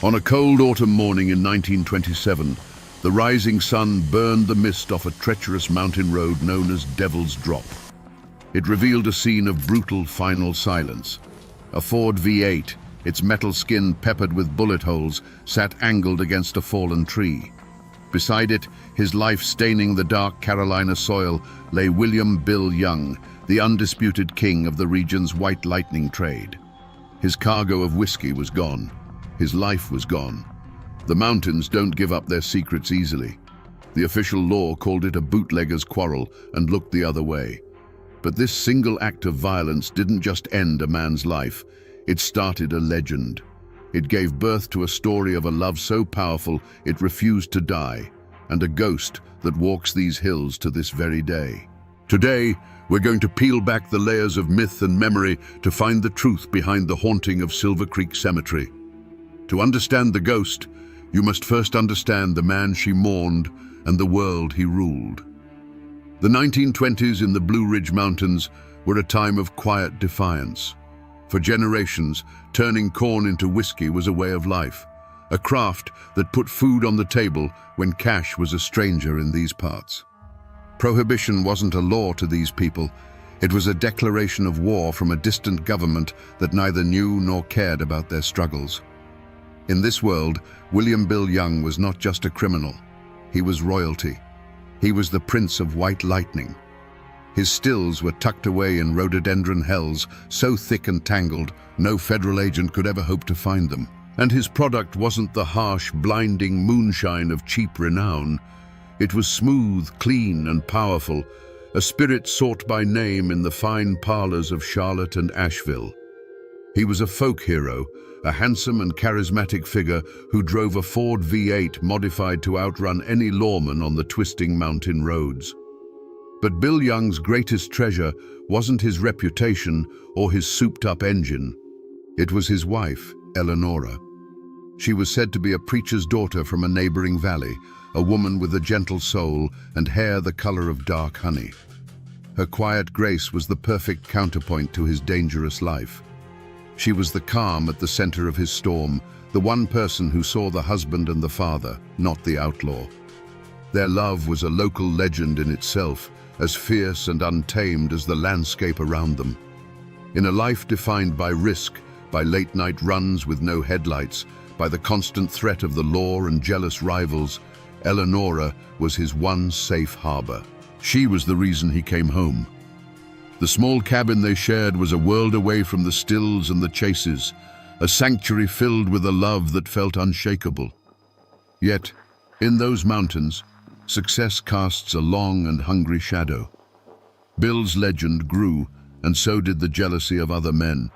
On a cold autumn morning in 1927, the rising sun burned the mist off a treacherous mountain road known as Devil's Drop. It revealed a scene of brutal final silence. A Ford V8, its metal skin peppered with bullet holes, sat angled against a fallen tree. Beside it, his life staining the dark Carolina soil, lay William Bill Young, the undisputed king of the region's white lightning trade. His cargo of whiskey was gone. His life was gone. The mountains don't give up their secrets easily. The official law called it a bootlegger's quarrel and looked the other way. But this single act of violence didn't just end a man's life. It started a legend. It gave birth to a story of a love so powerful it refused to die, and a ghost that walks these hills to this very day. Today, we're going to peel back the layers of myth and memory to find the truth behind the haunting of Silver Creek Cemetery. To understand the ghost, you must first understand the man she mourned and the world he ruled. The 1920s in the Blue Ridge Mountains were a time of quiet defiance. For generations, turning corn into whiskey was a way of life, a craft that put food on the table when cash was a stranger in these parts. Prohibition wasn't a law to these people. It was a declaration of war from a distant government that neither knew nor cared about their struggles. In this world, William Bill Young was not just a criminal. He was royalty. He was the Prince of White Lightning. His stills were tucked away in rhododendron hells, so thick and tangled, no federal agent could ever hope to find them. And his product wasn't the harsh, blinding moonshine of cheap renown. It was smooth, clean, and powerful, a spirit sought by name in the fine parlors of Charlotte and Asheville. He was a folk hero, a handsome and charismatic figure who drove a Ford V8 modified to outrun any lawman on the twisting mountain roads. But Bill Young's greatest treasure wasn't his reputation or his souped-up engine. It was his wife, Eleonora. She was said to be a preacher's daughter from a neighboring valley, a woman with a gentle soul and hair the color of dark honey. Her quiet grace was the perfect counterpoint to his dangerous life. She was the calm at the center of his storm, the one person who saw the husband and the father, not the outlaw. Their love was a local legend in itself, as fierce and untamed as the landscape around them. In a life defined by risk, by late-night runs with no headlights, by the constant threat of the law and jealous rivals, Eleonora was his one safe harbor. She was the reason he came home. The small cabin they shared was a world away from the stills and the chases, a sanctuary filled with a love that felt unshakable. Yet, in those mountains, success casts a long and hungry shadow. Bill's legend grew, and so did the jealousy of other men.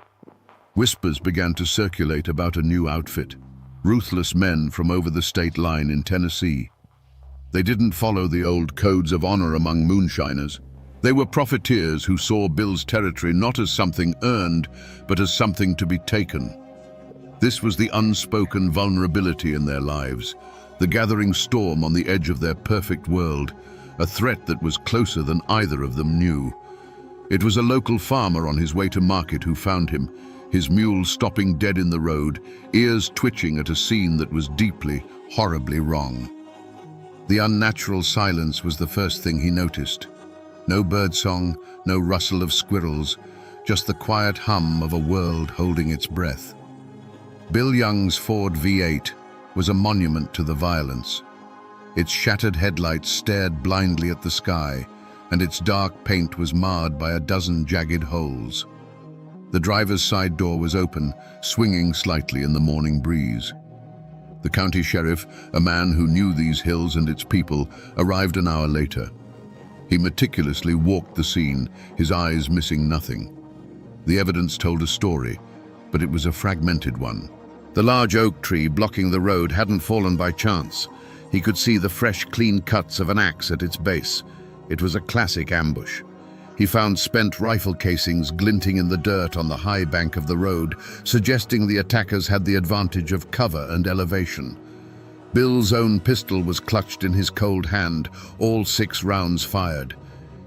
Whispers began to circulate about a new outfit, ruthless men from over the state line in Tennessee. They didn't follow the old codes of honor among moonshiners. They were profiteers who saw Bill's territory not as something earned, but as something to be taken. This was the unspoken vulnerability in their lives, the gathering storm on the edge of their perfect world, a threat that was closer than either of them knew. It was a local farmer on his way to market who found him, his mule stopping dead in the road, ears twitching at a scene that was deeply, horribly wrong. The unnatural silence was the first thing he noticed. No birdsong, no rustle of squirrels, just the quiet hum of a world holding its breath. Bill Young's Ford V8 was a monument to the violence. Its shattered headlights stared blindly at the sky, and its dark paint was marred by a dozen jagged holes. The driver's side door was open, swinging slightly in the morning breeze. The county sheriff, a man who knew these hills and its people, arrived an hour later. He meticulously walked the scene, his eyes missing nothing. The evidence told a story, but it was a fragmented one. The large oak tree blocking the road hadn't fallen by chance. He could see the fresh, clean cuts of an axe at its base. It was a classic ambush. He found spent rifle casings glinting in the dirt on the high bank of the road, suggesting the attackers had the advantage of cover and elevation. Bill's own pistol was clutched in his cold hand, all 6 rounds fired.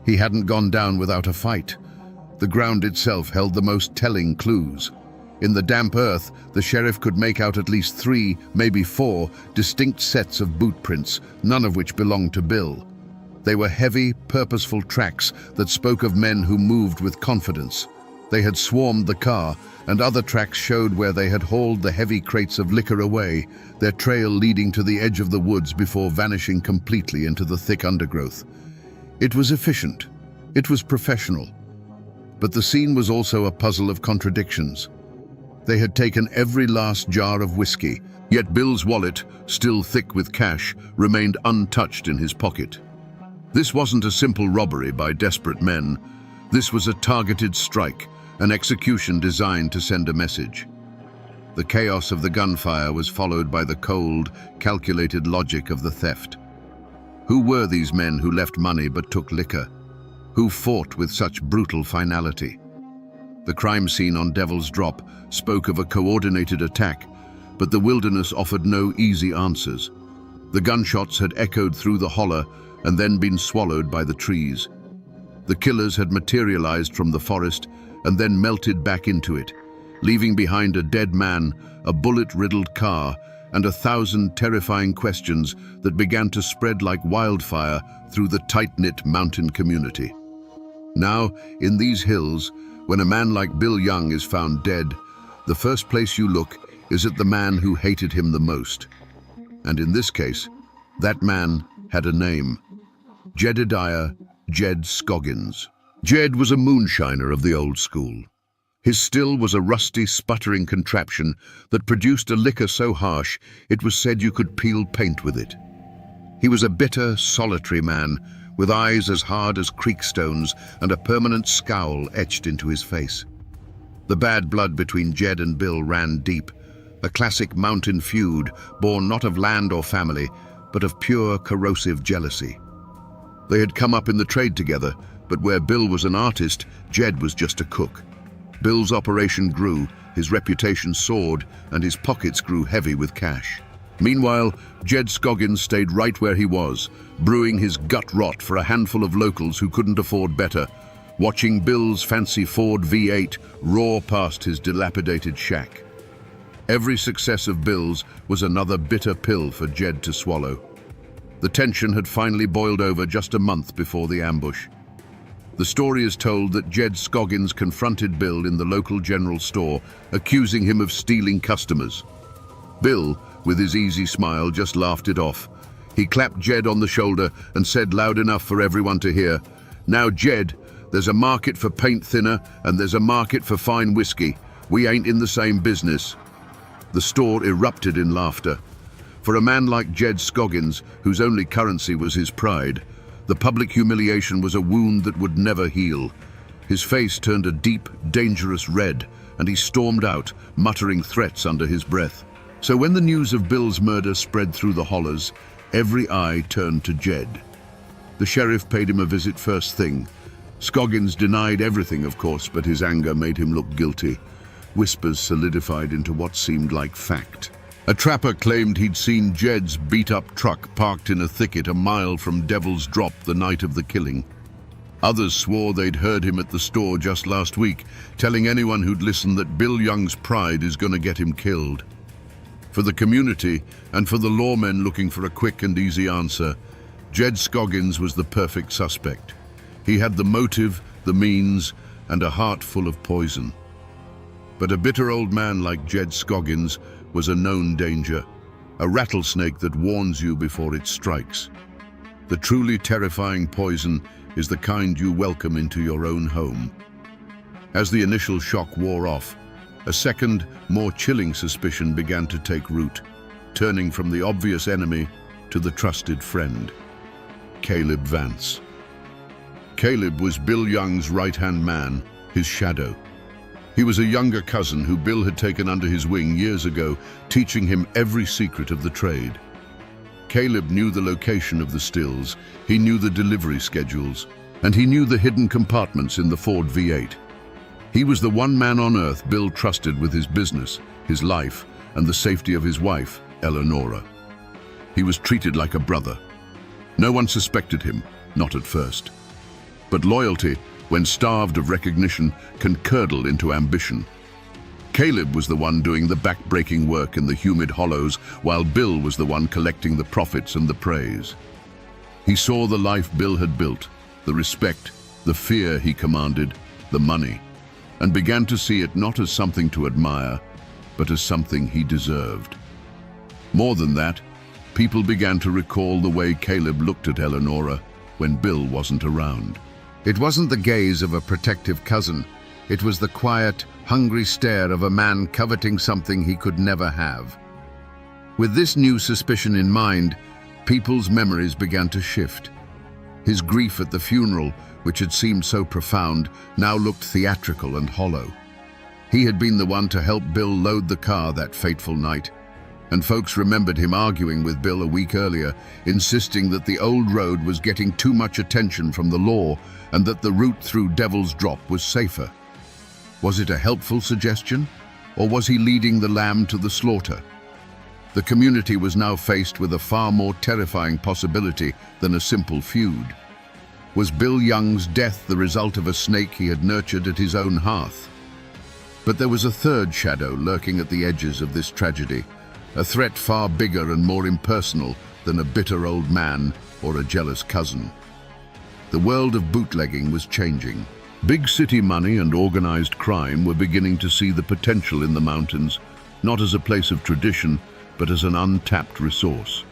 He hadn't gone down without a fight. The ground itself held the most telling clues. In the damp earth, the sheriff could make out at least 3, maybe 4, distinct sets of boot prints, none of which belonged to Bill. They were heavy, purposeful tracks that spoke of men who moved with confidence. They had swarmed the car, and other tracks showed where they had hauled the heavy crates of liquor away, their trail leading to the edge of the woods before vanishing completely into the thick undergrowth. It was efficient. It was professional. But the scene was also a puzzle of contradictions. They had taken every last jar of whiskey, yet Bill's wallet, still thick with cash, remained untouched in his pocket. This wasn't a simple robbery by desperate men. This was a targeted strike, an execution designed to send a message. The chaos of the gunfire was followed by the cold, calculated logic of the theft. Who were these men who left money but took liquor? Who fought with such brutal finality? The crime scene on Devil's Drop spoke of a coordinated attack, but the wilderness offered no easy answers. The gunshots had echoed through the holler and then been swallowed by the trees. The killers had materialized from the forest and then melted back into it, leaving behind a dead man, a bullet-riddled car, and 1,000 terrifying questions that began to spread like wildfire through the tight-knit mountain community. Now, in these hills, when a man like Bill Young is found dead, the first place you look is at the man who hated him the most. And in this case, that man had a name: Jedediah Jed Scoggins. Jed was a moonshiner of the old school. His still was a rusty, sputtering contraption that produced a liquor so harsh it was said you could peel paint with it. He was a bitter, solitary man, with eyes as hard as creek stones and a permanent scowl etched into his face. The bad blood between Jed and Bill ran deep, a classic mountain feud born not of land or family, but of pure, corrosive jealousy. They had come up in the trade together, but where Bill was an artist, Jed was just a cook. Bill's operation grew, his reputation soared, and his pockets grew heavy with cash. Meanwhile, Jed Scoggins stayed right where he was, brewing his gut rot for a handful of locals who couldn't afford better, watching Bill's fancy Ford V8 roar past his dilapidated shack. Every success of Bill's was another bitter pill for Jed to swallow. The tension had finally boiled over just a month before the ambush. The story is told that Jed Scoggins confronted Bill in the local general store, accusing him of stealing customers. Bill, with his easy smile, just laughed it off. He clapped Jed on the shoulder and said loud enough for everyone to hear, "Now, Jed, there's a market for paint thinner and there's a market for fine whiskey. We ain't in the same business." The store erupted in laughter. For a man like Jed Scoggins, whose only currency was his pride, the public humiliation was a wound that would never heal. His face turned a deep, dangerous red, and he stormed out, muttering threats under his breath. So when the news of Bill's murder spread through the hollers, every eye turned to Jed. The sheriff paid him a visit first thing. Scoggins denied everything, of course, but his anger made him look guilty. Whispers solidified into what seemed like fact. A trapper claimed he'd seen Jed's beat-up truck parked in a thicket a mile from Devil's Drop the night of the killing. Others swore they'd heard him at the store just last week, telling anyone who'd listen that Bill Young's pride is gonna get him killed. For the community, and for the lawmen looking for a quick and easy answer, Jed Scoggins was the perfect suspect. He had the motive, the means, and a heart full of poison. But a bitter old man like Jed Scoggins was a known danger, a rattlesnake that warns you before it strikes. The truly terrifying poison is the kind you welcome into your own home. As the initial shock wore off, a second, more chilling suspicion began to take root, turning from the obvious enemy to the trusted friend. Caleb Vance. Caleb was Bill Young's right-hand man, his shadow. He was a younger cousin who Bill had taken under his wing years ago, teaching him every secret of the trade. Caleb knew the location of the stills, he knew the delivery schedules, and he knew the hidden compartments in the Ford V8. He was the one man on earth Bill trusted with his business, his life, and the safety of his wife, Eleonora. He was treated like a brother. No one suspected him, not at first. But loyalty, when starved of recognition, can curdle into ambition. Caleb was the one doing the back-breaking work in the humid hollows, while Bill was the one collecting the profits and the praise. He saw the life Bill had built, the respect, the fear he commanded, the money, and began to see it not as something to admire, but as something he deserved. More than that, people began to recall the way Caleb looked at Eleonora when Bill wasn't around. It wasn't the gaze of a protective cousin. It was the quiet, hungry stare of a man coveting something he could never have. With this new suspicion in mind, people's memories began to shift. His grief at the funeral, which had seemed so profound, now looked theatrical and hollow. He had been the one to help Bill load the car that fateful night, and folks remembered him arguing with Bill a week earlier, insisting that the old road was getting too much attention from the law and that the route through Devil's Drop was safer. Was it a helpful suggestion, or was he leading the lamb to the slaughter? The community was now faced with a far more terrifying possibility than a simple feud. Was Bill Young's death the result of a snake he had nurtured at his own hearth? But there was a third shadow lurking at the edges of this tragedy, a threat far bigger and more impersonal than a bitter old man or a jealous cousin. The world of bootlegging was changing. Big city money and organized crime were beginning to see the potential in the mountains, not as a place of tradition, but as an untapped resource.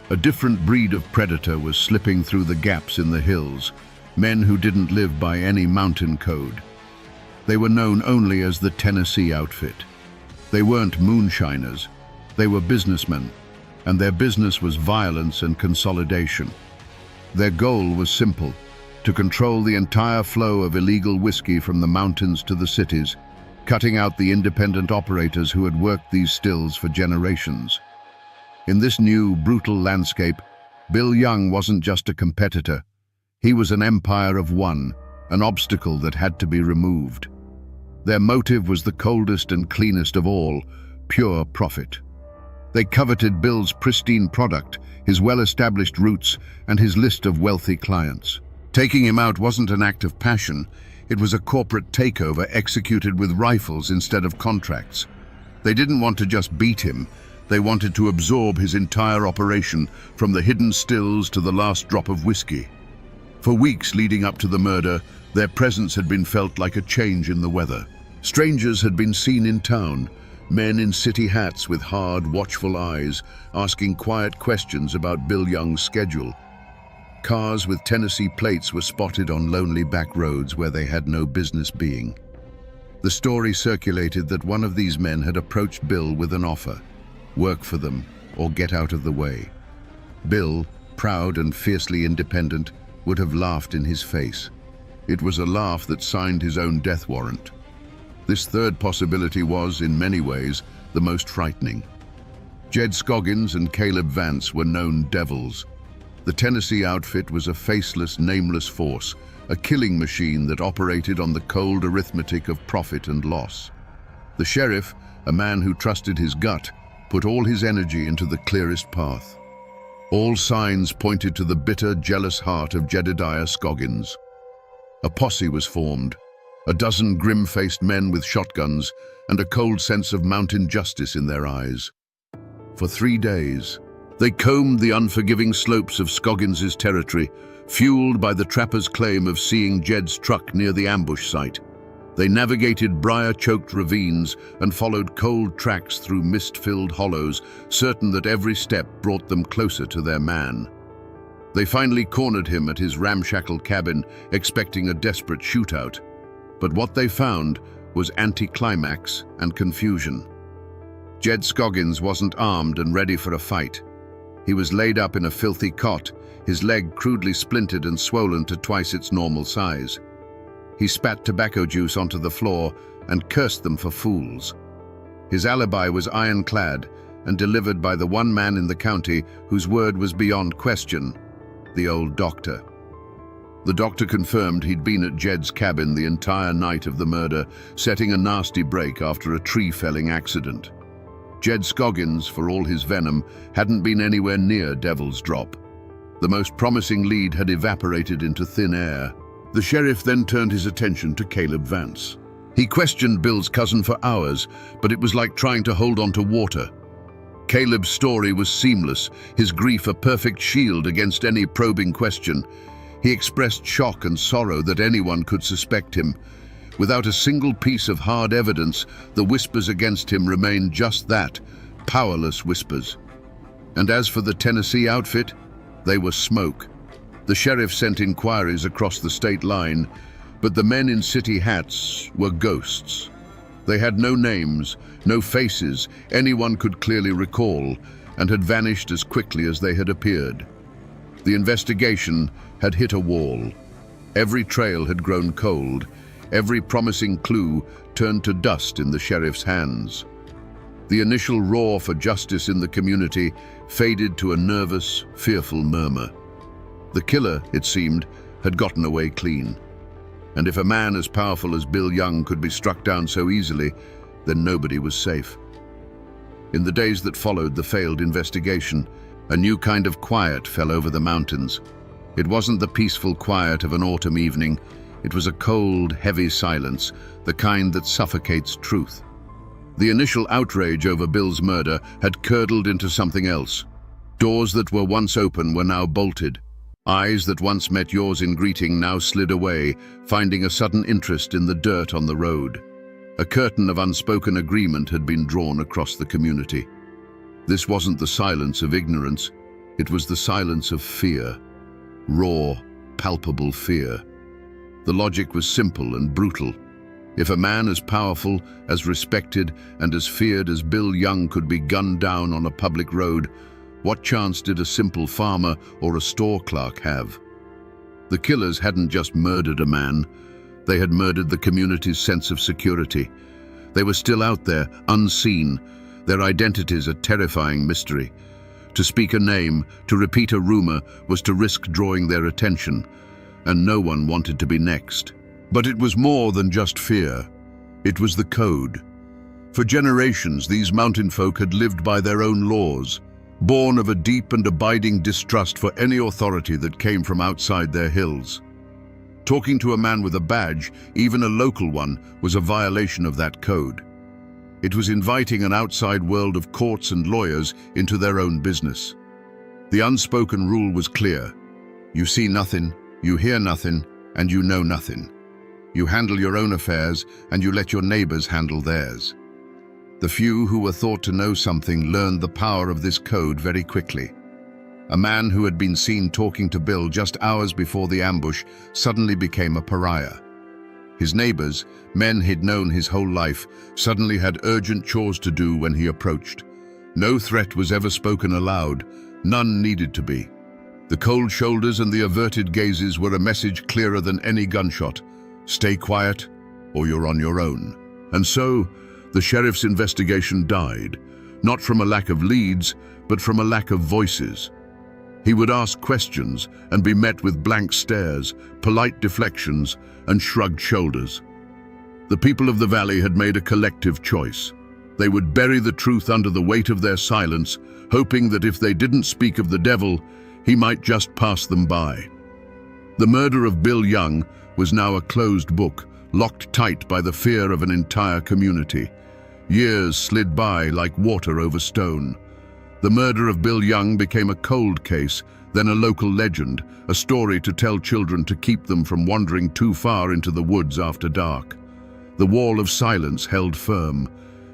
A different breed of predator was slipping through the gaps in the hills, men who didn't live by any mountain code. They were known only as the Tennessee outfit. They weren't moonshiners, they were businessmen, and their business was violence and consolidation. Their goal was simple: to control the entire flow of illegal whiskey from the mountains to the cities, cutting out the independent operators who had worked these stills for generations. In this new, brutal landscape, Bill Young wasn't just a competitor. He was an empire of one, an obstacle that had to be removed. Their motive was the coldest and cleanest of all: pure profit. They coveted Bill's pristine product, his well-established routes, and his list of wealthy clients. Taking him out wasn't an act of passion, it was a corporate takeover executed with rifles instead of contracts. They didn't want to just beat him, they wanted to absorb his entire operation, from the hidden stills to the last drop of whiskey. For weeks leading up to the murder, their presence had been felt like a change in the weather. Strangers had been seen in town, men in city hats with hard, watchful eyes, asking quiet questions about Bill Young's schedule. Cars with Tennessee plates were spotted on lonely back roads where they had no business being. The story circulated that one of these men had approached Bill with an offer: work for them or get out of the way. Bill, proud and fiercely independent, would have laughed in his face. It was a laugh that signed his own death warrant. This third possibility was, in many ways, the most frightening. Jed Scoggins and Caleb Vance were known devils. The Tennessee outfit was a faceless, nameless force, a killing machine that operated on the cold arithmetic of profit and loss. The sheriff, a man who trusted his gut, put all his energy into the clearest path. All signs pointed to the bitter, jealous heart of Jedediah Scoggins. A posse was formed, a dozen grim-faced men with shotguns and a cold sense of mountain justice in their eyes. For 3 days, they combed the unforgiving slopes of Scoggins's territory, fueled by the trapper's claim of seeing Jed's truck near the ambush site. They navigated briar-choked ravines and followed cold tracks through mist-filled hollows, certain that every step brought them closer to their man. They finally cornered him at his ramshackle cabin, expecting a desperate shootout. But what they found was anticlimax and confusion. Jed Scoggins wasn't armed and ready for a fight. He was laid up in a filthy cot, his leg crudely splintered and swollen to twice its normal size. He spat tobacco juice onto the floor and cursed them for fools. His alibi was ironclad and delivered by the one man in the county whose word was beyond question: the old doctor. The doctor confirmed he'd been at Jed's cabin the entire night of the murder, setting a nasty break after a tree-felling accident. Jed Scoggins, for all his venom, hadn't been anywhere near Devil's Drop. The most promising lead had evaporated into thin air. The sheriff then turned his attention to Caleb Vance. He questioned Bill's cousin for hours, but it was like trying to hold on to water. Caleb's story was seamless, his grief a perfect shield against any probing question. He expressed shock and sorrow that anyone could suspect him. Without a single piece of hard evidence, the whispers against him remained just that, powerless whispers. And as for the Tennessee outfit, they were smoke. The sheriff sent inquiries across the state line, but the men in city hats were ghosts. They had no names, no faces anyone could clearly recall, and had vanished as quickly as they had appeared. The investigation had hit a wall. Every trail had grown cold, every promising clue turned to dust in the sheriff's hands. The initial roar for justice in the community faded to a nervous, fearful murmur. The killer, it seemed, had gotten away clean. And if a man as powerful as Bill Young could be struck down so easily, then nobody was safe. In the days that followed the failed investigation, a new kind of quiet fell over the mountains. It wasn't the peaceful quiet of an autumn evening. It was a cold, heavy silence, the kind that suffocates truth. The initial outrage over Bill's murder had curdled into something else. Doors that were once open were now bolted. Eyes that once met yours in greeting now slid away, finding a sudden interest in the dirt on the road. A curtain of unspoken agreement had been drawn across the community. This wasn't the silence of ignorance, it was the silence of fear. Raw, palpable fear. The logic was simple and brutal. If a man as powerful, as respected, and as feared as Bill Young could be gunned down on a public road, what chance did a simple farmer or a store clerk have? The killers hadn't just murdered a man, they had murdered the community's sense of security. They were still out there, unseen, their identities a terrifying mystery. To speak a name, to repeat a rumor, was to risk drawing their attention, and no one wanted to be next. But it was more than just fear. It was the code. For generations, these mountain folk had lived by their own laws, born of a deep and abiding distrust for any authority that came from outside their hills. Talking to a man with a badge, even a local one, was a violation of that code. It was inviting an outside world of courts and lawyers into their own business. The unspoken rule was clear. You see nothing, you hear nothing, and you know nothing. You handle your own affairs, and you let your neighbors handle theirs. The few who were thought to know something learned the power of this code very quickly. A man who had been seen talking to Bill just hours before the ambush suddenly became a pariah. His neighbors, men he'd known his whole life, suddenly had urgent chores to do when he approached. No threat was ever spoken aloud, none needed to be. The cold shoulders and the averted gazes were a message clearer than any gunshot. Stay quiet, or you're on your own. And so, the sheriff's investigation died, not from a lack of leads, but from a lack of voices. He would ask questions and be met with blank stares, polite deflections, and shrugged shoulders. The people of the valley had made a collective choice. They would bury the truth under the weight of their silence, hoping that if they didn't speak of the devil, he might just pass them by. The murder of Bill Young was now a closed book, locked tight by the fear of an entire community. Years slid by like water over stone. The murder of Bill Young became a cold case, then a local legend, a story to tell children to keep them from wandering too far into the woods after dark. The wall of silence held firm,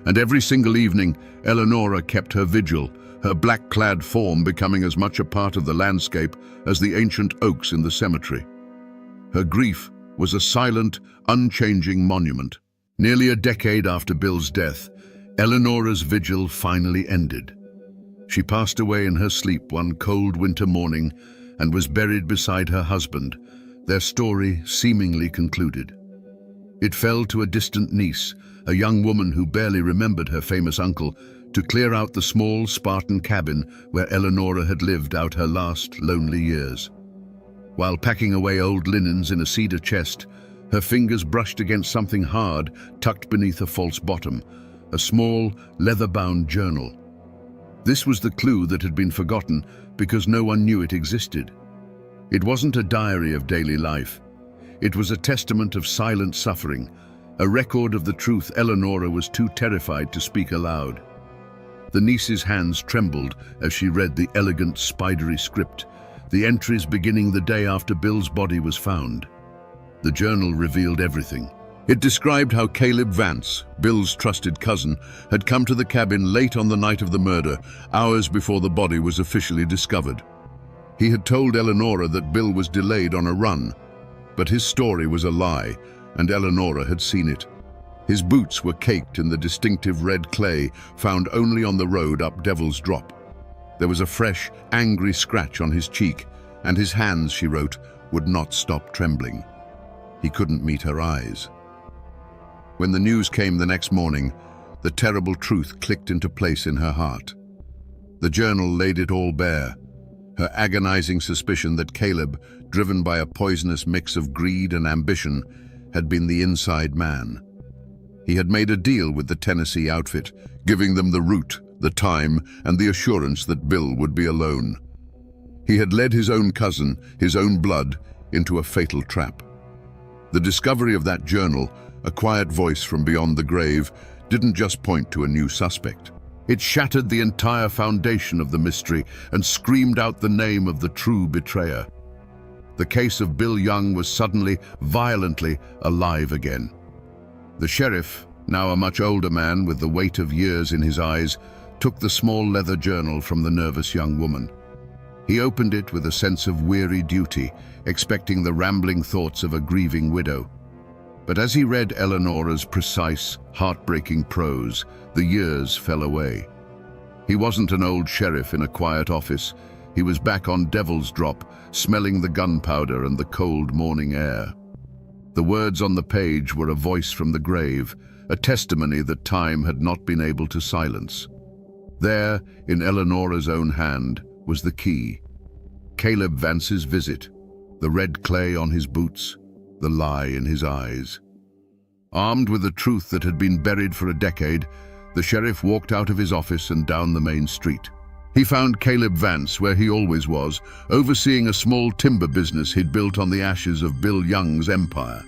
and every single evening, Eleonora kept her vigil, her black-clad form becoming as much a part of the landscape as the ancient oaks in the cemetery. Her grief was a silent, unchanging monument. Nearly a decade after Bill's death, Eleonora's vigil finally ended. She passed away in her sleep one cold winter morning and was buried beside her husband, their story seemingly concluded. It fell to a distant niece, a young woman who barely remembered her famous uncle, to clear out the small Spartan cabin where Eleonora had lived out her last lonely years. While packing away old linens in a cedar chest, her fingers brushed against something hard tucked beneath a false bottom, a small, leather-bound journal. This was the clue that had been forgotten because no one knew it existed. It wasn't a diary of daily life. It was a testament of silent suffering, a record of the truth Eleonora was too terrified to speak aloud. The niece's hands trembled as she read the elegant, spidery script, the entries beginning the day after Bill's body was found. The journal revealed everything. It described how Caleb Vance, Bill's trusted cousin, had come to the cabin late on the night of the murder, hours before the body was officially discovered. He had told Eleonora that Bill was delayed on a run, but his story was a lie, and Eleonora had seen it. His boots were caked in the distinctive red clay found only on the road up Devil's Drop. There was a fresh, angry scratch on his cheek, and his hands, she wrote, would not stop trembling. He couldn't meet her eyes. When the news came the next morning, the terrible truth clicked into place in her heart. The journal laid it all bare. Her agonizing suspicion that Caleb, driven by a poisonous mix of greed and ambition, had been the inside man. He had made a deal with the Tennessee outfit, giving them the route, the time, and the assurance that Bill would be alone. He had led his own cousin, his own blood, into a fatal trap. The discovery of that journal, a quiet voice from beyond the grave, didn't just point to a new suspect. It shattered the entire foundation of the mystery and screamed out the name of the true betrayer. The case of Bill Young was suddenly, violently alive again. The sheriff, now a much older man with the weight of years in his eyes, took the small leather journal from the nervous young woman. He opened it with a sense of weary duty, expecting the rambling thoughts of a grieving widow. But as he read Eleonora's precise, heartbreaking prose, the years fell away. He wasn't an old sheriff in a quiet office. He was back on Devil's Drop, smelling the gunpowder and the cold morning air. The words on the page were a voice from the grave, a testimony that time had not been able to silence. There, in Eleonora's own hand, was the key. Caleb Vance's visit, the red clay on his boots, the lie in his eyes. Armed with the truth that had been buried for a decade, the sheriff walked out of his office and down the main street. He found Caleb Vance where he always was, overseeing a small timber business he'd built on the ashes of Bill Young's empire.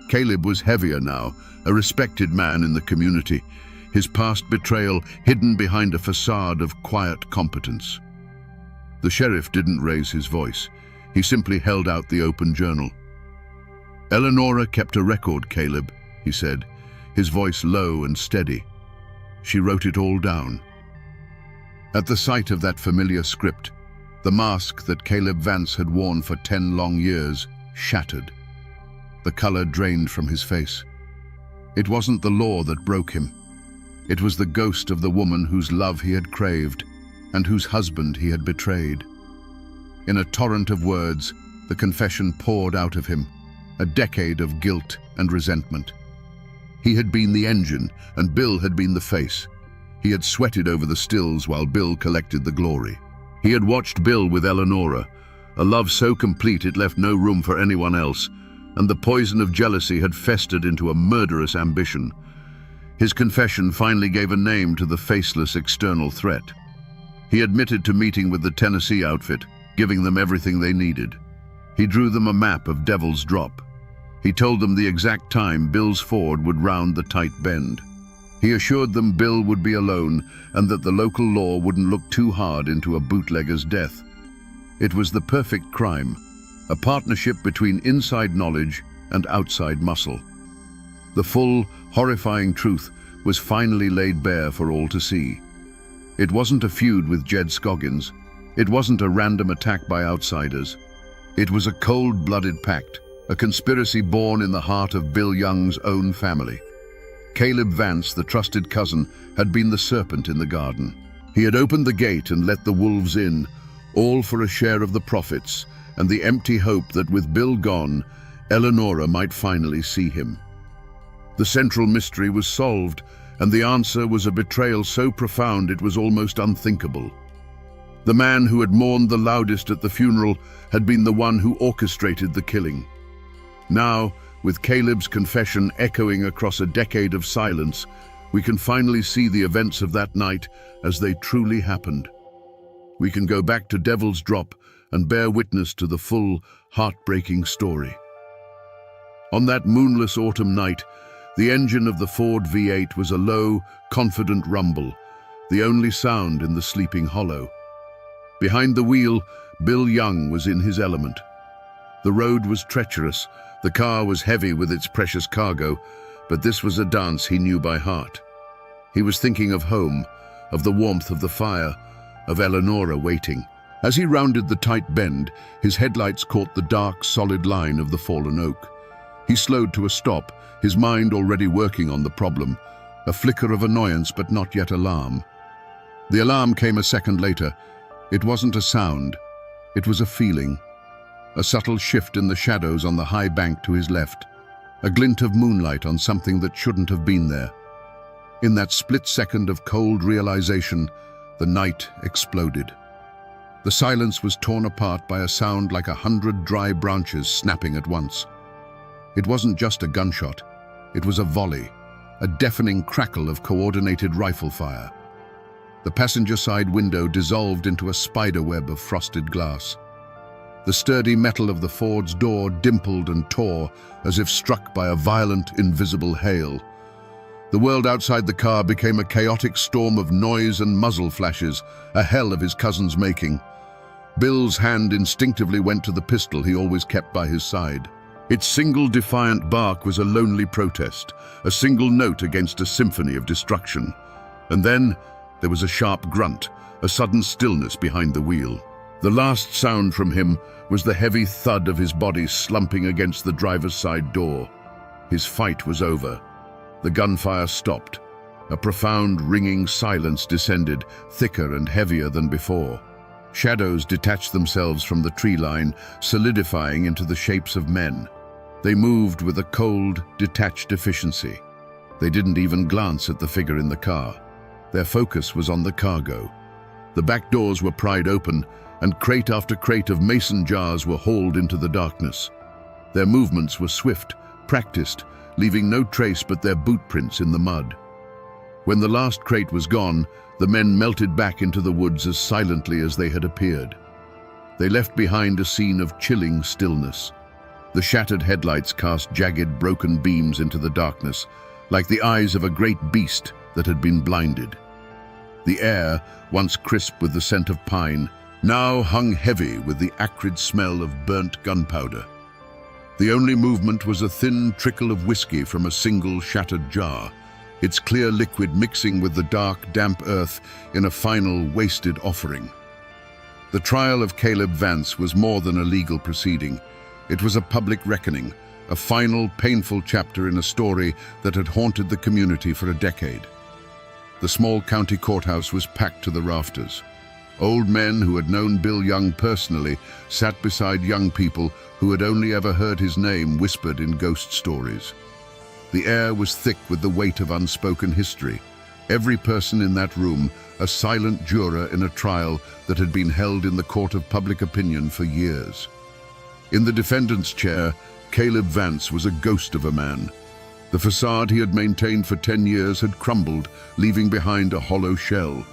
Caleb was heavier now, a respected man in the community, his past betrayal hidden behind a facade of quiet competence. The sheriff didn't raise his voice. He simply held out the open journal. "Eleonora kept a record, Caleb," he said, his voice low and steady. "She wrote it all down." At the sight of that familiar script, the mask that Caleb Vance had worn for 10 long years shattered. The color drained from his face. It wasn't the law that broke him. It was the ghost of the woman whose love he had craved and whose husband he had betrayed. In a torrent of words, the confession poured out of him, a decade of guilt and resentment. He had been the engine, and Bill had been the face. He had sweated over the stills while Bill collected the glory. He had watched Bill with Eleonora, a love so complete it left no room for anyone else, and the poison of jealousy had festered into a murderous ambition. His confession finally gave a name to the faceless external threat. He admitted to meeting with the Tennessee outfit, giving them everything they needed. He drew them a map of Devil's Drop. He told them the exact time Bill's Ford would round the tight bend. He assured them Bill would be alone and that the local law wouldn't look too hard into a bootlegger's death. It was the perfect crime, a partnership between inside knowledge and outside muscle. The full, horrifying truth was finally laid bare for all to see. It wasn't a feud with Jed Scoggins. It wasn't a random attack by outsiders. It was a cold-blooded pact, a conspiracy born in the heart of Bill Young's own family. Caleb Vance, the trusted cousin, had been the serpent in the garden. He had opened the gate and let the wolves in, all for a share of the profits and the empty hope that with Bill gone, Eleonora might finally see him. The central mystery was solved, and the answer was a betrayal so profound it was almost unthinkable. The man who had mourned the loudest at the funeral had been the one who orchestrated the killing. Now, with Caleb's confession echoing across a decade of silence, we can finally see the events of that night as they truly happened. We can go back to Devil's Drop and bear witness to the full, heartbreaking story. On that moonless autumn night, The engine of the Ford V8 was a low, confident rumble, the only sound in the sleeping hollow. Behind the wheel, Bill Young was in his element. The road was treacherous, the car was heavy with its precious cargo, but this was a dance he knew by heart. He was thinking of home, of the warmth of the fire, of Eleonora waiting. As he rounded the tight bend, his headlights caught the dark, solid line of the fallen oak. He slowed to a stop, his mind already working on the problem, a flicker of annoyance but not yet alarm. The alarm came a second later. It wasn't a sound, it was a feeling. A subtle shift in the shadows on the high bank to his left, a glint of moonlight on something that shouldn't have been there. In that split second of cold realization, the night exploded. The silence was torn apart by a sound like 100 dry branches snapping at once. It wasn't just a gunshot, it was a volley, a deafening crackle of coordinated rifle fire. The passenger side window dissolved into a spider web of frosted glass. The sturdy metal of the Ford's door dimpled and tore as if struck by a violent, invisible hail. The world outside the car became a chaotic storm of noise and muzzle flashes, a hell of his cousin's making. Bill's hand instinctively went to the pistol he always kept by his side. Its single defiant bark was a lonely protest, a single note against a symphony of destruction. And then there was a sharp grunt, a sudden stillness behind the wheel. The last sound from him was the heavy thud of his body slumping against the driver's side door. His fight was over. The gunfire stopped. A profound, ringing silence descended, thicker and heavier than before. Shadows detached themselves from the tree line, solidifying into the shapes of men. They moved with a cold, detached efficiency. They didn't even glance at the figure in the car. Their focus was on the cargo. The back doors were pried open, and crate after crate of mason jars were hauled into the darkness. Their movements were swift, practiced, leaving no trace but their boot prints in the mud. When the last crate was gone, the men melted back into the woods as silently as they had appeared. They left behind a scene of chilling stillness. The shattered headlights cast jagged, broken beams into the darkness, like the eyes of a great beast that had been blinded. The air, once crisp with the scent of pine, now hung heavy with the acrid smell of burnt gunpowder. The only movement was a thin trickle of whiskey from a single shattered jar, its clear liquid mixing with the dark, damp earth in a final, wasted offering. The trial of Caleb Vance was more than a legal proceeding. It was a public reckoning, a final, painful chapter in a story that had haunted the community for a decade. The small county courthouse was packed to the rafters. Old men who had known Bill Young personally sat beside young people who had only ever heard his name whispered in ghost stories. The air was thick with the weight of unspoken history. Every person in that room, a silent juror in a trial that had been held in the court of public opinion for years. In the defendant's chair, Caleb Vance was a ghost of a man. The facade he had maintained for 10 years had crumbled, leaving behind a hollow shell.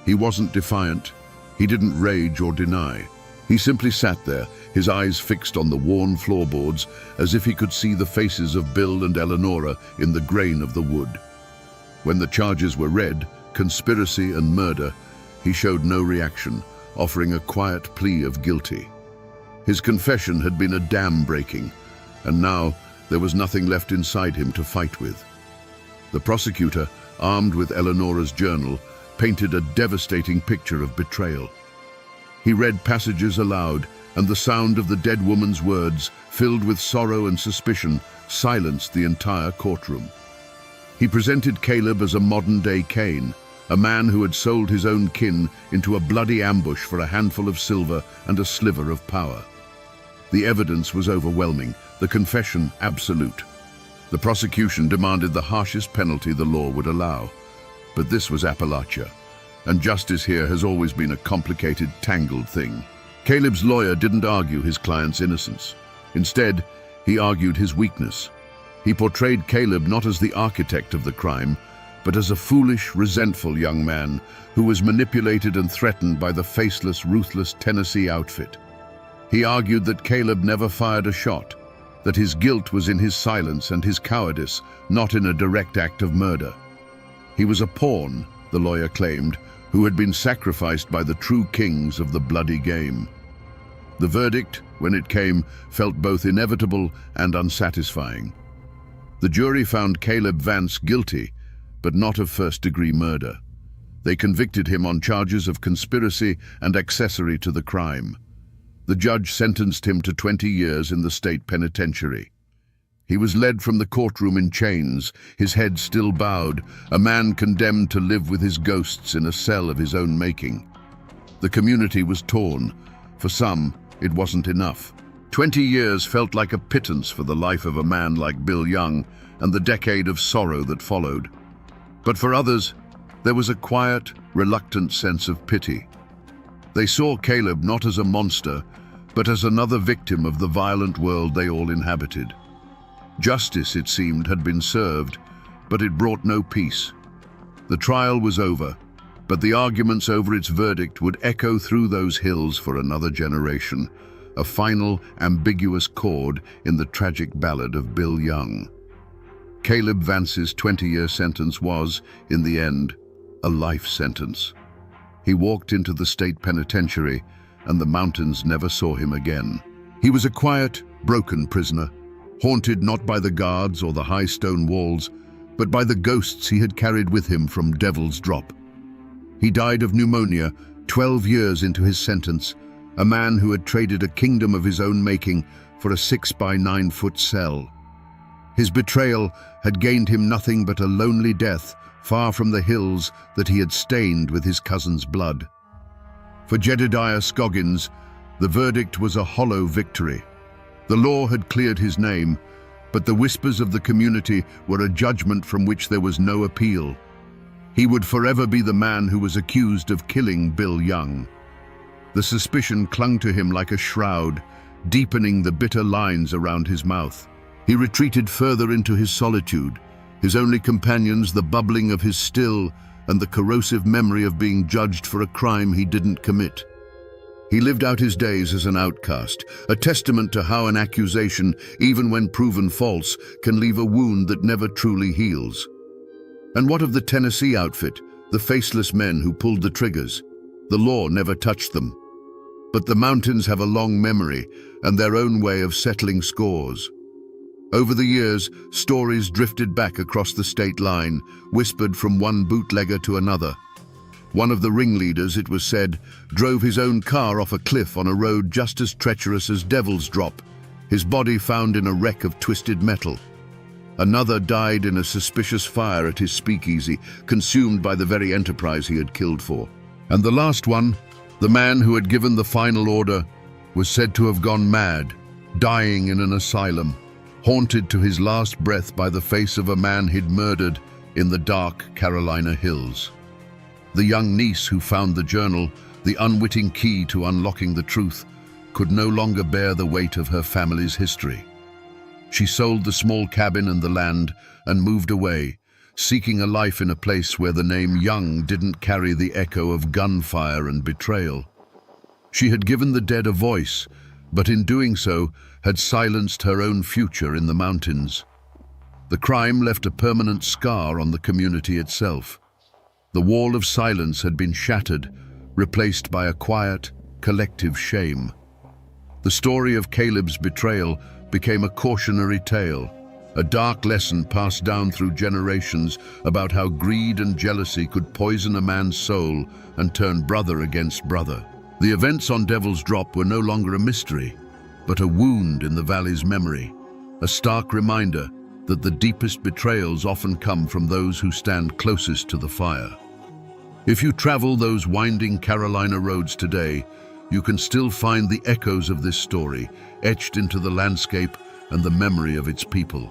He wasn't defiant. He didn't rage or deny. He simply sat there, his eyes fixed on the worn floorboards, as if he could see the faces of Bill and Eleonora in the grain of the wood. When the charges were read, conspiracy and murder, he showed no reaction, offering a quiet plea of guilty. His confession had been a dam breaking, and now there was nothing left inside him to fight with. The prosecutor, armed with Eleonora's journal, painted a devastating picture of betrayal. He read passages aloud, and the sound of the dead woman's words, filled with sorrow and suspicion, silenced the entire courtroom. He presented Caleb as a modern-day Cain, a man who had sold his own kin into a bloody ambush for a handful of silver and a sliver of power. The evidence was overwhelming, the confession absolute. The prosecution demanded the harshest penalty the law would allow. But this was Appalachia, and justice here has always been a complicated, tangled thing. Caleb's lawyer didn't argue his client's innocence. Instead, he argued his weakness. He portrayed Caleb not as the architect of the crime, but as a foolish, resentful young man who was manipulated and threatened by the faceless, ruthless Tennessee outfit. He argued that Caleb never fired a shot, that his guilt was in his silence and his cowardice, not in a direct act of murder. He was a pawn, the lawyer claimed, who had been sacrificed by the true kings of the bloody game. The verdict, when it came, felt both inevitable and unsatisfying. The jury found Caleb Vance guilty, but not of first-degree murder. They convicted him on charges of conspiracy and accessory to the crime. The judge sentenced him to 20 years in the state penitentiary. He was led from the courtroom in chains, his head still bowed, a man condemned to live with his ghosts in a cell of his own making. The community was torn. For some, it wasn't enough. 20 years felt like a pittance for the life of a man like Bill Young and the decade of sorrow that followed. But for others, there was a quiet, reluctant sense of pity. They saw Caleb not as a monster, but as another victim of the violent world they all inhabited. Justice, it seemed, had been served, but it brought no peace. The trial was over, but the arguments over its verdict would echo through those hills for another generation, a final, ambiguous chord in the tragic ballad of Bill Young. Caleb Vance's 20-year sentence was, in the end, a life sentence. He walked into the state penitentiary, and the mountains never saw him again. He was a quiet, broken prisoner, haunted not by the guards or the high stone walls, but by the ghosts he had carried with him from Devil's Drop. He died of pneumonia 12 years into his sentence, a man who had traded a kingdom of his own making for a 6-by-9-foot cell. His betrayal had gained him nothing but a lonely death, far from the hills that he had stained with his cousin's blood. For Jedediah Scoggins, the verdict was a hollow victory. The law had cleared his name, but the whispers of the community were a judgment from which there was no appeal. He would forever be the man who was accused of killing Bill Young. The suspicion clung to him like a shroud, deepening the bitter lines around his mouth. He retreated further into his solitude, his only companions the bubbling of his still and the corrosive memory of being judged for a crime he didn't commit. He lived out his days as an outcast, a testament to how an accusation, even when proven false, can leave a wound that never truly heals. And what of the Tennessee outfit, the faceless men who pulled the triggers? The law never touched them. But the mountains have a long memory and their own way of settling scores. Over the years, stories drifted back across the state line, whispered from one bootlegger to another. One of the ringleaders, it was said, drove his own car off a cliff on a road just as treacherous as Devil's Drop, his body found in a wreck of twisted metal. Another died in a suspicious fire at his speakeasy, consumed by the very enterprise he had killed for. And the last one, the man who had given the final order, was said to have gone mad, dying in an asylum, haunted to his last breath by the face of a man he'd murdered in the dark Carolina hills. The young niece who found the journal, the unwitting key to unlocking the truth, could no longer bear the weight of her family's history. She sold the small cabin and the land and moved away, seeking a life in a place where the name Young didn't carry the echo of gunfire and betrayal. She had given the dead a voice, but in doing so had silenced her own future in the mountains. The crime left a permanent scar on the community itself. The wall of silence had been shattered, replaced by a quiet, collective shame. The story of Caleb's betrayal became a cautionary tale, a dark lesson passed down through generations about how greed and jealousy could poison a man's soul and turn brother against brother. The events on Devil's Drop were no longer a mystery, but a wound in the valley's memory, a stark reminder that the deepest betrayals often come from those who stand closest to the fire. If you travel those winding Carolina roads today, you can still find the echoes of this story etched into the landscape and the memory of its people.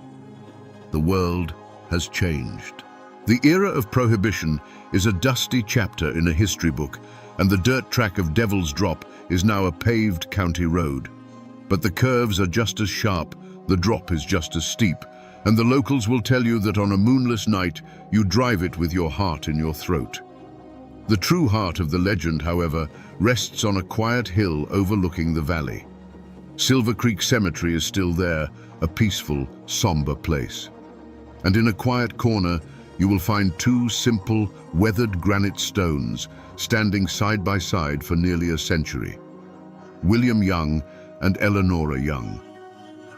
The world has changed. The era of Prohibition is a dusty chapter in a history book, and the dirt track of Devil's Drop is now a paved county road. But the curves are just as sharp, the drop is just as steep, and the locals will tell you that on a moonless night, you drive it with your heart in your throat. The true heart of the legend, however, rests on a quiet hill overlooking the valley. Silver Creek Cemetery is still there, a peaceful, somber place. And in a quiet corner, you will find two simple, weathered granite stones standing side by side for nearly a century. William Young and Eleanora Young.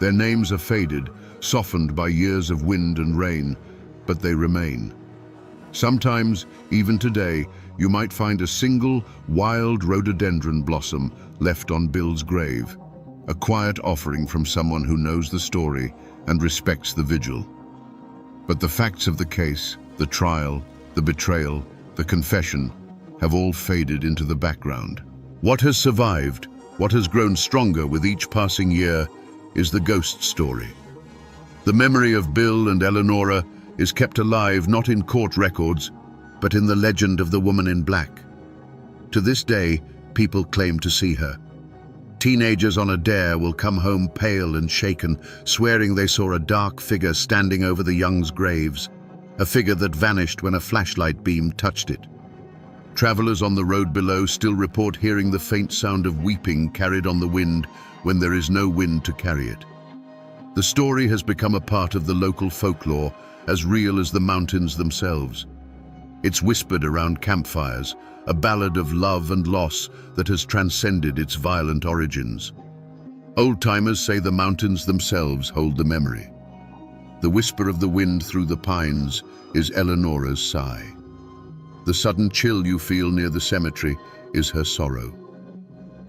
Their names are faded, softened by years of wind and rain, but they remain. Sometimes, even today, you might find a single wild rhododendron blossom left on Bill's grave, a quiet offering from someone who knows the story and respects the vigil. But the facts of the case, the trial, the betrayal, the confession, have all faded into the background. What has survived, what has grown stronger with each passing year, is the ghost story. The memory of Bill and Eleanora is kept alive not in court records, but in the legend of the woman in black. To this day, people claim to see her. Teenagers on a dare will come home pale and shaken, swearing they saw a dark figure standing over the Youngs' graves, a figure that vanished when a flashlight beam touched it. Travelers on the road below still report hearing the faint sound of weeping carried on the wind when there is no wind to carry it. The story has become a part of the local folklore, as real as the mountains themselves. It's whispered around campfires, a ballad of love and loss that has transcended its violent origins. Old-timers say the mountains themselves hold the memory. The whisper of the wind through the pines is Eleanora's sigh. The sudden chill you feel near the cemetery is her sorrow.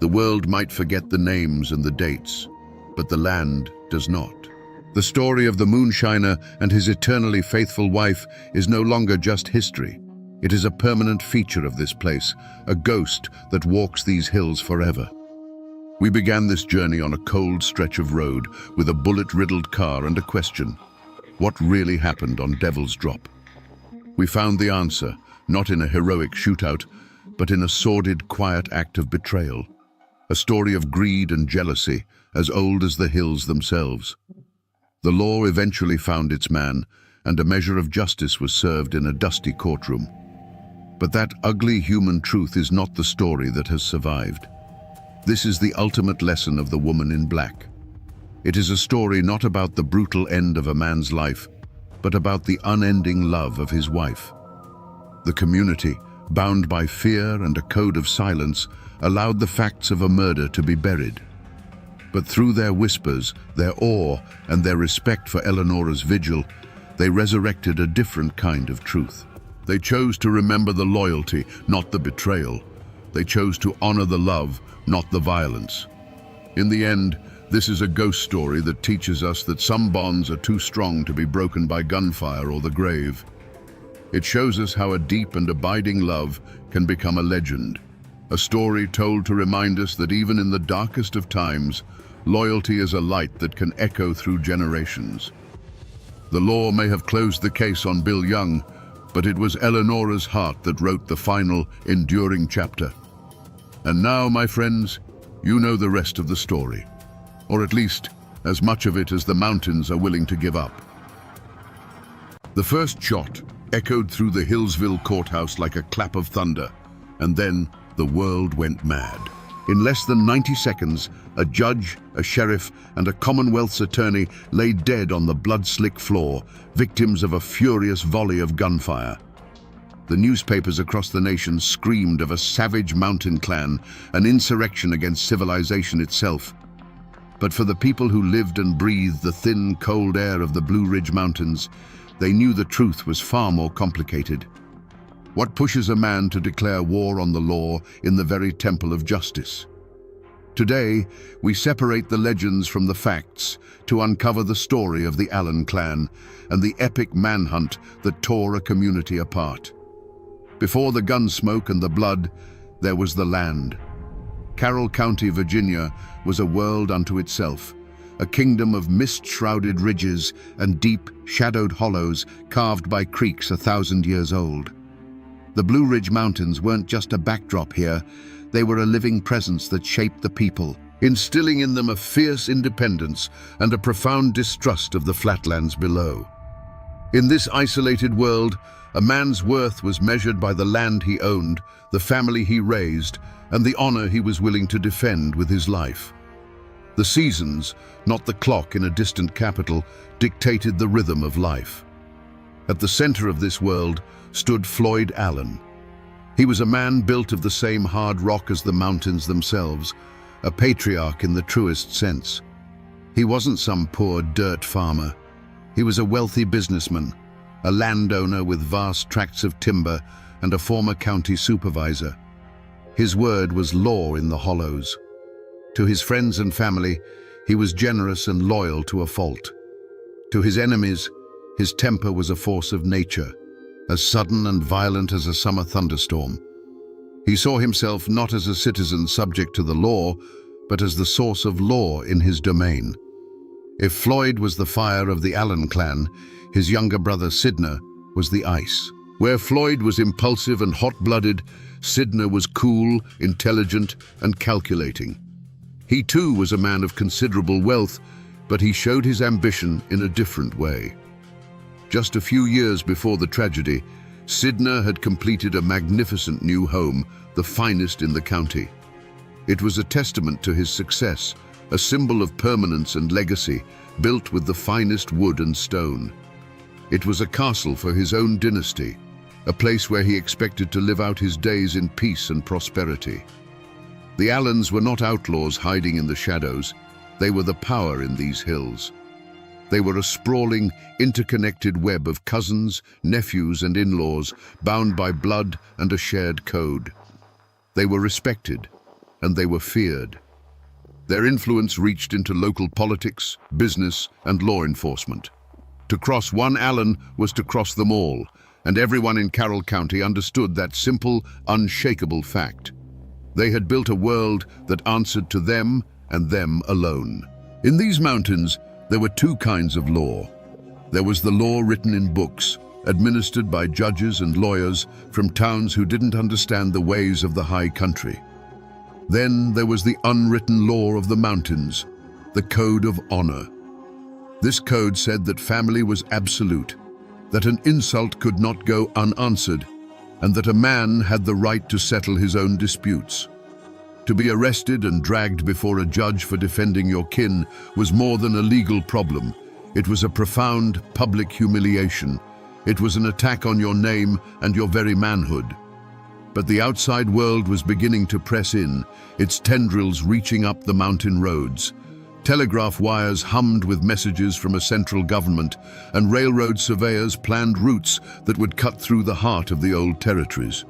The world might forget the names and the dates, but the land does not. The story of the moonshiner and his eternally faithful wife is no longer just history. It is a permanent feature of this place, a ghost that walks these hills forever. We began this journey on a cold stretch of road with a bullet-riddled car and a question: what really happened on Devil's Drop? We found the answer, not in a heroic shootout, but in a sordid, quiet act of betrayal. A story of greed and jealousy, as old as the hills themselves. The law eventually found its man, and a measure of justice was served in a dusty courtroom. But that ugly human truth is not the story that has survived. This is the ultimate lesson of the woman in black. It is a story not about the brutal end of a man's life, but about the unending love of his wife. The community, bound by fear and a code of silence, allowed the facts of a murder to be buried. But through their whispers, their awe, and their respect for Eleanora's vigil, they resurrected a different kind of truth. They chose to remember the loyalty, not the betrayal. They chose to honor the love, not the violence. In the end, this is a ghost story that teaches us that some bonds are too strong to be broken by gunfire or the grave. It shows us how a deep and abiding love can become a legend, a story told to remind us that even in the darkest of times, loyalty is a light that can echo through generations. The law may have closed the case on Bill Young, but it was Eleanora's heart that wrote the final, enduring chapter. And now, my friends, you know the rest of the story, or at least as much of it as the mountains are willing to give up. The first shot echoed through the Hillsville courthouse like a clap of thunder, and then the world went mad. In less than 90 seconds, a judge, a sheriff, and a Commonwealth's attorney lay dead on the blood-slick floor, victims of a furious volley of gunfire. The newspapers across the nation screamed of a savage mountain clan, an insurrection against civilization itself. But for the people who lived and breathed the thin, cold air of the Blue Ridge Mountains, they knew the truth was far more complicated. What pushes a man to declare war on the law in the very temple of justice? Today, we separate the legends from the facts to uncover the story of the Allen clan and the epic manhunt that tore a community apart. Before the gun smoke and the blood, there was the land. Carroll County, Virginia, was a world unto itself, a kingdom of mist-shrouded ridges and deep, shadowed hollows carved by creeks 1,000 years old. The Blue Ridge Mountains weren't just a backdrop here, they were a living presence that shaped the people, instilling in them a fierce independence and a profound distrust of the flatlands below. In this isolated world, a man's worth was measured by the land he owned, the family he raised, and the honor he was willing to defend with his life. The seasons, not the clock in a distant capital, dictated the rhythm of life. At the center of this world stood Floyd Allen. He was a man built of the same hard rock as the mountains themselves, a patriarch in the truest sense. He wasn't some poor dirt farmer. He was a wealthy businessman, a landowner with vast tracts of timber and a former county supervisor. His word was law in the hollows. To his friends and family, he was generous and loyal to a fault. To his enemies, his temper was a force of nature, as sudden and violent as a summer thunderstorm. He saw himself not as a citizen subject to the law, but as the source of law in his domain. If Floyd was the fire of the Allen clan, his younger brother Sidney was the ice. Where Floyd was impulsive and hot-blooded, Sidney was cool, intelligent, and calculating. He too was a man of considerable wealth, but he showed his ambition in a different way. Just a few years before the tragedy, Sidney had completed a magnificent new home, the finest in the county. It was a testament to his success, a symbol of permanence and legacy, built with the finest wood and stone. It was a castle for his own dynasty, a place where he expected to live out his days in peace and prosperity. The Allens were not outlaws hiding in the shadows. They were the power in these hills. They were a sprawling, interconnected web of cousins, nephews, and in-laws, bound by blood and a shared code. They were respected, and they were feared. Their influence reached into local politics, business, and law enforcement. To cross one Allen was to cross them all, and everyone in Carroll County understood that simple, unshakable fact. They had built a world that answered to them and them alone. In these mountains, there were two kinds of law. There was the law written in books, administered by judges and lawyers from towns who didn't understand the ways of the high country. Then there was the unwritten law of the mountains, the code of honor. This code said that family was absolute, that an insult could not go unanswered, and that a man had the right to settle his own disputes. To be arrested and dragged before a judge for defending your kin was more than a legal problem. It was a profound public humiliation. It was an attack on your name and your very manhood. But the outside world was beginning to press in, its tendrils reaching up the mountain roads. Telegraph wires hummed with messages from a central government, and railroad surveyors planned routes that would cut through the heart of the old territories.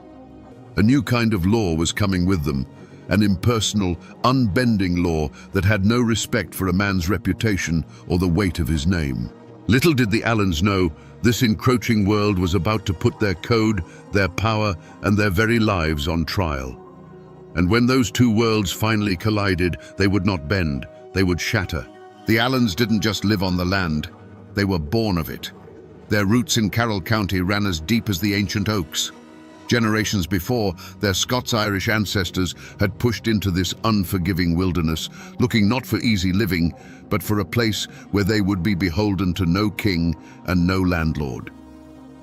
A new kind of law was coming with them, an impersonal, unbending law that had no respect for a man's reputation or the weight of his name. Little did the Allens know, this encroaching world was about to put their code, their power, and their very lives on trial. And when those two worlds finally collided, they would not bend, they would shatter. The Allens didn't just live on the land, they were born of it. Their roots in Carroll County ran as deep as the ancient oaks. Generations before, their Scots-Irish ancestors had pushed into this unforgiving wilderness, looking not for easy living, but for a place where they would be beholden to no king and no landlord.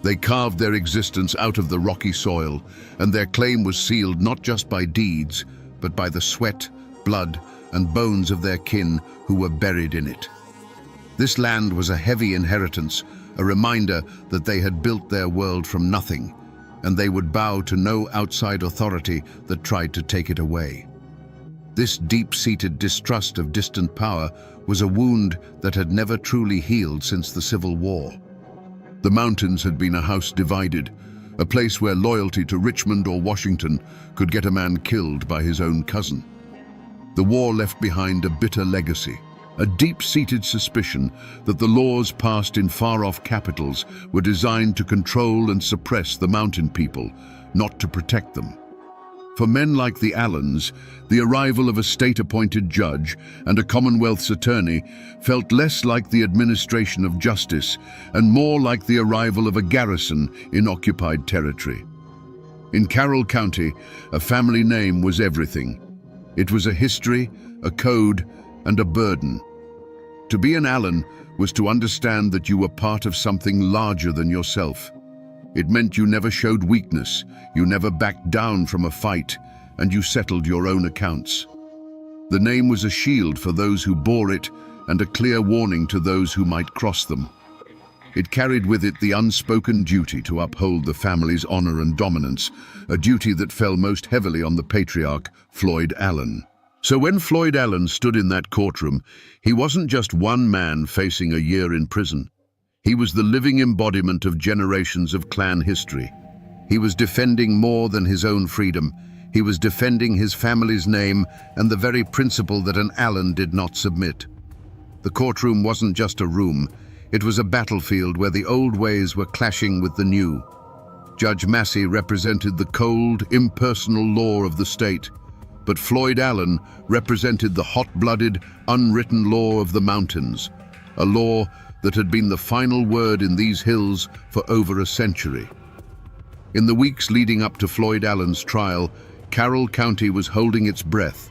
They carved their existence out of the rocky soil, and their claim was sealed not just by deeds, but by the sweat, blood, and bones of their kin who were buried in it. This land was a heavy inheritance, a reminder that they had built their world from nothing, and they would bow to no outside authority that tried to take it away. This deep-seated distrust of distant power was a wound that had never truly healed since the Civil War. The mountains had been a house divided, a place where loyalty to Richmond or Washington could get a man killed by his own cousin. The war left behind a bitter legacy, a deep-seated suspicion that the laws passed in far-off capitals were designed to control and suppress the mountain people, not to protect them. For men like the Allens, the arrival of a state-appointed judge and a Commonwealth's attorney felt less like the administration of justice and more like the arrival of a garrison in occupied territory. In Carroll County, a family name was everything. It was a history, a code, and a burden. To be an Allen was to understand that you were part of something larger than yourself. It meant you never showed weakness, you never backed down from a fight, and you settled your own accounts. The name was a shield for those who bore it and a clear warning to those who might cross them. It carried with it the unspoken duty to uphold the family's honor and dominance, a duty that fell most heavily on the patriarch, Floyd Allen. So when Floyd Allen stood in that courtroom, he wasn't just one man facing a year in prison. He was the living embodiment of generations of clan history. He was defending more than his own freedom. He was defending his family's name and the very principle that an Allen did not submit. The courtroom wasn't just a room. It was a battlefield where the old ways were clashing with the new. Judge Massey represented the cold, impersonal law of the state, but Floyd Allen represented the hot-blooded, unwritten law of the mountains, a law that had been the final word in these hills for over a century. In the weeks leading up to Floyd Allen's trial, Carroll County was holding its breath.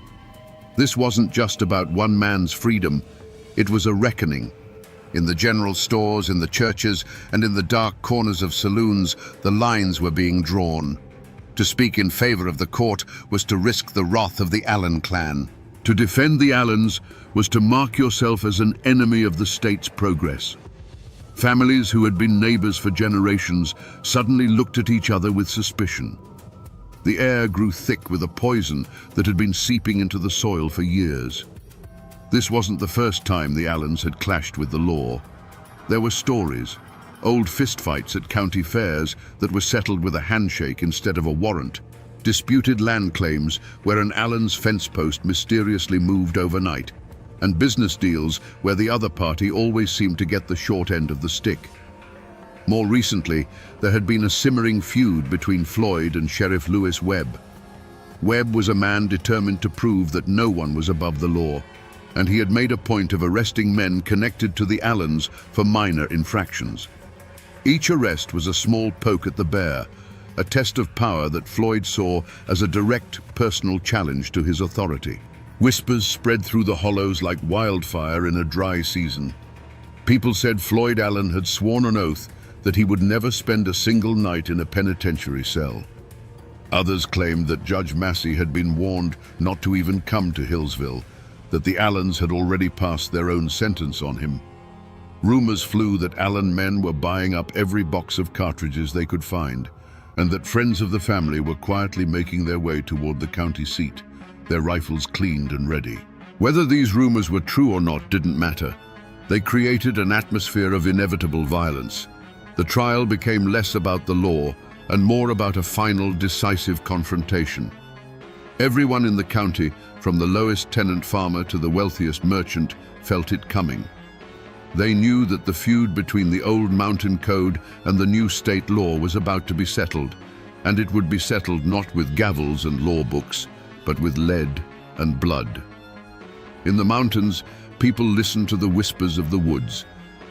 This wasn't just about one man's freedom, it was a reckoning. In the general stores, in the churches, and in the dark corners of saloons, the lines were being drawn. To speak in favor of the court was to risk the wrath of the Allen clan. To defend the Allens was to mark yourself as an enemy of the state's progress. Families who had been neighbors for generations suddenly looked at each other with suspicion. The air grew thick with a poison that had been seeping into the soil for years. This wasn't the first time the Allens had clashed with the law. There were stories, old fistfights at county fairs that were settled with a handshake instead of a warrant, disputed land claims where an Allen's fence post mysteriously moved overnight, and business deals where the other party always seemed to get the short end of the stick. More recently, there had been a simmering feud between Floyd and Sheriff Lewis Webb. Webb was a man determined to prove that no one was above the law, and he had made a point of arresting men connected to the Allens for minor infractions. Each arrest was a small poke at the bear, a test of power that Floyd saw as a direct personal challenge to his authority. Whispers spread through the hollows like wildfire in a dry season. People said Floyd Allen had sworn an oath that he would never spend a single night in a penitentiary cell. Others claimed that Judge Massey had been warned not to even come to Hillsville, that the Allens had already passed their own sentence on him. Rumors flew that Allen men were buying up every box of cartridges they could find, and that friends of the family were quietly making their way toward the county seat, their rifles cleaned and ready. Whether these rumors were true or not didn't matter. They created an atmosphere of inevitable violence. The trial became less about the law and more about a final, decisive confrontation. Everyone in the county, from the lowest tenant farmer to the wealthiest merchant, felt it coming. They knew that the feud between the old mountain code and the new state law was about to be settled, and it would be settled not with gavels and law books, but with lead and blood. In the mountains, people listened to the whispers of the woods,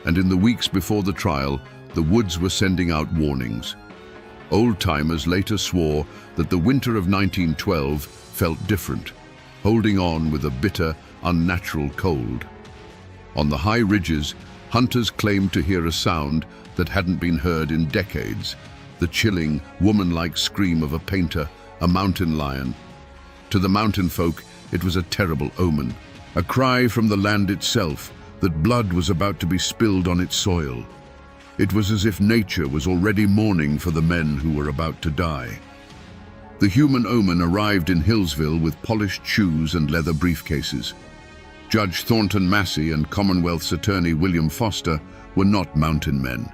and in the weeks before the trial, the woods were sending out warnings. Old-timers later swore that the winter of 1912 felt different, holding on with a bitter, unnatural cold. On the high ridges, hunters claimed to hear a sound that hadn't been heard in decades, the chilling, woman-like scream of a painter, a mountain lion. To the mountain folk, it was a terrible omen, a cry from the land itself that blood was about to be spilled on its soil. It was as if nature was already mourning for the men who were about to die. The human omen arrived in Hillsville with polished shoes and leather briefcases. Judge Thornton Massey and Commonwealth's attorney William Foster were not mountain men.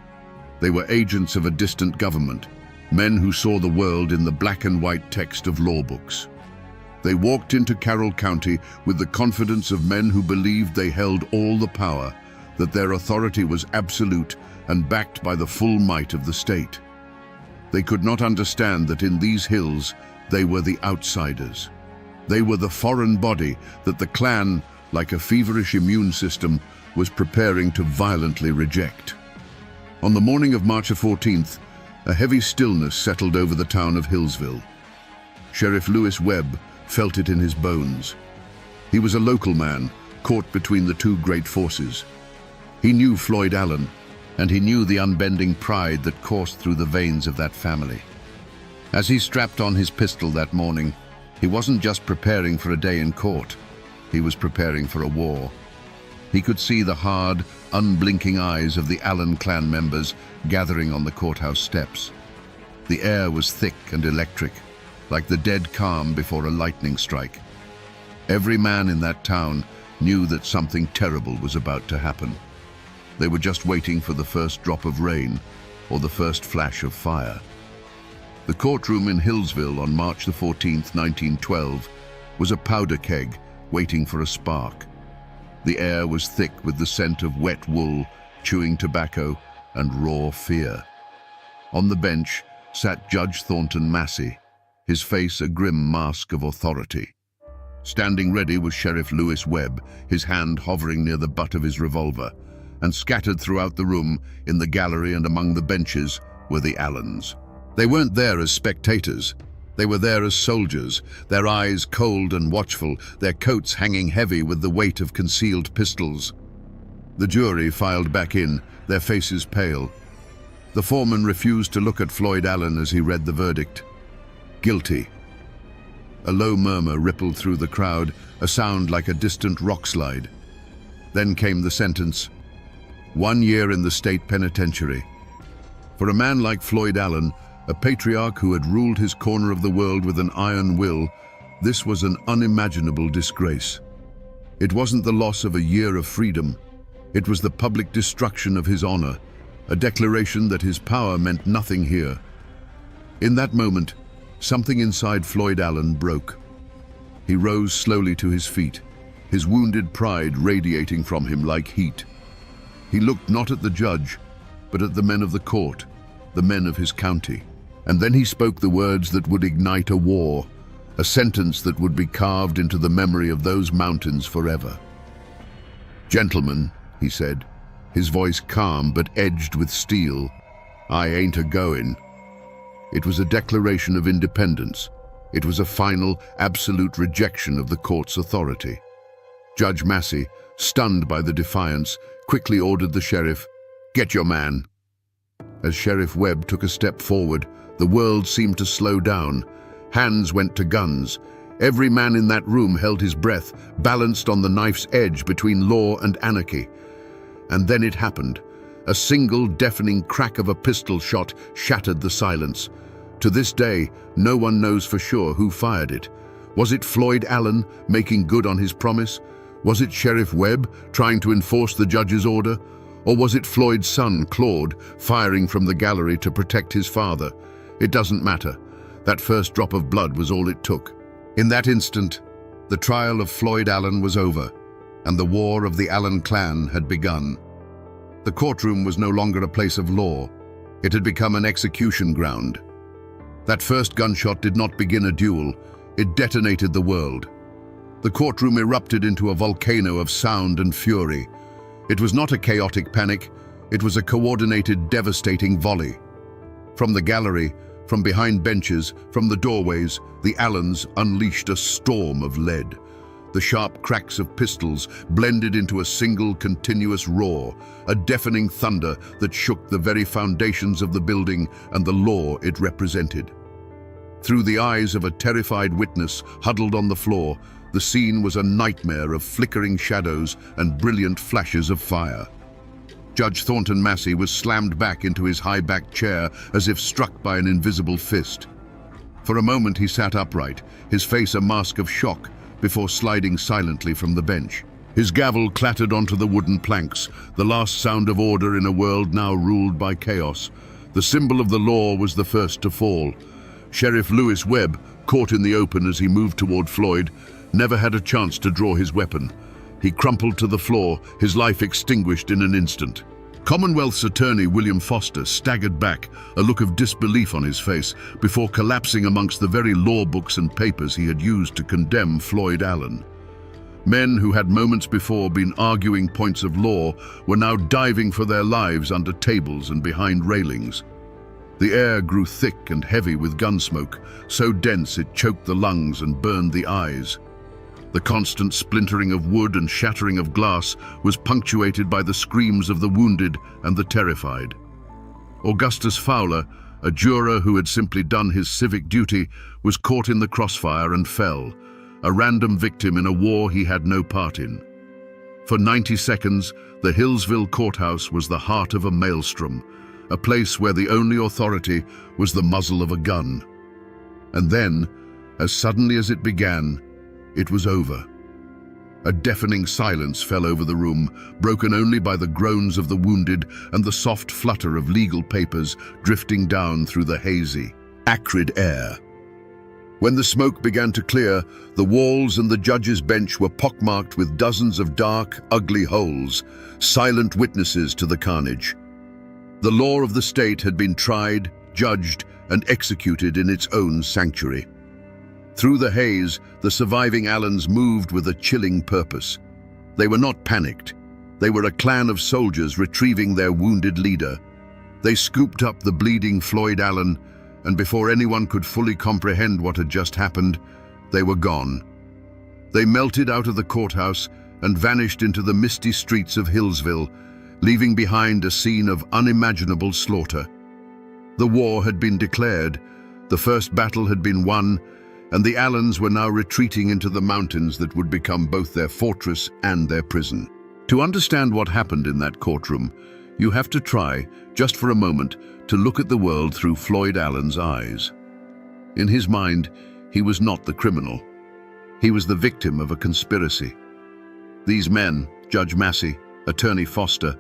They were agents of a distant government, men who saw the world in the black and white text of law books. They walked into Carroll County with the confidence of men who believed they held all the power, that their authority was absolute and backed by the full might of the state. They could not understand that in these hills they were the outsiders. They were the foreign body that the clan, like a feverish immune system, was preparing to violently reject. On the morning of March 14th, a heavy stillness settled over the town of Hillsville. Sheriff Lewis Webb felt it in his bones. He was a local man, caught between the two great forces. He knew Floyd Allen, and he knew the unbending pride that coursed through the veins of that family. As he strapped on his pistol that morning, he wasn't just preparing for a day in court. He was preparing for a war. He could see the hard, unblinking eyes of the Allen clan members gathering on the courthouse steps. The air was thick and electric, like the dead calm before a lightning strike. Every man in that town knew that something terrible was about to happen. They were just waiting for the first drop of rain or the first flash of fire. The courtroom in Hillsville on March the 14th, 1912, was a powder keg waiting for a spark. The air was thick with the scent of wet wool, chewing tobacco, and raw fear. On the bench sat Judge Thornton Massey, his face a grim mask of authority. Standing ready was Sheriff Lewis Webb, his hand hovering near the butt of his revolver, and scattered throughout the room, in the gallery and among the benches, were the Allens. They weren't there as spectators. They were there as soldiers, their eyes cold and watchful, their coats hanging heavy with the weight of concealed pistols. The jury filed back in, their faces pale. The foreman refused to look at Floyd Allen as he read the verdict. Guilty. A low murmur rippled through the crowd, a sound like a distant rock slide. Then came the sentence. 1 year in the state penitentiary. For a man like Floyd Allen, a patriarch who had ruled his corner of the world with an iron will, this was an unimaginable disgrace. It wasn't the loss of a year of freedom. It was the public destruction of his honor, a declaration that his power meant nothing here. In that moment, something inside Floyd Allen broke. He rose slowly to his feet, his wounded pride radiating from him like heat. He looked not at the judge, but at the men of the court, the men of his county. And then he spoke the words that would ignite a war, a sentence that would be carved into the memory of those mountains forever. "Gentlemen," he said, his voice calm but edged with steel, "I ain't a-goin'." It was a declaration of independence. It was a final, absolute rejection of the court's authority. Judge Massey, stunned by the defiance, quickly ordered the sheriff, "Get your man." As Sheriff Webb took a step forward, the world seemed to slow down. Hands went to guns. Every man in that room held his breath, balanced on the knife's edge between law and anarchy. And then it happened. A single deafening crack of a pistol shot shattered the silence. To this day, no one knows for sure who fired it. Was it Floyd Allen making good on his promise? Was it Sheriff Webb trying to enforce the judge's order? Or was it Floyd's son, Claude, firing from the gallery to protect his father? It doesn't matter. That first drop of blood was all it took. In that instant, the trial of Floyd Allen was over, and the war of the Allen clan had begun. The courtroom was no longer a place of law. It had become an execution ground. That first gunshot did not begin a duel. It detonated the world. The courtroom erupted into a volcano of sound and fury. It was not a chaotic panic. It was a coordinated, devastating volley. From the gallery, from behind benches, from the doorways, the Allens unleashed a storm of lead. The sharp cracks of pistols blended into a single continuous roar, a deafening thunder that shook the very foundations of the building and the law it represented. Through the eyes of a terrified witness huddled on the floor, the scene was a nightmare of flickering shadows and brilliant flashes of fire. Judge Thornton Massey was slammed back into his high-backed chair as if struck by an invisible fist. For a moment he sat upright, his face a mask of shock, before sliding silently from the bench. His gavel clattered onto the wooden planks, the last sound of order in a world now ruled by chaos. The symbol of the law was the first to fall. Sheriff Lewis Webb, caught in the open as he moved toward Floyd, never had a chance to draw his weapon. He crumpled to the floor, his life extinguished in an instant. Commonwealth's attorney William Foster staggered back, a look of disbelief on his face, before collapsing amongst the very law books and papers he had used to condemn Floyd Allen. Men who had moments before been arguing points of law were now diving for their lives under tables and behind railings. The air grew thick and heavy with gun smoke, so dense it choked the lungs and burned the eyes. The constant splintering of wood and shattering of glass was punctuated by the screams of the wounded and the terrified. Augustus Fowler, a juror who had simply done his civic duty, was caught in the crossfire and fell. a random victim in a war he had no part in. For 90 seconds, the Hillsville courthouse was the heart of a maelstrom, a place where the only authority was the muzzle of a gun. And then, as suddenly as it began, it was over. A deafening silence fell over the room, broken only by the groans of the wounded and the soft flutter of legal papers drifting down through the hazy, acrid air. When the smoke began to clear, the walls and the judge's bench were pockmarked with dozens of dark, ugly holes, silent witnesses to the carnage. The law of the state had been tried, judged, and executed in its own sanctuary. Through the haze, the surviving Allens moved with a chilling purpose. They were not panicked. They were a clan of soldiers retrieving their wounded leader. They scooped up the bleeding Floyd Allen, and before anyone could fully comprehend what had just happened, they were gone. They melted out of the courthouse and vanished into the misty streets of Hillsville, leaving behind a scene of unimaginable slaughter. The war had been declared, the first battle had been won, and the Allens were now retreating into the mountains that would become both their fortress and their prison. To understand what happened in that courtroom, you have to try, just for a moment, to look at the world through Floyd Allen's eyes. In his mind, he was not the criminal. He was the victim of a conspiracy. These men, Judge Massey, Attorney Foster,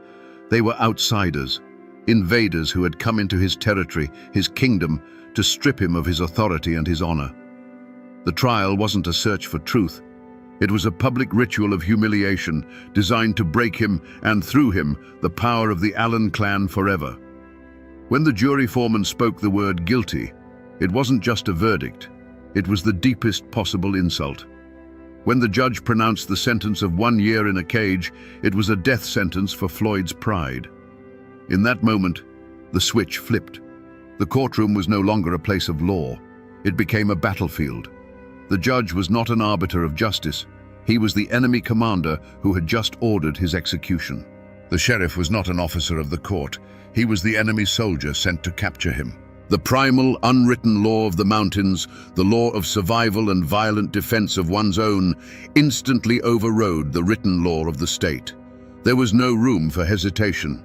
they were outsiders, invaders who had come into his territory, his kingdom, to strip him of his authority and his honor. The trial wasn't a search for truth. It was a public ritual of humiliation designed to break him and, through him, the power of the Allen clan forever. When the jury foreman spoke the word guilty, it wasn't just a verdict. It was the deepest possible insult. When the judge pronounced the sentence of 1 year in a cage, it was a death sentence for Floyd's pride. In that moment, the switch flipped. The courtroom was no longer a place of law. It became a battlefield. The judge was not an arbiter of justice. He was the enemy commander who had just ordered his execution. The sheriff was not an officer of the court. He was the enemy soldier sent to capture him. The primal, unwritten law of the mountains, the law of survival and violent defense of one's own, instantly overrode the written law of the state. There was no room for hesitation.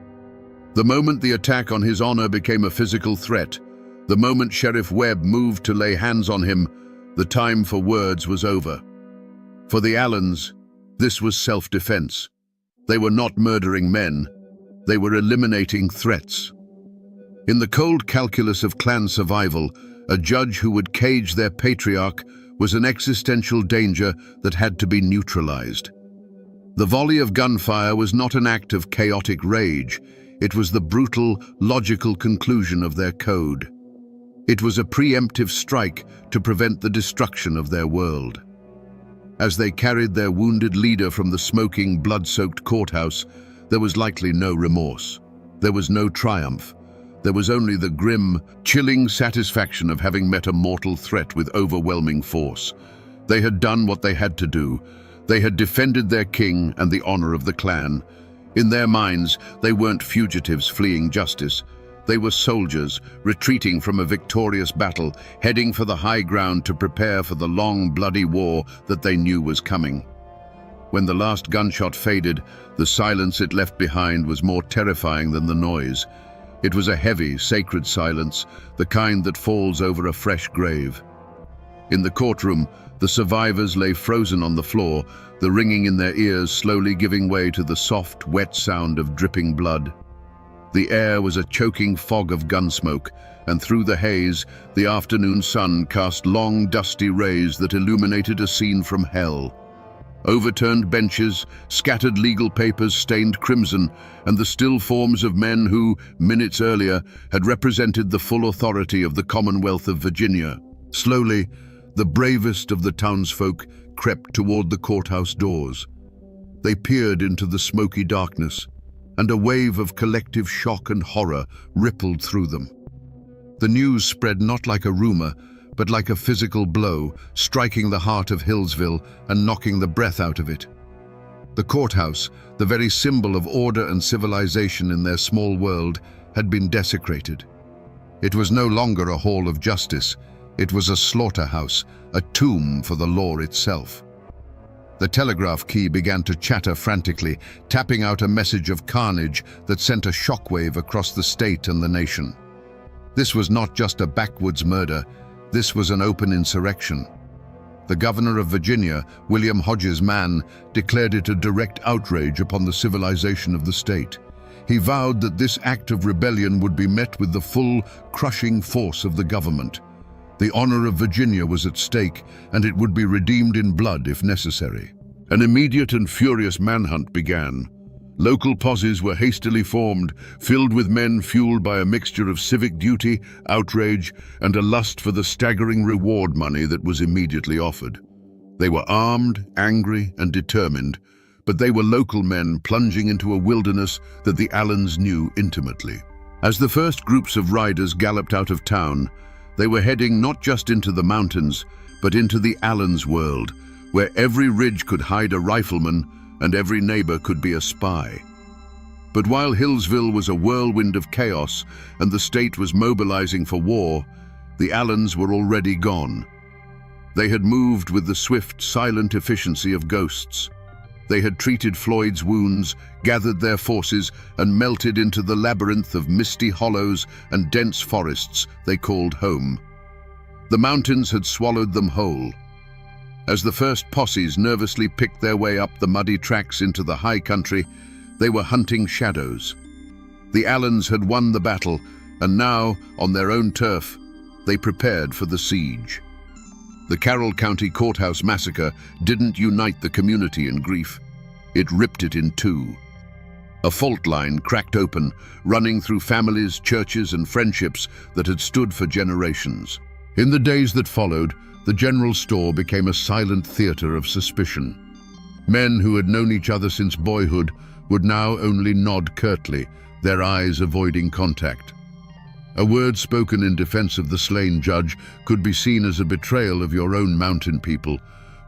The moment the attack on his honor became a physical threat, the moment Sheriff Webb moved to lay hands on him, the time for words was over. For the Allens, this was self-defense. They were not murdering men. They were eliminating threats. In the cold calculus of clan survival, a judge who would cage their patriarch was an existential danger that had to be neutralized. The volley of gunfire was not an act of chaotic rage. It was the brutal, logical conclusion of their code. It was a preemptive strike to prevent the destruction of their world. As they carried their wounded leader from the smoking, blood-soaked courthouse, there was likely no remorse. There was no triumph. There was only the grim, chilling satisfaction of having met a mortal threat with overwhelming force. They had done what they had to do. They had defended their king and the honor of the clan. In their minds, they weren't fugitives fleeing justice. They were soldiers, retreating from a victorious battle, heading for the high ground to prepare for the long, bloody war that they knew was coming. When the last gunshot faded, the silence it left behind was more terrifying than the noise. It was a heavy, sacred silence, the kind that falls over a fresh grave. In the courtroom, the survivors lay frozen on the floor, the ringing in their ears slowly giving way to the soft, wet sound of dripping blood. The air was a choking fog of gunsmoke, and through the haze, the afternoon sun cast long, dusty rays that illuminated a scene from hell. Overturned benches, scattered legal papers stained crimson, and the still forms of men who, minutes earlier, had represented the full authority of the Commonwealth of Virginia. Slowly, the bravest of the townsfolk crept toward the courthouse doors. They peered into the smoky darkness, and a wave of collective shock and horror rippled through them. The news spread not like a rumor, but like a physical blow, striking the heart of Hillsville and knocking the breath out of it. The courthouse, the very symbol of order and civilization in their small world, had been desecrated. It was no longer a hall of justice. It was a slaughterhouse, a tomb for the law itself. The telegraph key began to chatter frantically, tapping out a message of carnage that sent a shockwave across the state and the nation. This was not just a backwoods murder, this was an open insurrection. The governor of Virginia, William Hodges Mann, declared it a direct outrage upon the civilization of the state. He vowed that this act of rebellion would be met with the full, crushing force of the government. The honor of Virginia was at stake, and it would be redeemed in blood if necessary. An immediate and furious manhunt began. Local posses were hastily formed, filled with men fueled by a mixture of civic duty, outrage, and a lust for the staggering reward money that was immediately offered. They were armed, angry, and determined, but they were local men plunging into a wilderness that the Allens knew intimately. As the first groups of riders galloped out of town, they were heading not just into the mountains, but into the Allens' world, where every ridge could hide a rifleman and every neighbor could be a spy. But while Hillsville was a whirlwind of chaos and the state was mobilizing for war, the Allens were already gone. They had moved with the swift, silent efficiency of ghosts. They had treated Floyd's wounds, gathered their forces, and melted into the labyrinth of misty hollows and dense forests they called home. The mountains had swallowed them whole. As the first posses nervously picked their way up the muddy tracks into the high country, they were hunting shadows. The Allens had won the battle, and now, on their own turf, they prepared for the siege. The Carroll County Courthouse massacre didn't unite the community in grief. It ripped it in two. A fault line cracked open, running through families, churches, and friendships that had stood for generations. In the days that followed, the general store became a silent theater of suspicion. Men who had known each other since boyhood would now only nod curtly, their eyes avoiding contact. A word spoken in defense of the slain judge could be seen as a betrayal of your own mountain people,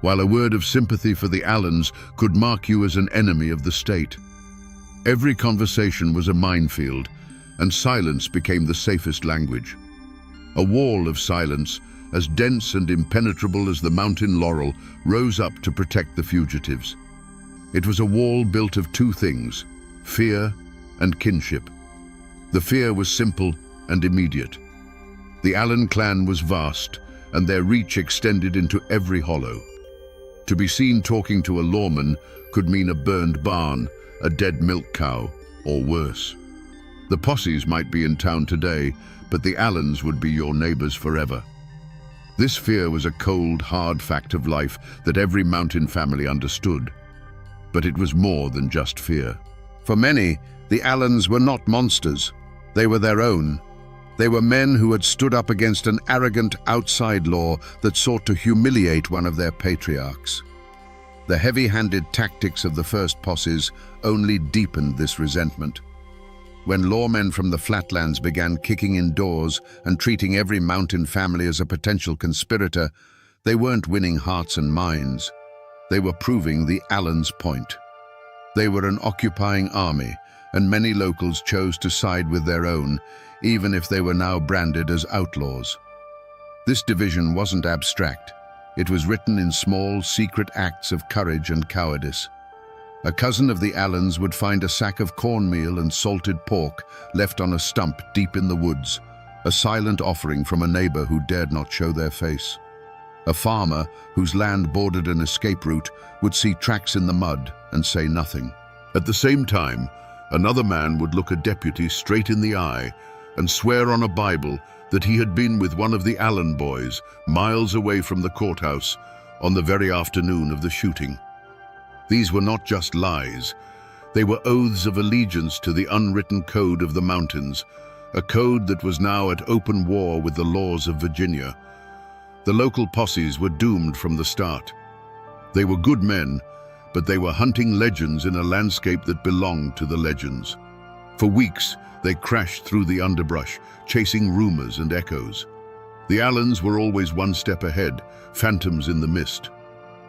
while a word of sympathy for the Allens could mark you as an enemy of the state. Every conversation was a minefield, and silence became the safest language. A wall of silence, as dense and impenetrable as the mountain laurel, rose up to protect the fugitives. It was a wall built of two things, fear and kinship. The fear was simple and immediate. The Allen clan was vast, and their reach extended into every hollow. To be seen talking to a lawman could mean a burned barn, a dead milk cow, or worse. The posses might be in town today, but the Allens would be your neighbors forever. This fear was a cold, hard fact of life that every mountain family understood. But it was more than just fear. For many, the Allens were not monsters. They were their own. They were men who had stood up against an arrogant outside law that sought to humiliate one of their patriarchs. The heavy-handed tactics of the first posses only deepened this resentment. When lawmen from the flatlands began kicking in doors and treating every mountain family as a potential conspirator, they weren't winning hearts and minds. They were proving the Allens' point. They were an occupying army, and many locals chose to side with their own, even if they were now branded as outlaws. This division wasn't abstract. It was written in small, secret acts of courage and cowardice. A cousin of the Allens would find a sack of cornmeal and salted pork left on a stump deep in the woods, a silent offering from a neighbor who dared not show their face. A farmer whose land bordered an escape route would see tracks in the mud and say nothing. At the same time, another man would look a deputy straight in the eye and swear on a Bible that he had been with one of the Allen boys miles away from the courthouse on the very afternoon of the shooting. These were not just lies. They were oaths of allegiance to the unwritten code of the mountains, a code that was now at open war with the laws of Virginia. The local posses were doomed from the start. They were good men, but they were hunting legends in a landscape that belonged to the legends. For weeks, they crashed through the underbrush, chasing rumors and echoes. The Allens were always one step ahead, phantoms in the mist.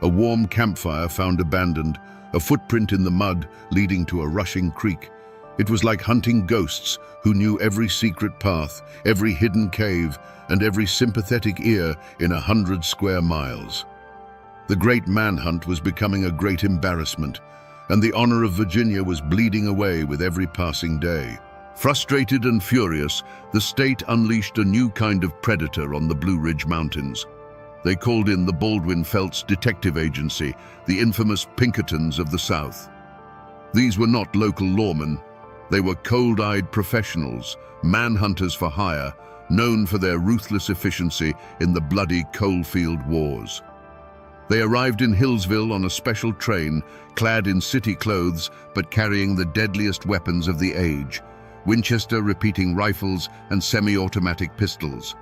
A warm campfire found abandoned, a footprint in the mud leading to a rushing creek, It was like hunting ghosts who knew every secret path, every hidden cave, and every sympathetic ear in 100 square miles. The great manhunt was becoming a great embarrassment, and the honor of Virginia was bleeding away with every passing day. Frustrated and furious, the state unleashed a new kind of predator on the Blue Ridge Mountains. They called in the Baldwin-Felts Detective Agency, the infamous Pinkertons of the South. These were not local lawmen. They were cold-eyed professionals, manhunters for hire, known for their ruthless efficiency in the bloody coalfield wars. They arrived in Hillsville on a special train, clad in city clothes but carrying the deadliest weapons of the age, Winchester repeating rifles and semi-automatic pistols.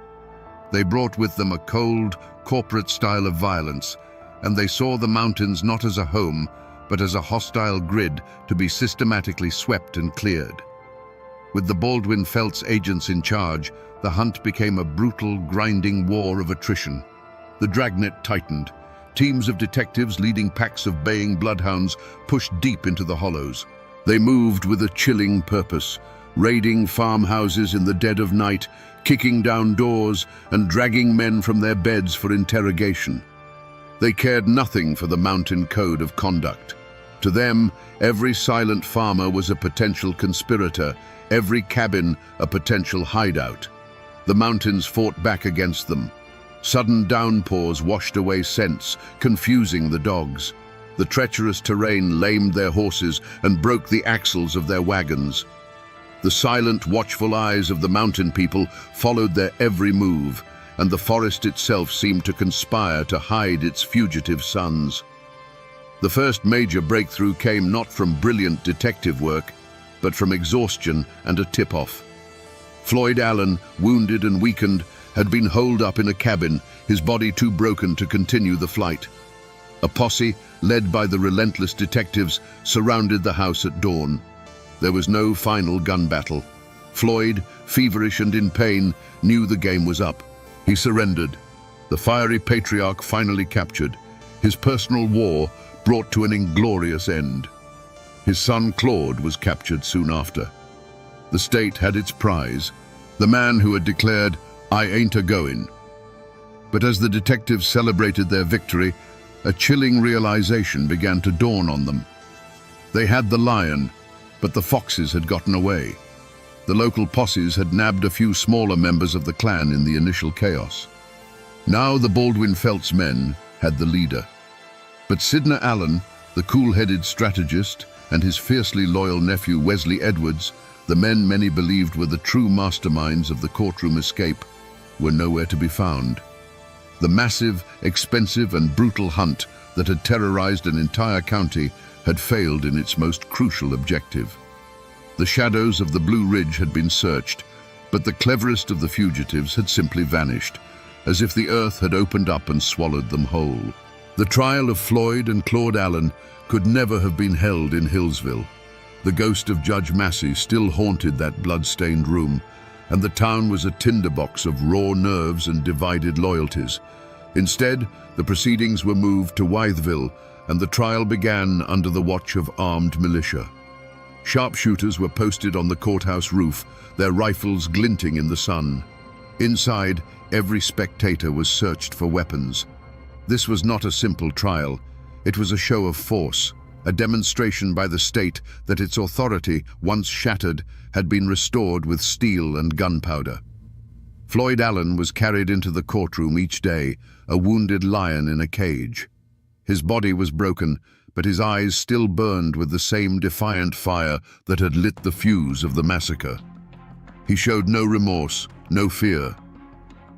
They brought with them a cold, corporate style of violence, and they saw the mountains not as a home, but as a hostile grid to be systematically swept and cleared. With the Baldwin-Felts agents in charge, the hunt became a brutal, grinding war of attrition. The dragnet tightened. Teams of detectives leading packs of baying bloodhounds pushed deep into the hollows. They moved with a chilling purpose, raiding farmhouses in the dead of night, kicking down doors and dragging men from their beds for interrogation. They cared nothing for the mountain code of conduct. To them, every silent farmer was a potential conspirator, every cabin a potential hideout. The mountains fought back against them. Sudden downpours washed away scents, confusing the dogs. The treacherous terrain lamed their horses and broke the axles of their wagons. The silent, watchful eyes of the mountain people followed their every move, and the forest itself seemed to conspire to hide its fugitive sons. The first major breakthrough came not from brilliant detective work, but from exhaustion and a tip-off. Floyd Allen, wounded and weakened, had been holed up in a cabin, his body too broken to continue the flight. A posse, led by the relentless detectives, surrounded the house at dawn. There was no final gun battle. Floyd, feverish and in pain, knew the game was up. He surrendered. The fiery patriarch finally captured. His personal war brought to an inglorious end. His son Claude was captured soon after. The state had its prize, the man who had declared, "I ain't a-goin'." But as the detectives celebrated their victory, a chilling realization began to dawn on them. They had the lion, but the foxes had gotten away. The local posses had nabbed a few smaller members of the clan in the initial chaos. Now the Baldwin-Felts men had the leader. But Sidney Allen, the cool-headed strategist, and his fiercely loyal nephew Wesley Edwards, the men many believed were the true masterminds of the courtroom escape, were nowhere to be found. The massive, expensive, and brutal hunt that had terrorized an entire county had failed in its most crucial objective. The shadows of the Blue Ridge had been searched, but the cleverest of the fugitives had simply vanished, as if the earth had opened up and swallowed them whole. The trial of Floyd and Claude Allen could never have been held in Hillsville. The ghost of Judge Massey still haunted that blood-stained room, and the town was a tinderbox of raw nerves and divided loyalties. Instead, the proceedings were moved to Wytheville, and the trial began under the watch of armed militia. Sharpshooters were posted on the courthouse roof, their rifles glinting in the sun. Inside, every spectator was searched for weapons. This was not a simple trial. It was a show of force, a demonstration by the state that its authority, once shattered, had been restored with steel and gunpowder. Floyd Allen was carried into the courtroom each day, a wounded lion in a cage. His body was broken, but his eyes still burned with the same defiant fire that had lit the fuse of the massacre. He showed no remorse, no fear.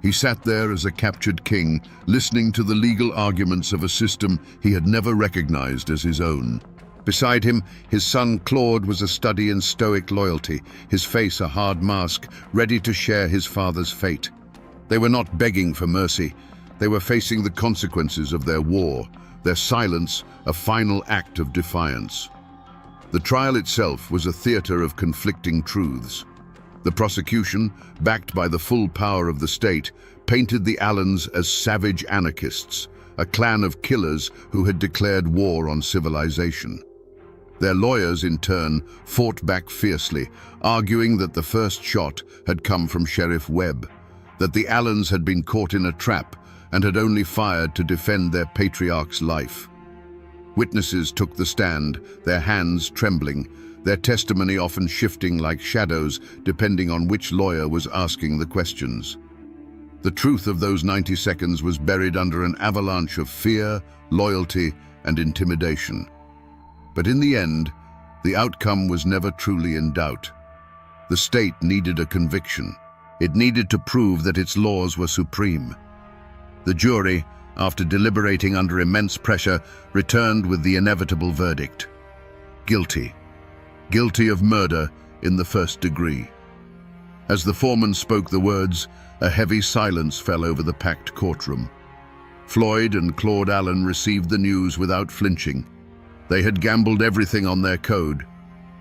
He sat there as a captured king, listening to the legal arguments of a system he had never recognized as his own. Beside him, his son Claude was a study in stoic loyalty, his face a hard mask, ready to share his father's fate. They were not begging for mercy. They were facing the consequences of their war, their silence a final act of defiance. The trial itself was a theater of conflicting truths. The prosecution, backed by the full power of the state, painted the Allens as savage anarchists, a clan of killers who had declared war on civilization. Their lawyers, in turn, fought back fiercely, arguing that the first shot had come from Sheriff Webb, that the Allens had been caught in a trap and had only fired to defend their patriarch's life. Witnesses took the stand, their hands trembling, their testimony often shifting like shadows depending on which lawyer was asking the questions. The truth of those 90 seconds was buried under an avalanche of fear, loyalty, and intimidation. But in the end, the outcome was never truly in doubt. The state needed a conviction. It needed to prove that its laws were supreme. The jury, after deliberating under immense pressure, returned with the inevitable verdict: guilty. Guilty of murder in the first degree. As the foreman spoke the words, a heavy silence fell over the packed courtroom. Floyd and Claude Allen received the news without flinching. They had gambled everything on their code,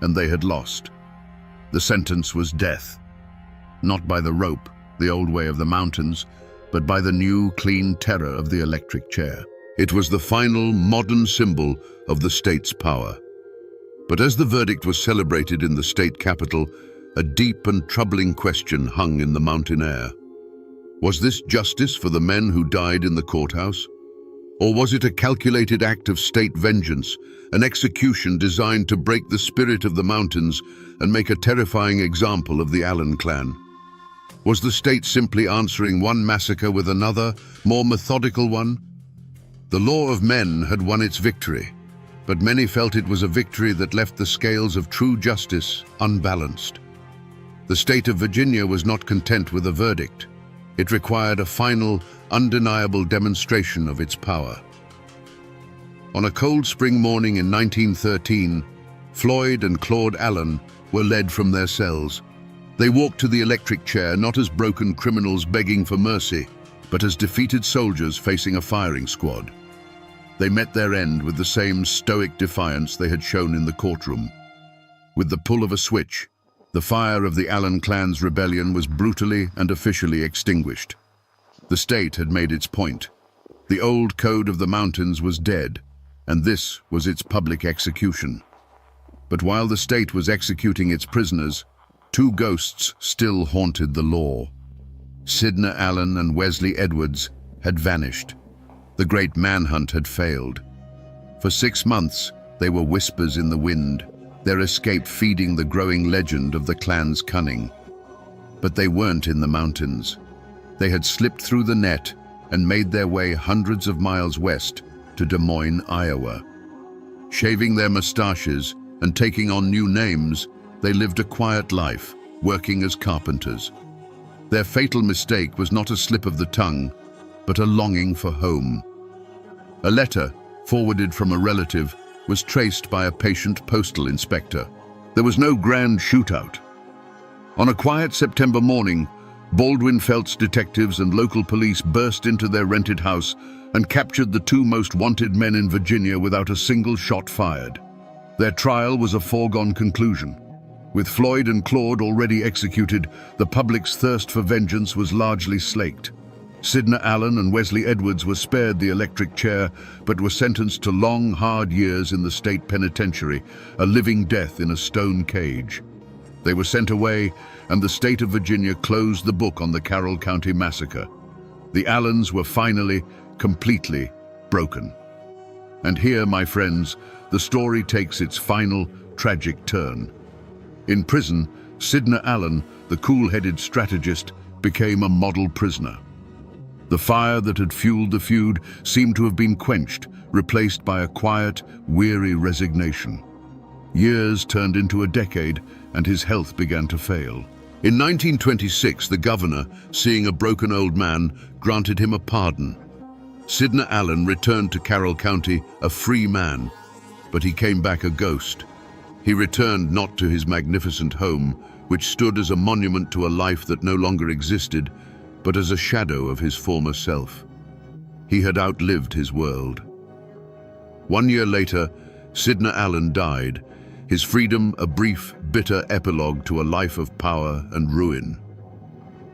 and they had lost. The sentence was death. Not by the rope, the old way of the mountains, but by the new, clean terror of the electric chair. It was the final, modern symbol of the state's power. But as the verdict was celebrated in the state capitol, a deep and troubling question hung in the mountain air. Was this justice for the men who died in the courthouse? Or was it a calculated act of state vengeance, an execution designed to break the spirit of the mountains and make a terrifying example of the Allen clan? Was the state simply answering one massacre with another, more methodical one? The law of men had won its victory, but many felt it was a victory that left the scales of true justice unbalanced. The state of Virginia was not content with a verdict. It required a final, undeniable demonstration of its power. On a cold spring morning in 1913, Floyd and Claude Allen were led from their cells. They walked to the electric chair not as broken criminals begging for mercy, but as defeated soldiers facing a firing squad. They met their end with the same stoic defiance they had shown in the courtroom. With the pull of a switch, the fire of the Allen clan's rebellion was brutally and officially extinguished. The state had made its point. The old code of the mountains was dead, and this was its public execution. But while the state was executing its prisoners, two ghosts still haunted the law. Sidney Allen and Wesley Edwards had vanished. The great manhunt had failed. For 6 months, they were whispers in the wind, their escape feeding the growing legend of the clan's cunning. But they weren't in the mountains. They had slipped through the net and made their way hundreds of miles west to Des Moines, Iowa. Shaving their mustaches and taking on new names, they lived a quiet life, working as carpenters. Their fatal mistake was not a slip of the tongue, but a longing for home. A letter, forwarded from a relative, was traced by a patient postal inspector. There was no grand shootout. On a quiet September morning, Baldwin Felts detectives and local police burst into their rented house and captured the two most wanted men in Virginia without a single shot fired. Their trial was a foregone conclusion. With Floyd and Claude already executed, the public's thirst for vengeance was largely slaked. Sidney Allen and Wesley Edwards were spared the electric chair, but were sentenced to long, hard years in the state penitentiary, a living death in a stone cage. They were sent away, and the state of Virginia closed the book on the Carroll County massacre. The Allens were finally, completely broken. And here, my friends, the story takes its final, tragic turn. In prison, Sidney Allen, the cool-headed strategist, became a model prisoner. The fire that had fueled the feud seemed to have been quenched, replaced by a quiet, weary resignation. Years turned into a decade, and his health began to fail. In 1926, the governor, seeing a broken old man, granted him a pardon. Sidney Allen returned to Carroll County a free man, but he came back a ghost. He returned not to his magnificent home, which stood as a monument to a life that no longer existed, but as a shadow of his former self. He had outlived his world. 1 year later, Sidney Allen died, his freedom a brief, bitter epilogue to a life of power and ruin.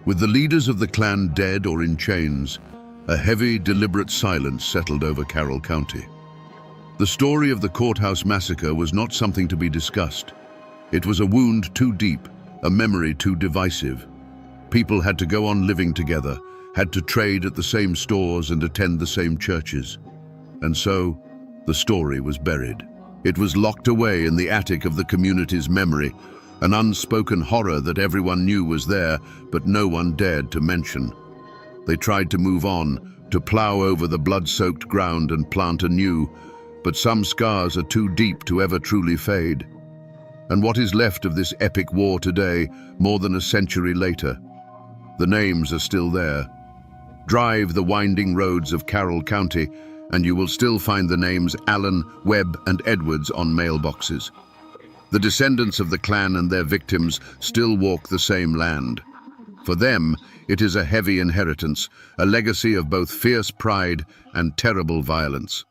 With the leaders of the clan dead or in chains, a heavy, deliberate silence settled over Carroll County. The story of the courthouse massacre was not something to be discussed. It was a wound too deep, a memory too divisive. People had to go on living together, had to trade at the same stores and attend the same churches. And so, the story was buried. It was locked away in the attic of the community's memory, an unspoken horror that everyone knew was there, but no one dared to mention. They tried to move on, to plow over the blood-soaked ground and plant anew, but some scars are too deep to ever truly fade. And what is left of this epic war today, more than a century later? The names are still there. Drive the winding roads of Carroll County, and you will still find the names Allen, Webb, and Edwards on mailboxes. The descendants of the clan and their victims still walk the same land. For them, it is a heavy inheritance, a legacy of both fierce pride and terrible violence.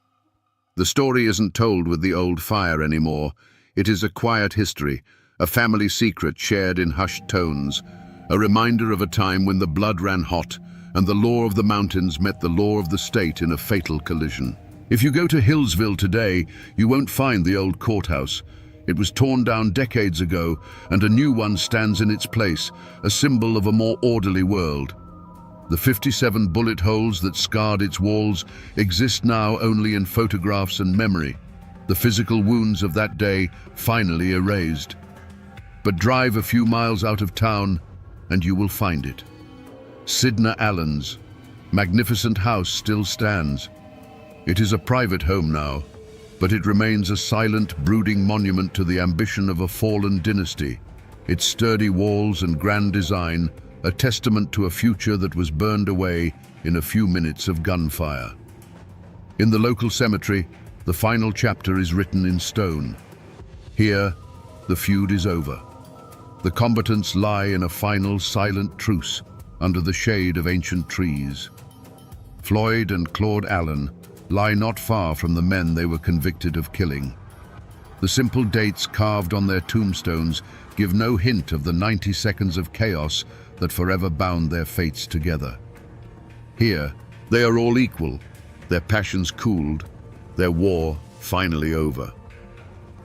The story isn't told with the old fire anymore. It is a quiet history, a family secret shared in hushed tones, a reminder of a time when the blood ran hot and the law of the mountains met the law of the state in a fatal collision. If you go to Hillsville today, you won't find the old courthouse. It was torn down decades ago, and a new one stands in its place, a symbol of a more orderly world. The 57 bullet holes that scarred its walls exist now only in photographs and memory, the physical wounds of that day finally erased. But drive a few miles out of town, and you will find it. Sidna Allen's magnificent house still stands. It is a private home now, but it remains a silent, brooding monument to the ambition of a fallen dynasty. Its sturdy walls and grand design, a testament to a future that was burned away in a few minutes of gunfire. In the local cemetery, the final chapter is written in stone. Here, the feud is over. The combatants lie in a final silent truce under the shade of ancient trees. Floyd and Claude Allen lie not far from the men they were convicted of killing. The simple dates carved on their tombstones give no hint of the 90 seconds of chaos that forever bound their fates together. Here, they are all equal, their passions cooled, their war finally over.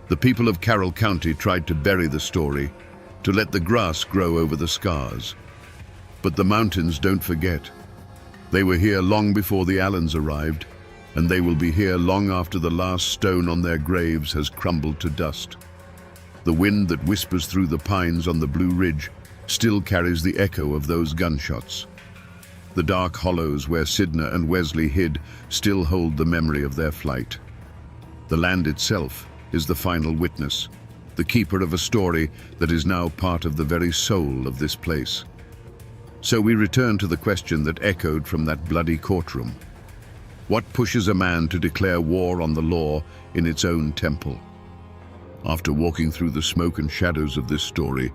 The people of Carroll County tried to bury the story, to let the grass grow over the scars. But the mountains don't forget. They were here long before the Allens arrived, and they will be here long after the last stone on their graves has crumbled to dust. The wind that whispers through the pines on the Blue Ridge still carries the echo of those gunshots. The dark hollows where Sidna and Wesley hid still hold the memory of their flight. The land itself is the final witness, the keeper of a story that is now part of the very soul of this place. So we return to the question that echoed from that bloody courtroom. What pushes a man to declare war on the law in its own temple? After walking through the smoke and shadows of this story,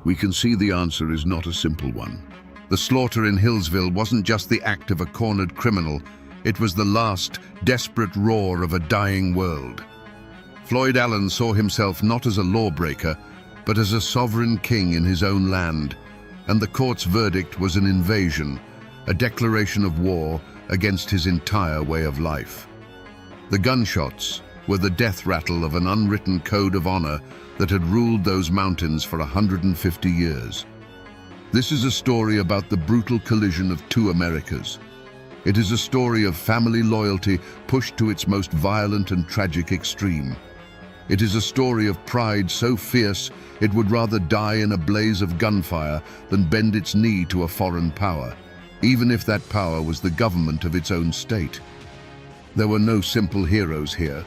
we can see the answer is not a simple one. The slaughter in Hillsville wasn't just the act of a cornered criminal, it was the last, desperate roar of a dying world. Floyd Allen saw himself not as a lawbreaker, but as a sovereign king in his own land, and the court's verdict was an invasion, a declaration of war against his entire way of life. The gunshots were the death rattle of an unwritten code of honor that had ruled those mountains for 150 years. This is a story about the brutal collision of two Americas. It is a story of family loyalty pushed to its most violent and tragic extreme. It is a story of pride so fierce it would rather die in a blaze of gunfire than bend its knee to a foreign power, even if that power was the government of its own state. There were no simple heroes here.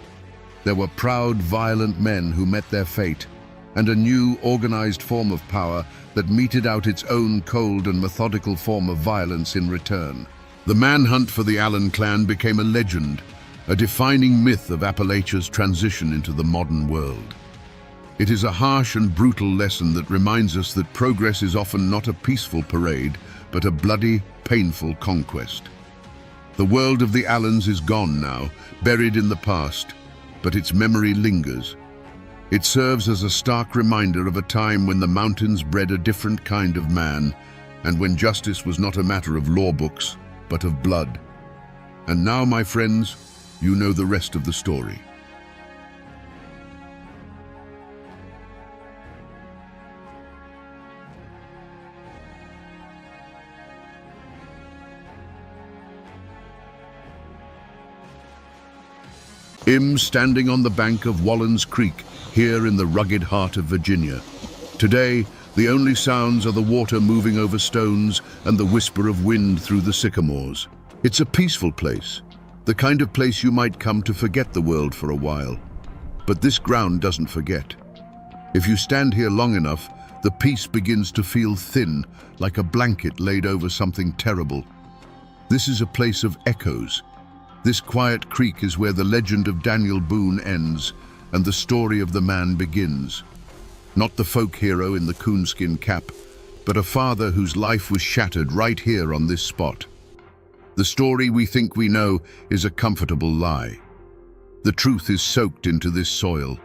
There were proud, violent men who met their fate, and a new, organized form of power that meted out its own cold and methodical form of violence in return. The manhunt for the Allen clan became a legend, a defining myth of Appalachia's transition into the modern world. It is a harsh and brutal lesson that reminds us that progress is often not a peaceful parade, but a bloody, painful conquest. The world of the Allens is gone now, buried in the past, but its memory lingers. It serves as a stark reminder of a time when the mountains bred a different kind of man, and when justice was not a matter of law books, but of blood. And now, my friends, you know the rest of the story. standing on the bank of Wallen's Creek, here in the rugged heart of Virginia. Today, the only sounds are the water moving over stones and the whisper of wind through the sycamores. It's a peaceful place, the kind of place you might come to forget the world for a while. But this ground doesn't forget. If you stand here long enough, the peace begins to feel thin, like a blanket laid over something terrible. This is a place of echoes. This quiet creek is where the legend of Daniel Boone ends and the story of the man begins. Not the folk hero in the coonskin cap, but a father whose life was shattered right here on this spot. The story we think we know is a comfortable lie. The truth is soaked into this soil,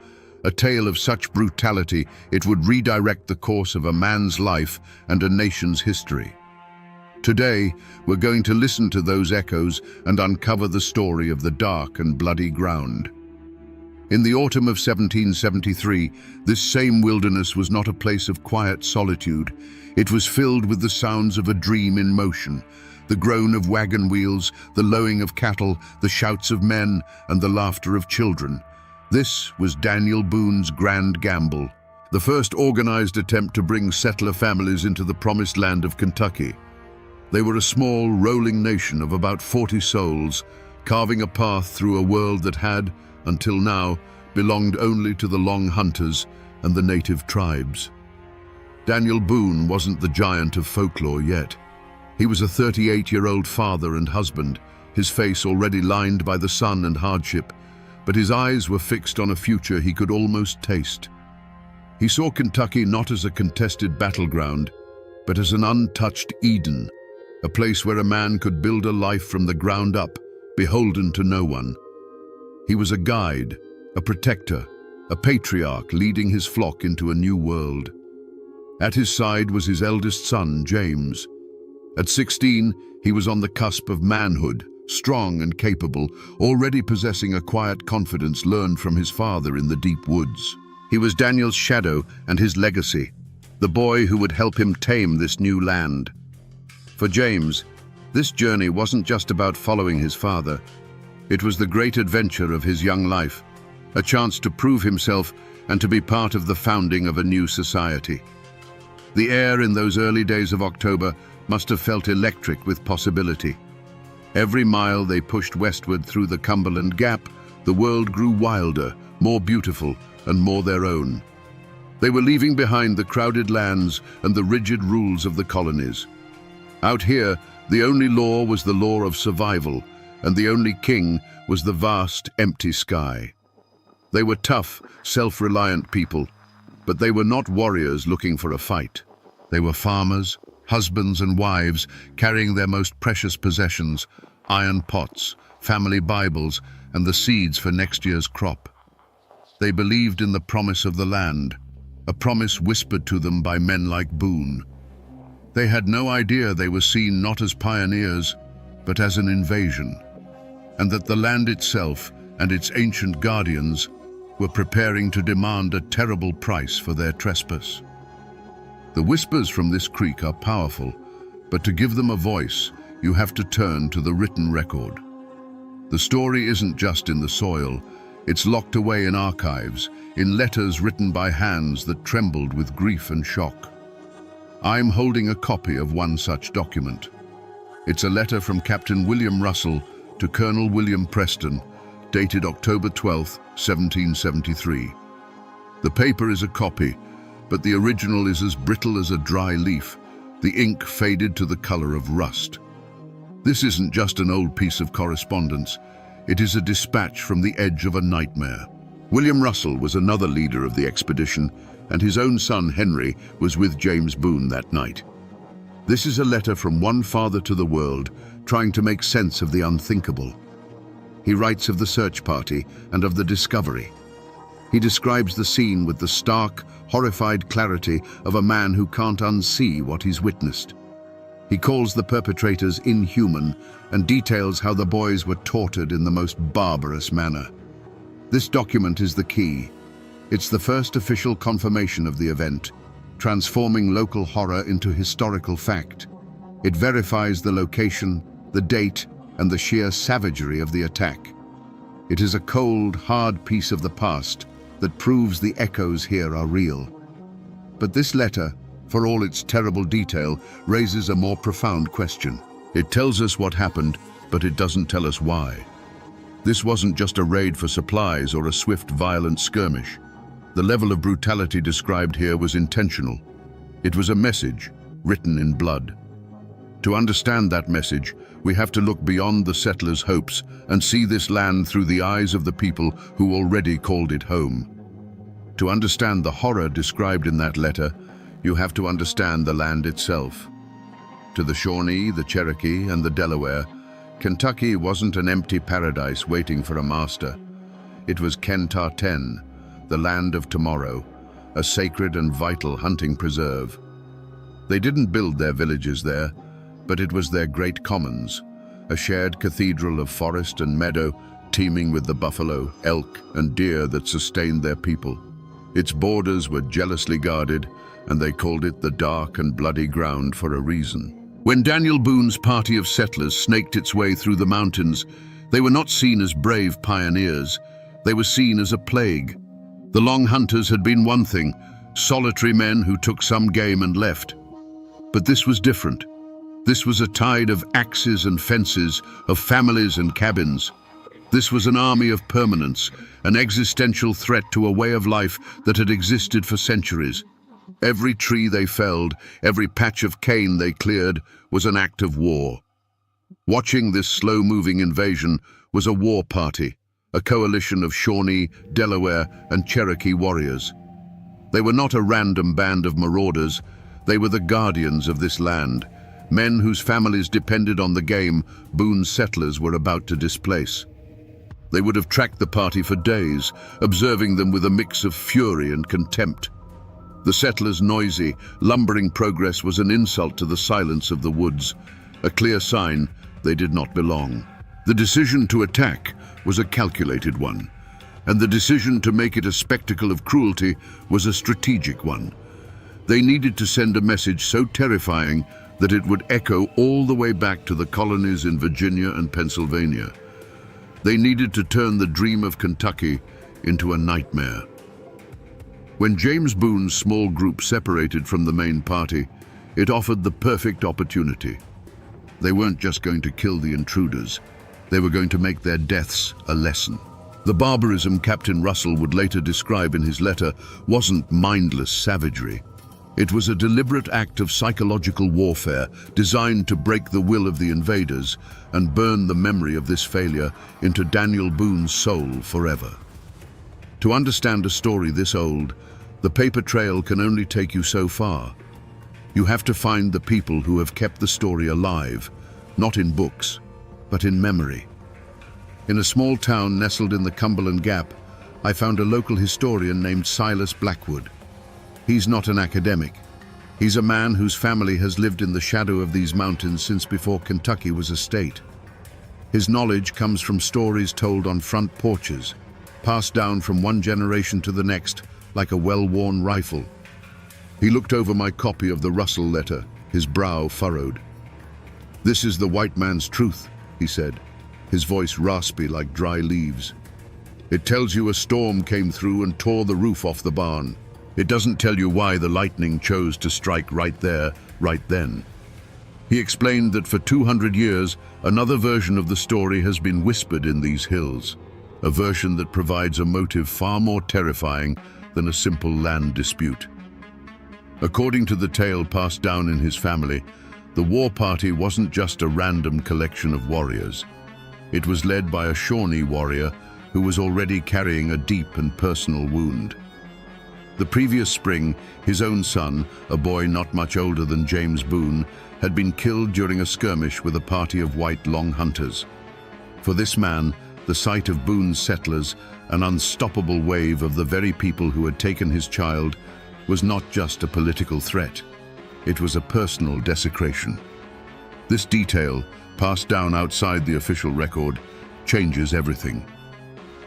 a tale of such brutality it would redirect the course of a man's life and a nation's history. Today, we're going to listen to those echoes and uncover the story of the dark and bloody ground. In the autumn of 1773, this same wilderness was not a place of quiet solitude. It was filled with the sounds of a dream in motion, the groan of wagon wheels, the lowing of cattle, the shouts of men, and the laughter of children. This was Daniel Boone's grand gamble, the first organized attempt to bring settler families into the promised land of Kentucky. They were a small, rolling nation of about 40 souls, carving a path through a world that had, until now, belonged only to the Long Hunters and the native tribes. Daniel Boone wasn't the giant of folklore yet. He was a 38-year-old father and husband, his face already lined by the sun and hardship, but his eyes were fixed on a future he could almost taste. He saw Kentucky not as a contested battleground, but as an untouched Eden, a place where a man could build a life from the ground up, beholden to no one. He was a guide, a protector, a patriarch leading his flock into a new world. At his side was his eldest son, James. At 16, he was on the cusp of manhood, strong and capable, already possessing a quiet confidence learned from his father in the deep woods. He was Daniel's shadow and his legacy, the boy who would help him tame this new land. For James, this journey wasn't just about following his father. It was the great adventure of his young life, a chance to prove himself and to be part of the founding of a new society. The air in those early days of October must have felt electric with possibility. Every mile they pushed westward through the Cumberland Gap, the world grew wilder, more beautiful, and more their own. They were leaving behind the crowded lands and the rigid rules of the colonies. Out here, the only law was the law of survival, and the only king was the vast, empty sky. They were tough, self-reliant people, but they were not warriors looking for a fight. They were farmers, husbands and wives carrying their most precious possessions, iron pots, family Bibles, and the seeds for next year's crop. They believed in the promise of the land, a promise whispered to them by men like Boone. They had no idea they were seen not as pioneers, but as an invasion, and that the land itself and its ancient guardians were preparing to demand a terrible price for their trespass. The whispers from this creek are powerful, but to give them a voice, you have to turn to the written record. The story isn't just in the soil, it's locked away in archives, in letters written by hands that trembled with grief and shock. I'm holding a copy of one such document. It's a letter from Captain William Russell to Colonel William Preston, dated October 12, 1773. The paper is a copy, but the original is as brittle as a dry leaf, the ink faded to the color of rust. This isn't just an old piece of correspondence, it is a dispatch from the edge of a nightmare. William Russell was another leader of the expedition, and his own son Henry was with James Boone that night. This is a letter from one father to the world, trying to make sense of the unthinkable. He writes of the search party and of the discovery. He describes the scene with the stark, horrified clarity of a man who can't unsee what he's witnessed. He calls the perpetrators inhuman and details how the boys were tortured in the most barbarous manner. This document is the key. It's the first official confirmation of the event, transforming local horror into historical fact. It verifies the location, the date, and the sheer savagery of the attack. It is a cold, hard piece of the past that proves the echoes here are real. But this letter, for all its terrible detail, raises a more profound question. It tells us what happened, but it doesn't tell us why. This wasn't just a raid for supplies or a swift, violent skirmish. The level of brutality described here was intentional. It was a message, written in blood. To understand that message, we have to look beyond the settlers' hopes and see this land through the eyes of the people who already called it home. To understand the horror described in that letter, you have to understand the land itself. To the Shawnee, the Cherokee, and the Delaware, Kentucky wasn't an empty paradise waiting for a master. It was Kentar-ten, the land of tomorrow, a sacred and vital hunting preserve. They didn't build their villages there, but it was their great commons, a shared cathedral of forest and meadow teeming with the buffalo, elk, and deer that sustained their people. Its borders were jealously guarded, and they called it the dark and bloody ground for a reason. When Daniel Boone's party of settlers snaked its way through the mountains, they were not seen as brave pioneers. They were seen as a plague. The Long Hunters had been one thing, solitary men who took some game and left. But this was different. This was a tide of axes and fences, of families and cabins. This was an army of permanence, an existential threat to a way of life that had existed for centuries. Every tree they felled, every patch of cane they cleared, was an act of war. Watching this slow-moving invasion was a war party, a coalition of Shawnee, Delaware, and Cherokee warriors. They were not a random band of marauders. They were the guardians of this land, men whose families depended on the game Boone's settlers were about to displace. They would have tracked the party for days, observing them with a mix of fury and contempt. The settlers' noisy, lumbering progress was an insult to the silence of the woods, a clear sign they did not belong. The decision to attack was a calculated one, and the decision to make it a spectacle of cruelty was a strategic one. They needed to send a message so terrifying that it would echo all the way back to the colonies in Virginia and Pennsylvania. They needed to turn the dream of Kentucky into a nightmare. When James Boone's small group separated from the main party, it offered the perfect opportunity. They weren't just going to kill the intruders. They were going to make their deaths a lesson. The barbarism Captain Russell would later describe in his letter wasn't mindless savagery. It was a deliberate act of psychological warfare designed to break the will of the invaders and burn the memory of this failure into Daniel Boone's soul forever. To understand a story this old, the paper trail can only take you so far. You have to find the people who have kept the story alive, not in books, but in memory. In a small town nestled in the Cumberland Gap, I found a local historian named Silas Blackwood. He's not an academic. He's a man whose family has lived in the shadow of these mountains since before Kentucky was a state. His knowledge comes from stories told on front porches, passed down from one generation to the next like a well-worn rifle. He looked over my copy of the Russell letter, his brow furrowed. "This is the white man's truth," he said, his voice raspy like dry leaves. "It tells you a storm came through and tore the roof off the barn. It doesn't tell you why the lightning chose to strike right there, right then." He explained that for 200 years, another version of the story has been whispered in these hills, a version that provides a motive far more terrifying than a simple land dispute. According to the tale passed down in his family, the war party wasn't just a random collection of warriors. It was led by a Shawnee warrior who was already carrying a deep and personal wound. The previous spring, his own son, a boy not much older than James Boone, had been killed during a skirmish with a party of white Long Hunters. For this man, the sight of Boone's settlers, an unstoppable wave of the very people who had taken his child, was not just a political threat. It was a personal desecration. This detail, passed down outside the official record, changes everything.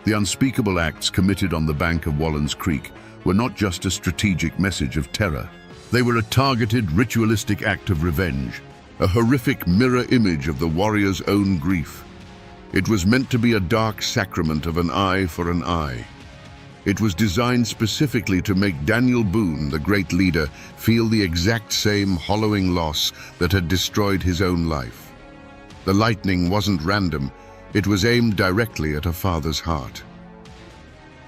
The unspeakable acts committed on the bank of Wallen's Creek were not just a strategic message of terror. They were a targeted, ritualistic act of revenge, a horrific mirror image of the warrior's own grief. It was meant to be a dark sacrament of an eye for an eye. It was designed specifically to make Daniel Boone, the great leader, feel the exact same hollowing loss that had destroyed his own life. The lightning wasn't random, it was aimed directly at a father's heart.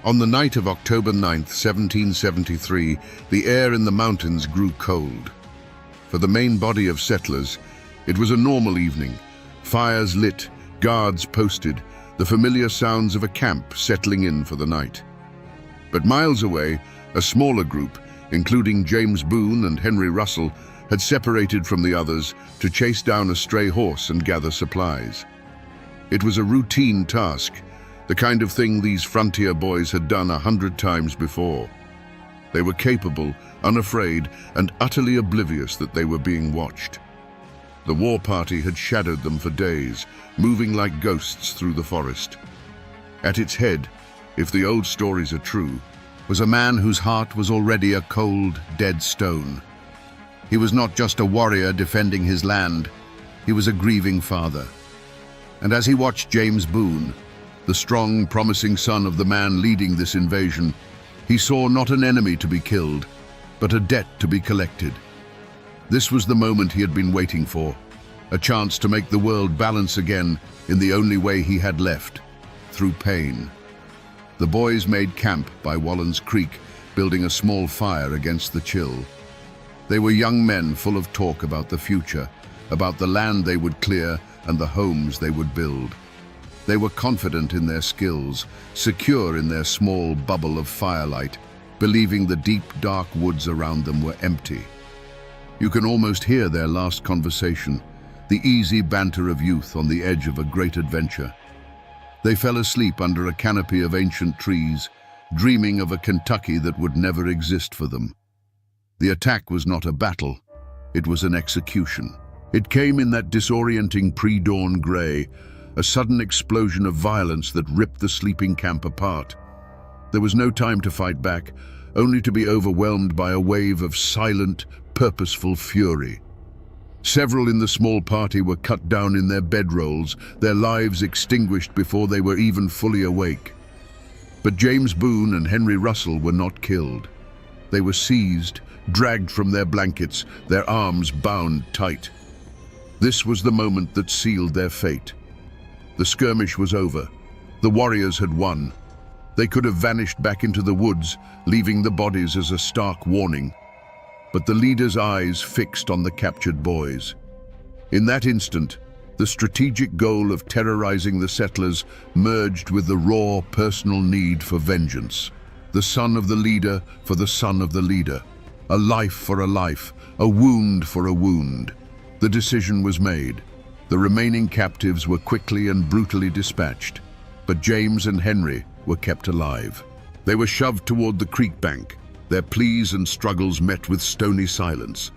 On the night of October 9th, 1773, the air in the mountains grew cold. For the main body of settlers, it was a normal evening. Fires lit, guards posted, the familiar sounds of a camp settling in for the night. But miles away, a smaller group, including James Boone and Henry Russell, had separated from the others to chase down a stray horse and gather supplies. It was a routine task, the kind of thing these frontier boys had done 100 times before. They were capable, unafraid, and utterly oblivious that they were being watched. The war party had shadowed them for days, moving like ghosts through the forest. At its head, if the old stories are true, was a man whose heart was already a cold, dead stone. He was not just a warrior defending his land, he was a grieving father. And as he watched James Boone, the strong, promising son of the man leading this invasion, he saw not an enemy to be killed, but a debt to be collected. This was the moment he had been waiting for, a chance to make the world balance again in the only way he had left, through pain. The boys made camp by Wallen's Creek, building a small fire against the chill. They were young men full of talk about the future, about the land they would clear and the homes they would build. They were confident in their skills, secure in their small bubble of firelight, believing the deep, dark woods around them were empty. You can almost hear their last conversation, the easy banter of youth on the edge of a great adventure. They fell asleep under a canopy of ancient trees, dreaming of a Kentucky that would never exist for them. The attack was not a battle, it was an execution. It came in that disorienting pre-dawn gray, a sudden explosion of violence that ripped the sleeping camp apart. There was no time to fight back, only to be overwhelmed by a wave of silent, purposeful fury. Several in the small party were cut down in their bedrolls, their lives extinguished before they were even fully awake. But James Boone and Henry Russell were not killed. They were seized, dragged from their blankets, their arms bound tight. This was the moment that sealed their fate. The skirmish was over. The warriors had won. They could have vanished back into the woods, leaving the bodies as a stark warning. But the leader's eyes fixed on the captured boys. In that instant, the strategic goal of terrorizing the settlers merged with the raw personal need for vengeance. The son of the leader for the son of the leader. A life for a life, a wound for a wound. The decision was made. The remaining captives were quickly and brutally dispatched, but James and Henry were kept alive. They were shoved toward the creek bank, their pleas and struggles met with stony silence.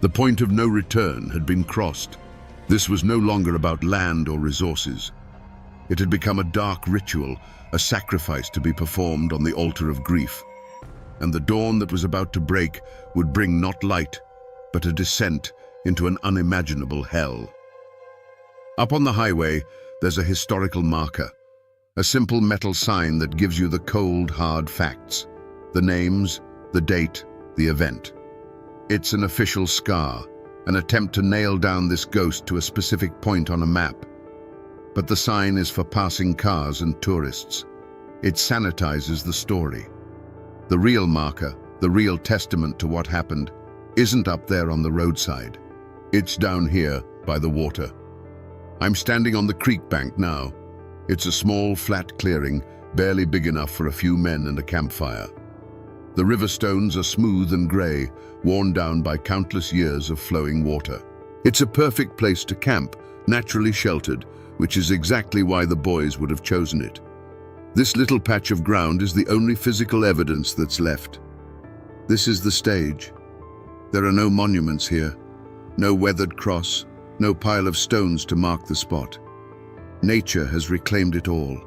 The point of no return had been crossed. This was no longer about land or resources. It had become a dark ritual, a sacrifice to be performed on the altar of grief. And the dawn that was about to break would bring not light, but a descent into an unimaginable hell. Up on the highway, there's a historical marker, a simple metal sign that gives you the cold, hard facts, the names, the date, the event. It's an official scar, an attempt to nail down this ghost to a specific point on a map. But the sign is for passing cars and tourists. It sanitizes the story. The real marker, the real testament to what happened, isn't up there on the roadside. It's down here by the water. I'm standing on the creek bank now. It's a small, flat clearing, barely big enough for a few men and a campfire. The river stones are smooth and gray, worn down by countless years of flowing water. It's a perfect place to camp, naturally sheltered, which is exactly why the boys would have chosen it. This little patch of ground is the only physical evidence that's left. This is the stage. There are no monuments here, no weathered cross, no pile of stones to mark the spot. Nature has reclaimed it all.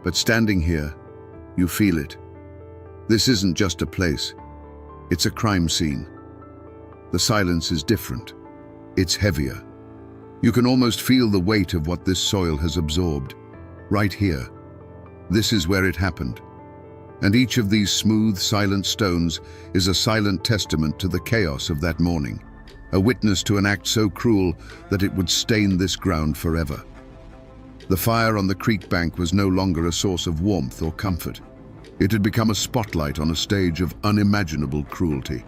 But standing here, you feel it. This isn't just a place, it's a crime scene. The silence is different. It's heavier. You can almost feel the weight of what this soil has absorbed. Right here. This is where it happened. And each of these smooth, silent stones is a silent testament to the chaos of that morning, a witness to an act so cruel that it would stain this ground forever. The fire on the creek bank was no longer a source of warmth or comfort. It had become a spotlight on a stage of unimaginable cruelty.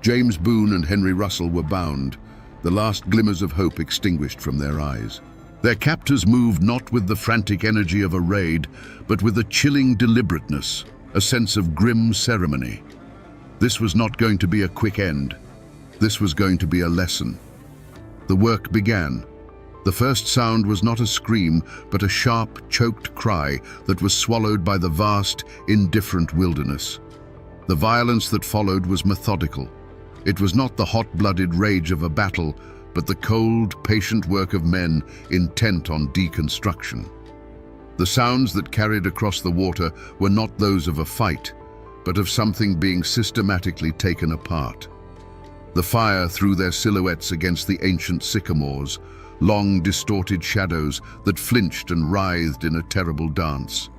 James Boone and Henry Russell were bound, the last glimmers of hope extinguished from their eyes. Their captors moved not with the frantic energy of a raid, but with a chilling deliberateness, a sense of grim ceremony. This was not going to be a quick end. This was going to be a lesson. The work began. The first sound was not a scream, but a sharp, choked cry that was swallowed by the vast, indifferent wilderness. The violence that followed was methodical. It was not the hot-blooded rage of a battle, but the cold, patient work of men intent on deconstruction. The sounds that carried across the water were not those of a fight, but of something being systematically taken apart. The fire threw their silhouettes against the ancient sycamores, long, distorted shadows that flinched and writhed in a terrible dance.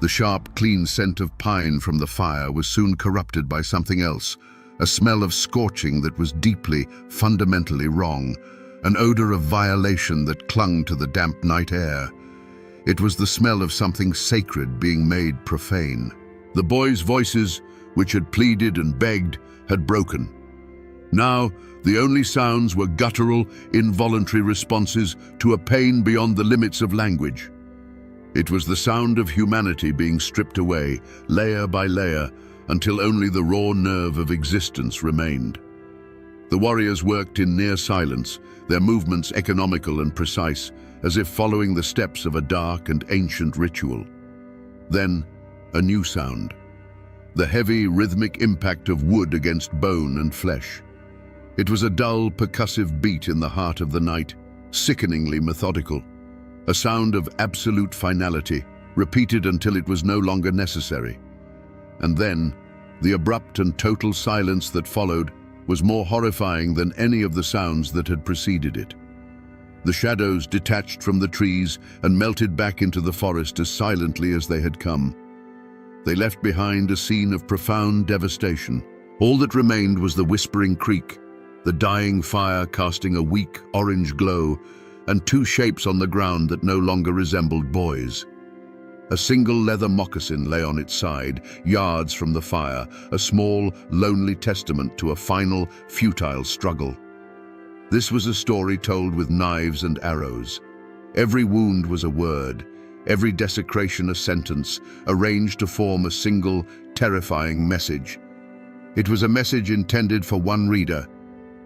The sharp, clean scent of pine from the fire was soon corrupted by something else, a smell of scorching that was deeply, fundamentally wrong, an odor of violation that clung to the damp night air. It was the smell of something sacred being made profane. The boys' voices, which had pleaded and begged, had broken. Now, the only sounds were guttural, involuntary responses to a pain beyond the limits of language. It was the sound of humanity being stripped away, layer by layer, until only the raw nerve of existence remained. The warriors worked in near silence, their movements economical and precise, as if following the steps of a dark and ancient ritual. Then, a new sound. The heavy, rhythmic impact of wood against bone and flesh. It was a dull, percussive beat in the heart of the night, sickeningly methodical. A sound of absolute finality, repeated until it was no longer necessary. And then, the abrupt and total silence that followed was more horrifying than any of the sounds that had preceded it. The shadows detached from the trees and melted back into the forest as silently as they had come. They left behind a scene of profound devastation. All that remained was the whispering creek, the dying fire casting a weak orange glow, and two shapes on the ground that no longer resembled boys. A single leather moccasin lay on its side, yards from the fire, a small, lonely testament to a final, futile struggle. This was a story told with knives and arrows. Every wound was a word, every desecration a sentence, arranged to form a single, terrifying message. It was a message intended for one reader,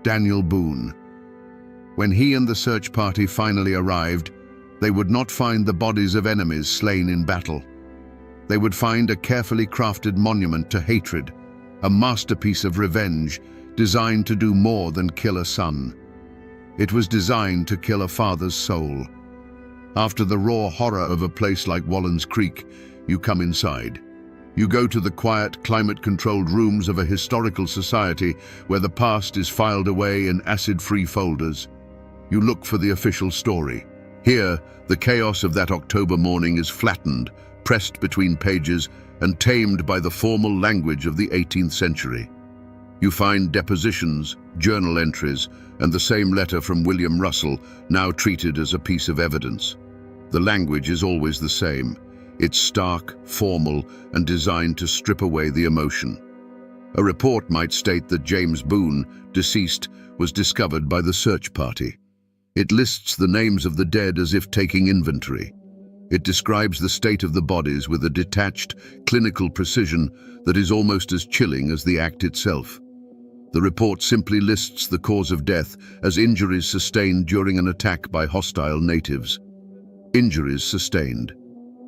Daniel Boone. When he and the search party finally arrived, they would not find the bodies of enemies slain in battle. They would find a carefully crafted monument to hatred, a masterpiece of revenge designed to do more than kill a son. It was designed to kill a father's soul. After the raw horror of a place like Wallen's Creek, you come inside. You go to the quiet, climate-controlled rooms of a historical society where the past is filed away in acid-free folders. You look for the official story. Here, the chaos of that October morning is flattened, pressed between pages, and tamed by the formal language of the 18th century. You find depositions, journal entries, and the same letter from William Russell, now treated as a piece of evidence. The language is always the same. It's stark, formal, and designed to strip away the emotion. A report might state that James Boone, deceased, was discovered by the search party. It lists the names of the dead as if taking inventory. It describes the state of the bodies with a detached, clinical precision that is almost as chilling as the act itself. The report simply lists the cause of death as injuries sustained during an attack by hostile natives. Injuries sustained.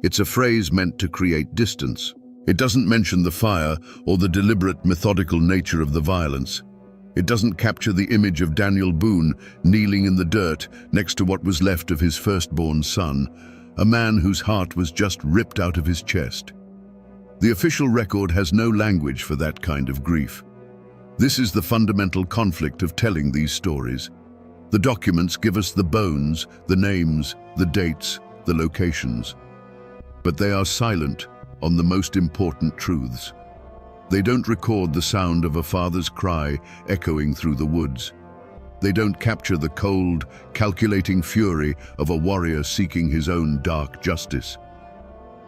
It's a phrase meant to create distance. It doesn't mention the fire or the deliberate, methodical nature of the violence. It doesn't capture the image of Daniel Boone kneeling in the dirt next to what was left of his firstborn son, a man whose heart was just ripped out of his chest. The official record has no language for that kind of grief. This is the fundamental conflict of telling these stories. The documents give us the bones, the names, the dates, the locations. But they are silent on the most important truths. They don't record the sound of a father's cry echoing through the woods. They don't capture the cold, calculating fury of a warrior seeking his own dark justice.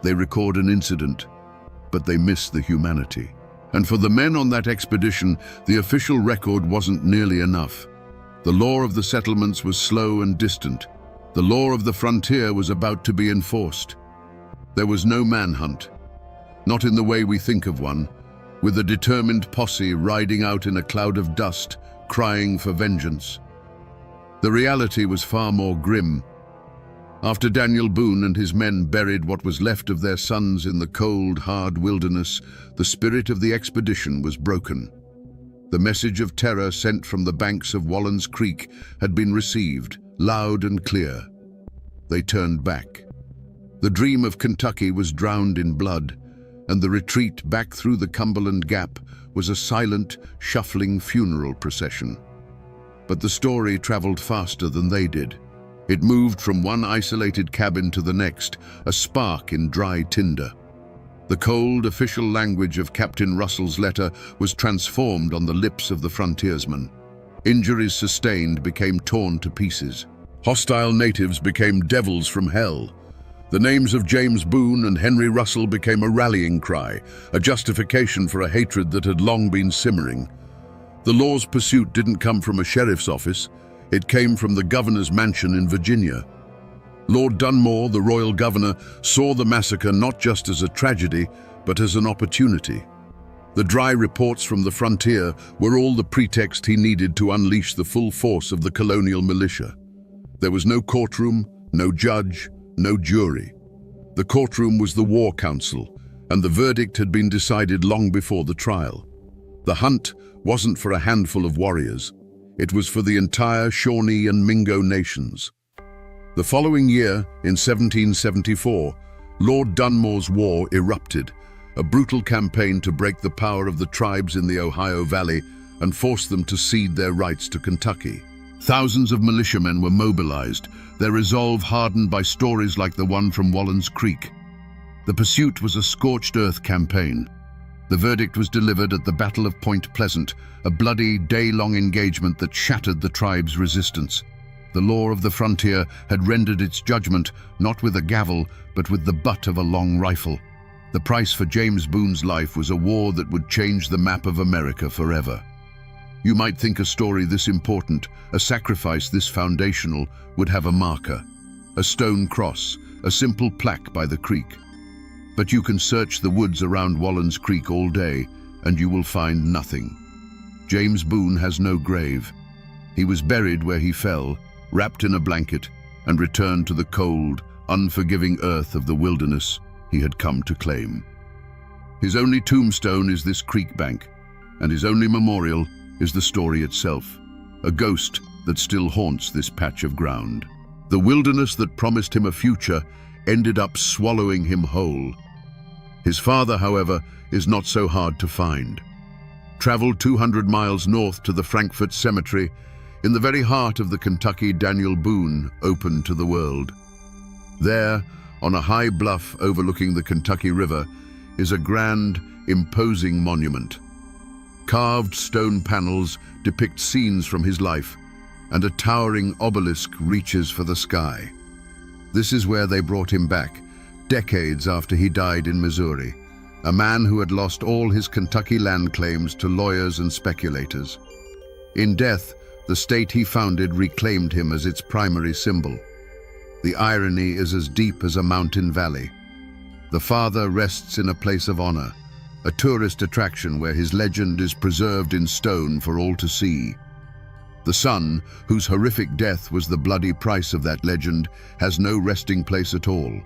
They record an incident, but they miss the humanity. And for the men on that expedition, the official record wasn't nearly enough. The law of the settlements was slow and distant. The law of the frontier was about to be enforced. There was no manhunt, not in the way we think of one, with a determined posse riding out in a cloud of dust, crying for vengeance. The reality was far more grim. After Daniel Boone and his men buried what was left of their sons in the cold, hard wilderness, the spirit of the expedition was broken. The message of terror sent from the banks of Wallen's Creek had been received, loud and clear. They turned back. The dream of Kentucky was drowned in blood, and the retreat back through the Cumberland Gap was a silent, shuffling funeral procession. But the story traveled faster than they did. It moved from one isolated cabin to the next, a spark in dry tinder. The cold, official language of Captain Russell's letter was transformed on the lips of the frontiersmen. Injuries sustained became torn to pieces. Hostile natives became devils from hell. The names of James Boone and Henry Russell became a rallying cry, a justification for a hatred that had long been simmering. The law's pursuit didn't come from a sheriff's office. It came from the governor's mansion in Virginia. Lord Dunmore, the royal governor, saw the massacre not just as a tragedy, but as an opportunity. The dry reports from the frontier were all the pretext he needed to unleash the full force of the colonial militia. There was no courtroom, no judge, no jury. The courtroom was the War Council, and the verdict had been decided long before the trial. The hunt wasn't for a handful of warriors. It was for the entire Shawnee and Mingo nations. The following year, in 1774, Lord Dunmore's War erupted, a brutal campaign to break the power of the tribes in the Ohio Valley and force them to cede their rights to Kentucky. Thousands of militiamen were mobilized, their resolve hardened by stories like the one from Wallen's Creek. The pursuit was a scorched earth campaign. The verdict was delivered at the Battle of Point Pleasant, a bloody, day-long engagement that shattered the tribe's resistance. The law of the frontier had rendered its judgment not with a gavel, but with the butt of a long rifle. The price for James Boone's life was a war that would change the map of America forever. You might think a story this important, a sacrifice this foundational, would have a marker, a stone cross, a simple plaque by the creek. But you can search the woods around Wallen's Creek all day, and you will find nothing. James Boone has no grave. He was buried where he fell, wrapped in a blanket, and returned to the cold, unforgiving earth of the wilderness he had come to claim. His only tombstone is this creek bank, and his only memorial is the story itself, a ghost that still haunts this patch of ground. The wilderness that promised him a future ended up swallowing him whole. His father, however, is not so hard to find. Traveled 200 miles north to the Frankfort Cemetery, in the very heart of the Kentucky Daniel Boone opened to the world. There, on a high bluff overlooking the Kentucky River, is a grand, imposing monument. Carved stone panels depict scenes from his life, and a towering obelisk reaches for the sky. This is where they brought him back, decades after he died in Missouri, a man who had lost all his Kentucky land claims to lawyers and speculators. In death, the state he founded reclaimed him as its primary symbol. The irony is as deep as a mountain valley. The father rests in a place of honor, a tourist attraction where his legend is preserved in stone for all to see. The son, whose horrific death was the bloody price of that legend, has no resting place at all.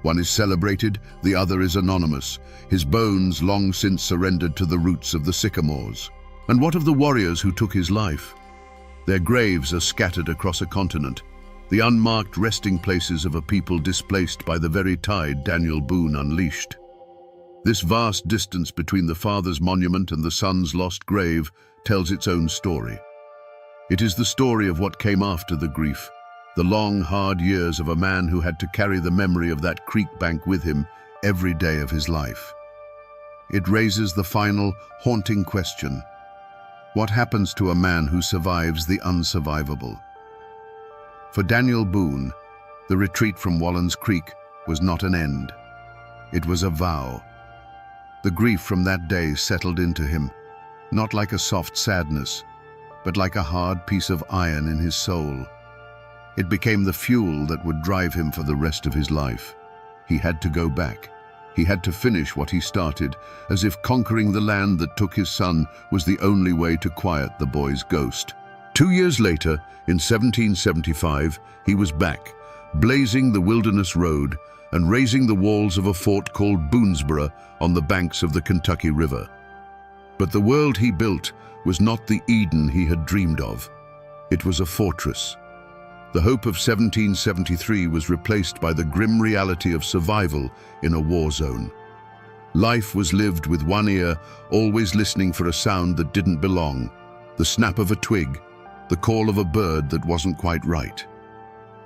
One is celebrated, the other is anonymous, his bones long since surrendered to the roots of the sycamores. And what of the warriors who took his life? Their graves are scattered across a continent, the unmarked resting places of a people displaced by the very tide Daniel Boone unleashed. This vast distance between the father's monument and the son's lost grave tells its own story. It is the story of what came after the grief, the long, hard years of a man who had to carry the memory of that creek bank with him every day of his life. It raises the final, haunting question: what happens to a man who survives the unsurvivable? For Daniel Boone, the retreat from Wallen's Creek was not an end. It was a vow. The grief from that day settled into him, not like a soft sadness, but like a hard piece of iron in his soul. It became the fuel that would drive him for the rest of his life. He had to go back. He had to finish what he started, as if conquering the land that took his son was the only way to quiet the boy's ghost. 2 years later, in 1775, he was back, blazing the wilderness road and raising the walls of a fort called Boonesborough on the banks of the Kentucky River. But the world he built was not the Eden he had dreamed of. It was a fortress. The hope of 1773 was replaced by the grim reality of survival in a war zone. Life was lived with one ear, always listening for a sound that didn't belong, the snap of a twig, the call of a bird that wasn't quite right.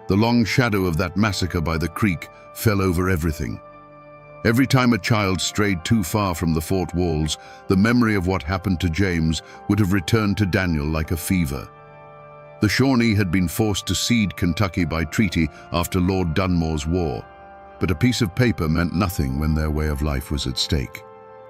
The long shadow of that massacre by the creek fell over everything. Every time a child strayed too far from the fort walls, the memory of what happened to James would have returned to Daniel like a fever. The Shawnee had been forced to cede Kentucky by treaty after Lord Dunmore's war, but a piece of paper meant nothing when their way of life was at stake.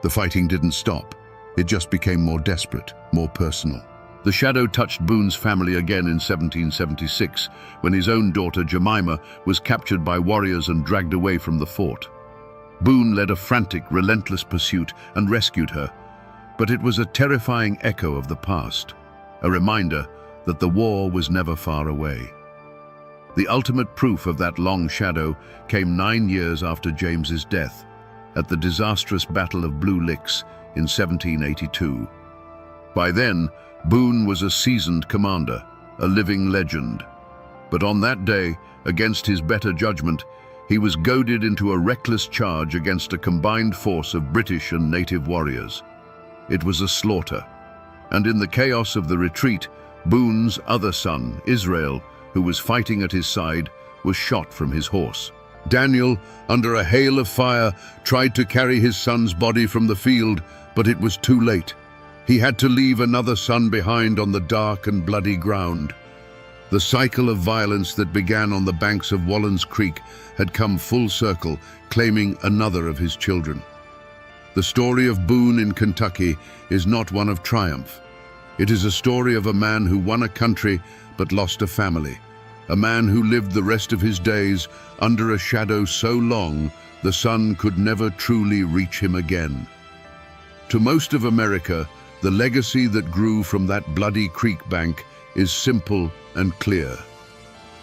The fighting didn't stop. It just became more desperate, more personal. The shadow touched Boone's family again in 1776, when his own daughter Jemima was captured by warriors and dragged away from the fort. Boone led a frantic, relentless pursuit and rescued her, but it was a terrifying echo of the past, a reminder that the war was never far away. The ultimate proof of that long shadow came 9 years after James's death, at the disastrous Battle of Blue Licks in 1782. By then, Boone was a seasoned commander, a living legend. But on that day, against his better judgment, he was goaded into a reckless charge against a combined force of British and native warriors. It was a slaughter, and in the chaos of the retreat, Boone's other son, Israel, who was fighting at his side, was shot from his horse. Daniel, under a hail of fire, tried to carry his son's body from the field, but it was too late. He had to leave another son behind on the dark and bloody ground. The cycle of violence that began on the banks of Wallen's Creek had come full circle, claiming another of his children. The story of Boone in Kentucky is not one of triumph. It is a story of a man who won a country but lost a family, a man who lived the rest of his days under a shadow so long the sun could never truly reach him again. To most of America, the legacy that grew from that bloody creek bank is simple and clear.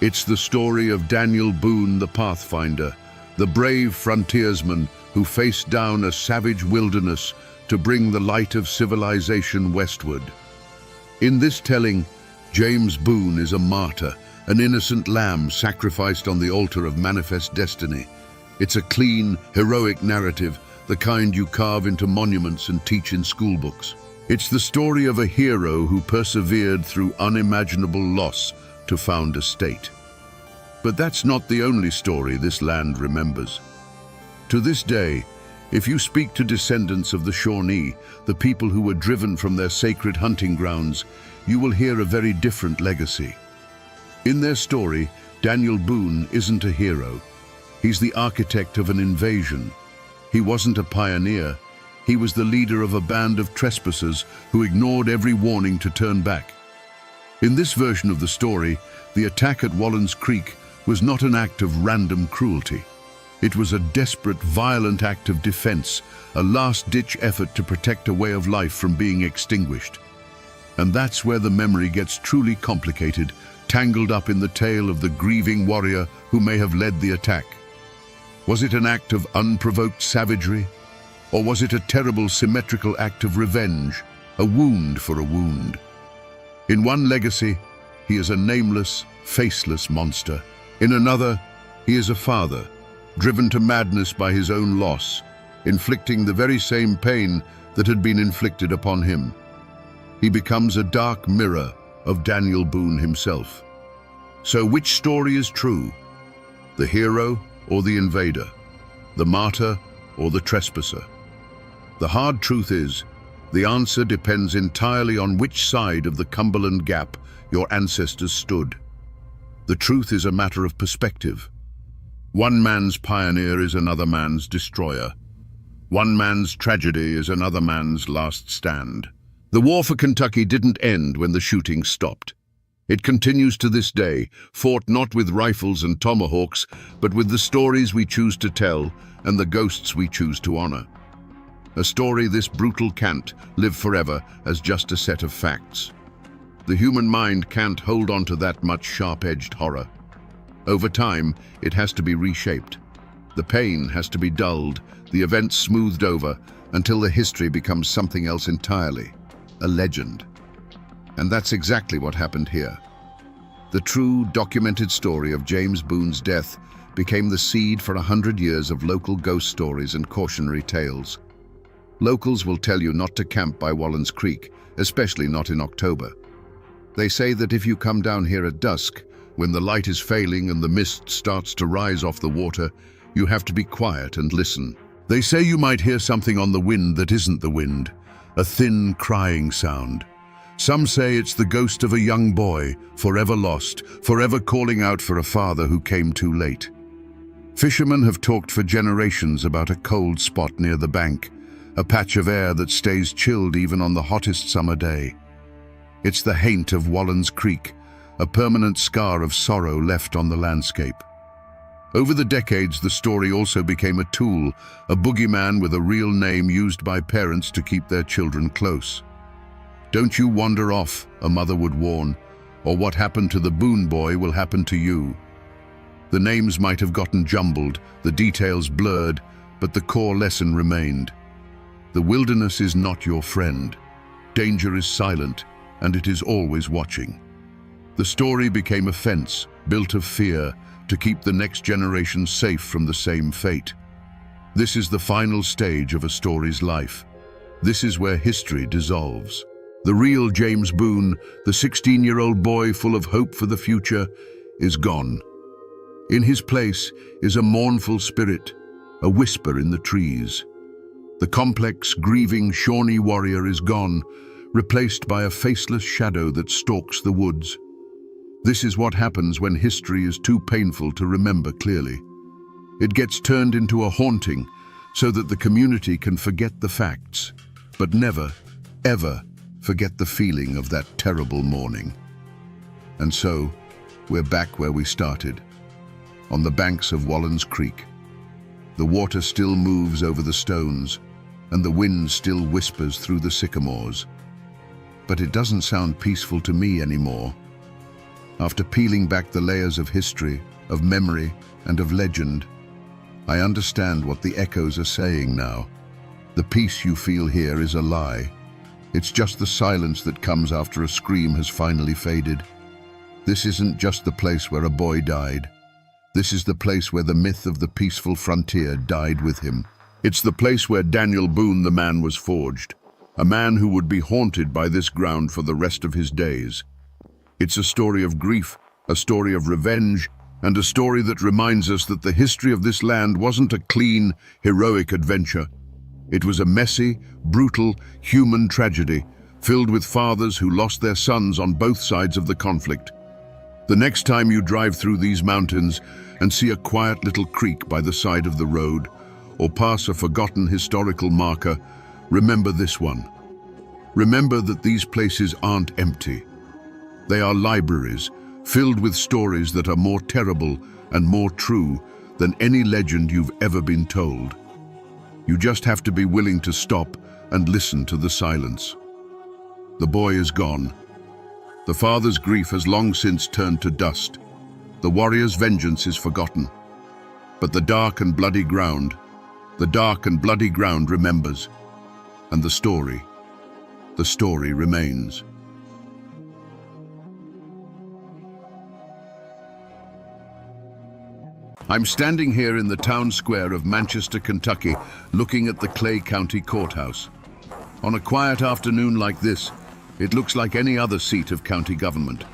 It's the story of Daniel Boone the Pathfinder, the brave frontiersman who faced down a savage wilderness to bring the light of civilization westward. In this telling, James Boone is a martyr, an innocent lamb sacrificed on the altar of manifest destiny. It's a clean, heroic narrative, the kind you carve into monuments and teach in schoolbooks. It's the story of a hero who persevered through unimaginable loss to found a state. But that's not the only story this land remembers. To this day, if you speak to descendants of the Shawnee, the people who were driven from their sacred hunting grounds, you will hear a very different legacy. In their story, Daniel Boone isn't a hero. He's the architect of an invasion. He wasn't a pioneer. He was the leader of a band of trespassers who ignored every warning to turn back. In this version of the story, the attack at Wallen's Creek was not an act of random cruelty. It was a desperate, violent act of defense, a last-ditch effort to protect a way of life from being extinguished. And that's where the memory gets truly complicated, tangled up in the tale of the grieving warrior who may have led the attack. Was it an act of unprovoked savagery? Or was it a terrible symmetrical act of revenge, a wound for a wound? In one legacy, he is a nameless, faceless monster. In another, he is a father, driven to madness by his own loss, inflicting the very same pain that had been inflicted upon him. He becomes a dark mirror of Daniel Boone himself. So which story is true? The hero or the invader? The martyr or the trespasser? The hard truth is, the answer depends entirely on which side of the Cumberland Gap your ancestors stood. The truth is a matter of perspective. One man's pioneer is another man's destroyer. One man's tragedy is another man's last stand. The war for Kentucky didn't end when the shooting stopped. It continues to this day, fought not with rifles and tomahawks, but with the stories we choose to tell and the ghosts we choose to honor. A story this brutal can't live forever as just a set of facts. The human mind can't hold on to that much sharp-edged horror. Over time, it has to be reshaped. The pain has to be dulled, the events smoothed over, until the history becomes something else entirely, a legend. And that's exactly what happened here. The true, documented story of James Boone's death became the seed for 100 years of local ghost stories and cautionary tales. Locals will tell you not to camp by Wallens Creek, especially not in October. They say that if you come down here at dusk, when the light is failing and the mist starts to rise off the water, you have to be quiet and listen. They say you might hear something on the wind that isn't the wind, a thin crying sound. Some say it's the ghost of a young boy, forever lost, forever calling out for a father who came too late. Fishermen have talked for generations about a cold spot near the bank, a patch of air that stays chilled even on the hottest summer day. It's the haint of Wallens Creek, a permanent scar of sorrow left on the landscape. Over the decades, the story also became a tool, a boogeyman with a real name used by parents to keep their children close. Don't you wander off, a mother would warn, or what happened to the Boone boy will happen to you. The names might have gotten jumbled, the details blurred, but the core lesson remained. The wilderness is not your friend. Danger is silent, and it is always watching. The story became a fence, built of fear, to keep the next generation safe from the same fate. This is the final stage of a story's life. This is where history dissolves. The real James Boone, the 16-year-old boy full of hope for the future, is gone. In his place is a mournful spirit, a whisper in the trees. The complex, grieving Shawnee warrior is gone, replaced by a faceless shadow that stalks the woods. This is what happens when history is too painful to remember clearly. It gets turned into a haunting so that the community can forget the facts, but never, ever forget the feeling of that terrible morning. And so, we're back where we started, on the banks of Wallens Creek. The water still moves over the stones, and the wind still whispers through the sycamores. But it doesn't sound peaceful to me anymore. After peeling back the layers of history, of memory, and of legend, I understand what the echoes are saying now. The peace you feel here is a lie. It's just the silence that comes after a scream has finally faded. This isn't just the place where a boy died. This is the place where the myth of the peaceful frontier died with him. It's the place where Daniel Boone the man was forged, a man who would be haunted by this ground for the rest of his days. It's a story of grief, a story of revenge, and a story that reminds us that the history of this land wasn't a clean, heroic adventure. It was a messy, brutal, human tragedy, filled with fathers who lost their sons on both sides of the conflict. The next time you drive through these mountains and see a quiet little creek by the side of the road, or pass a forgotten historical marker, remember this one. Remember that these places aren't empty. They are libraries, filled with stories that are more terrible and more true than any legend you've ever been told. You just have to be willing to stop and listen to the silence. The boy is gone. The father's grief has long since turned to dust. The warrior's vengeance is forgotten. But the dark and bloody ground remembers. And the story remains. I'm standing here in the town square of Manchester, Kentucky, looking at the Clay County Courthouse. On a quiet afternoon like this, It looks like any other seat of county government.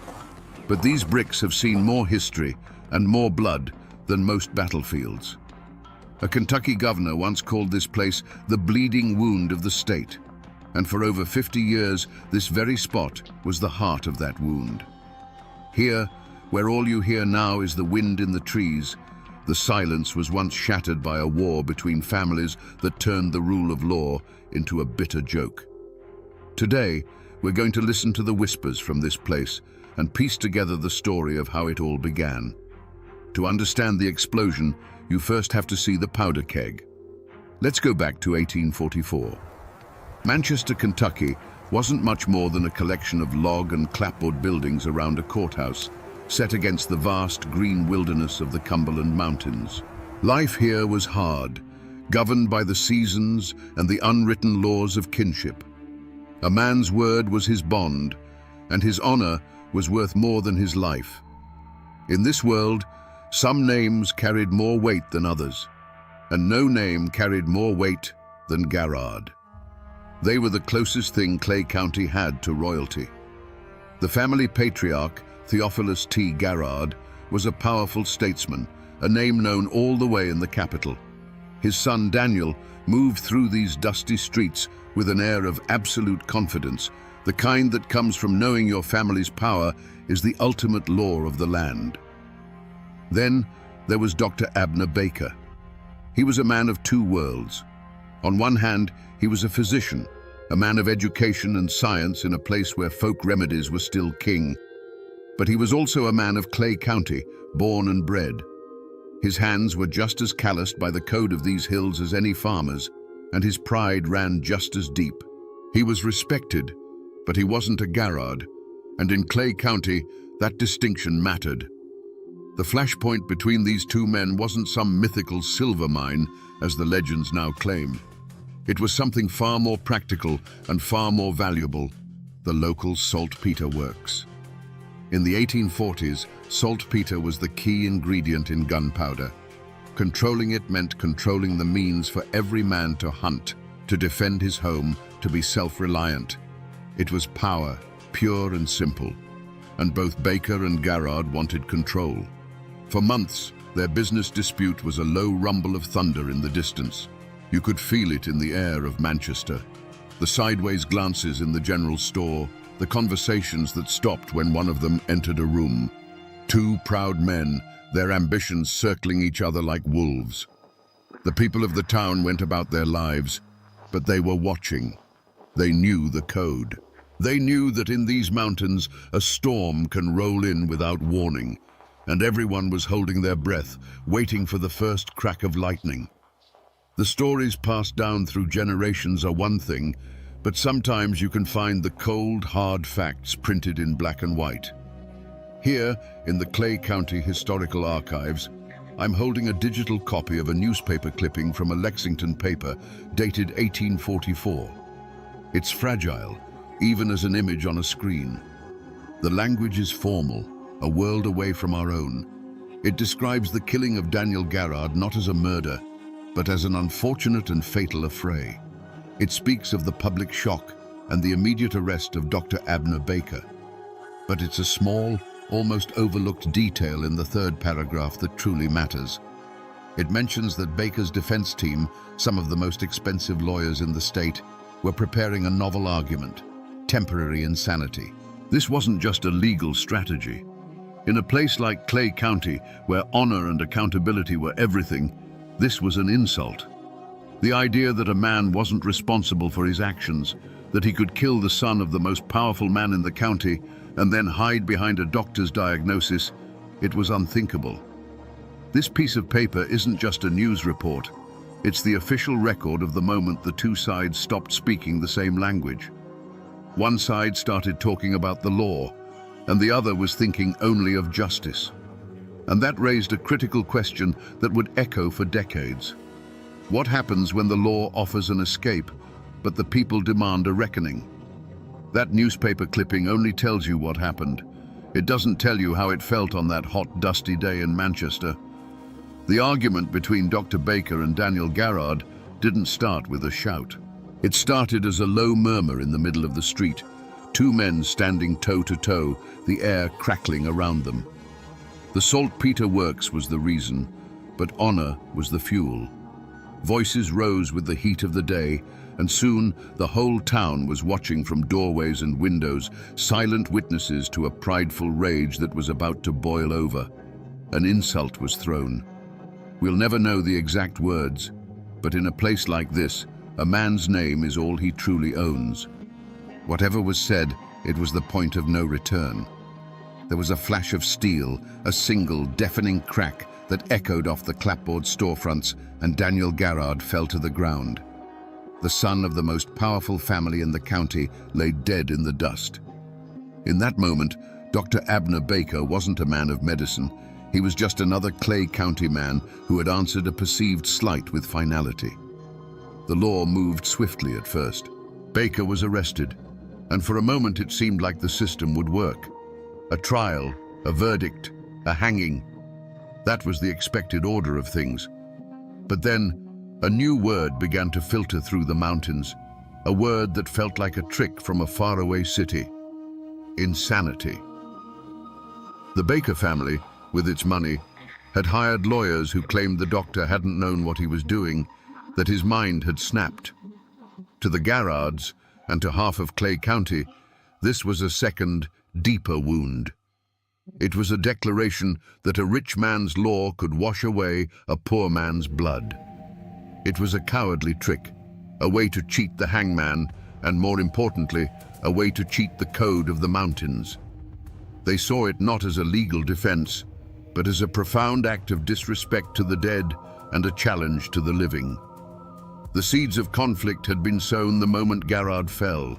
But these bricks have seen more history and more blood than most battlefields. A Kentucky governor once called this place the bleeding wound of the state. And for over 50 years, this very spot was the heart of that wound. Here, where all you hear now is the wind in the trees, the silence was once shattered by a war between families that turned the rule of law into a bitter joke. Today, we're going to listen to the whispers from this place and piece together the story of how it all began. To understand the explosion, you first have to see the powder keg. Let's go back to 1844. Manchester, Kentucky wasn't much more than a collection of log and clapboard buildings around a courthouse, set against the vast green wilderness of the Cumberland Mountains. Life here was hard, governed by the seasons and the unwritten laws of kinship. A man's word was his bond, and his honor was worth more than his life. In this world, some names carried more weight than others, and no name carried more weight than Garrard. They were the closest thing Clay County had to royalty. The family patriarch, Theophilus T. Garrard, was a powerful statesman, a name known all the way in the capital. His son Daniel moved through these dusty streets with an air of absolute confidence, the kind that comes from knowing your family's power is the ultimate law of the land. Then there was Dr. Abner Baker. He was a man of two worlds. On one hand, he was a physician, a man of education and science in a place where folk remedies were still king. But he was also a man of Clay County, born and bred. His hands were just as calloused by the code of these hills as any farmer's, and his pride ran just as deep. He was respected, but he wasn't a Garrard, and in Clay County, that distinction mattered. The flashpoint between these two men wasn't some mythical silver mine, as the legends now claim. It was something far more practical and far more valuable, the local saltpeter works. In the 1840s, saltpeter was the key ingredient in gunpowder. Controlling it meant controlling the means for every man to hunt, to defend his home, to be self-reliant. It was power, pure and simple, and both Baker and Garrard wanted control. For months, their business dispute was a low rumble of thunder in the distance. You could feel it in the air of Manchester. The sideways glances in the general store, the conversations that stopped when one of them entered a room. Two proud men, their ambitions circling each other like wolves. The people of the town went about their lives, but they were watching. They knew the code. They knew that in these mountains, a storm can roll in without warning, and everyone was holding their breath, waiting for the first crack of lightning. The stories passed down through generations are one thing, but sometimes you can find the cold, hard facts printed in black and white. Here, in the Clay County Historical Archives, I'm holding a digital copy of a newspaper clipping from a Lexington paper dated 1844. It's fragile, even as an image on a screen. The language is formal, a world away from our own. It describes the killing of Daniel Garrard not as a murder, but as an unfortunate and fatal affray. It speaks of the public shock and the immediate arrest of Dr. Abner Baker. But it's a small, almost overlooked detail in the third paragraph that truly matters. It mentions that Baker's defense team, some of the most expensive lawyers in the state, were preparing a novel argument, temporary insanity. This wasn't just a legal strategy. In a place like Clay County, where honor and accountability were everything, this was an insult. The idea that a man wasn't responsible for his actions, that he could kill the son of the most powerful man in the county and then hide behind a doctor's diagnosis, it was unthinkable. This piece of paper isn't just a news report. It's the official record of the moment the two sides stopped speaking the same language. One side started talking about the law, and the other was thinking only of justice. And that raised a critical question that would echo for decades. What happens when the law offers an escape, but the people demand a reckoning? That newspaper clipping only tells you what happened. It doesn't tell you how it felt on that hot, dusty day in Manchester. The argument between Dr. Baker and Daniel Garrard didn't start with a shout. It started as a low murmur in the middle of the street, Two men standing toe to toe, the air crackling around them. The saltpeter works was the reason, but honor was the fuel. Voices rose with the heat of the day, and soon the whole town was watching from doorways and windows, silent witnesses to a prideful rage that was about to boil over. An insult was thrown. We'll never know the exact words, but in a place like this, a man's name is all he truly owns. Whatever was said, it was the point of no return. There was a flash of steel, a single, deafening crack that echoed off the clapboard storefronts, and Daniel Garrard fell to the ground. The son of the most powerful family in the county lay dead in the dust. In that moment, Dr. Abner Baker wasn't a man of medicine. He was just another Clay County man who had answered a perceived slight with finality. The law moved swiftly at first. Baker was arrested, and for a moment it seemed like the system would work. A trial, a verdict, a hanging. That was the expected order of things. But then, a new word began to filter through the mountains, a word that felt like a trick from a faraway city. Insanity. The Baker family, with its money, had hired lawyers who claimed the doctor hadn't known what he was doing, that his mind had snapped. To the Garrards, and to half of Clay County, this was a second, deeper wound. It was a declaration that a rich man's law could wash away a poor man's blood. It was a cowardly trick, a way to cheat the hangman, and more importantly, a way to cheat the code of the mountains. They saw it not as a legal defense, but as a profound act of disrespect to the dead and a challenge to the living. The seeds of conflict had been sown the moment Garrard fell,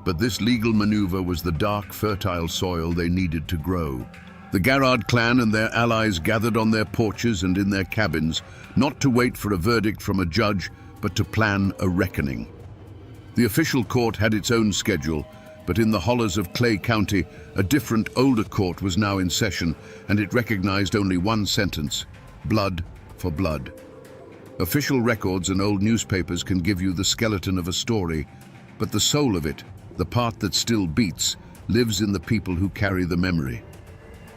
but this legal maneuver was the dark, fertile soil they needed to grow. The Garrard clan and their allies gathered on their porches and in their cabins, not to wait for a verdict from a judge, but to plan a reckoning. The official court had its own schedule, but in the hollows of Clay County, a different, older court was now in session, and it recognized only one sentence: blood for blood. Official records and old newspapers can give you the skeleton of a story, but the soul of it, the part that still beats, lives in the people who carry the memory.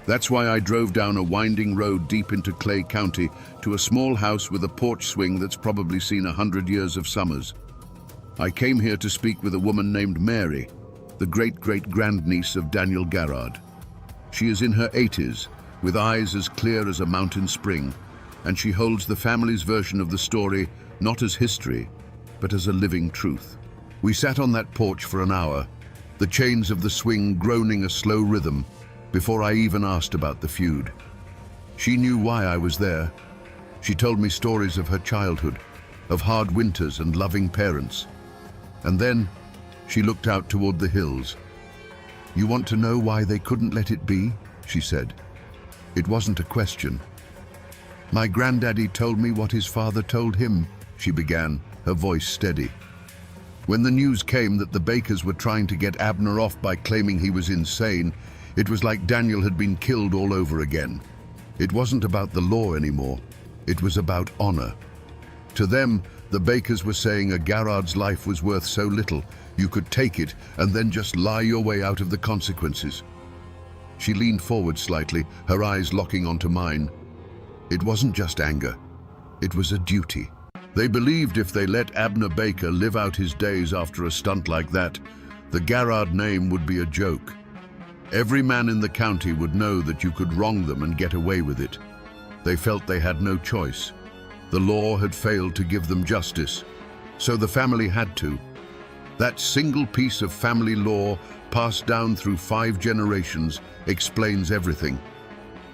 That's why I drove down a winding road deep into Clay County to a small house with a porch swing that's probably seen 100 years of summers. I came here to speak with a woman named Mary, the great-great-grandniece of Daniel Garrard. She is in her 80s, with eyes as clear as a mountain spring, and she holds the family's version of the story not as history, but as a living truth. We sat on that porch for an hour, the chains of the swing groaning a slow rhythm, before I even asked about the feud. She knew why I was there. She told me stories of her childhood, of hard winters and loving parents. And then she looked out toward the hills. "You want to know why they couldn't let it be?" she said. It wasn't a question. "My granddaddy told me what his father told him," she began, her voice steady. When the news came that the Bakers were trying to get Abner off by claiming he was insane, it was like Daniel had been killed all over again. It wasn't about the law anymore. It was about honor. To them, the Bakers were saying a Garrard's life was worth so little, you could take it and then just lie your way out of the consequences. She leaned forward slightly, her eyes locking onto mine. It wasn't just anger. It was a duty. They believed if they let Abner Baker live out his days after a stunt like that, the Garrard name would be a joke. Every man in the county would know that you could wrong them and get away with it. They felt they had no choice. The law had failed to give them justice, so the family had to. That single piece of family law, passed down through 5 generations, explains everything.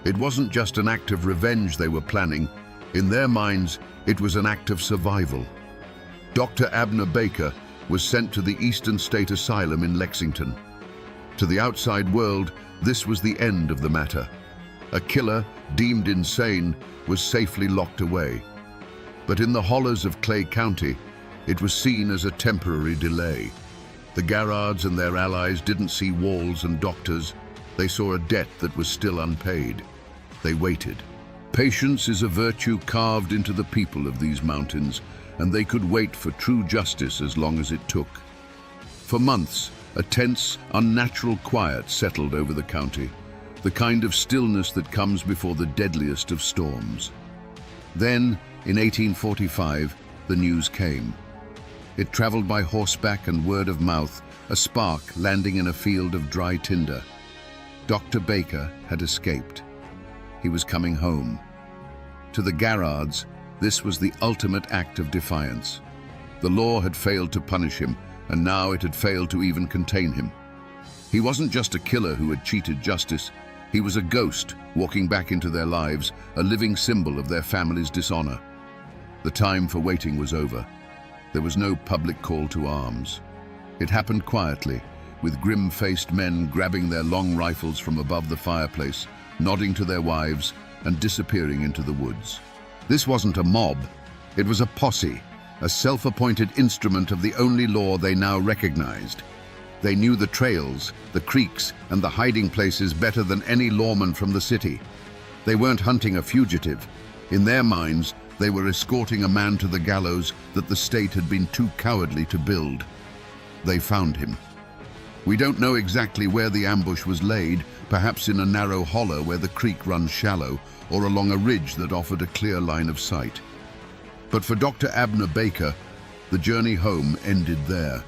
It wasn't just an act of revenge they were planning. In their minds, it was an act of survival. Dr. Abner Baker was sent to the Eastern State Asylum in Lexington. To the outside world, this was the end of the matter. A killer, deemed insane, was safely locked away. But in the hollows of Clay County, it was seen as a temporary delay. The Garrards and their allies didn't see walls and doctors. They saw a debt that was still unpaid. They waited. Patience is a virtue carved into the people of these mountains, and they could wait for true justice as long as it took. For months, A tense, unnatural quiet settled over the county, the kind of stillness that comes before the deadliest of storms. Then, in 1845, the news came. It traveled by horseback and word of mouth, a spark landing in a field of dry tinder. Dr. Baker had escaped. He was coming home. To the Garrards, this was the ultimate act of defiance. The law had failed to punish him, and now it had failed to even contain him. He wasn't just a killer who had cheated justice. He was a ghost walking back into their lives, a living symbol of their family's dishonor. The time for waiting was over. There was no public call to arms. It happened quietly, with grim-faced men grabbing their long rifles from above the fireplace, nodding to their wives, and disappearing into the woods. This wasn't a mob. It was a posse, a self-appointed instrument of the only law they now recognized. They knew the trails, the creeks, and the hiding places better than any lawman from the city. They weren't hunting a fugitive. In their minds, they were escorting a man to the gallows that the state had been too cowardly to build. They found him. We don't know exactly where the ambush was laid, perhaps in a narrow hollow where the creek runs shallow, or along a ridge that offered a clear line of sight. But for Dr. Abner Baker, the journey home ended there.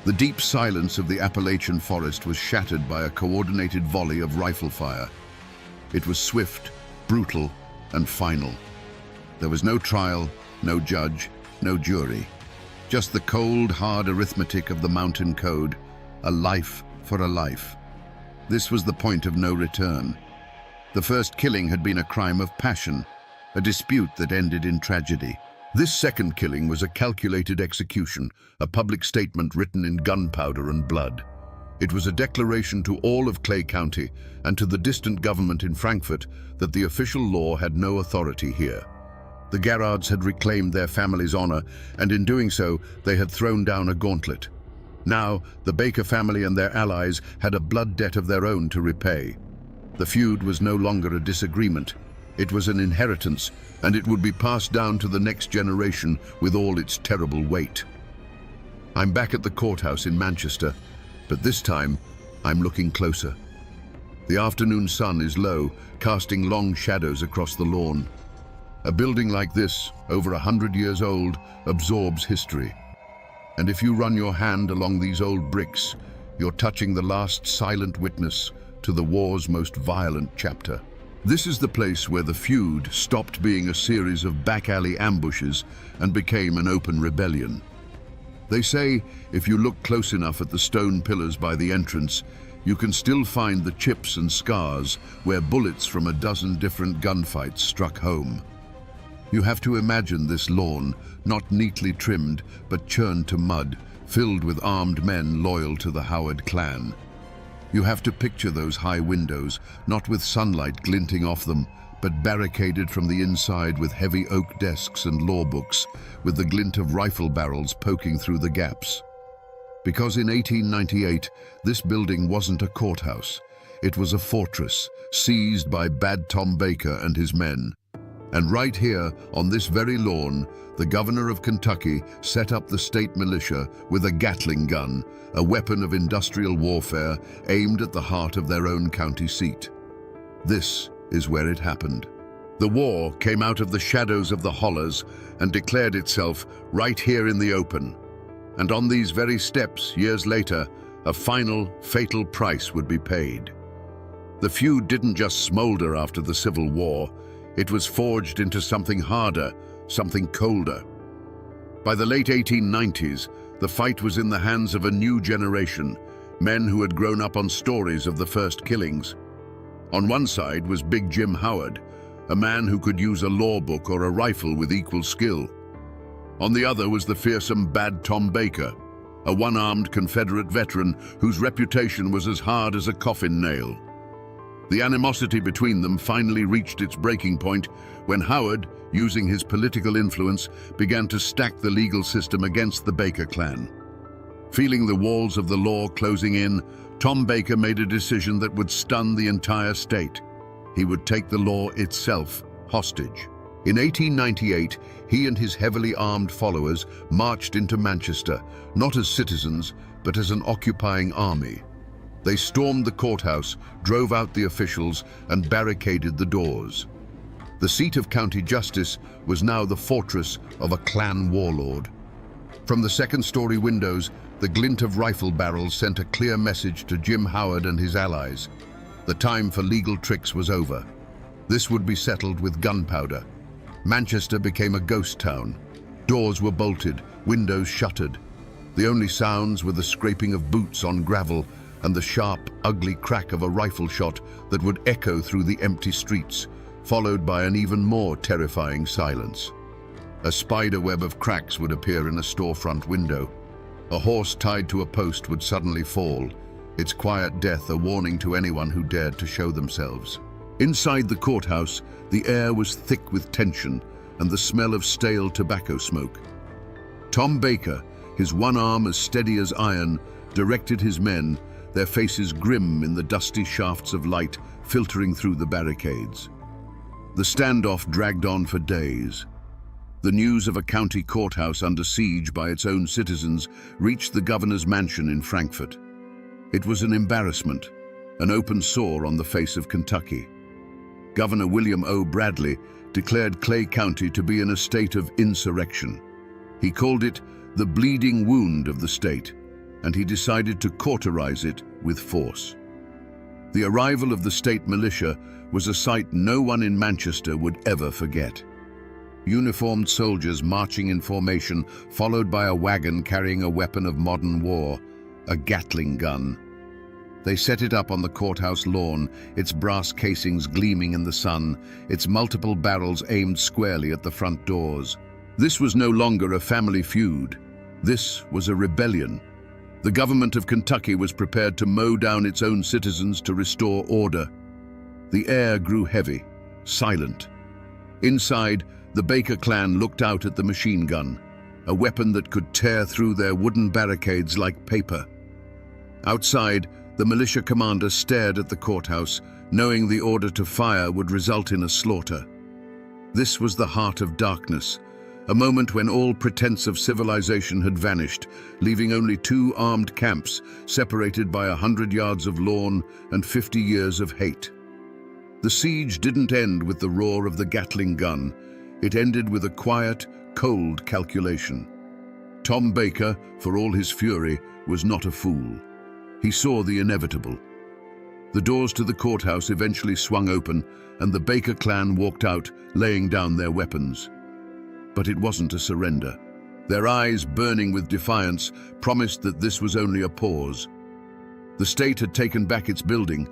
The deep silence of the Appalachian forest was shattered by a coordinated volley of rifle fire. It was swift, brutal, and final. There was no trial, no judge, no jury. Just the cold, hard arithmetic of the mountain code, a life for a life. This was the point of no return. The first killing had been a crime of passion, a dispute that ended in tragedy. This second killing was a calculated execution, a public statement written in gunpowder and blood. It was a declaration to all of Clay County and to the distant government in Frankfort that the official law had no authority here. The Garrards had reclaimed their family's honor, and in doing so, they had thrown down a gauntlet. Now, the Baker family and their allies had a blood debt of their own to repay. The feud was no longer a disagreement. It was an inheritance, and it would be passed down to the next generation with all its terrible weight. I'm back at the courthouse in Manchester, but this time, I'm looking closer. The afternoon sun is low, casting long shadows across the lawn. A building like this, over 100 years old, absorbs history. And if you run your hand along these old bricks, you're touching the last silent witness to the war's most violent chapter. This is the place where the feud stopped being a series of back-alley ambushes and became an open rebellion. They say if you look close enough at the stone pillars by the entrance, you can still find the chips and scars where bullets from a dozen different gunfights struck home. You have to imagine this lawn, not neatly trimmed, but churned to mud, filled with armed men loyal to the Howard clan. You have to picture those high windows, not with sunlight glinting off them, but barricaded from the inside with heavy oak desks and law books, with the glint of rifle barrels poking through the gaps. Because in 1898, this building wasn't a courthouse. It was a fortress, seized by Bad Tom Baker and his men. And right here, on this very lawn, the governor of Kentucky set up the state militia with a Gatling gun, a weapon of industrial warfare aimed at the heart of their own county seat. This is where it happened. The war came out of the shadows of the hollers and declared itself right here in the open. And on these very steps, years later, a final, fatal price would be paid. The feud didn't just smolder after the Civil War. It was forged into something harder, something colder. By the late 1890s, the fight was in the hands of a new generation, men who had grown up on stories of the first killings. On one side was Big Jim Howard, a man who could use a law book or a rifle with equal skill. On the other was the fearsome Bad Tom Baker, a one-armed Confederate veteran whose reputation was as hard as a coffin nail. The animosity between them finally reached its breaking point when Howard, using his political influence, began to stack the legal system against the Baker clan. Feeling the walls of the law closing in, Tom Baker made a decision that would stun the entire state. He would take the law itself hostage. In 1898, he and his heavily armed followers marched into Manchester, not as citizens, but as an occupying army. They stormed the courthouse, drove out the officials, and barricaded the doors. The seat of county justice was now the fortress of a clan warlord. From the second-story windows, the glint of rifle barrels sent a clear message to Jim Howard and his allies. The time for legal tricks was over. This would be settled with gunpowder. Manchester became a ghost town. Doors were bolted, windows shuttered. The only sounds were the scraping of boots on gravel and the sharp, ugly crack of a rifle shot that would echo through the empty streets, followed by an even more terrifying silence. A spider web of cracks would appear in a storefront window. A horse tied to a post would suddenly fall, its quiet death a warning to anyone who dared to show themselves. Inside the courthouse, the air was thick with tension and the smell of stale tobacco smoke. Tom Baker, his one arm as steady as iron, directed his men, their faces grim in the dusty shafts of light filtering through the barricades. The standoff dragged on for days. The news of a county courthouse under siege by its own citizens reached the governor's mansion in Frankfurt. It was an embarrassment, an open sore on the face of Kentucky. Governor William O. Bradley declared Clay County to be in a state of insurrection. He called it the bleeding wound of the state, and he decided to cauterize it with force. The arrival of the state militia was a sight no one in Manchester would ever forget. Uniformed soldiers marching in formation, followed by a wagon carrying a weapon of modern war, a Gatling gun. They set it up on the courthouse lawn, its brass casings gleaming in the sun, its multiple barrels aimed squarely at the front doors. This was no longer a family feud. This was a rebellion. The government of Kentucky was prepared to mow down its own citizens to restore order. The air grew heavy, silent. Inside, the Baker clan looked out at the machine gun, a weapon that could tear through their wooden barricades like paper. Outside, the militia commander stared at the courthouse, knowing the order to fire would result in a slaughter. This was the heart of darkness, a moment when all pretense of civilization had vanished, leaving only two armed camps separated by 100 yards of lawn and 50 years of hate. The siege didn't end with the roar of the Gatling gun. It ended with a quiet, cold calculation. Tom Baker, for all his fury, was not a fool. He saw the inevitable. The doors to the courthouse eventually swung open, and the Baker clan walked out, laying down their weapons. But it wasn't a surrender. Their eyes, burning with defiance, promised that this was only a pause. The state had taken back its building,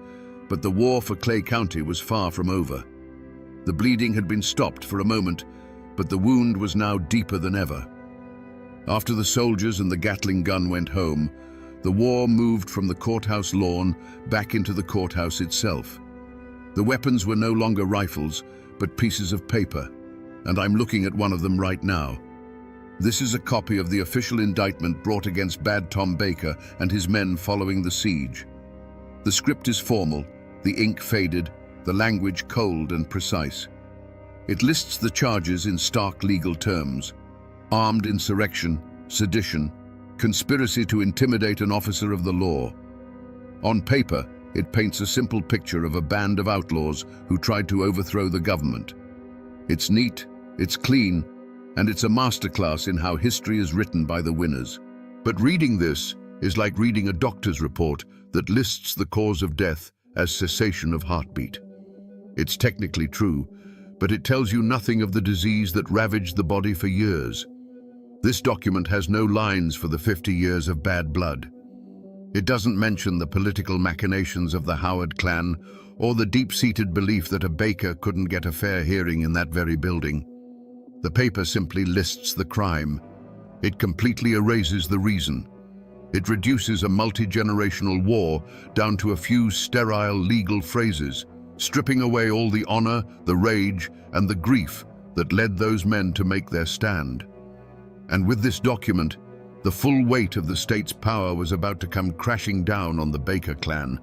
but the war for Clay County was far from over. The bleeding had been stopped for a moment, but the wound was now deeper than ever. After the soldiers and the Gatling gun went home, the war moved from the courthouse lawn back into the courthouse itself. The weapons were no longer rifles, but pieces of paper, and I'm looking at one of them right now. This is a copy of the official indictment brought against Bad Tom Baker and his men following the siege. The script is formal, the ink faded, the language cold and precise. It lists the charges in stark legal terms: armed insurrection, sedition, conspiracy to intimidate an officer of the law. On paper, it paints a simple picture of a band of outlaws who tried to overthrow the government. It's neat, it's clean, and it's a masterclass in how history is written by the winners. But reading this is like reading a doctor's report that lists the cause of death as cessation of heartbeat. It's technically true, but it tells you nothing of the disease that ravaged the body for years. This document has no lines for the 50 years of bad blood. It doesn't mention the political machinations of the Howard clan or the deep-seated belief that a Baker couldn't get a fair hearing in that very building. The paper simply lists the crime. It completely erases the reason. It reduces a multi-generational war down to a few sterile legal phrases, stripping away all the honor, the rage, and the grief that led those men to make their stand. And with this document, the full weight of the state's power was about to come crashing down on the Baker clan.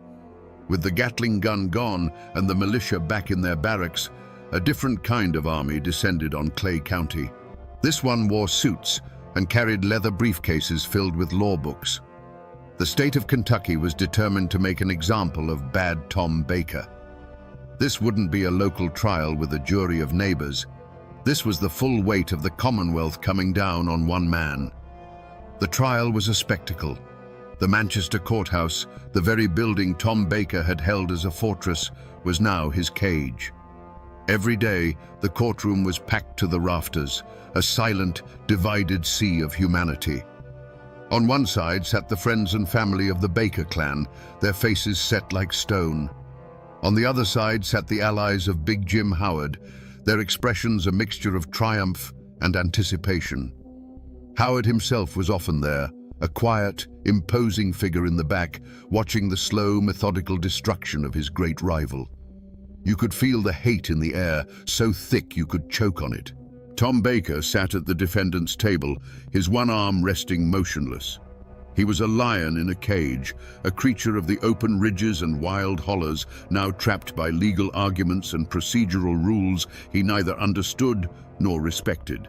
With the Gatling gun gone and the militia back in their barracks, a different kind of army descended on Clay County. This one wore suits and carried leather briefcases filled with law books. The state of Kentucky was determined to make an example of Bad Tom Baker. This wouldn't be a local trial with a jury of neighbors. This was the full weight of the Commonwealth coming down on one man. The trial was a spectacle. The Manchester courthouse, the very building Tom Baker had held as a fortress, was now his cage. Every day, the courtroom was packed to the rafters, a silent, divided sea of humanity. On one side sat the friends and family of the Baker clan, their faces set like stone. On the other side sat the allies of Big Jim Howard, their expressions a mixture of triumph and anticipation. Howard himself was often there, a quiet, imposing figure in the back, watching the slow, methodical destruction of his great rival. You could feel the hate in the air, so thick you could choke on it. Tom Baker sat at the defendant's table, his one arm resting motionless. He was a lion in a cage, a creature of the open ridges and wild hollows, now trapped by legal arguments and procedural rules he neither understood nor respected.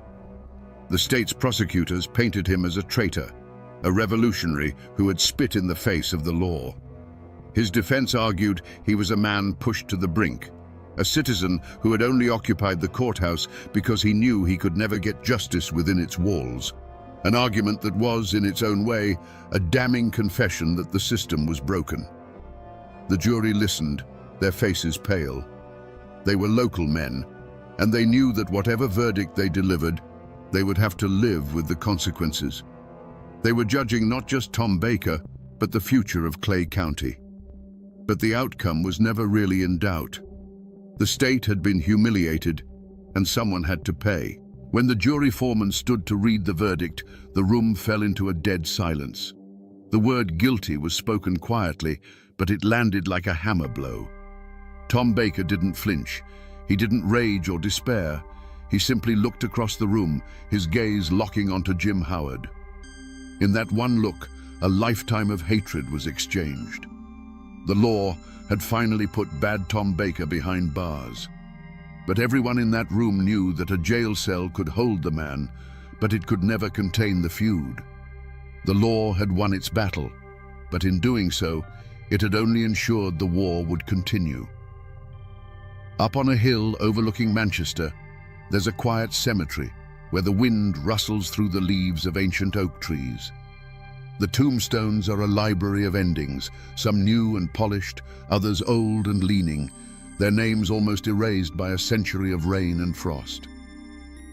The state's prosecutors painted him as a traitor, a revolutionary who had spit in the face of the law. His defense argued he was a man pushed to the brink, a citizen who had only occupied the courthouse because he knew he could never get justice within its walls. An argument that was, in its own way, a damning confession that the system was broken. The jury listened, their faces pale. They were local men, and they knew that whatever verdict they delivered, they would have to live with the consequences. They were judging not just Tom Baker, but the future of Clay County. But the outcome was never really in doubt. The state had been humiliated, and someone had to pay. When the jury foreman stood to read the verdict, the room fell into a dead silence. The word guilty was spoken quietly, but it landed like a hammer blow. Tom Baker didn't flinch. He didn't rage or despair. He simply looked across the room, his gaze locking onto Jim Howard. In that one look, a lifetime of hatred was exchanged. The law had finally put Bad Tom Baker behind bars. But everyone in that room knew that a jail cell could hold the man, but it could never contain the feud. The law had won its battle, but in doing so, it had only ensured the war would continue. Up on a hill overlooking Manchester, there's a quiet cemetery where the wind rustles through the leaves of ancient oak trees. The tombstones are a library of endings, some new and polished, others old and leaning, their names almost erased by a century of rain and frost.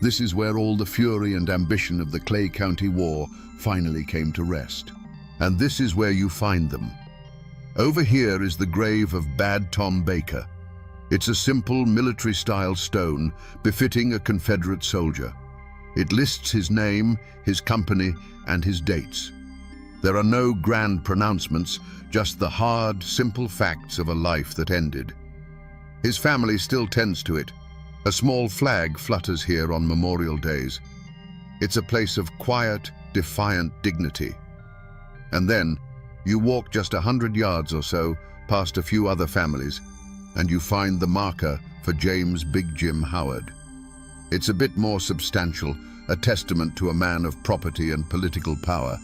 This is where all the fury and ambition of the Clay County War finally came to rest. And this is where you find them. Over here is the grave of Bad Tom Baker. It's a simple military-style stone befitting a Confederate soldier. It lists his name, his company, and his dates. There are no grand pronouncements, just the hard, simple facts of a life that ended. His family still tends to it. A small flag flutters here on Memorial Days. It's a place of quiet, defiant dignity. And then, you walk just 100 yards or so past a few other families, and you find the marker for James Big Jim Howard. It's a bit more substantial, a testament to a man of property and political power.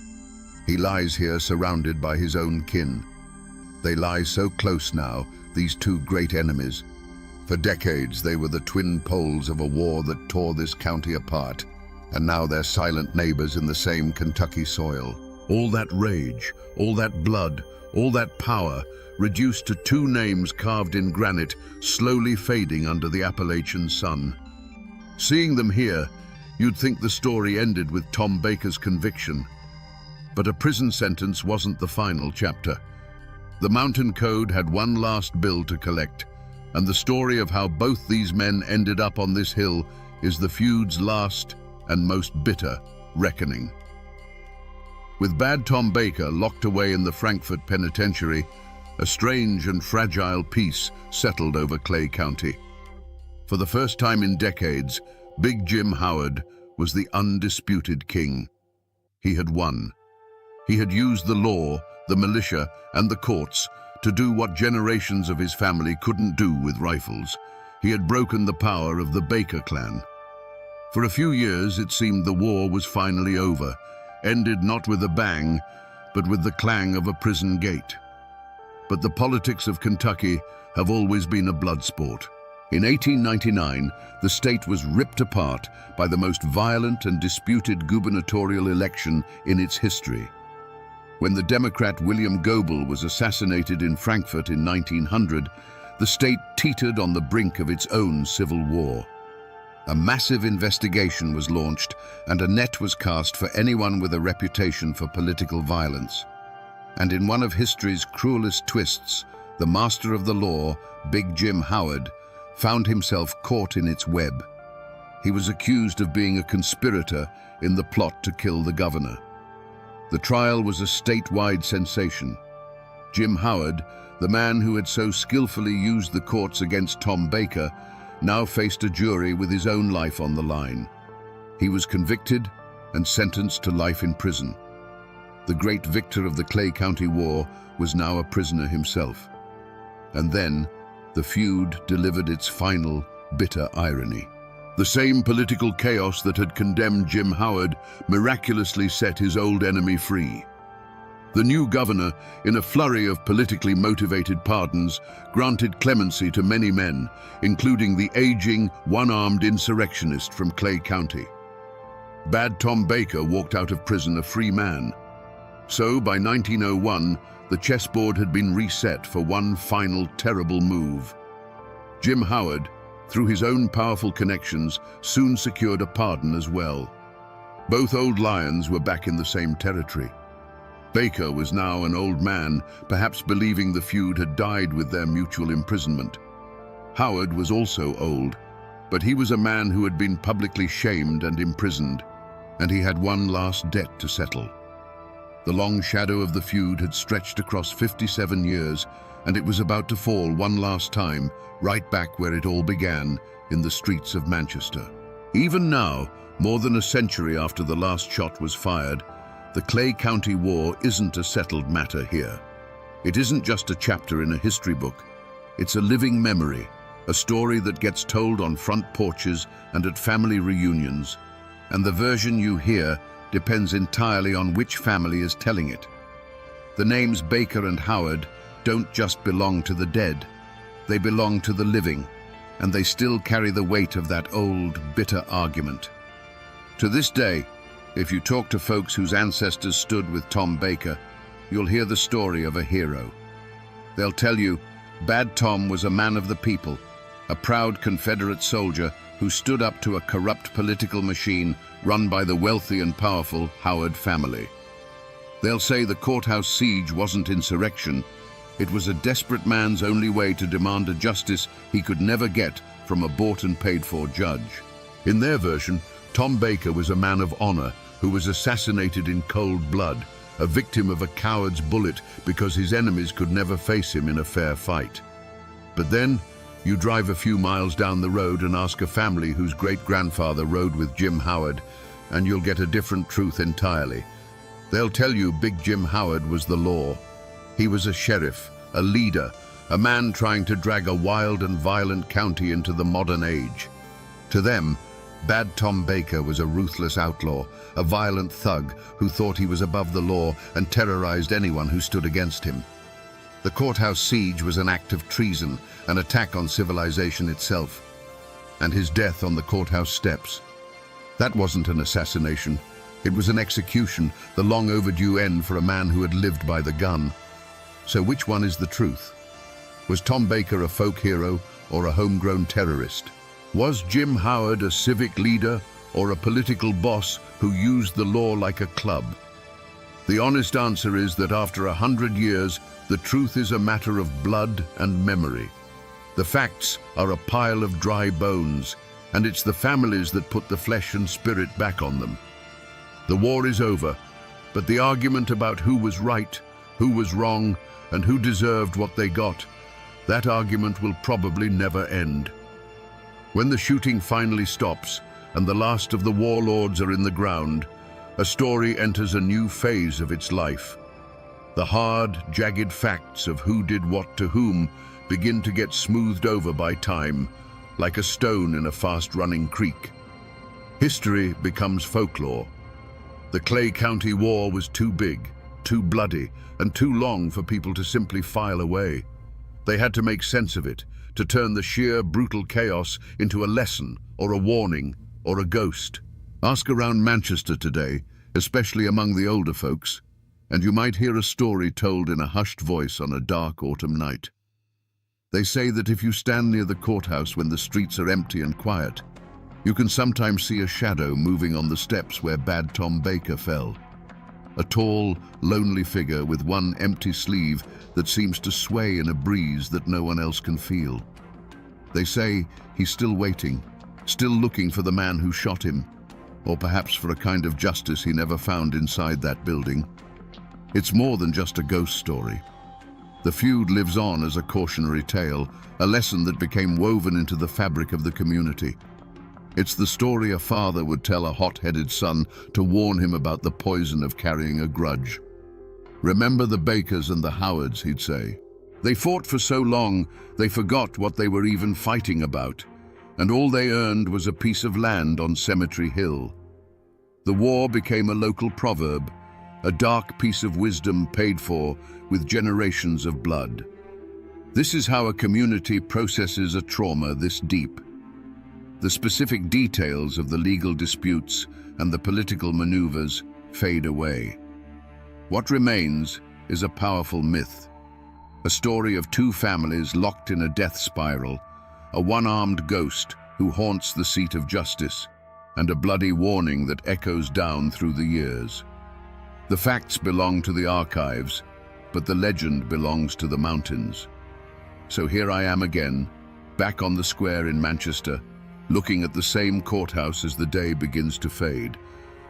He lies here surrounded by his own kin. They lie so close now, these two great enemies. For decades, they were the twin poles of a war that tore this county apart, and now they're silent neighbors in the same Kentucky soil. All that rage, all that blood, all that power, reduced to two names carved in granite, slowly fading under the Appalachian sun. Seeing them here, you'd think the story ended with Tom Baker's conviction. But a prison sentence wasn't the final chapter. The Mountain Code had one last bill to collect, and the story of how both these men ended up on this hill is the feud's last and most bitter reckoning. With Bad Tom Baker locked away in the Frankfort Penitentiary, a strange and fragile peace settled over Clay County. For the first time in decades, Big Jim Howard was the undisputed king. He had won. He had used the law, the militia, and the courts to do what generations of his family couldn't do with rifles. He had broken the power of the Baker clan. For a few years, it seemed the war was finally over, ended not with a bang, but with the clang of a prison gate. But the politics of Kentucky have always been a blood sport. In 1899, the state was ripped apart by the most violent and disputed gubernatorial election in its history. When the Democrat William Goebel was assassinated in Frankfort in 1900, the state teetered on the brink of its own civil war. A massive investigation was launched, and a net was cast for anyone with a reputation for political violence. And in one of history's cruelest twists, the master of the law, Big Jim Howard, found himself caught in its web. He was accused of being a conspirator in the plot to kill the governor. The trial was a statewide sensation. Jim Howard, the man who had so skillfully used the courts against Tom Baker, now faced a jury with his own life on the line. He was convicted and sentenced to life in prison. The great victor of the Clay County War was now a prisoner himself. And then, the feud delivered its final, bitter irony. The same political chaos that had condemned Jim Howard miraculously set his old enemy free. The new governor, in a flurry of politically motivated pardons, granted clemency to many men, including the aging, one-armed insurrectionist from Clay County. Bad Tom Baker walked out of prison a free man. So, by 1901, the chessboard had been reset for one final terrible move. Jim Howard, through his own powerful connections, soon secured a pardon as well. Both old lions were back in the same territory. Baker was now an old man, perhaps believing the feud had died with their mutual imprisonment. Howard was also old, but he was a man who had been publicly shamed and imprisoned, and he had one last debt to settle. The long shadow of the feud had stretched across 57 years, and it was about to fall one last time, right back where it all began, in the streets of Manchester. Even now, more than a century after the last shot was fired, the Clay County War isn't a settled matter here. It isn't just a chapter in a history book. It's a living memory, a story that gets told on front porches and at family reunions, and the version you hear depends entirely on which family is telling it. The names Baker and Howard don't just belong to the dead. They belong to the living, and they still carry the weight of that old, bitter argument. To this day, if you talk to folks whose ancestors stood with Tom Baker, you'll hear the story of a hero. They'll tell you, Bad Tom was a man of the people, a proud Confederate soldier who stood up to a corrupt political machine run by the wealthy and powerful Howard family. They'll say the courthouse siege wasn't insurrection. It was a desperate man's only way to demand a justice he could never get from a bought and paid for judge. In their version, Tom Baker was a man of honor who was assassinated in cold blood, a victim of a coward's bullet because his enemies could never face him in a fair fight. But then, you drive a few miles down the road and ask a family whose great-grandfather rode with Jim Howard, and you'll get a different truth entirely. They'll tell you Big Jim Howard was the law. He was a sheriff, a leader, a man trying to drag a wild and violent county into the modern age. To them, Bad Tom Baker was a ruthless outlaw, a violent thug who thought he was above the law and terrorized anyone who stood against him. The courthouse siege was an act of treason, an attack on civilization itself. And his death on the courthouse steps. That wasn't an assassination. It was an execution, the long overdue end for a man who had lived by the gun. So which one is the truth? Was Tom Baker a folk hero or a homegrown terrorist? Was Jim Howard a civic leader or a political boss who used the law like a club? The honest answer is that after 100 years, the truth is a matter of blood and memory. The facts are a pile of dry bones, and it's the families that put the flesh and spirit back on them. The war is over, but the argument about who was right, who was wrong, and who deserved what they got, that argument will probably never end. When the shooting finally stops and the last of the warlords are in the ground, a story enters a new phase of its life. The hard, jagged facts of who did what to whom begin to get smoothed over by time, like a stone in a fast-running creek. History becomes folklore. The Clay County War was too big, too bloody, and too long for people to simply file away. They had to make sense of it, to turn the sheer brutal chaos into a lesson, or a warning, or a ghost. Ask around Manchester today, especially among the older folks, and you might hear a story told in a hushed voice on a dark autumn night. They say that if you stand near the courthouse when the streets are empty and quiet, you can sometimes see a shadow moving on the steps where Bad Tom Baker fell. A tall, lonely figure with one empty sleeve that seems to sway in a breeze that no one else can feel. They say he's still waiting, still looking for the man who shot him, or perhaps for a kind of justice he never found inside that building. It's more than just a ghost story. The feud lives on as a cautionary tale, a lesson that became woven into the fabric of the community. It's the story a father would tell a hot-headed son to warn him about the poison of carrying a grudge. Remember the Bakers and the Howards, he'd say. They fought for so long, they forgot what they were even fighting about, and all they earned was a piece of land on Cemetery Hill. The war became a local proverb, a dark piece of wisdom paid for with generations of blood. This is how a community processes a trauma this deep. The specific details of the legal disputes and the political maneuvers fade away. What remains is a powerful myth, a story of two families locked in a death spiral, a one-armed ghost who haunts the seat of justice, and a bloody warning that echoes down through the years. The facts belong to the archives, but the legend belongs to the mountains. So here I am again, back on the square in Manchester, looking at the same courthouse as the day begins to fade.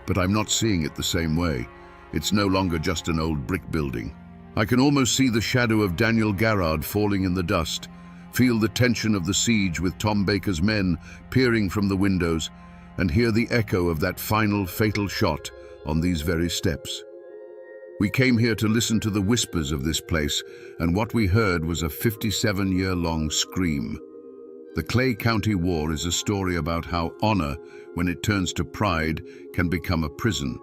But I'm not seeing it the same way. It's no longer just an old brick building. I can almost see the shadow of Daniel Garrard falling in the dust, feel the tension of the siege with Tom Baker's men peering from the windows, and hear the echo of that final fatal shot on these very steps. We came here to listen to the whispers of this place, and what we heard was a 57-year-long scream. The Clay County War is a story about how honor, when it turns to pride, can become a prison.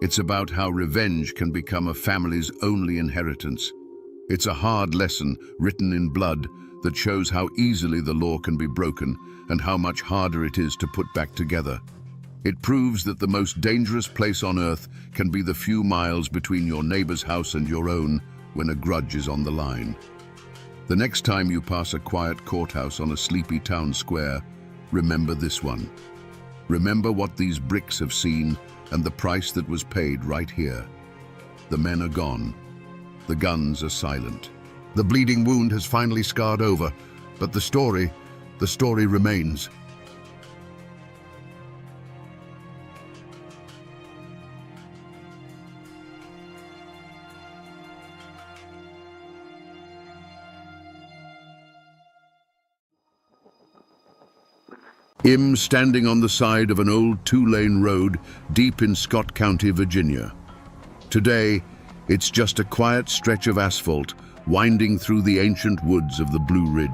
It's about how revenge can become a family's only inheritance. It's a hard lesson written in blood that shows how easily the law can be broken and how much harder it is to put back together. It proves that the most dangerous place on earth can be the few miles between your neighbor's house and your own when a grudge is on the line. The next time you pass a quiet courthouse on a sleepy town square, remember this one. Remember what these bricks have seen and the price that was paid right here. The men are gone. The guns are silent. The bleeding wound has finally scarred over, but the story remains. Him standing on the side of an old two-lane road deep in Scott County, Virginia. Today, it's just a quiet stretch of asphalt winding through the ancient woods of the Blue Ridge.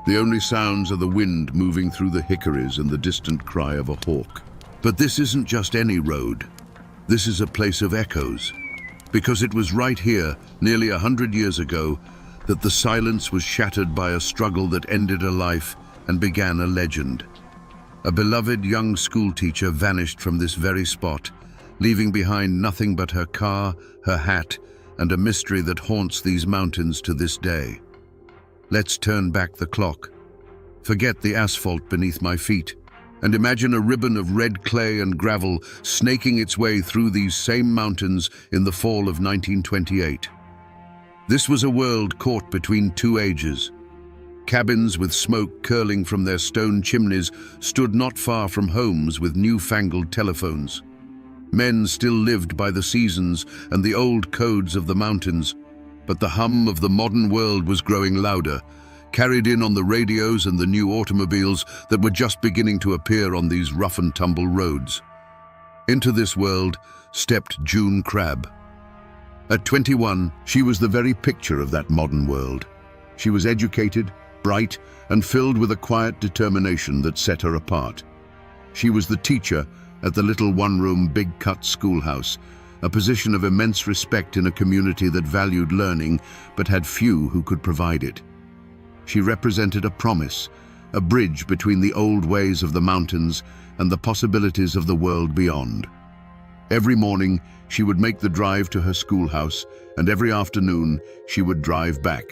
The only sounds are the wind moving through the hickories and the distant cry of a hawk. But this isn't just any road. This is a place of echoes, because it was right here, nearly 100 years ago, that the silence was shattered by a struggle that ended a life and began a legend. A beloved young schoolteacher vanished from this very spot, leaving behind nothing but her car, her hat, and a mystery that haunts these mountains to this day. Let's turn back the clock. Forget the asphalt beneath my feet, and imagine a ribbon of red clay and gravel snaking its way through these same mountains in the fall of 1928. This was a world caught between two ages. Cabins with smoke curling from their stone chimneys stood not far from homes with newfangled telephones. Men still lived by the seasons and the old codes of the mountains, but the hum of the modern world was growing louder, carried in on the radios and the new automobiles that were just beginning to appear on these rough-and-tumble roads. Into this world stepped June Crabb. At 21, she was the very picture of that modern world. She was educated, bright and filled with a quiet determination that set her apart. She was the teacher at the little one-room, big-cut schoolhouse, a position of immense respect in a community that valued learning but had few who could provide it. She represented a promise, a bridge between the old ways of the mountains and the possibilities of the world beyond. Every morning, she would make the drive to her schoolhouse, and every afternoon, she would drive back.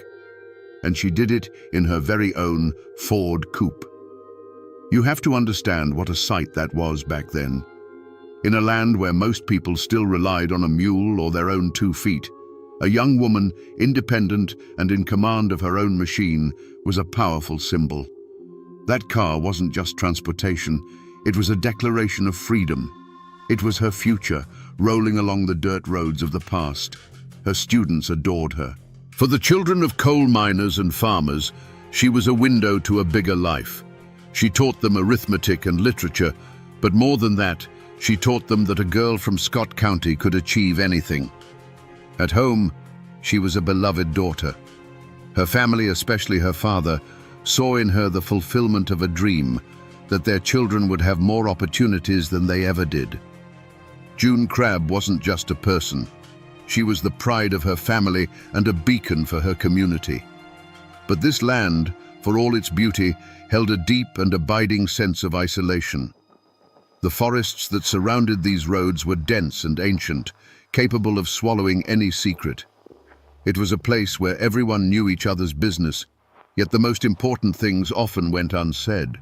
And she did it in her very own Ford coupe. You have to understand what a sight that was back then. In a land where most people still relied on a mule or their own 2 feet, a young woman, independent and in command of her own machine, was a powerful symbol. That car wasn't just transportation, it was a declaration of freedom. It was her future, rolling along the dirt roads of the past. Her students adored her. For the children of coal miners and farmers, she was a window to a bigger life. She taught them arithmetic and literature, but more than that, she taught them that a girl from Scott County could achieve anything. At home, she was a beloved daughter. Her family, especially her father, saw in her the fulfillment of a dream, that their children would have more opportunities than they ever did. June Crabb wasn't just a person. She was the pride of her family and a beacon for her community. But this land, for all its beauty, held a deep and abiding sense of isolation. The forests that surrounded these roads were dense and ancient, capable of swallowing any secret. It was a place where everyone knew each other's business, yet the most important things often went unsaid.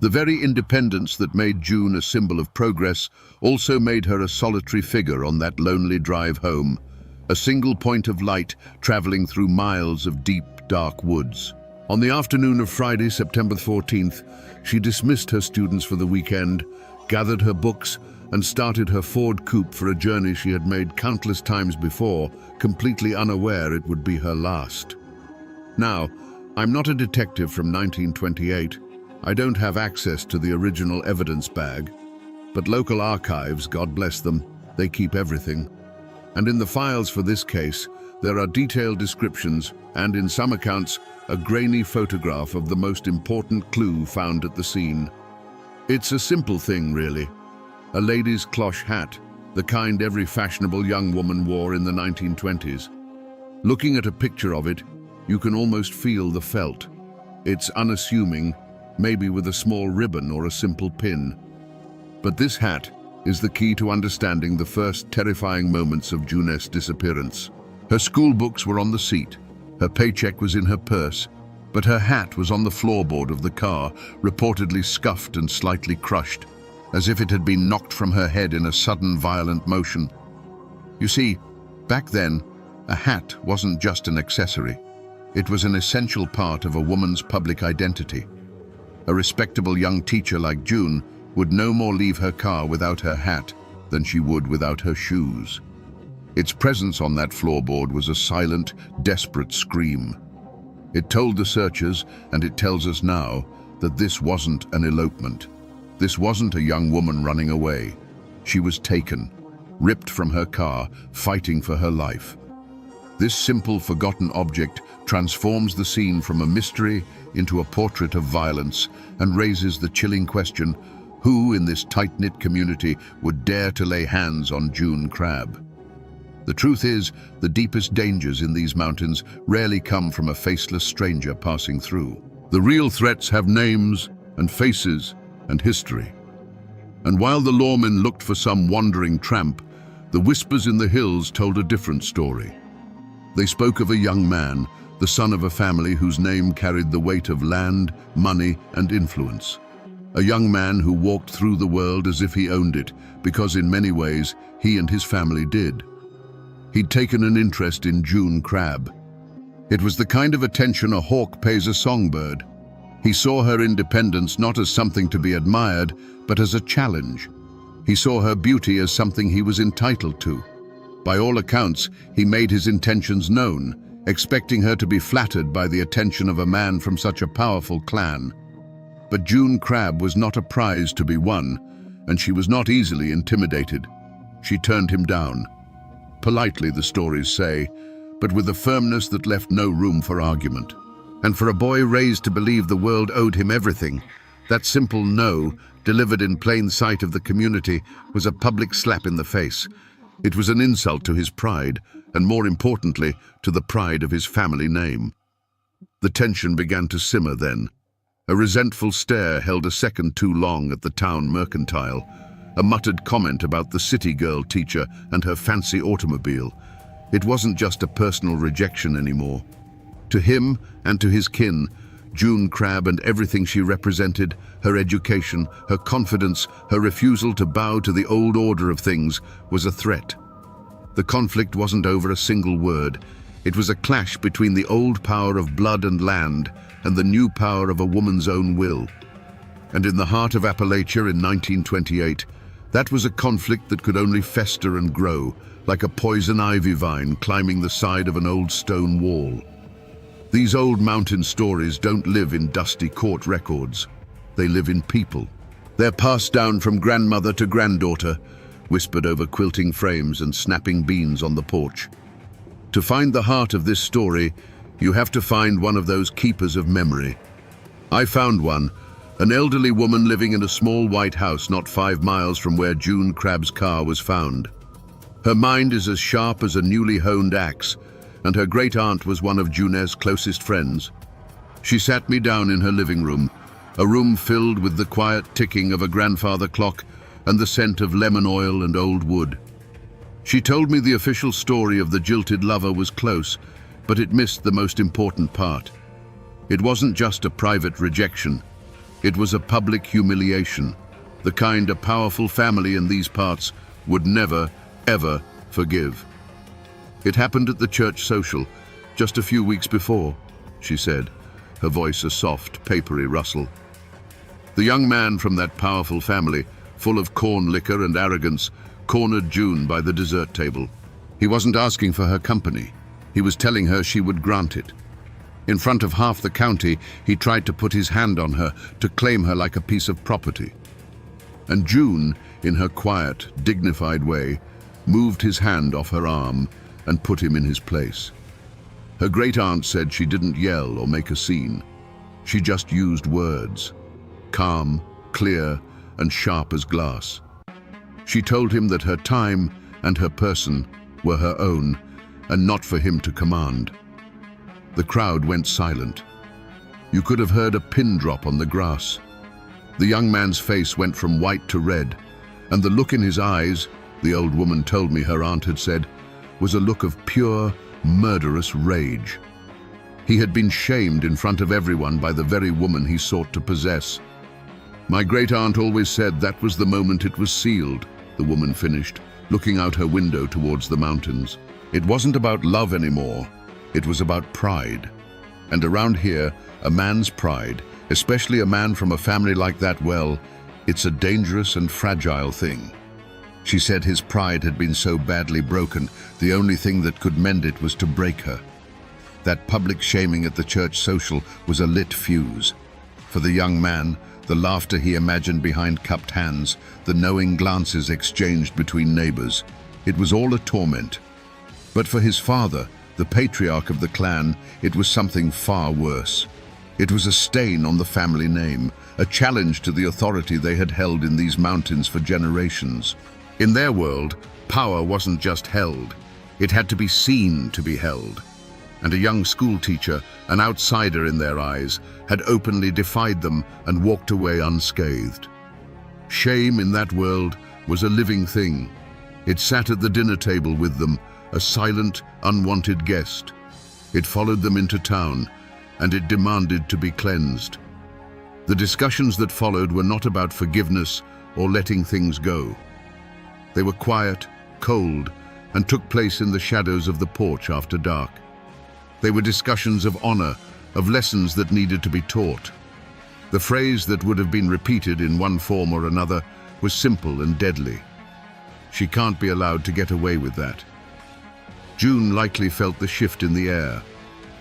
The very independence that made June a symbol of progress also made her a solitary figure on that lonely drive home, a single point of light traveling through miles of deep, dark woods. On the afternoon of Friday, September 14th, she dismissed her students for the weekend, gathered her books, and started her Ford coupe for a journey she had made countless times before, completely unaware it would be her last. Now, I'm not a detective from 1928. I don't have access to the original evidence bag, but local archives, God bless them, they keep everything. And in the files for this case, there are detailed descriptions and, in some accounts, a grainy photograph of the most important clue found at the scene. It's a simple thing, really. A lady's cloche hat, the kind every fashionable young woman wore in the 1920s. Looking at a picture of it, you can almost feel the felt. It's unassuming, maybe with a small ribbon or a simple pin. But this hat is the key to understanding the first terrifying moments of June's disappearance. Her school books were on the seat, her paycheck was in her purse, but her hat was on the floorboard of the car, reportedly scuffed and slightly crushed, as if it had been knocked from her head in a sudden violent motion. You see, back then, a hat wasn't just an accessory. It was an essential part of a woman's public identity. A respectable young teacher like June would no more leave her car without her hat than she would without her shoes. Its presence on that floorboard was a silent, desperate scream. It told the searchers, and it tells us now, that this wasn't an elopement. This wasn't a young woman running away. She was taken, ripped from her car, fighting for her life. This simple, forgotten object transforms the scene from a mystery into a portrait of violence and raises the chilling question, who in this tight-knit community would dare to lay hands on June Crabb? The truth is, the deepest dangers in these mountains rarely come from a faceless stranger passing through. The real threats have names and faces and history. And while the lawmen looked for some wandering tramp, the whispers in the hills told a different story. They spoke of a young man, the son of a family whose name carried the weight of land, money, and influence. A young man who walked through the world as if he owned it, because in many ways, he and his family did. He'd taken an interest in June Crabb. It was the kind of attention a hawk pays a songbird. He saw her independence not as something to be admired, but as a challenge. He saw her beauty as something he was entitled to. By all accounts, he made his intentions known, expecting her to be flattered by the attention of a man from such a powerful clan. But June Crabb was not a prize to be won, and she was not easily intimidated. She turned him down. Politely, the stories say, but with a firmness that left no room for argument. And for a boy raised to believe the world owed him everything, that simple no, delivered in plain sight of the community, was a public slap in the face. It was an insult to his pride, and more importantly, to the pride of his family name. The tension began to simmer then. A resentful stare held a second too long at the town mercantile, a muttered comment about the city girl teacher and her fancy automobile. It wasn't just a personal rejection anymore. To him and to his kin, June Crabbe and everything she represented, her education, her confidence, her refusal to bow to the old order of things, was a threat. The conflict wasn't over a single word. It was a clash between the old power of blood and land and the new power of a woman's own will. And in the heart of Appalachia in 1928, that was a conflict that could only fester and grow, like a poison ivy vine climbing the side of an old stone wall. These old mountain stories don't live in dusty court records. They live in people. They're passed down from grandmother to granddaughter, whispered over quilting frames and snapping beans on the porch. To find the heart of this story, you have to find one of those keepers of memory. I found one, an elderly woman living in a small white house not 5 miles from where June Crabbe's car was found. Her mind is as sharp as a newly honed axe, and her great-aunt was one of June's closest friends. She sat me down in her living room, a room filled with the quiet ticking of a grandfather clock and the scent of lemon oil and old wood. She told me the official story of the jilted lover was close, but it missed the most important part. It wasn't just a private rejection. It was a public humiliation, the kind a powerful family in these parts would never, ever forgive. It happened at the church social, just a few weeks before, she said, her voice a soft, papery rustle. The young man from that powerful family, full of corn liquor and arrogance, cornered June by the dessert table. He wasn't asking for her company. He was telling her she would grant it. In front of half the county, he tried to put his hand on her, to claim her like a piece of property. And June, in her quiet, dignified way, moved his hand off her arm and put him in his place. Her great-aunt said she didn't yell or make a scene. She just used words, calm, clear, and sharp as glass. She told him that her time and her person were her own, and not for him to command. The crowd went silent. You could have heard a pin drop on the grass. The young man's face went from white to red, and the look in his eyes, the old woman told me her aunt had said, was a look of pure, murderous rage. He had been shamed in front of everyone by the very woman he sought to possess. My great-aunt always said that was the moment it was sealed, the woman finished, looking out her window towards the mountains. It wasn't about love anymore. It was about pride. And around here, a man's pride, especially a man from a family like that, well, it's a dangerous and fragile thing. She said his pride had been so badly broken, the only thing that could mend it was to break her. That public shaming at the church social was a lit fuse. For the young man, the laughter he imagined behind cupped hands, the knowing glances exchanged between neighbors, it was all a torment. But for his father, the patriarch of the clan, it was something far worse. It was a stain on the family name, a challenge to the authority they had held in these mountains for generations. In their world, power wasn't just held, it had to be seen to be held. And a young school teacher, an outsider in their eyes, had openly defied them and walked away unscathed. Shame in that world was a living thing. It sat at the dinner table with them, a silent, unwanted guest. It followed them into town, and it demanded to be cleansed. The discussions that followed were not about forgiveness or letting things go. They were quiet, cold, and took place in the shadows of the porch after dark. They were discussions of honor, of lessons that needed to be taught. The phrase that would have been repeated in one form or another was simple and deadly. She can't be allowed to get away with that. June likely felt the shift in the air,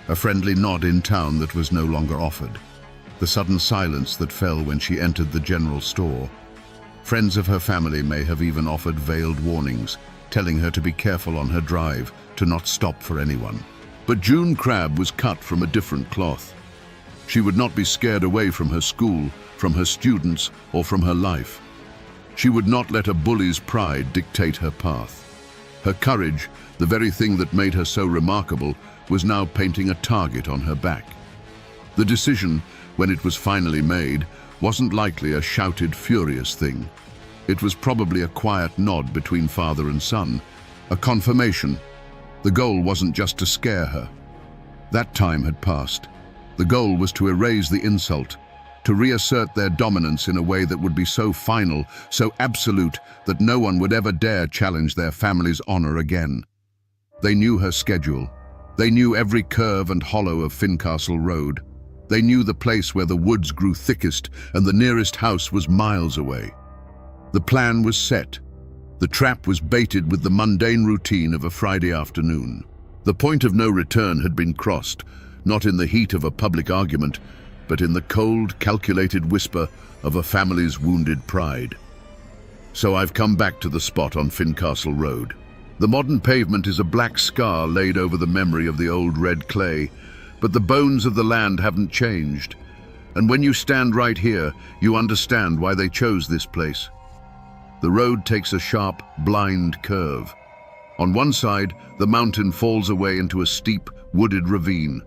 a friendly nod in town that was no longer offered, the sudden silence that fell when she entered the general store. Friends of her family may have even offered veiled warnings, telling her to be careful on her drive, to not stop for anyone. But June Crabbe was cut from a different cloth. She would not be scared away from her school, from her students, or from her life. She would not let a bully's pride dictate her path. Her courage, the very thing that made her so remarkable, was now painting a target on her back. The decision, when it was finally made, wasn't likely a shouted, furious thing. It was probably a quiet nod between father and son, a confirmation. The goal wasn't just to scare her. That time had passed. The goal was to erase the insult, to reassert their dominance in a way that would be so final, so absolute, that no one would ever dare challenge their family's honor again. They knew her schedule. They knew every curve and hollow of Fincastle Road. They knew the place where the woods grew thickest and the nearest house was miles away. The plan was set. The trap was baited with the mundane routine of a Friday afternoon. The point of no return had been crossed, not in the heat of a public argument, but in the cold, calculated whisper of a family's wounded pride. So I've come back to the spot on Fincastle Road. The modern pavement is a black scar laid over the memory of the old red clay, but the bones of the land haven't changed. And when you stand right here, you understand why they chose this place. The road takes a sharp, blind curve. On one side, the mountain falls away into a steep, wooded ravine.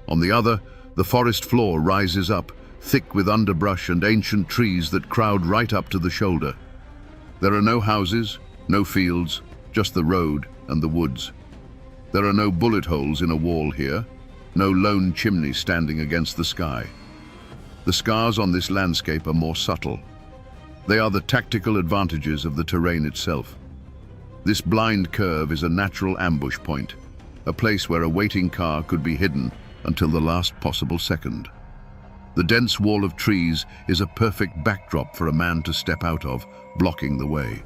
On the other, the forest floor rises up, thick with underbrush and ancient trees that crowd right up to the shoulder. There are no houses, no fields, just the road and the woods. There are no bullet holes in a wall here, no lone chimney standing against the sky. The scars on this landscape are more subtle. They are the tactical advantages of the terrain itself. This blind curve is a natural ambush point, a place where a waiting car could be hidden until the last possible second. The dense wall of trees is a perfect backdrop for a man to step out of, blocking the way.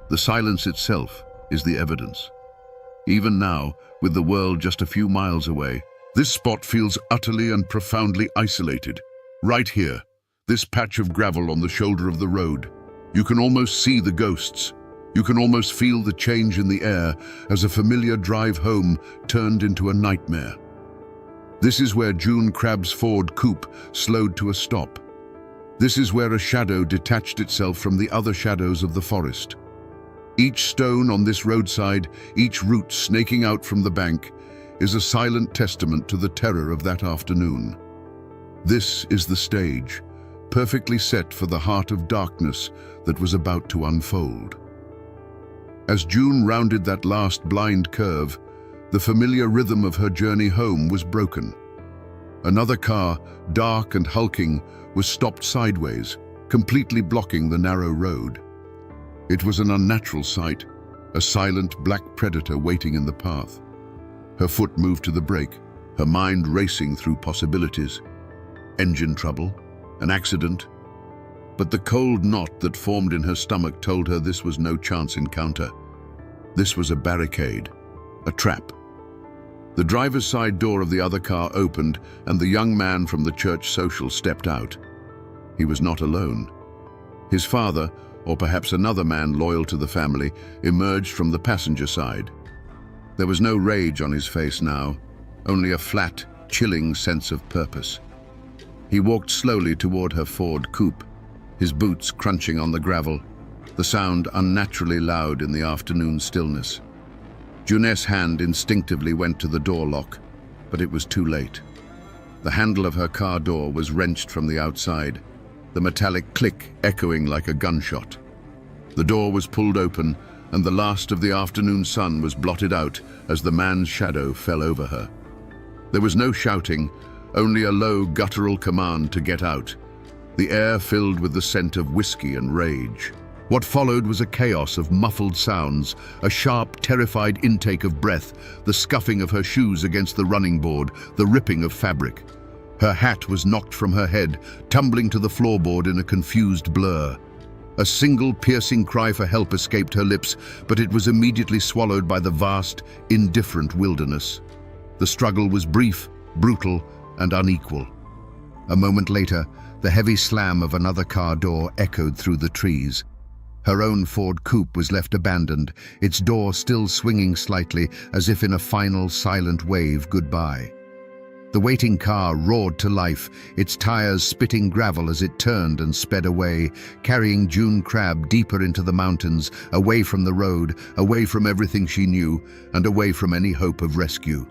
The silence itself is the evidence. Even now, with the world just a few miles away, this spot feels utterly and profoundly isolated. Right here, this patch of gravel on the shoulder of the road. You can almost see the ghosts. You can almost feel the change in the air as a familiar drive home turned into a nightmare. This is where June Crabb's Ford coupe slowed to a stop. This is where a shadow detached itself from the other shadows of the forest. Each stone on this roadside, each root snaking out from the bank, is a silent testament to the terror of that afternoon. This is the stage, perfectly set for the heart of darkness that was about to unfold. As June rounded that last blind curve, the familiar rhythm of her journey home was broken. Another car, dark and hulking, was stopped sideways, completely blocking the narrow road. It was an unnatural sight, a silent black predator waiting in the path. Her foot moved to the brake, her mind racing through possibilities. Engine trouble, an accident. But the cold knot that formed in her stomach told her this was no chance encounter. This was a barricade, a trap. The driver's side door of the other car opened, and the young man from the church social stepped out. He was not alone. His father, or perhaps another man loyal to the family, emerged from the passenger side. There was no rage on his face now, only a flat, chilling sense of purpose. He walked slowly toward her Ford coupe, his boots crunching on the gravel, the sound unnaturally loud in the afternoon stillness. June's hand instinctively went to the door lock, but it was too late. The handle of her car door was wrenched from the outside, the metallic click echoing like a gunshot. The door was pulled open, and the last of the afternoon sun was blotted out as the man's shadow fell over her. There was no shouting, only a low, guttural command to get out. The air filled with the scent of whiskey and rage. What followed was a chaos of muffled sounds, a sharp, terrified intake of breath, the scuffing of her shoes against the running board, the ripping of fabric. Her hat was knocked from her head, tumbling to the floorboard in a confused blur. A single piercing cry for help escaped her lips, but it was immediately swallowed by the vast, indifferent wilderness. The struggle was brief, brutal, and unequal. A moment later, the heavy slam of another car door echoed through the trees. Her own Ford coupe was left abandoned, its door still swinging slightly as if in a final silent wave goodbye. The waiting car roared to life, its tires spitting gravel as it turned and sped away, carrying June Crab deeper into the mountains, away from the road, away from everything she knew, and away from any hope of rescue.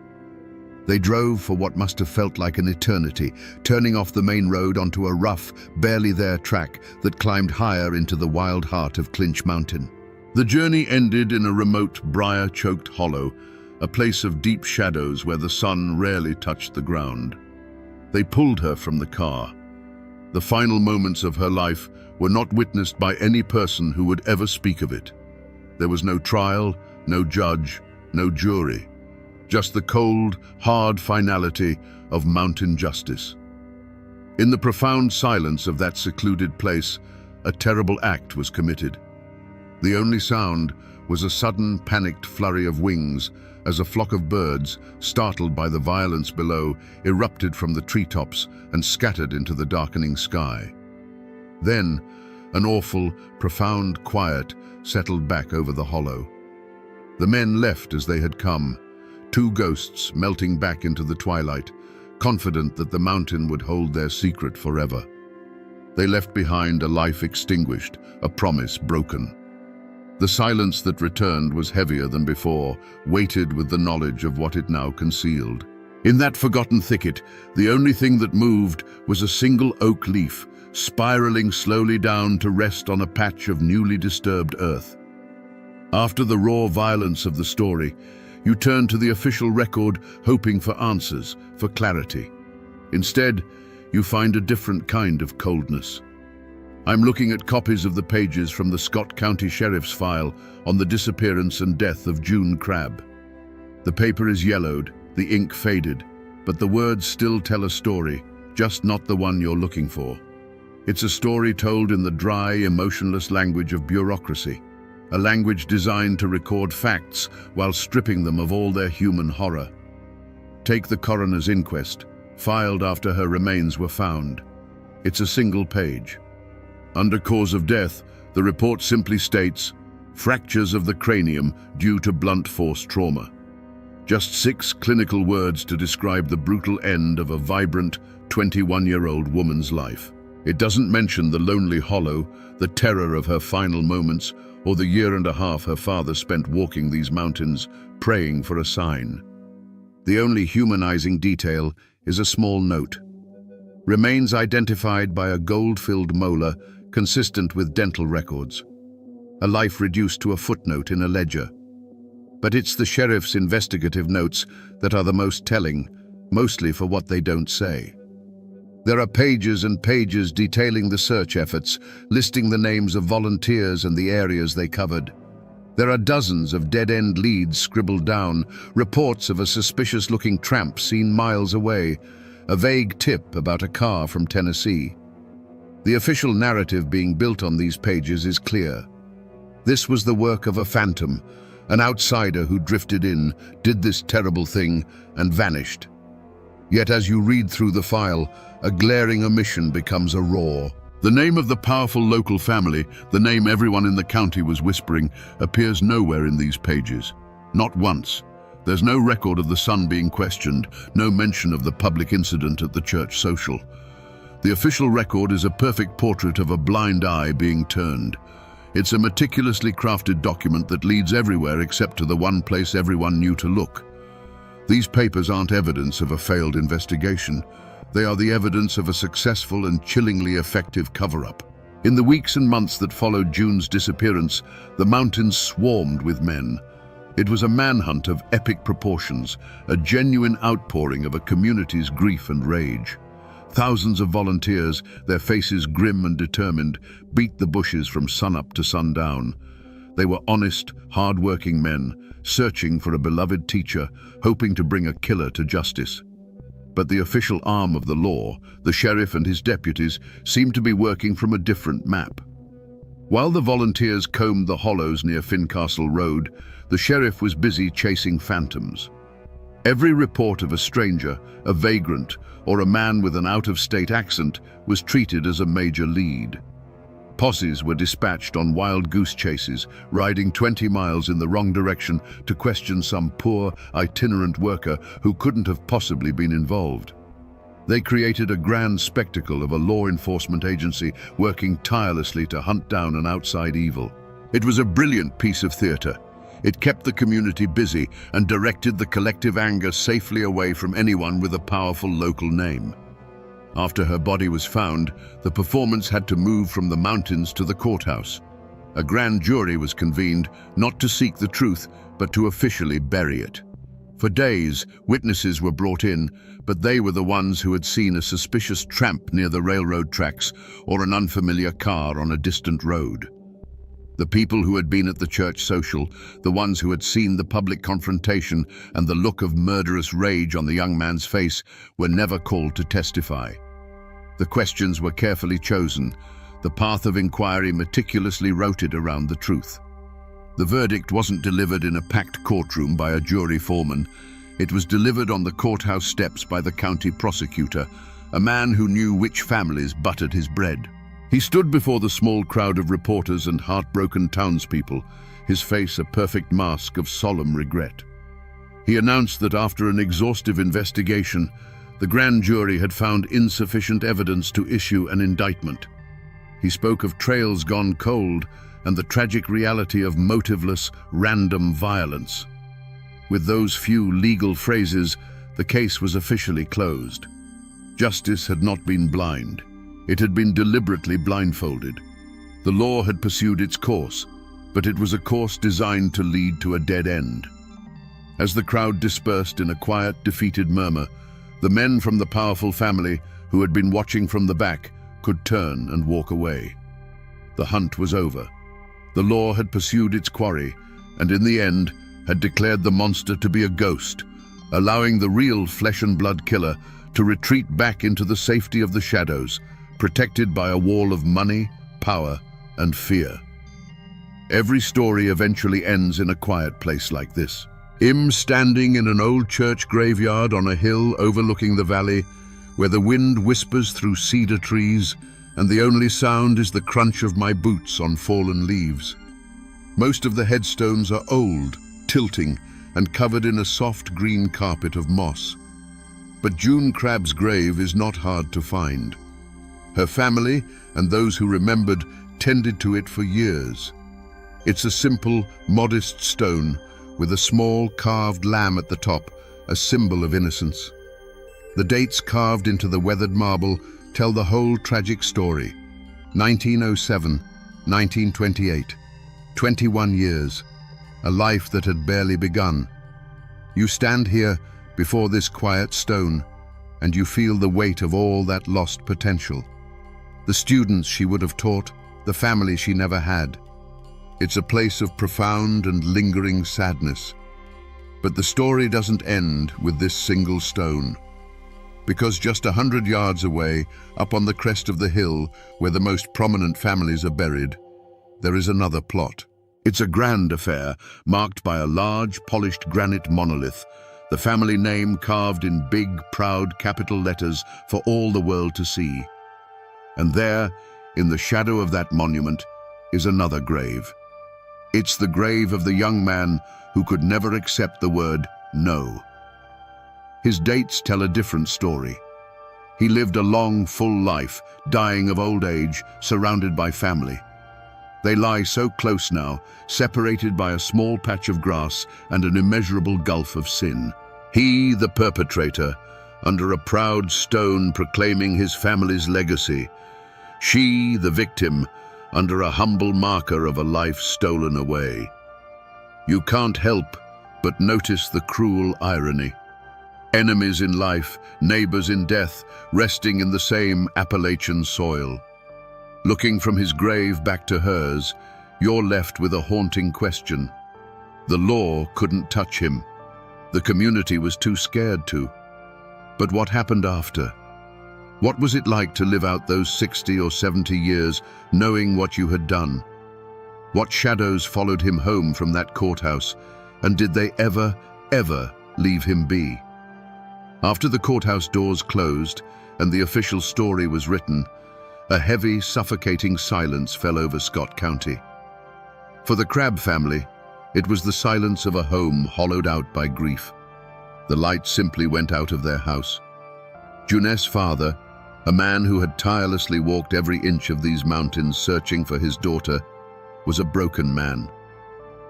They drove for what must have felt like an eternity, turning off the main road onto a rough, barely there track that climbed higher into the wild heart of Clinch Mountain. The journey ended in a remote, briar-choked hollow, a place of deep shadows where the sun rarely touched the ground. They pulled her from the car. The final moments of her life were not witnessed by any person who would ever speak of it. There was no trial, no judge, no jury. Just the cold, hard finality of mountain justice. In the profound silence of that secluded place, a terrible act was committed. The only sound was a sudden, panicked flurry of wings as a flock of birds, startled by the violence below, erupted from the treetops and scattered into the darkening sky. Then, an awful, profound quiet settled back over the hollow. The men left as they had come, two ghosts melting back into the twilight, confident that the mountain would hold their secret forever. They left behind a life extinguished, a promise broken. The silence that returned was heavier than before, weighted with the knowledge of what it now concealed. In that forgotten thicket, the only thing that moved was a single oak leaf, spiraling slowly down to rest on a patch of newly disturbed earth. After the raw violence of the story, you turn to the official record, hoping for answers, for clarity. Instead, you find a different kind of coldness. I'm looking at copies of the pages from the Scott County Sheriff's file on the disappearance and death of June Crab. The paper is yellowed, the ink faded, but the words still tell a story, just not the one you're looking for. It's a story told in the dry, emotionless language of bureaucracy, a language designed to record facts while stripping them of all their human horror. Take the coroner's inquest, filed after her remains were found. It's a single page. Under cause of death, the report simply states, fractures of the cranium due to blunt force trauma. Just 6 clinical words to describe the brutal end of a vibrant, 21-year-old woman's life. It doesn't mention the lonely hollow, the terror of her final moments, or the year and a half her father spent walking these mountains, praying for a sign. The only humanizing detail is a small note. Remains identified by a gold-filled molar, consistent with dental records. A life reduced to a footnote in a ledger. But it's the sheriff's investigative notes that are the most telling, mostly for what they don't say. There are pages and pages detailing the search efforts, listing the names of volunteers and the areas they covered. There are dozens of dead-end leads scribbled down, reports of a suspicious-looking tramp seen miles away, a vague tip about a car from Tennessee. The official narrative being built on these pages is clear. This was the work of a phantom, an outsider who drifted in, did this terrible thing, and vanished. Yet as you read through the file, a glaring omission becomes a roar. The name of the powerful local family, the name everyone in the county was whispering, appears nowhere in these pages. Not once. There's no record of the son being questioned, no mention of the public incident at the church social. The official record is a perfect portrait of a blind eye being turned. It's a meticulously crafted document that leads everywhere except to the one place everyone knew to look. These papers aren't evidence of a failed investigation. They are the evidence of a successful and chillingly effective cover-up. In the weeks and months that followed June's disappearance, the mountains swarmed with men. It was a manhunt of epic proportions, a genuine outpouring of a community's grief and rage. Thousands of volunteers, their faces grim and determined, beat the bushes from sunup to sundown. They were honest, hard-working men, searching for a beloved teacher, hoping to bring a killer to justice. But the official arm of the law, the sheriff and his deputies, seemed to be working from a different map. While the volunteers combed the hollows near Fincastle Road, the sheriff was busy chasing phantoms. Every report of a stranger, a vagrant, or a man with an out-of-state accent was treated as a major lead. Posses were dispatched on wild goose chases, riding 20 miles in the wrong direction to question some poor, itinerant worker who couldn't have possibly been involved. They created a grand spectacle of a law enforcement agency working tirelessly to hunt down an outside evil. It was a brilliant piece of theater. It kept the community busy and directed the collective anger safely away from anyone with a powerful local name. After her body was found, the performance had to move from the mountains to the courthouse. A grand jury was convened, not to seek the truth, but to officially bury it. For days, witnesses were brought in, but they were the ones who had seen a suspicious tramp near the railroad tracks or an unfamiliar car on a distant road. The people who had been at the church social, the ones who had seen the public confrontation and the look of murderous rage on the young man's face, were never called to testify. The questions were carefully chosen, the path of inquiry meticulously routed around the truth. The verdict wasn't delivered in a packed courtroom by a jury foreman. It was delivered on the courthouse steps by the county prosecutor, a man who knew which families buttered his bread. He stood before the small crowd of reporters and heartbroken townspeople, his face a perfect mask of solemn regret. He announced that after an exhaustive investigation, the grand jury had found insufficient evidence to issue an indictment. He spoke of trails gone cold and the tragic reality of motiveless, random violence. With those few legal phrases, the case was officially closed. Justice had not been blind. It had been deliberately blindfolded. The law had pursued its course, but it was a course designed to lead to a dead end. As the crowd dispersed in a quiet, defeated murmur, the men from the powerful family, who had been watching from the back, could turn and walk away. The hunt was over. The law had pursued its quarry, and in the end had declared the monster to be a ghost, allowing the real flesh-and-blood killer to retreat back into the safety of the shadows, protected by a wall of money, power, and fear. Every story eventually ends in a quiet place like this. Him standing in an old church graveyard on a hill overlooking the valley, where the wind whispers through cedar trees, and the only sound is the crunch of my boots on fallen leaves. Most of the headstones are old, tilting, and covered in a soft green carpet of moss. But June Crabb's grave is not hard to find. Her family and those who remembered tended to it for years. It's a simple, modest stone with a small carved lamb at the top, a symbol of innocence. The dates carved into the weathered marble tell the whole tragic story. 1907, 1928, 21 years, a life that had barely begun. You stand here before this quiet stone, and you feel the weight of all that lost potential. The students she would have taught, the family she never had. It's a place of profound and lingering sadness. But the story doesn't end with this single stone. Because just 100 yards away, up on the crest of the hill, where the most prominent families are buried, there is another plot. It's a grand affair, marked by a large, polished granite monolith, the family name carved in big, proud capital letters for all the world to see. And there, in the shadow of that monument, is another grave. It's the grave of the young man who could never accept the word no. His dates tell a different story. He lived a long, full life, dying of old age, surrounded by family. They lie so close now, separated by a small patch of grass and an immeasurable gulf of sin. He, the perpetrator, under a proud stone proclaiming his family's legacy. She, the victim, under a humble marker of a life stolen away. You can't help but notice the cruel irony. Enemies in life, neighbors in death, resting in the same Appalachian soil. Looking from his grave back to hers, you're left with a haunting question. The law couldn't touch him. The community was too scared to. But what happened after? What was it like to live out those 60 or 70 years knowing what you had done? What shadows followed him home from that courthouse, and did they ever leave him be? After the courthouse doors closed and the official story was written, A heavy, suffocating silence fell over Scott County. For the Crabb family, it was the silence of a home hollowed out by grief. The light simply went out of their house. Junet's father, a man who had tirelessly walked every inch of these mountains searching for his daughter, was a broken man.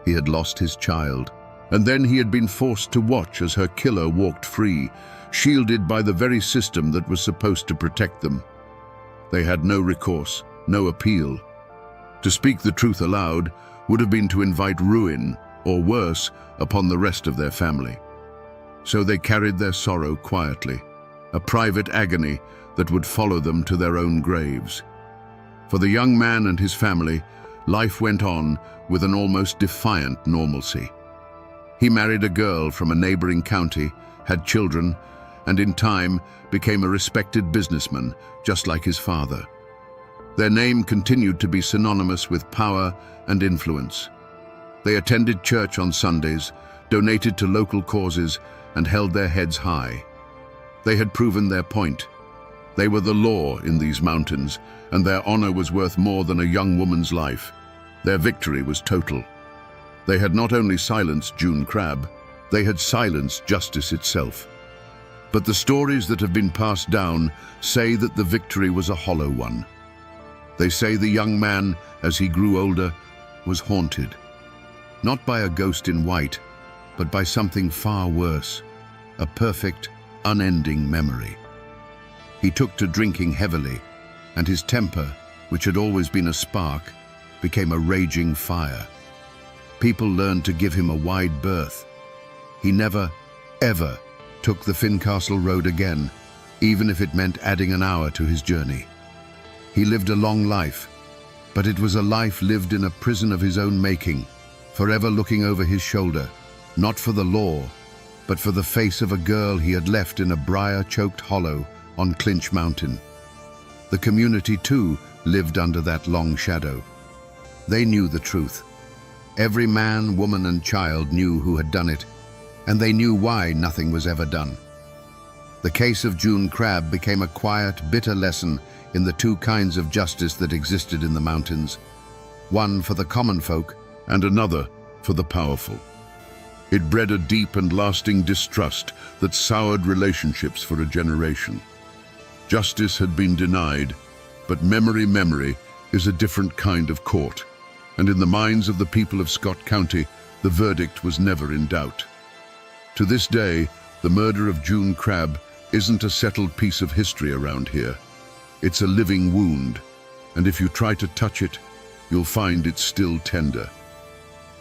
He had lost his child, and then he had been forced to watch as her killer walked free, shielded by the very system that was supposed to protect them. They had no recourse, no appeal. To speak the truth aloud would have been to invite ruin, or worse, upon the rest of their family. So they carried their sorrow quietly, a private agony that would follow them to their own graves. For the young man and his family, life went on with an almost defiant normalcy. He married a girl from a neighboring county, had children, and in time became a respected businessman, just like his father. Their name continued to be synonymous with power and influence. They attended church on Sundays, donated to local causes, and held their heads high. They had proven their point. They were the law in these mountains, and their honor was worth more than a young woman's life. Their victory was total. They had not only silenced June Crabb, they had silenced justice itself. But the stories that have been passed down say that the victory was a hollow one. They say the young man, as he grew older, was haunted. Not by a ghost in white, but by something far worse, a perfect, unending memory. He took to drinking heavily, and his temper, which had always been a spark, became a raging fire. People learned to give him a wide berth. He never, ever took the Fincastle Road again, even if it meant adding an hour to his journey. He lived a long life, but it was a life lived in a prison of his own making, forever looking over his shoulder, not for the law, but for the face of a girl he had left in a briar-choked hollow on Clinch Mountain. The community, too, lived under that long shadow. They knew the truth. Every man, woman, and child knew who had done it, and they knew why nothing was ever done. The case of June Crabb became a quiet, bitter lesson in the two kinds of justice that existed in the mountains, one for the common folk and another for the powerful. It bred a deep and lasting distrust that soured relationships for a generation. Justice had been denied, but memory is a different kind of court, and in the minds of the people of Scott County, the verdict was never in doubt. To this day, the murder of June Crabb isn't a settled piece of history around here. It's a living wound, and if you try to touch it, you'll find it's still tender.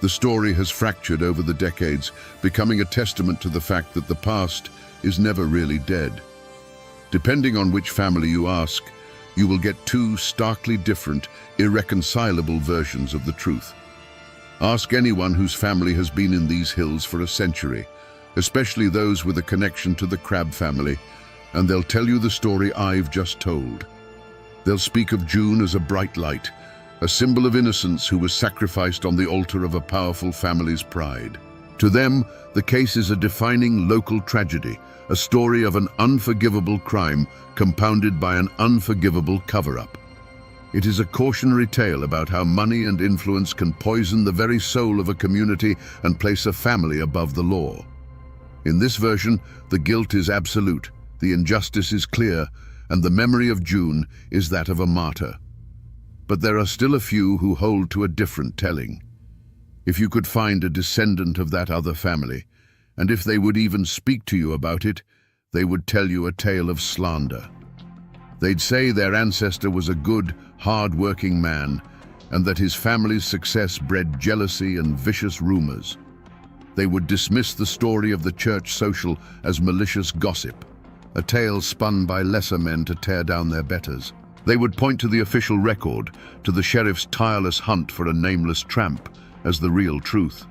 The story has fractured over the decades, becoming a testament to the fact that the past is never really dead. Depending on which family you ask, you will get two starkly different, irreconcilable versions of the truth. Ask anyone whose family has been in these hills for a century, especially those with a connection to the Crabb family, and they'll tell you the story I've just told. They'll speak of June as a bright light, a symbol of innocence who was sacrificed on the altar of a powerful family's pride. To them, the case is a defining local tragedy, a story of an unforgivable crime compounded by an unforgivable cover-up. It is a cautionary tale about how money and influence can poison the very soul of a community and place a family above the law. In this version, the guilt is absolute, the injustice is clear, and the memory of June is that of a martyr. But there are still a few who hold to a different telling. If you could find a descendant of that other family, and if they would even speak to you about it, they would tell you a tale of slander. They'd say their ancestor was a good, hard-working man, and that his family's success bred jealousy and vicious rumors. They would dismiss the story of the church social as malicious gossip, a tale spun by lesser men to tear down their betters. They would point to the official record, to the sheriff's tireless hunt for a nameless tramp, as the real truth.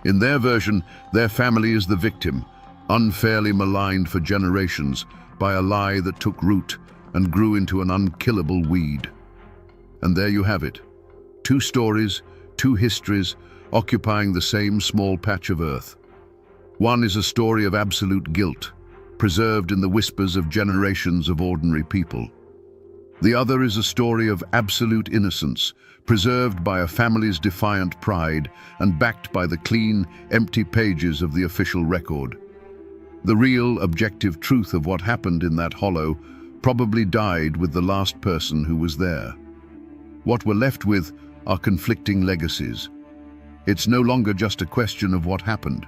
In their version, their family is the victim, unfairly maligned for generations by a lie that took root and grew into an unkillable weed. And there you have it. Two stories, two histories, occupying the same small patch of earth. One is a story of absolute guilt, preserved in the whispers of generations of ordinary people. The other is a story of absolute innocence, preserved by a family's defiant pride and backed by the clean, empty pages of the official record. The real, objective truth of what happened in that hollow probably died with the last person who was there. What we're left with are conflicting legacies. It's no longer just a question of what happened.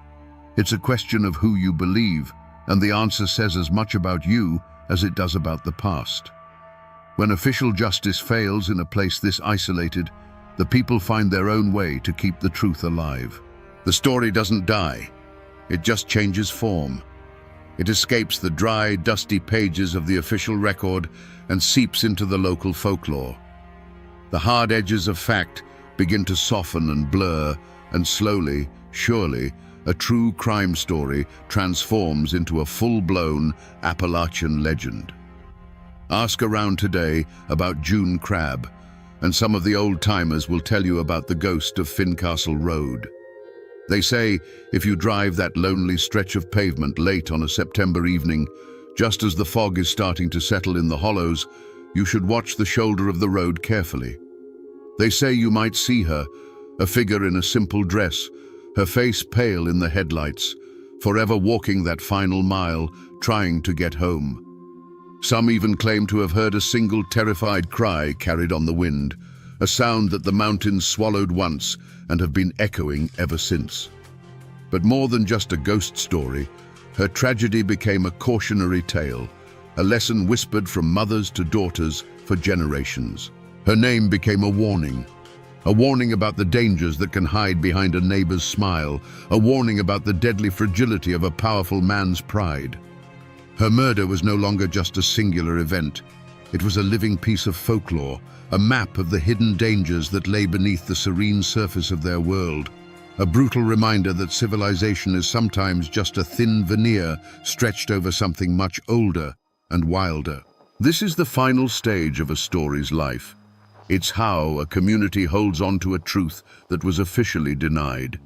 It's a question of who you believe, and the answer says as much about you as it does about the past. When official justice fails in a place this isolated, the people find their own way to keep the truth alive. The story doesn't die. It just changes form. It escapes the dry, dusty pages of the official record and seeps into the local folklore. The hard edges of fact begin to soften and blur, and slowly, surely, a true crime story transforms into a full-blown Appalachian legend. Ask around today about June Crab, and some of the old-timers will tell you about the ghost of Fincastle Road. They say if you drive that lonely stretch of pavement late on a September evening, just as the fog is starting to settle in the hollows, you should watch the shoulder of the road carefully. They say you might see her, a figure in a simple dress, her face pale in the headlights, forever walking that final mile, trying to get home. Some even claim to have heard a single terrified cry carried on the wind, a sound that the mountains swallowed once and have been echoing ever since. But more than just a ghost story, her tragedy became a cautionary tale, a lesson whispered from mothers to daughters for generations. Her name became a warning about the dangers that can hide behind a neighbor's smile, a warning about the deadly fragility of a powerful man's pride. Her murder was no longer just a singular event. It was a living piece of folklore, a map of the hidden dangers that lay beneath the serene surface of their world, a brutal reminder that civilization is sometimes just a thin veneer stretched over something much older and wilder. This is the final stage of a story's life. It's how a community holds on to a truth that was officially denied.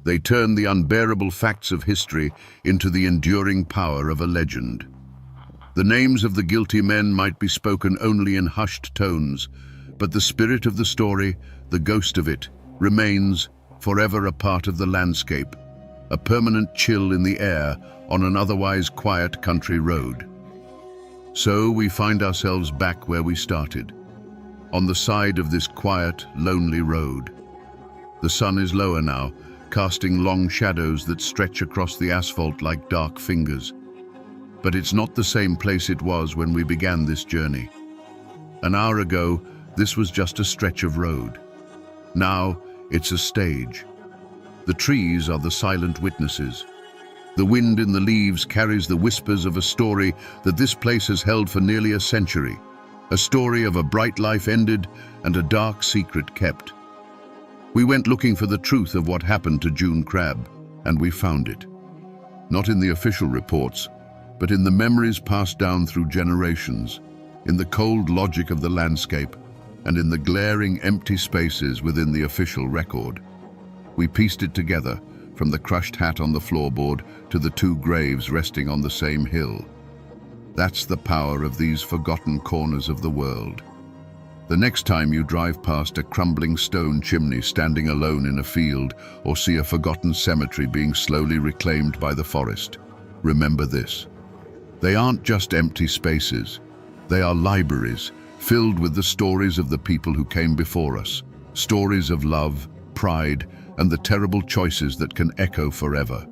They turn the unbearable facts of history into the enduring power of a legend. The names of the guilty men might be spoken only in hushed tones, but the spirit of the story, the ghost of it, remains forever a part of the landscape, a permanent chill in the air on an otherwise quiet country road. So we find ourselves back where we started, on the side of this quiet, lonely road. The sun is lower now, casting long shadows that stretch across the asphalt like dark fingers. But it's not the same place it was when we began this journey. An hour ago, this was just a stretch of road. Now, it's a stage. The trees are the silent witnesses. The wind in the leaves carries the whispers of a story that this place has held for nearly a century. A story of a bright life ended and a dark secret kept. We went looking for the truth of what happened to June Crab, and we found it. Not in the official reports, but in the memories passed down through generations, in the cold logic of the landscape, and in the glaring empty spaces within the official record. We pieced it together, from the crushed hat on the floorboard to the two graves resting on the same hill. That's the power of these forgotten corners of the world. The next time you drive past a crumbling stone chimney standing alone in a field, or see a forgotten cemetery being slowly reclaimed by the forest, remember this. They aren't just empty spaces. They are libraries, filled with the stories of the people who came before us, stories of love, pride, and the terrible choices that can echo forever.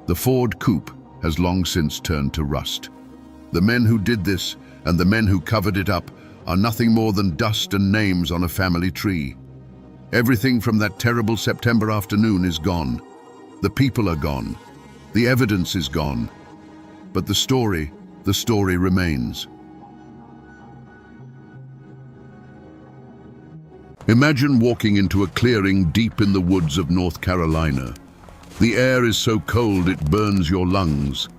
The Ford coupe has long since turned to rust. The men who did this, and the men who covered it up, are nothing more than dust and names on a family tree. Everything from that terrible September afternoon is gone. The people are gone. The evidence is gone. But the story remains. Imagine walking into a clearing deep in the woods of North Carolina. The air is so cold it burns your lungs.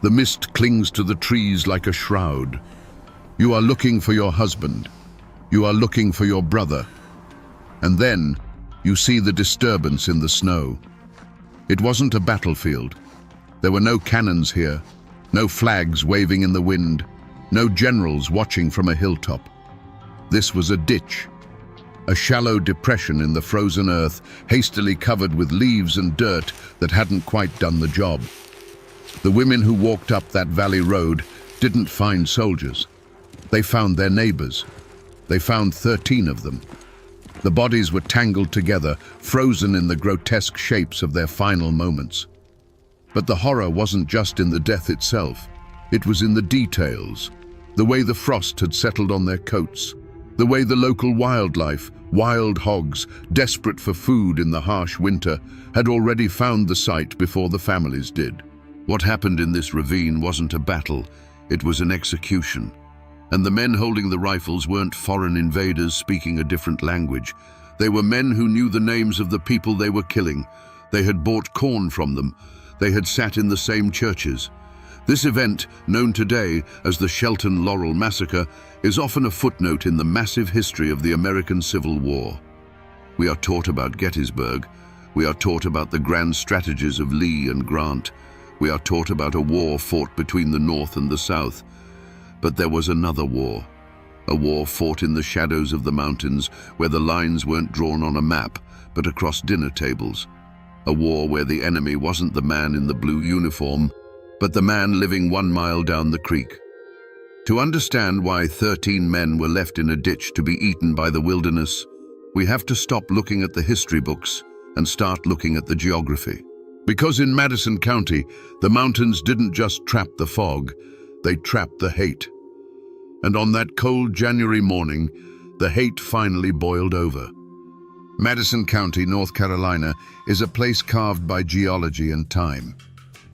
The mist clings to the trees like a shroud. You are looking for your husband. You are looking for your brother. And then you see the disturbance in the snow. It wasn't a battlefield. There were no cannons here, no flags waving in the wind, No generals watching from a hilltop. This was a ditch, a shallow depression in the frozen earth, hastily covered with leaves and dirt that hadn't quite done the job. The women who walked up that valley road didn't find soldiers. They found their neighbors. They found 13 of them. The bodies were tangled together, frozen in the grotesque shapes of their final moments. But the horror wasn't just in the death itself. It was in the details. The way the frost had settled on their coats. The way the local wildlife, wild hogs, desperate for food in the harsh winter, had already found the site before the families did. What happened in this ravine wasn't a battle, it was an execution. And the men holding the rifles weren't foreign invaders speaking a different language. They were men who knew the names of the people they were killing. They had bought corn from them. They had sat in the same churches. This event, known today as the Shelton Laurel Massacre, is often a footnote in the massive history of the American Civil War. We are taught about Gettysburg. We are taught about the grand strategies of Lee and Grant. We are taught about a war fought between the North and the South. But there was another war. A war fought in the shadows of the mountains, where the lines weren't drawn on a map, but across dinner tables. A war where the enemy wasn't the man in the blue uniform, but the man living 1 mile down the creek. To understand why 13 men were left in a ditch to be eaten by the wilderness, we have to stop looking at the history books and start looking at the geography. Because in Madison County, the mountains didn't just trap the fog, they trapped the hate. And on that cold January morning, the hate finally boiled over. Madison County, North Carolina, is a place carved by geology and time.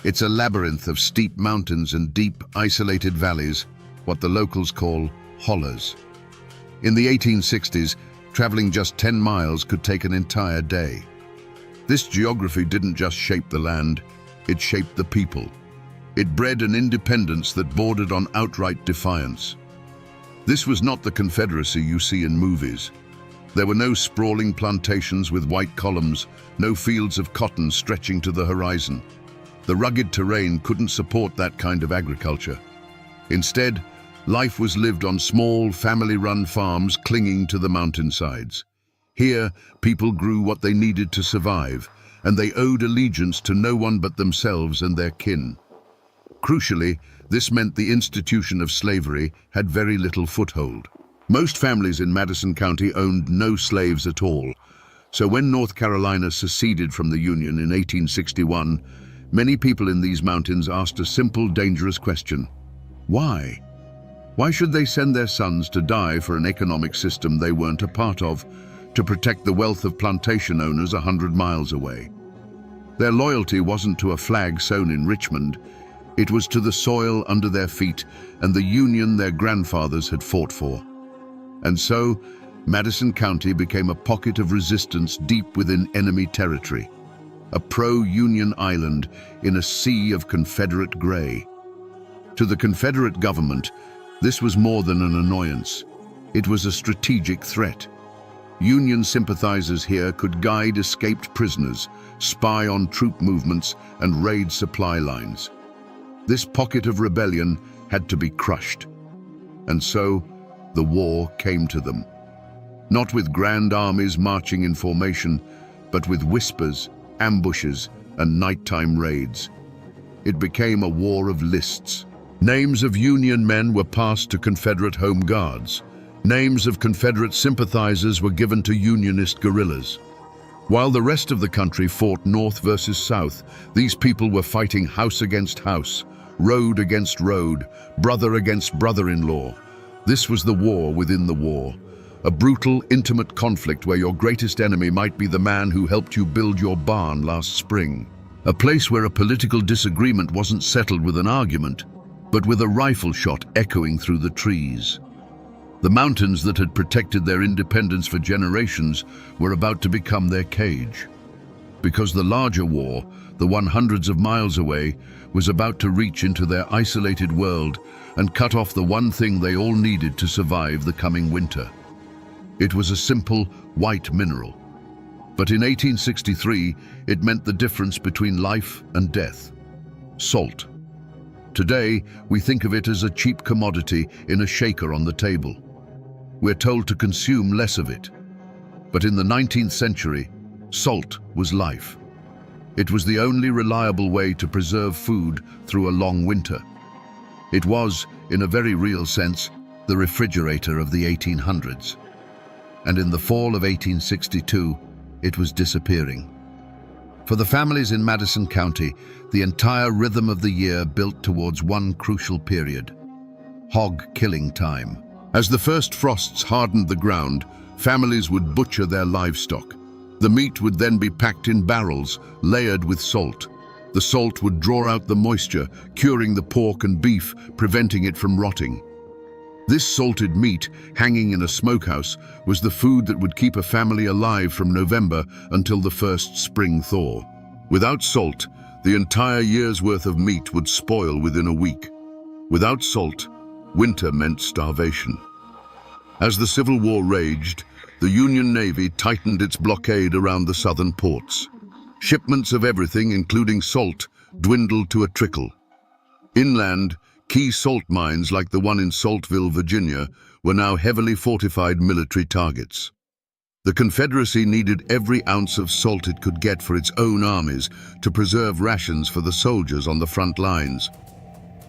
It's a labyrinth of steep mountains and deep, isolated valleys, what the locals call hollers. In the 1860s, traveling just 10 miles could take an entire day. This geography didn't just shape the land, it shaped the people. It bred an independence that bordered on outright defiance. This was not the Confederacy you see in movies. There were no sprawling plantations with white columns, no fields of cotton stretching to the horizon. The rugged terrain couldn't support that kind of agriculture. Instead, life was lived on small, family-run farms clinging to the mountainsides. Here, people grew what they needed to survive, and they owed allegiance to no one but themselves and their kin. Crucially, this meant the institution of slavery had very little foothold. Most families in Madison County owned no slaves at all, so when North Carolina seceded from the Union in 1861, many people in these mountains asked a simple, dangerous question. Why? Why should they send their sons to die for an economic system they weren't a part of, to protect the wealth of plantation owners 100 miles away? Their loyalty wasn't to a flag sewn in Richmond, it was to the soil under their feet and the Union their grandfathers had fought for. And so, Madison County became a pocket of resistance deep within enemy territory, a pro-Union island in a sea of Confederate gray. To the Confederate government, this was more than an annoyance. It was a strategic threat. Union sympathizers here could guide escaped prisoners, spy on troop movements, and raid supply lines. This pocket of rebellion had to be crushed. And so, the war came to them. Not with grand armies marching in formation, but with whispers, ambushes, and nighttime raids. It became a war of lists. Names of Union men were passed to Confederate home guards. Names of Confederate sympathizers were given to Unionist guerrillas. While the rest of the country fought North versus South, these people were fighting house against house, road against road, brother against brother-in-law. This was the war within the war, a brutal, intimate conflict where your greatest enemy might be the man who helped you build your barn last spring. A place where a political disagreement wasn't settled with an argument, but with a rifle shot echoing through the trees. The mountains that had protected their independence for generations were about to become their cage. Because the larger war, the one hundreds of miles away, was about to reach into their isolated world and cut off the one thing they all needed to survive the coming winter. It was a simple, white mineral. But in 1863, it meant the difference between life and death. Salt. Today, we think of it as a cheap commodity in a shaker on the table. We're told to consume less of it. But in the 19th century, salt was life. It was the only reliable way to preserve food through a long winter. It was, in a very real sense, the refrigerator of the 1800s. And in the fall of 1862, it was disappearing. For the families in Madison County, the entire rhythm of the year built towards one crucial period: hog killing time. As the first frosts hardened the ground, families would butcher their livestock. The meat would then be packed in barrels, layered with salt. The salt would draw out the moisture, curing the pork and beef, preventing it from rotting. This salted meat, hanging in a smokehouse, was the food that would keep a family alive from November until the first spring thaw. Without salt, the entire year's worth of meat would spoil within a week. Without salt, winter meant starvation. As the Civil War raged, the Union Navy tightened its blockade around the southern ports. Shipments of everything, including salt, dwindled to a trickle. Inland, key salt mines like the one in Saltville, Virginia, were now heavily fortified military targets. The Confederacy needed every ounce of salt it could get for its own armies to preserve rations for the soldiers on the front lines.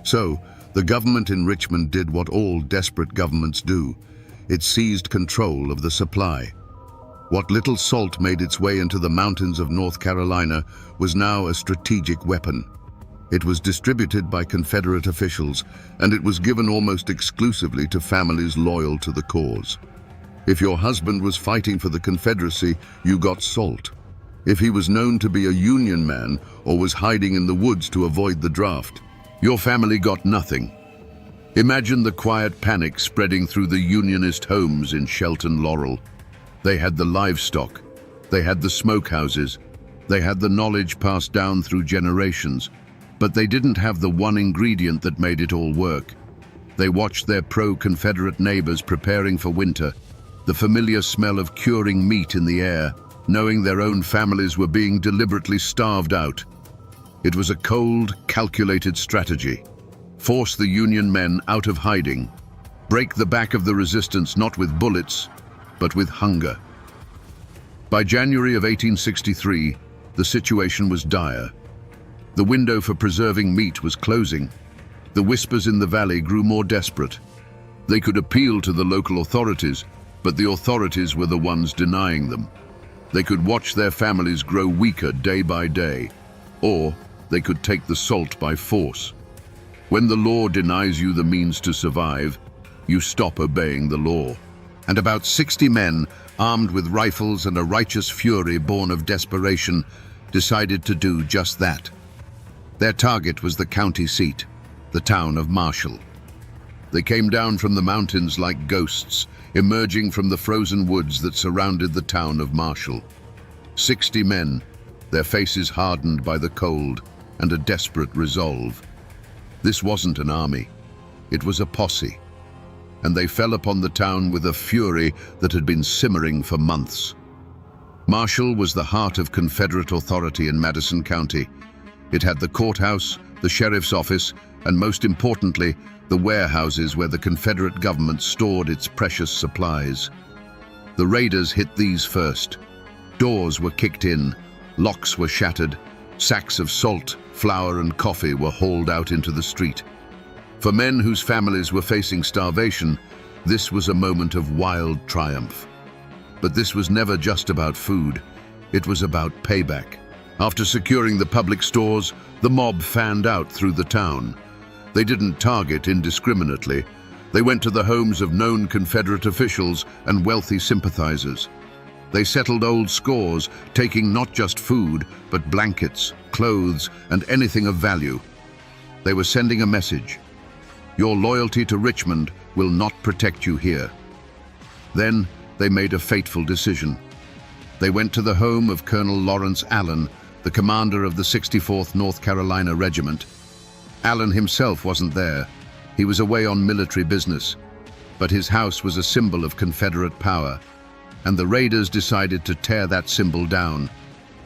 So, the government in Richmond did what all desperate governments do. It seized control of the supply. What little salt made its way into the mountains of North Carolina was now a strategic weapon. It was distributed by Confederate officials, and it was given almost exclusively to families loyal to the cause. If your husband was fighting for the Confederacy, you got salt. If he was known to be a Union man or was hiding in the woods to avoid the draft, your family got nothing. Imagine the quiet panic spreading through the Unionist homes in Shelton Laurel. They had the livestock, they had the smokehouses, they had the knowledge passed down through generations, but they didn't have the one ingredient that made it all work. They watched their pro-Confederate neighbors preparing for winter, the familiar smell of curing meat in the air, knowing their own families were being deliberately starved out. It was a cold, calculated strategy. Force the Union men out of hiding. Break the back of the resistance not with bullets, but with hunger. By January of 1863, the situation was dire. The window for preserving meat was closing. The whispers in the valley grew more desperate. They could appeal to the local authorities, but the authorities were the ones denying them. They could watch their families grow weaker day by day, or they could take the salt by force. When the law denies you the means to survive, you stop obeying the law. And about 60 men, armed with rifles and a righteous fury born of desperation, decided to do just that. Their target was the county seat, the town of Marshall. They came down from the mountains like ghosts, emerging from the frozen woods that surrounded the town of Marshall. 60 men, their faces hardened by the cold and a desperate resolve. This wasn't an army, it was a posse, and they fell upon the town with a fury that had been simmering for months. Marshall was the heart of Confederate authority in Madison County. It had the courthouse, the sheriff's office, and most importantly, the warehouses where the Confederate government stored its precious supplies. The raiders hit these first. Doors were kicked in, locks were shattered, sacks of salt, flour, and coffee were hauled out into the street. For men whose families were facing starvation, this was a moment of wild triumph. But this was never just about food, it was about payback. After securing the public stores, the mob fanned out through the town. They didn't target indiscriminately. They went to the homes of known Confederate officials and wealthy sympathizers. They settled old scores, taking not just food, but blankets, clothes, and anything of value. They were sending a message. Your loyalty to Richmond will not protect you here. Then they made a fateful decision. They went to the home of Colonel Lawrence Allen, the commander of the 64th North Carolina Regiment. Allen himself wasn't there. He was away on military business. But his house was a symbol of Confederate power, and the raiders decided to tear that symbol down.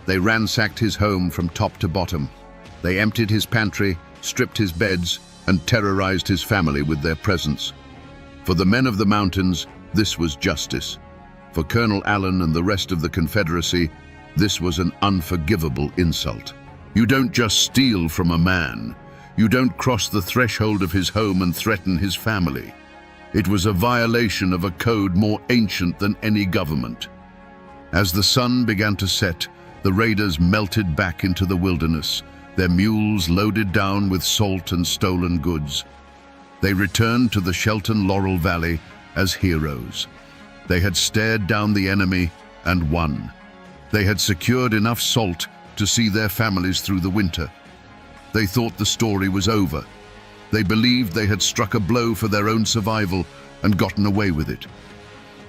They ransacked his home from top to bottom. They emptied his pantry, stripped his beds, and terrorized his family with their presence. For the men of the mountains, this was justice. For Colonel Allen and the rest of the Confederacy, this was an unforgivable insult. You don't just steal from a man. You don't cross the threshold of his home and threaten his family. It was a violation of a code more ancient than any government. As the sun began to set, the raiders melted back into the wilderness, their mules loaded down with salt and stolen goods. They returned to the Shelton Laurel Valley as heroes. They had stared down the enemy and won. They had secured enough salt to see their families through the winter. They thought the story was over. They believed they had struck a blow for their own survival and gotten away with it.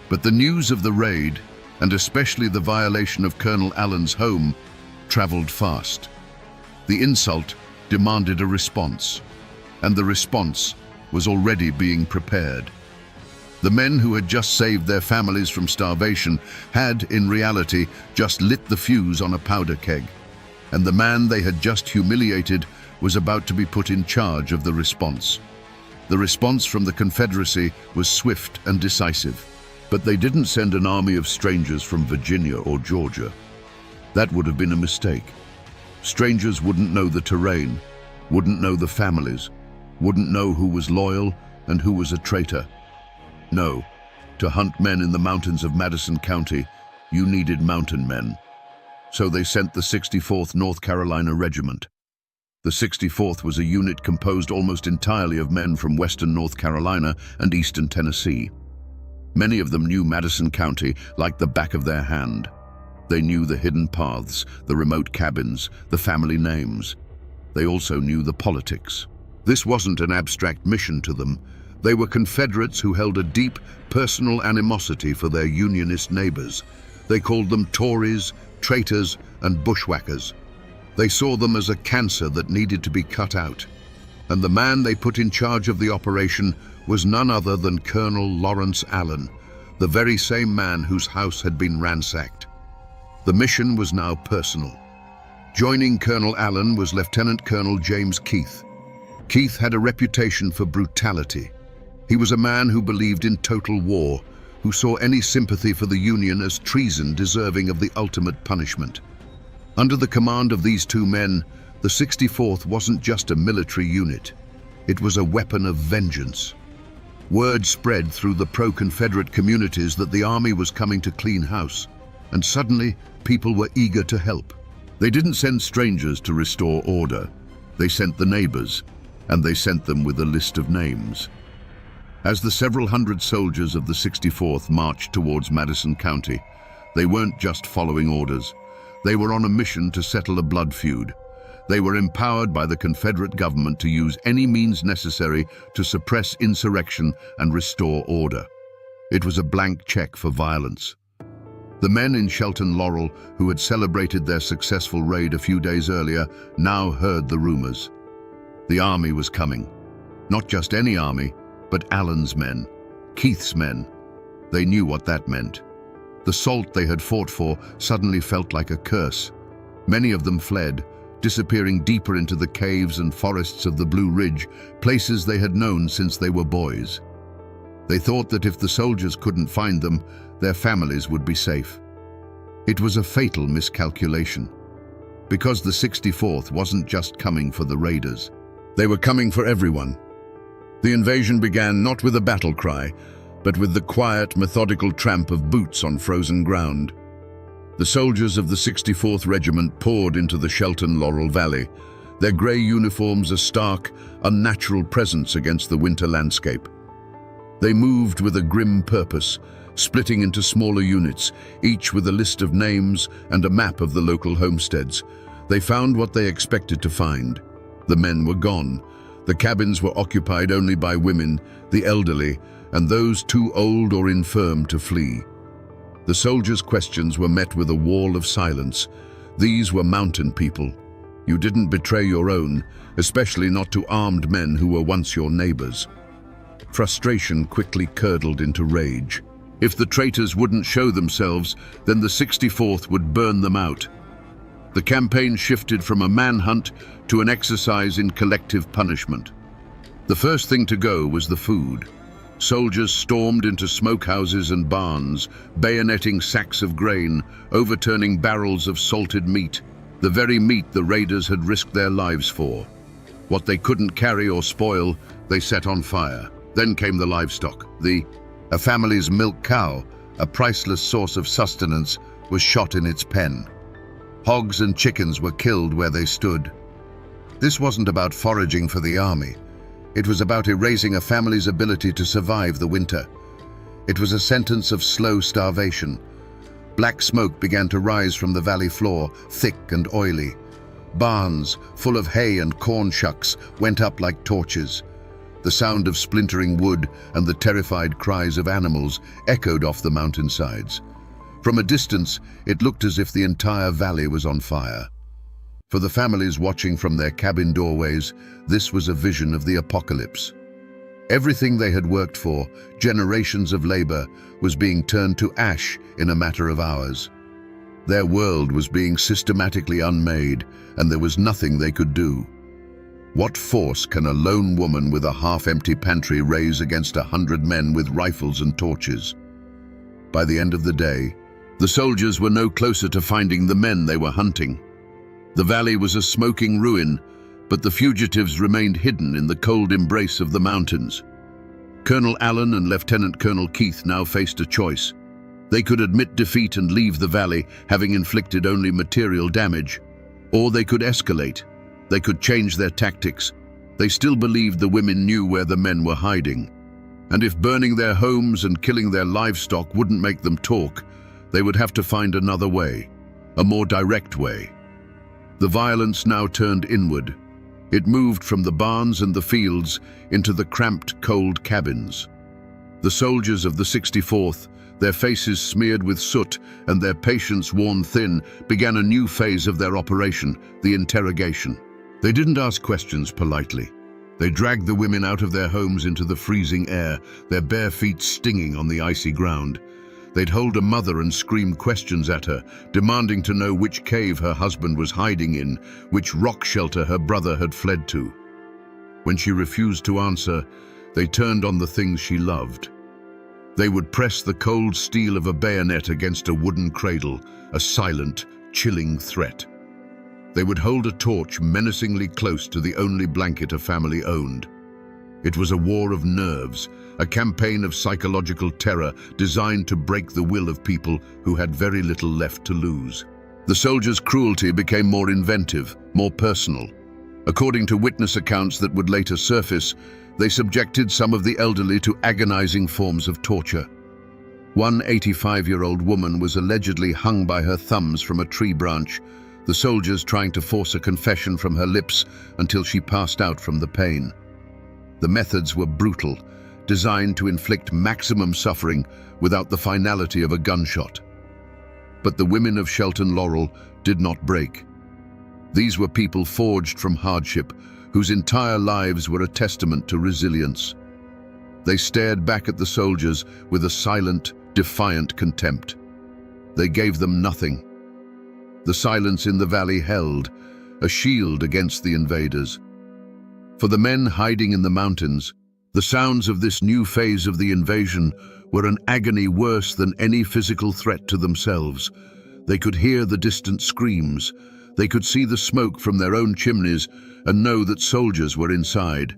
But the news of the raid, and especially the violation of Colonel Allen's home, traveled fast. The insult demanded a response, and the response was already being prepared. The men who had just saved their families from starvation had, in reality, just lit the fuse on a powder keg, and the man they had just humiliated was about to be put in charge of the response. The response from the Confederacy was swift and decisive, but they didn't send an army of strangers from Virginia or Georgia. That would have been a mistake. Strangers wouldn't know the terrain, wouldn't know the families, wouldn't know who was loyal and who was a traitor. No, to hunt men in the mountains of Madison County, you needed mountain men. So they sent the 64th North Carolina Regiment. The 64th was a unit composed almost entirely of men from western North Carolina and eastern Tennessee. Many of them knew Madison County like the back of their hand. They knew the hidden paths, the remote cabins, the family names. They also knew the politics. This wasn't an abstract mission to them. They were Confederates who held a deep, personal animosity for their Unionist neighbors. They called them Tories, traitors, and bushwhackers. They saw them as a cancer that needed to be cut out. And the man they put in charge of the operation was none other than Colonel Lawrence Allen, the very same man whose house had been ransacked. The mission was now personal. Joining Colonel Allen was Lieutenant Colonel James Keith. Keith had a reputation for brutality. He was a man who believed in total war, who saw any sympathy for the Union as treason deserving of the ultimate punishment. Under the command of these two men, the 64th wasn't just a military unit. It was a weapon of vengeance. Word spread through the pro-Confederate communities that the army was coming to clean house, and suddenly people were eager to help. They didn't send strangers to restore order. They sent the neighbors, and they sent them with a list of names. As the several hundred soldiers of the 64th marched towards Madison County, they weren't just following orders. They were on a mission to settle a blood feud. They were empowered by the Confederate government to use any means necessary to suppress insurrection and restore order. It was a blank check for violence. The men in Shelton Laurel, who had celebrated their successful raid a few days earlier, now heard the rumors. The army was coming. Not just any army, but Allen's men, Keith's men. They knew what that meant. The salt they had fought for suddenly felt like a curse. Many of them fled, disappearing deeper into the caves and forests of the Blue Ridge, places they had known since they were boys. They thought that if the soldiers couldn't find them, their families would be safe. It was a fatal miscalculation, because the 64th wasn't just coming for the raiders. They were coming for everyone. The invasion began not with a battle cry, but with the quiet, methodical tramp of boots on frozen ground. The soldiers of the 64th Regiment poured into the Shelton Laurel Valley, their grey uniforms a stark, unnatural presence against the winter landscape. They moved with a grim purpose, splitting into smaller units, each with a list of names and a map of the local homesteads. They found what they expected to find. The men were gone. The cabins were occupied only by women, the elderly, and those too old or infirm to flee. The soldiers' questions were met with a wall of silence. These were mountain people. You didn't betray your own, especially not to armed men who were once your neighbors. Frustration quickly curdled into rage. If the traitors wouldn't show themselves, then the 64th would burn them out. The campaign shifted from a manhunt to an exercise in collective punishment. The first thing to go was the food. Soldiers stormed into smokehouses and barns, bayoneting sacks of grain, overturning barrels of salted meat, the very meat the raiders had risked their lives for. What they couldn't carry or spoil, they set on fire. Then came the livestock. A family's milk cow, a priceless source of sustenance, was shot in its pen. Hogs and chickens were killed where they stood. This wasn't about foraging for the army. It was about erasing a family's ability to survive the winter. It was a sentence of slow starvation. Black smoke began to rise from the valley floor, thick and oily. Barns, full of hay and corn shucks, went up like torches. The sound of splintering wood and the terrified cries of animals echoed off the mountainsides. From a distance, it looked as if the entire valley was on fire. For the families watching from their cabin doorways, this was a vision of the apocalypse. Everything they had worked for, generations of labor, was being turned to ash in a matter of hours. Their world was being systematically unmade, and there was nothing they could do. What force can a lone woman with a half-empty pantry raise against 100 men with rifles and torches? By the end of the day, the soldiers were no closer to finding the men they were hunting. The valley was a smoking ruin, but the fugitives remained hidden in the cold embrace of the mountains. Colonel Allen and Lieutenant Colonel Keith now faced a choice. They could admit defeat and leave the valley, having inflicted only material damage, or they could escalate. They could change their tactics. They still believed the women knew where the men were hiding. And if burning their homes and killing their livestock wouldn't make them talk, they would have to find another way, a more direct way. The violence now turned inward. It moved from the barns and the fields into the cramped, cold cabins. The soldiers of the 64th, their faces smeared with soot and their patience worn thin, began a new phase of their operation, the interrogation. They didn't ask questions politely. They dragged the women out of their homes into the freezing air, their bare feet stinging on the icy ground. They'd hold a mother and scream questions at her, demanding to know which cave her husband was hiding in, which rock shelter her brother had fled to. When she refused to answer, they turned on the things she loved. They would press the cold steel of a bayonet against a wooden cradle, a silent, chilling threat. They would hold a torch menacingly close to the only blanket a family owned. It was a war of nerves, a campaign of psychological terror designed to break the will of people who had very little left to lose. The soldiers' cruelty became more inventive, more personal. According to witness accounts that would later surface, they subjected some of the elderly to agonizing forms of torture. One 85-year-old woman was allegedly hung by her thumbs from a tree branch, the soldiers trying to force a confession from her lips until she passed out from the pain. The methods were brutal, designed to inflict maximum suffering without the finality of a gunshot. But the women of Shelton Laurel did not break. These were people forged from hardship, whose entire lives were a testament to resilience. They stared back at the soldiers with a silent, defiant contempt. They gave them nothing. The silence in the valley held, a shield against the invaders. For the men hiding in the mountains, the sounds of this new phase of the invasion were an agony worse than any physical threat to themselves. They could hear the distant screams. They could see the smoke from their own chimneys and know that soldiers were inside.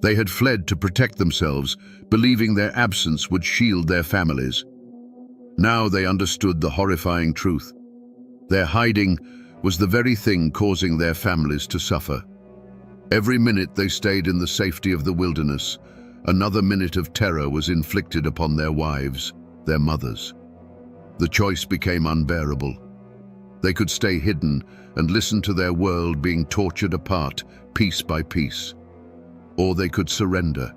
They had fled to protect themselves, believing their absence would shield their families. Now they understood the horrifying truth. Their hiding was the very thing causing their families to suffer. Every minute they stayed in the safety of the wilderness, another minute of terror was inflicted upon their wives, their mothers. The choice became unbearable. They could stay hidden and listen to their world being tortured apart, piece by piece. Or they could surrender.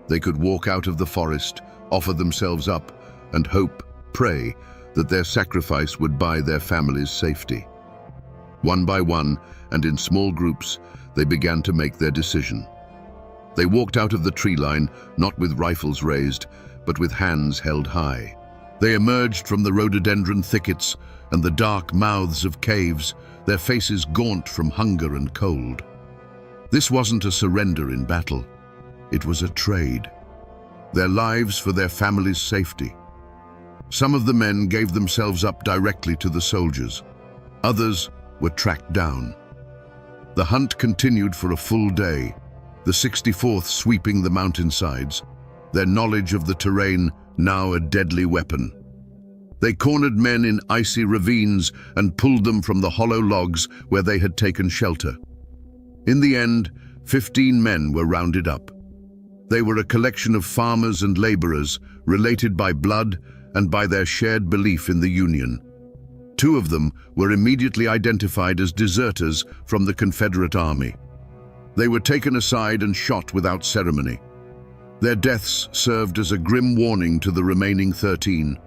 They could walk out of the forest, offer themselves up, and hope, pray, that their sacrifice would buy their families safety. One by one, and in small groups, they began to make their decision. They walked out of the tree line, not with rifles raised, but with hands held high. They emerged from the rhododendron thickets and the dark mouths of caves, their faces gaunt from hunger and cold. This wasn't a surrender in battle. It was a trade. Their lives for their families' safety. Some of the men gave themselves up directly to the soldiers. Others were tracked down. The hunt continued for a full day, the 64th sweeping the mountainsides, their knowledge of the terrain now a deadly weapon. They cornered men in icy ravines and pulled them from the hollow logs where they had taken shelter. In the end, 15 men were rounded up. They were a collection of farmers and laborers, related by blood and by their shared belief in the Union. 2 of them were immediately identified as deserters from the Confederate Army. They were taken aside and shot without ceremony. Their deaths served as a grim warning to the remaining 13.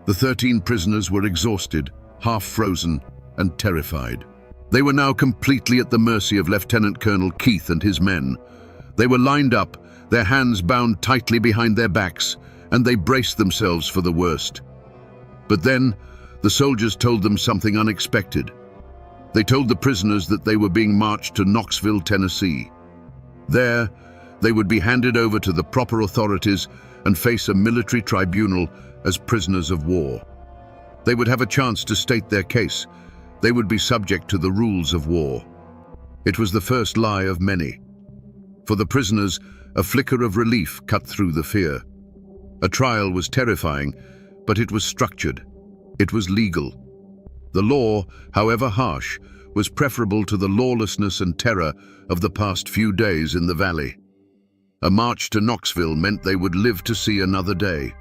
The 13 prisoners were exhausted, half-frozen, and terrified. They were now completely at the mercy of Lieutenant Colonel Keith and his men. They were lined up, their hands bound tightly behind their backs, and they braced themselves for the worst. But then, the soldiers told them something unexpected. They told the prisoners that they were being marched to Knoxville, Tennessee. There, they would be handed over to the proper authorities and face a military tribunal as prisoners of war. They would have a chance to state their case. They would be subject to the rules of war. It was the first lie of many. For the prisoners, a flicker of relief cut through the fear. A trial was terrifying, but it was structured. It was legal. The law, however harsh, was preferable to the lawlessness and terror of the past few days in the valley. A march to Knoxville meant they would live to see another day.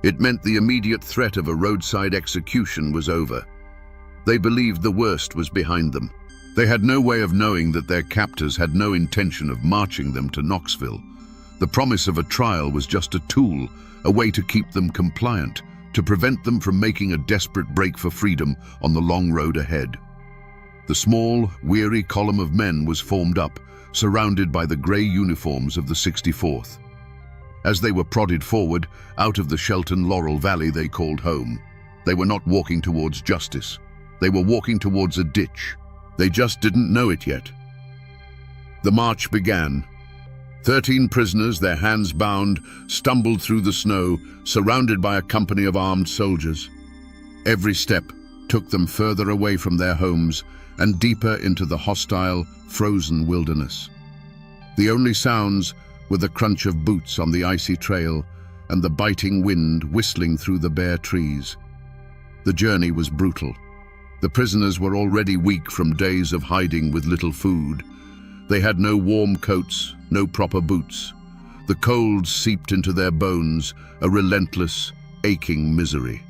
It meant the immediate threat of a roadside execution was over. They believed the worst was behind them. They had no way of knowing that their captors had no intention of marching them to Knoxville. The promise of a trial was just a tool, a way to keep them compliant, to prevent them from making a desperate break for freedom on the long road ahead. The small, weary column of men was formed up, surrounded by the grey uniforms of the 64th. As they were prodded forward, out of the Shelton Laurel Valley they called home. They were not walking towards justice. They were walking towards a ditch. They just didn't know it yet. The march began. 13 prisoners, their hands bound, stumbled through the snow, surrounded by a company of armed soldiers. Every step took them further away from their homes and deeper into the hostile, frozen wilderness. The only sounds were the crunch of boots on the icy trail and the biting wind whistling through the bare trees. The journey was brutal. The prisoners were already weak from days of hiding with little food. They had no warm coats, no proper boots. The cold seeped into their bones, a relentless, aching misery.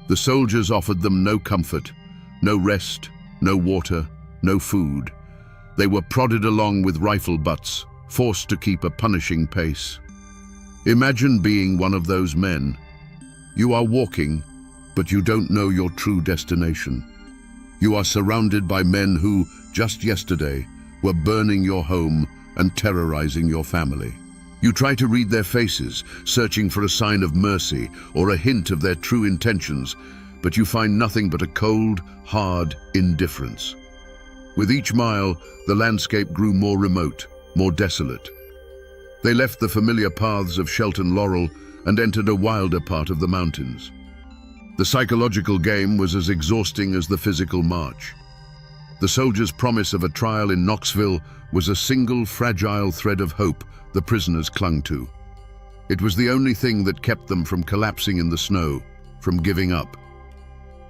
The soldiers offered them no comfort, no rest, no water, no food. They were prodded along with rifle butts, forced to keep a punishing pace. Imagine being one of those men. You are walking, but you don't know your true destination. You are surrounded by men who, just yesterday, were burning your home and terrorizing your family. You try to read their faces, searching for a sign of mercy or a hint of their true intentions, but you find nothing but a cold, hard indifference. With each mile, the landscape grew more remote, more desolate. They left the familiar paths of Shelton Laurel and entered a wilder part of the mountains. The psychological game was as exhausting as the physical march. The soldiers' promise of a trial in Knoxville was a single fragile thread of hope the prisoners clung to. It was the only thing that kept them from collapsing in the snow, from giving up.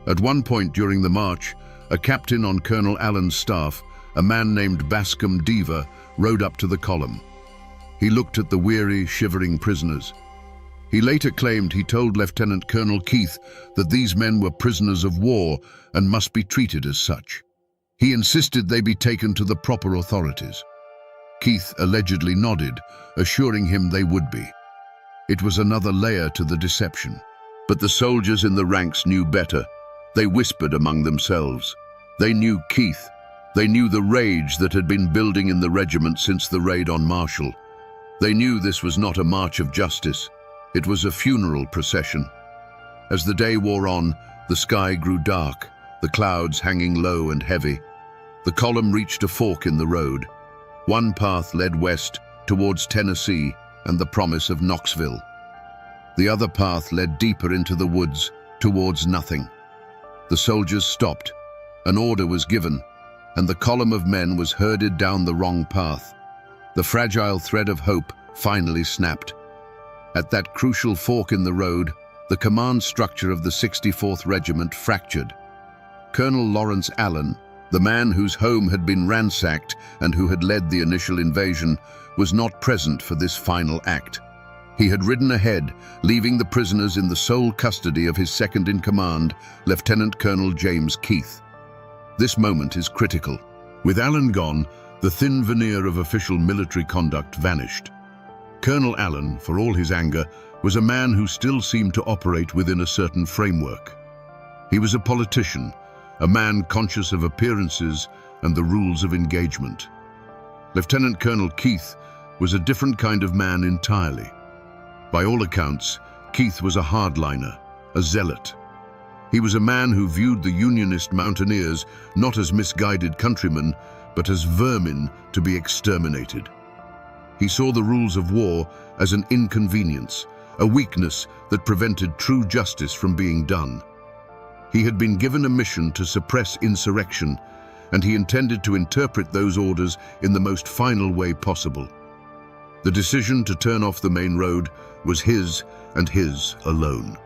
At one point during the march, a captain on Colonel Allen's staff, a man named Bascom Deaver, rode up to the column. He looked at the weary, shivering prisoners. He later claimed he told Lieutenant Colonel Keith that these men were prisoners of war and must be treated as such. He insisted they be taken to the proper authorities. Keith allegedly nodded, assuring him they would be. It was another layer to the deception. But the soldiers in the ranks knew better. They whispered among themselves. They knew Keith. They knew the rage that had been building in the regiment since the raid on Marshall. They knew this was not a march of justice. It was a funeral procession. As the day wore on, the sky grew dark, the clouds hanging low and heavy. The column reached a fork in the road. One path led west towards Tennessee and the promise of Knoxville. The other path led deeper into the woods towards nothing. The soldiers stopped. An order was given, and the column of men was herded down the wrong path. The fragile thread of hope finally snapped. At that crucial fork in the road, the command structure of the 64th Regiment fractured. Colonel Lawrence Allen, the man whose home had been ransacked and who had led the initial invasion, was not present for this final act. He had ridden ahead, leaving the prisoners in the sole custody of his second-in-command, Lieutenant Colonel James Keith. This moment is critical. With Allen gone, the thin veneer of official military conduct vanished. Colonel Allen, for all his anger, was a man who still seemed to operate within a certain framework. He was a politician, a man conscious of appearances and the rules of engagement. Lieutenant Colonel Keith was a different kind of man entirely. By all accounts, Keith was a hardliner, a zealot. He was a man who viewed the Unionist mountaineers not as misguided countrymen, but as vermin to be exterminated. He saw the rules of war as an inconvenience, a weakness that prevented true justice from being done. He had been given a mission to suppress insurrection, and he intended to interpret those orders in the most final way possible. The decision to turn off the main road was his and his alone.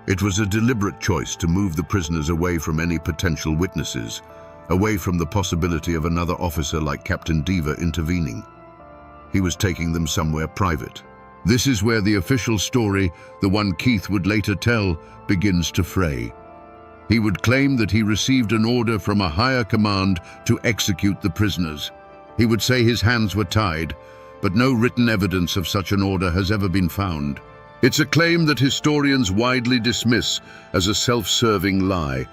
It was a deliberate choice to move the prisoners away from any potential witnesses, away from the possibility of another officer like Captain Deaver intervening. He was taking them somewhere private. This is where the official story, the one Keith would later tell, begins to fray. He would claim that he received an order from a higher command to execute the prisoners. He would say his hands were tied, but no written evidence of such an order has ever been found. It's a claim that historians widely dismiss as a self-serving lie,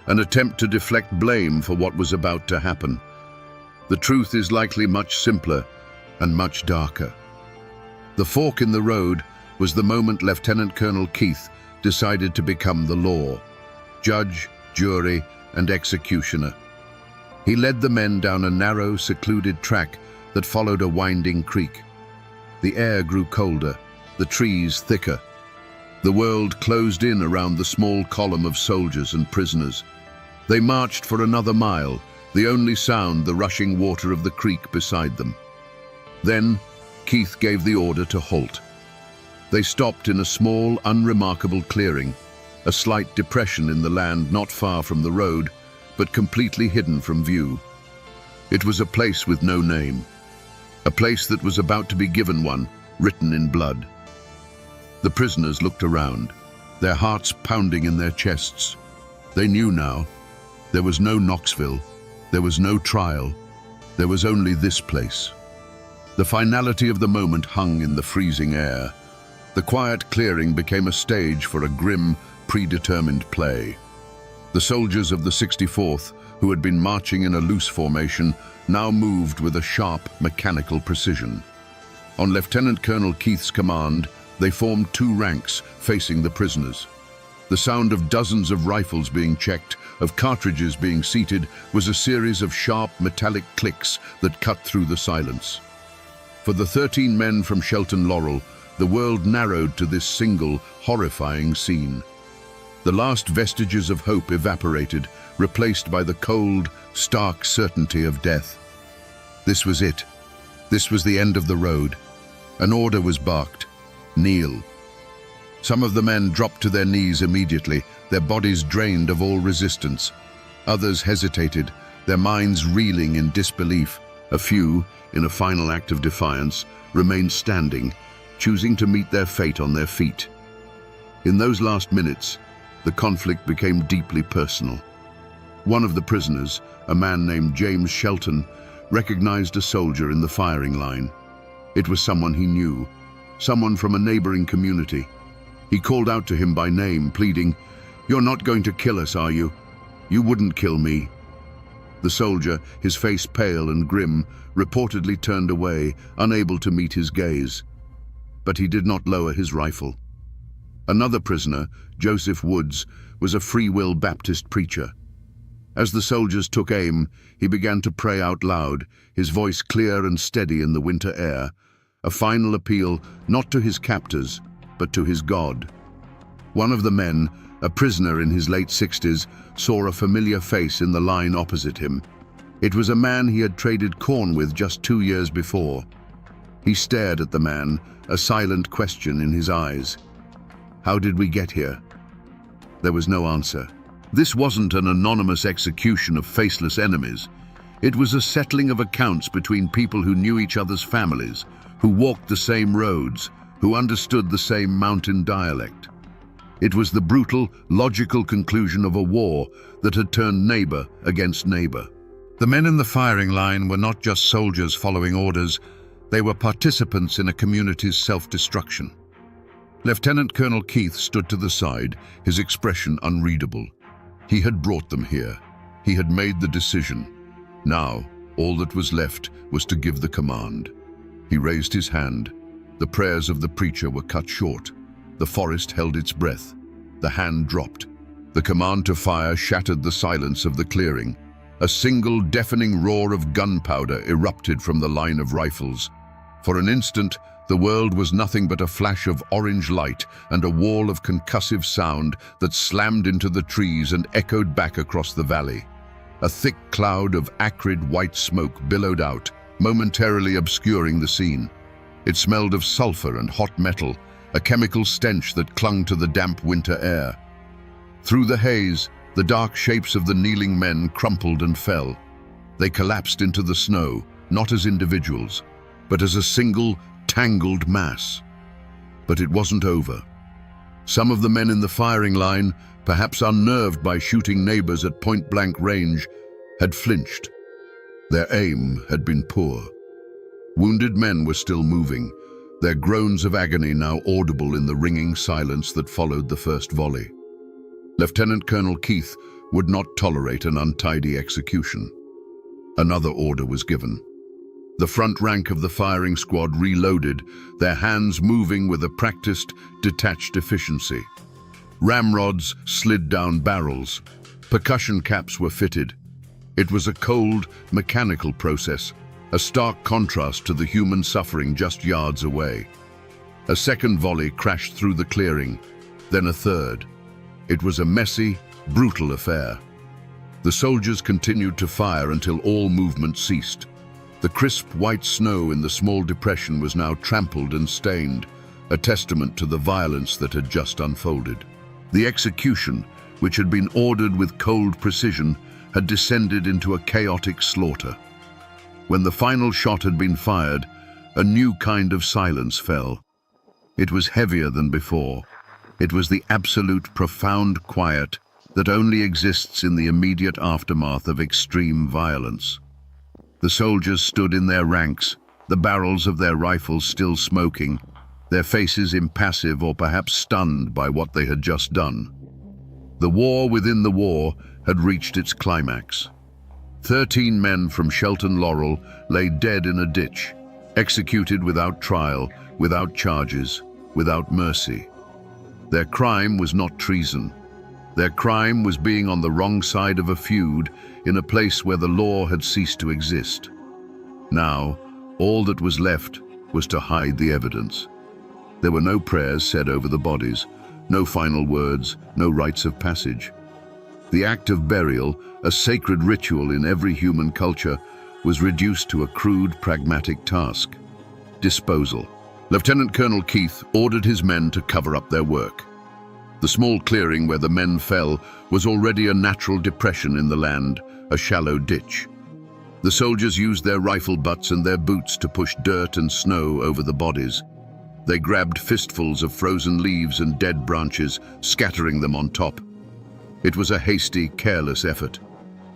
an attempt to deflect blame for what was about to happen. The truth is likely much simpler and much darker. The fork in the road was the moment Lieutenant Colonel Keith decided to become the law, judge, jury, and executioner. He led the men down a narrow, secluded track that followed a winding creek. The air grew colder, the trees thicker. The world closed in around the small column of soldiers and prisoners. They marched for another mile, the only sound the rushing water of the creek beside them. Then, Keith gave the order to halt. They stopped in a small, unremarkable clearing, a slight depression in the land not far from the road, but completely hidden from view. It was a place with no name, a place that was about to be given one, written in blood. The prisoners looked around, their hearts pounding in their chests. They knew now. There was no Knoxville, there was no trial, there was only this place. The finality of the moment hung in the freezing air. The quiet clearing became a stage for a grim, predetermined play. The soldiers of the 64th, who had been marching in a loose formation, now moved with a sharp, mechanical precision. On Lieutenant Colonel Keith's command, they formed two ranks facing the prisoners. The sound of dozens of rifles being checked, of cartridges being seated, was a series of sharp, metallic clicks that cut through the silence. For the 13 men from Shelton Laurel, the world narrowed to this single, horrifying scene. The last vestiges of hope evaporated, replaced by the cold, stark certainty of death. This was it. This was the end of the road. An order was barked. Kneel. Some of the men dropped to their knees immediately, their bodies drained of all resistance. Others hesitated, their minds reeling in disbelief. A few, in a final act of defiance, remained standing, choosing to meet their fate on their feet. In those last minutes, the conflict became deeply personal. One of the prisoners, a man named James Shelton, recognized a soldier in the firing line. It was someone he knew, someone from a neighboring community. He called out to him by name, pleading, "You're not going to kill us, are you? You wouldn't kill me." The soldier, his face pale and grim, reportedly turned away, unable to meet his gaze. But he did not lower his rifle. Another prisoner, Joseph Woods, was a Free Will Baptist preacher. As the soldiers took aim, he began to pray out loud, his voice clear and steady in the winter air, a final appeal not to his captors, but to his God. One of the men, a prisoner in his late 60s, saw a familiar face in the line opposite him. It was a man he had traded corn with just 2 years before. He stared at the man, a silent question in his eyes. How did we get here? There was no answer. This wasn't an anonymous execution of faceless enemies. It was a settling of accounts between people who knew each other's families, who walked the same roads, who understood the same mountain dialect. It was the brutal, logical conclusion of a war that had turned neighbor against neighbor. The men in the firing line were not just soldiers following orders, they were participants in a community's self-destruction. Lieutenant Colonel Keith stood to the side, his expression unreadable. He had brought them here. He had made the decision. Now, all that was left was to give the command. He raised his hand. The prayers of the preacher were cut short. The forest held its breath. The hand dropped. The command to fire shattered the silence of the clearing. A single deafening roar of gunpowder erupted from the line of rifles. For an instant, the world was nothing but a flash of orange light and a wall of concussive sound that slammed into the trees and echoed back across the valley. A thick cloud of acrid white smoke billowed out, momentarily obscuring the scene. It smelled of sulfur and hot metal, a chemical stench that clung to the damp winter air. Through the haze, the dark shapes of the kneeling men crumpled and fell. They collapsed into the snow, not as individuals, but as a single, tangled mass. But it wasn't over. Some of the men in the firing line, perhaps unnerved by shooting neighbors at point-blank range, had flinched. Their aim had been poor. Wounded men were still moving, their groans of agony now audible in the ringing silence that followed the first volley. Lieutenant Colonel Keith would not tolerate an untidy execution. Another order was given. The front rank of the firing squad reloaded, their hands moving with a practiced, detached efficiency. Ramrods slid down barrels. Percussion caps were fitted. It was a cold, mechanical process, a stark contrast to the human suffering just yards away. A second volley crashed through the clearing, then a third. It was a messy, brutal affair. The soldiers continued to fire until all movement ceased. The crisp white snow in the small depression was now trampled and stained, a testament to the violence that had just unfolded. The execution, which had been ordered with cold precision, had descended into a chaotic slaughter. When the final shot had been fired, a new kind of silence fell. It was heavier than before. It was the absolute, profound quiet that only exists in the immediate aftermath of extreme violence. The soldiers stood in their ranks, the barrels of their rifles still smoking, their faces impassive or perhaps stunned by what they had just done. The war within the war had reached its climax. 13 men from Shelton Laurel lay dead in a ditch, executed without trial, without charges, without mercy. Their crime was not treason. Their crime was being on the wrong side of a feud in a place where the law had ceased to exist. Now, all that was left was to hide the evidence. There were no prayers said over the bodies, no final words, no rites of passage. The act of burial, a sacred ritual in every human culture, was reduced to a crude, pragmatic task: disposal. Lieutenant Colonel Keith ordered his men to cover up their work. The small clearing where the men fell was already a natural depression in the land, a shallow ditch. The soldiers used their rifle butts and their boots to push dirt and snow over the bodies. They grabbed fistfuls of frozen leaves and dead branches, scattering them on top. It was a hasty, careless effort.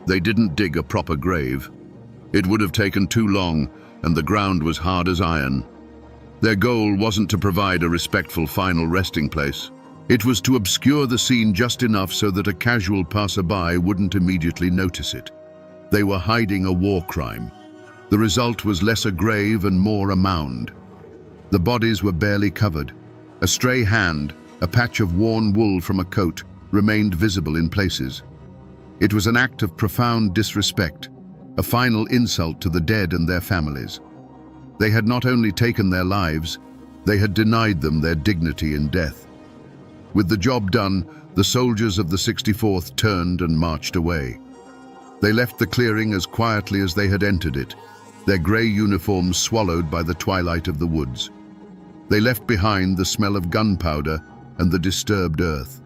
They didn't dig a proper grave. It would have taken too long, and the ground was hard as iron. Their goal wasn't to provide a respectful final resting place. It was to obscure the scene just enough so that a casual passerby wouldn't immediately notice it. They were hiding a war crime. The result was less a grave and more a mound. The bodies were barely covered. A stray hand, A patch of worn wool from a coat remained visible in places. It was an act of profound disrespect, a final insult to the dead and their families. They had not only taken their lives, they had denied them their dignity in death. With the job done, the soldiers of the 64th turned and marched away. They left the clearing as quietly as they had entered it, their grey uniforms swallowed by the twilight of the woods. They left behind the smell of gunpowder and the disturbed earth.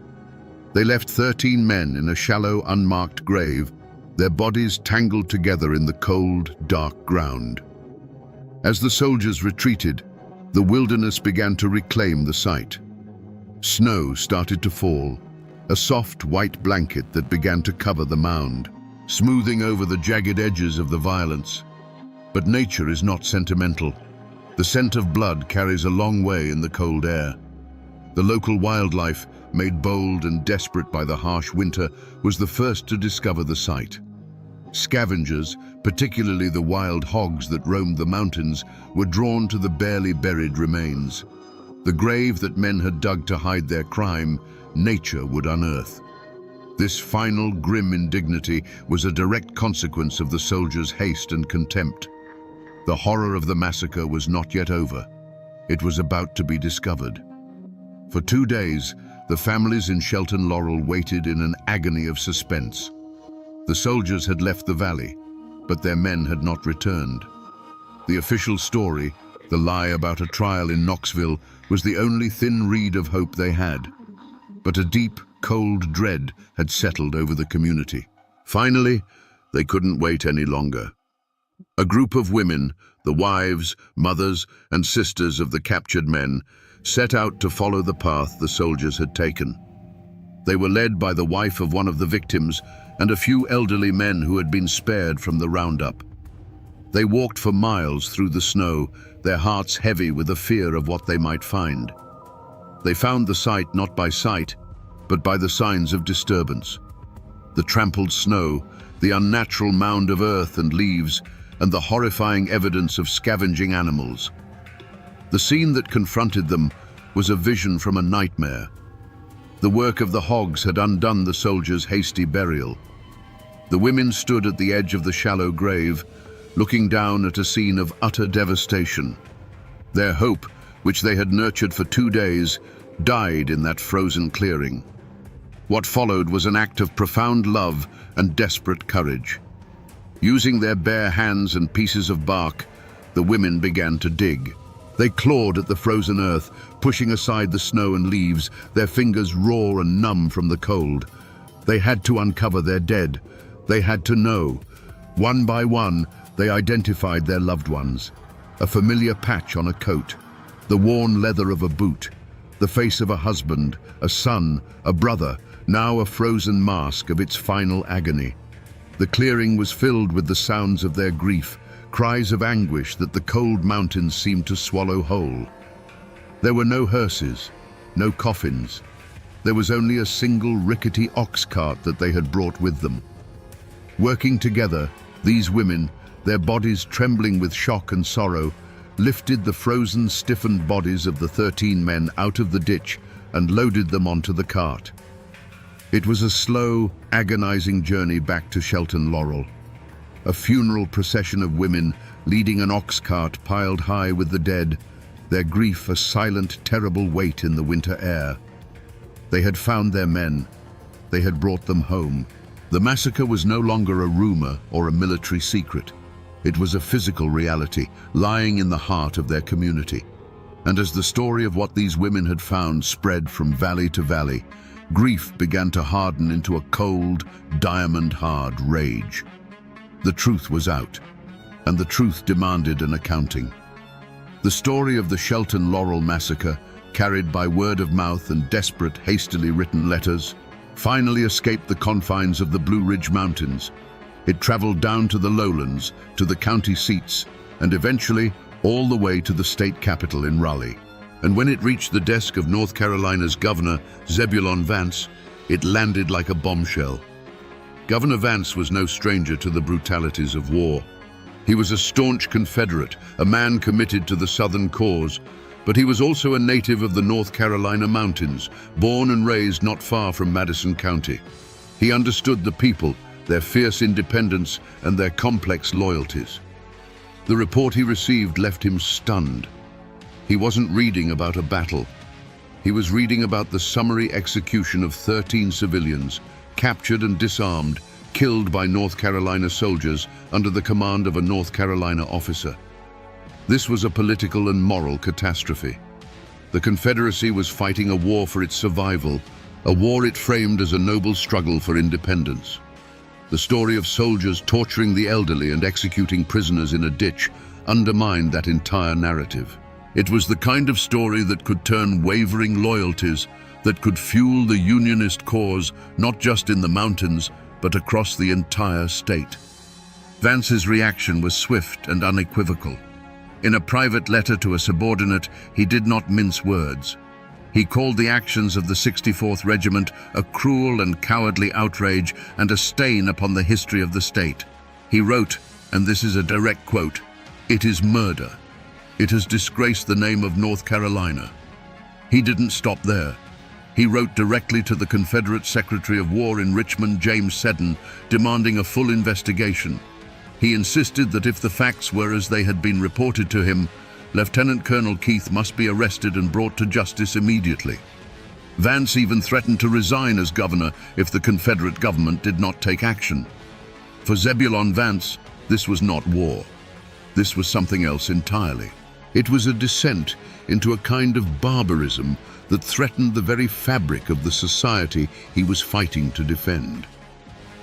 They left 13 men in a shallow, unmarked grave, their bodies tangled together in the cold, dark ground. As the soldiers retreated, the wilderness began to reclaim the site. Snow started to fall, a soft white blanket that began to cover the mound, smoothing over the jagged edges of the violence. But nature is not sentimental. The scent of blood carries a long way in the cold air. The local wildlife, made bold and desperate by the harsh winter, was the first to discover the site. Scavengers, particularly the wild hogs that roamed the mountains, were drawn to the barely buried remains. The grave that men had dug to hide their crime, nature would unearth. This final grim indignity was a direct consequence of the soldiers' haste and contempt. The horror of the massacre was not yet over. It was about to be discovered. For 2 days, the families in Shelton Laurel waited in an agony of suspense. The soldiers had left the valley, but their men had not returned. The official story, the lie about a trial in Knoxville, was the only thin reed of hope they had. But a deep, cold dread had settled over the community. Finally, they couldn't wait any longer. A group of women, the wives, mothers, and sisters of the captured men, set out to follow the path the soldiers had taken. They were led by the wife of one of the victims and a few elderly men who had been spared from the roundup. They walked for miles through the snow, their hearts heavy with the fear of what they might find. They found the site not by sight, but by the signs of disturbance. The trampled snow, the unnatural mound of earth and leaves, and the horrifying evidence of scavenging animals. The scene that confronted them was a vision from a nightmare. The work of the hogs had undone the soldiers' hasty burial. The women stood at the edge of the shallow grave, looking down at a scene of utter devastation. Their hope, which they had nurtured for 2 days, died in that frozen clearing. What followed was an act of profound love and desperate courage. Using their bare hands and pieces of bark, the women began to dig. They clawed at the frozen earth, pushing aside the snow and leaves, their fingers raw and numb from the cold. They had to uncover their dead. They had to know. One by one, they identified their loved ones. A familiar patch on a coat, the worn leather of a boot, the face of a husband, a son, a brother, now a frozen mask of its final agony. The clearing was filled with the sounds of their grief, cries of anguish that the cold mountains seemed to swallow whole. There were no hearses, no coffins. There was only a single rickety ox cart that they had brought with them. Working together, these women, their bodies trembling with shock and sorrow, lifted the frozen, stiffened bodies of the 13 men out of the ditch and loaded them onto the cart. It was a slow, agonizing journey back to Shelton Laurel. A funeral procession of women leading an ox cart piled high with the dead, their grief a silent, terrible weight in the winter air. They had found their men. They had brought them home. The massacre was no longer a rumor or a military secret. It was a physical reality, lying in the heart of their community. And as the story of what these women had found spread from valley to valley, grief began to harden into a cold, diamond-hard rage. The truth was out, and the truth demanded an accounting. The story of the Shelton Laurel massacre, carried by word of mouth and desperate, hastily written letters, finally escaped the confines of the Blue Ridge Mountains. It traveled down to the lowlands, to the county seats, and eventually all the way to the state capital in Raleigh. And when it reached the desk of North Carolina's Governor Zebulon Vance, it landed like a bombshell. Governor Vance was no stranger to the brutalities of war. He was a staunch Confederate, a man committed to the Southern cause, But he was also a native of the North Carolina mountains, born and raised not far from Madison County. He understood the people, their fierce independence, and their complex loyalties. The report he received left him stunned. He wasn't reading about a battle. He was reading about the summary execution of 13 civilians, captured and disarmed, killed by North Carolina soldiers under the command of a North Carolina officer. This was a political and moral catastrophe. The Confederacy was fighting a war for its survival, a war it framed as a noble struggle for independence. The story of soldiers torturing the elderly and executing prisoners in a ditch undermined that entire narrative. It was the kind of story that could turn wavering loyalties, that could fuel the Unionist cause, not just in the mountains, but across the entire state. Vance's reaction was swift and unequivocal. In a private letter to a subordinate, he did not mince words. He called the actions of the 64th Regiment a cruel and cowardly outrage and a stain upon the history of the state. He wrote, and this is a direct quote, "It is murder. It has disgraced the name of North Carolina." He didn't stop there. He wrote directly to the Confederate Secretary of War in Richmond, James Seddon, demanding a full investigation. He insisted that if the facts were as they had been reported to him, Lieutenant Colonel Keith must be arrested and brought to justice immediately. Vance even threatened to resign as governor if the Confederate government did not take action. For Zebulon Vance, this was not war. This was something else entirely. It was a descent into a kind of barbarism that threatened the very fabric of the society he was fighting to defend.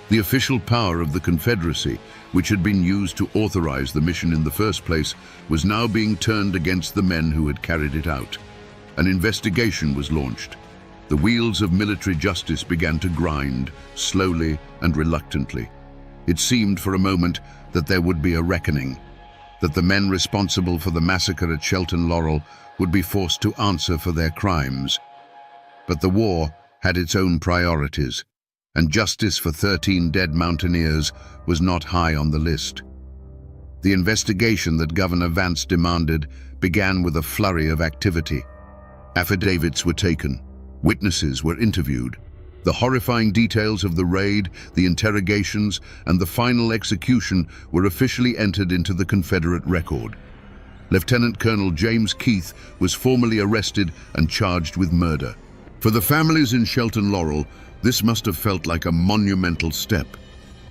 The official power of the Confederacy, which had been used to authorize the mission in the first place, was now being turned against the men who had carried it out. An investigation was launched. The wheels of military justice began to grind, slowly and reluctantly. It seemed for a moment that there would be a reckoning, that the men responsible for the massacre at Shelton Laurel would be forced to answer for their crimes. But the war had its own priorities, and justice for 13 dead mountaineers was not high on the list. The investigation that Governor Vance demanded began with a flurry of activity. Affidavits were taken, witnesses were interviewed. The horrifying details of the raid, the interrogations, and the final execution were officially entered into the Confederate record. Lieutenant Colonel James Keith was formally arrested and charged with murder. For the families in Shelton Laurel, this must have felt like a monumental step.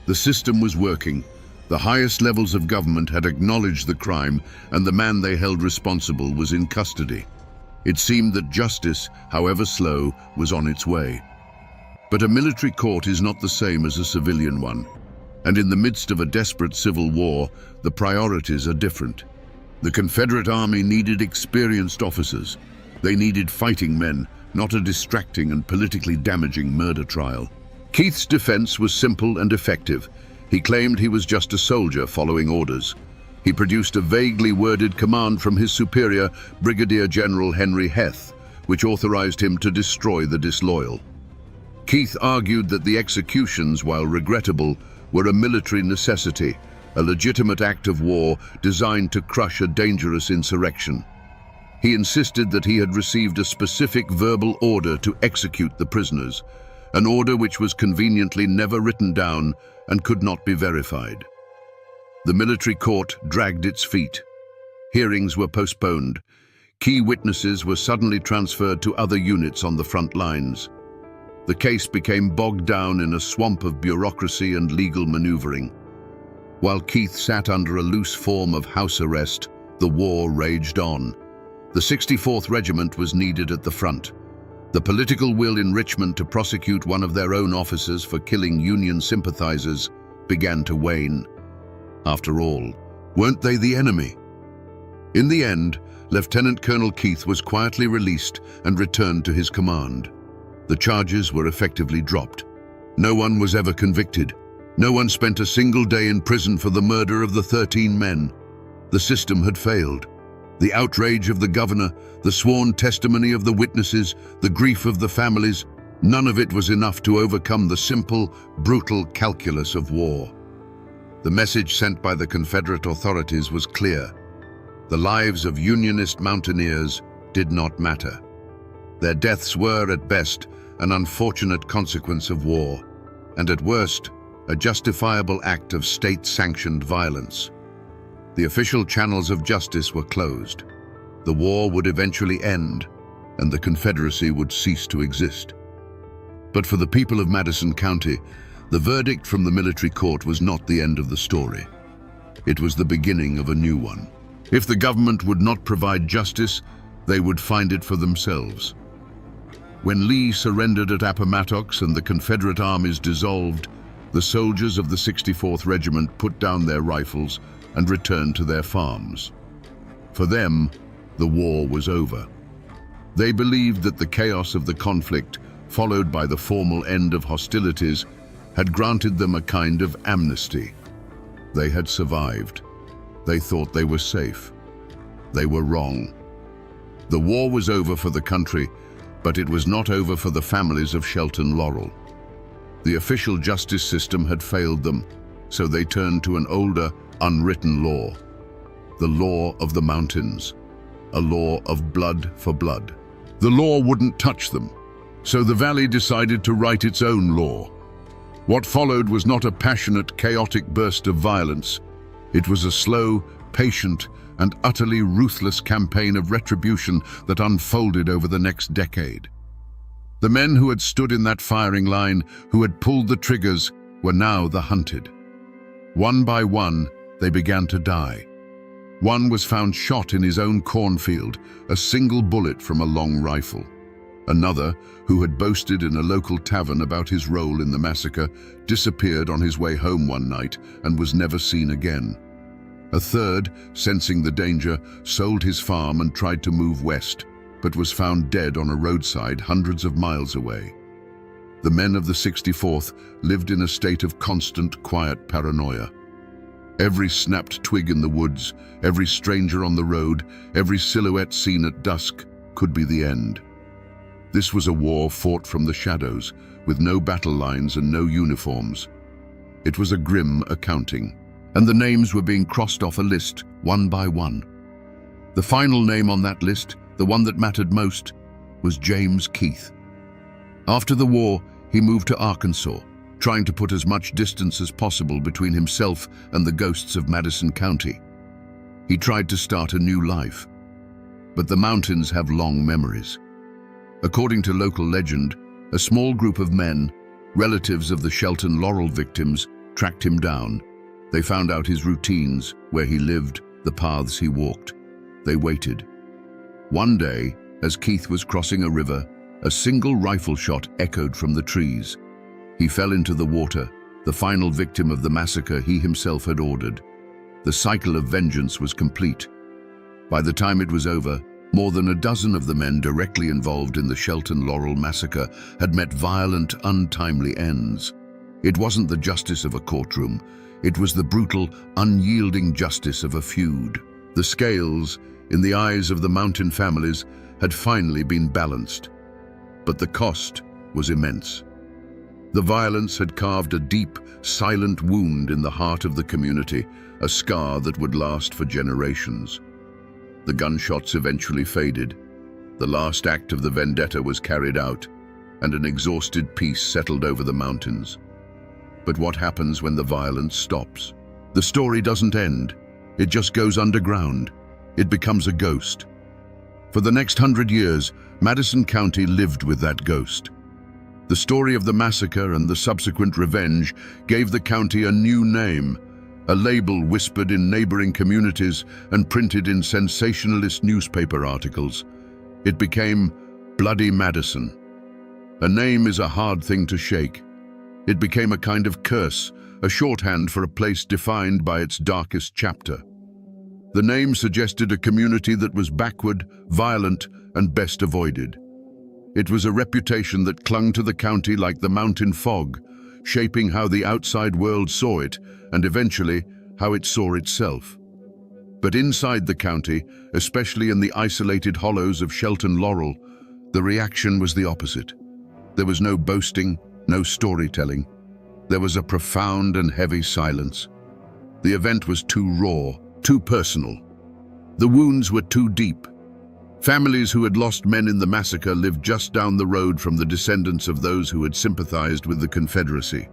The system was working. The highest levels of government had acknowledged the crime, and the man they held responsible was in custody. It seemed that justice, however slow, was on its way. But a military court is not the same as a civilian one. And in the midst of a desperate civil war, the priorities are different. The Confederate Army needed experienced officers. They needed fighting men, not a distracting and politically damaging murder trial. Keith's defense was simple and effective. He claimed he was just a soldier following orders. He produced a vaguely worded command from his superior, Brigadier General Henry Heth, which authorized him to destroy the disloyal. Keith argued that the executions, while regrettable, were a military necessity, a legitimate act of war designed to crush a dangerous insurrection. He insisted that he had received a specific verbal order to execute the prisoners, an order which was conveniently never written down and could not be verified. The military court dragged its feet. Hearings were postponed. Key witnesses were suddenly transferred to other units on the front lines. The case became bogged down in a swamp of bureaucracy and legal maneuvering. While Keith sat under a loose form of house arrest, the war raged on. The 64th Regiment was needed at the front. The political will in Richmond to prosecute one of their own officers for killing Union sympathizers began to wane. After all, weren't they the enemy? In the end, Lieutenant Colonel Keith was quietly released and returned to his command. The charges were effectively dropped. No one was ever convicted. No one spent a single day in prison for the murder of the 13 men. The system had failed. The outrage of the governor, the sworn testimony of the witnesses, the grief of the families, none of it was enough to overcome the simple, brutal calculus of war. The message sent by the Confederate authorities was clear. The lives of Unionist mountaineers did not matter. Their deaths were, at best, an unfortunate consequence of war, and at worst, a justifiable act of state-sanctioned violence. The official channels of justice were closed. The war would eventually end, and the Confederacy would cease to exist. But for the people of Madison County, the verdict from the military court was not the end of the story. It was the beginning of a new one. If the government would not provide justice, they would find it for themselves. When Lee surrendered at Appomattox and the Confederate armies dissolved, the soldiers of the 64th Regiment put down their rifles and returned to their farms. For them, the war was over. They believed that the chaos of the conflict, followed by the formal end of hostilities, had granted them a kind of amnesty. They had survived. They thought they were safe. They were wrong. The war was over for the country, but it was not over for the families of Shelton Laurel. The official justice system had failed them, so they turned to an older, unwritten law. The law of the mountains. A law of blood for blood. The law wouldn't touch them, so the valley decided to write its own law. What followed was not a passionate, chaotic burst of violence. It was a slow, patient, and utterly ruthless campaign of retribution that unfolded over the next decade. The men who had stood in that firing line, who had pulled the triggers, were now the hunted. One by one, they began to die. One was found shot in his own cornfield, a single bullet from a long rifle. Another, who had boasted in a local tavern about his role in the massacre, disappeared on his way home one night and was never seen again. A third, sensing the danger, sold his farm and tried to move west, but was found dead on a roadside hundreds of miles away. The men of the 64th lived in a state of constant, quiet paranoia. Every snapped twig in the woods, every stranger on the road, every silhouette seen at dusk could be the end. This was a war fought from the shadows, with no battle lines and no uniforms. It was a grim accounting, and the names were being crossed off a list, one by one. The final name on that list, the one that mattered most, was James Keith. After the war, he moved to Arkansas, trying to put as much distance as possible between himself and the ghosts of Madison County. He tried to start a new life, but the mountains have long memories. According to local legend, a small group of men, relatives of the Shelton Laurel victims, tracked him down. They found out his routines, where he lived, the paths he walked. They waited. One day, as Keith was crossing a river, a single rifle shot echoed from the trees. He fell into the water, the final victim of the massacre he himself had ordered. The cycle of vengeance was complete. By the time it was over, more than a dozen of the men directly involved in the Shelton Laurel massacre had met violent, untimely ends. It wasn't the justice of a courtroom. It was the brutal, unyielding justice of a feud. The scales, in the eyes of the mountain families, had finally been balanced. But the cost was immense. The violence had carved a deep, silent wound in the heart of the community, a scar that would last for generations. The gunshots eventually faded. The last act of the vendetta was carried out, and an exhausted peace settled over the mountains. But what happens when the violence stops? The story doesn't end. It just goes underground. It becomes a ghost. For the next 100 years, Madison County lived with that ghost. The story of the massacre and the subsequent revenge gave the county a new name, a label whispered in neighboring communities and printed in sensationalist newspaper articles. It became Bloody Madison. A name is a hard thing to shake. It became a kind of curse, a shorthand for a place defined by its darkest chapter. The name suggested a community that was backward, violent, and best avoided. It was a reputation that clung to the county like the mountain fog, shaping how the outside world saw it and eventually how it saw itself. But inside the county, especially in the isolated hollows of Shelton Laurel, the reaction was the opposite. There was no boasting, no storytelling. There was a profound and heavy silence. The event was too raw, too personal. The wounds were too deep. Families who had lost men in the massacre lived just down the road from the descendants of those who had sympathized with the Confederacy.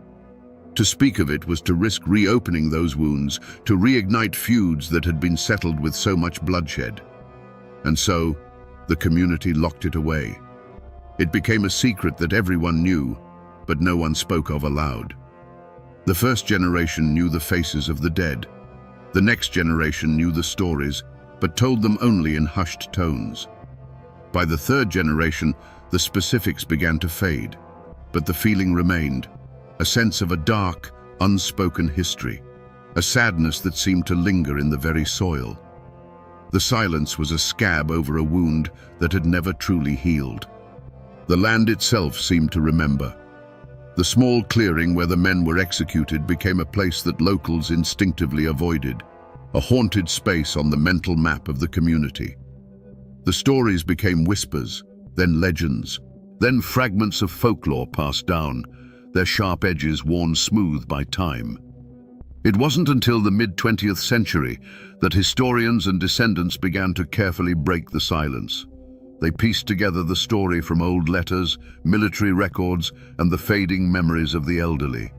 To speak of it was to risk reopening those wounds, to reignite feuds that had been settled with so much bloodshed. And so, the community locked it away. It became a secret that everyone knew, but no one spoke of aloud. The first generation knew the faces of the dead. The next generation knew the stories, but told them only in hushed tones. By the third generation, the specifics began to fade, but the feeling remained, a sense of a dark, unspoken history, a sadness that seemed to linger in the very soil. The silence was a scab over a wound that had never truly healed. The land itself seemed to remember. The small clearing where the men were executed became a place that locals instinctively avoided, a haunted space on the mental map of the community. The stories became whispers, then legends, then fragments of folklore passed down, their sharp edges worn smooth by time. It wasn't until the mid-20th century that historians and descendants began to carefully break the silence. They pieced together the story from old letters, military records, and the fading memories of the elderly.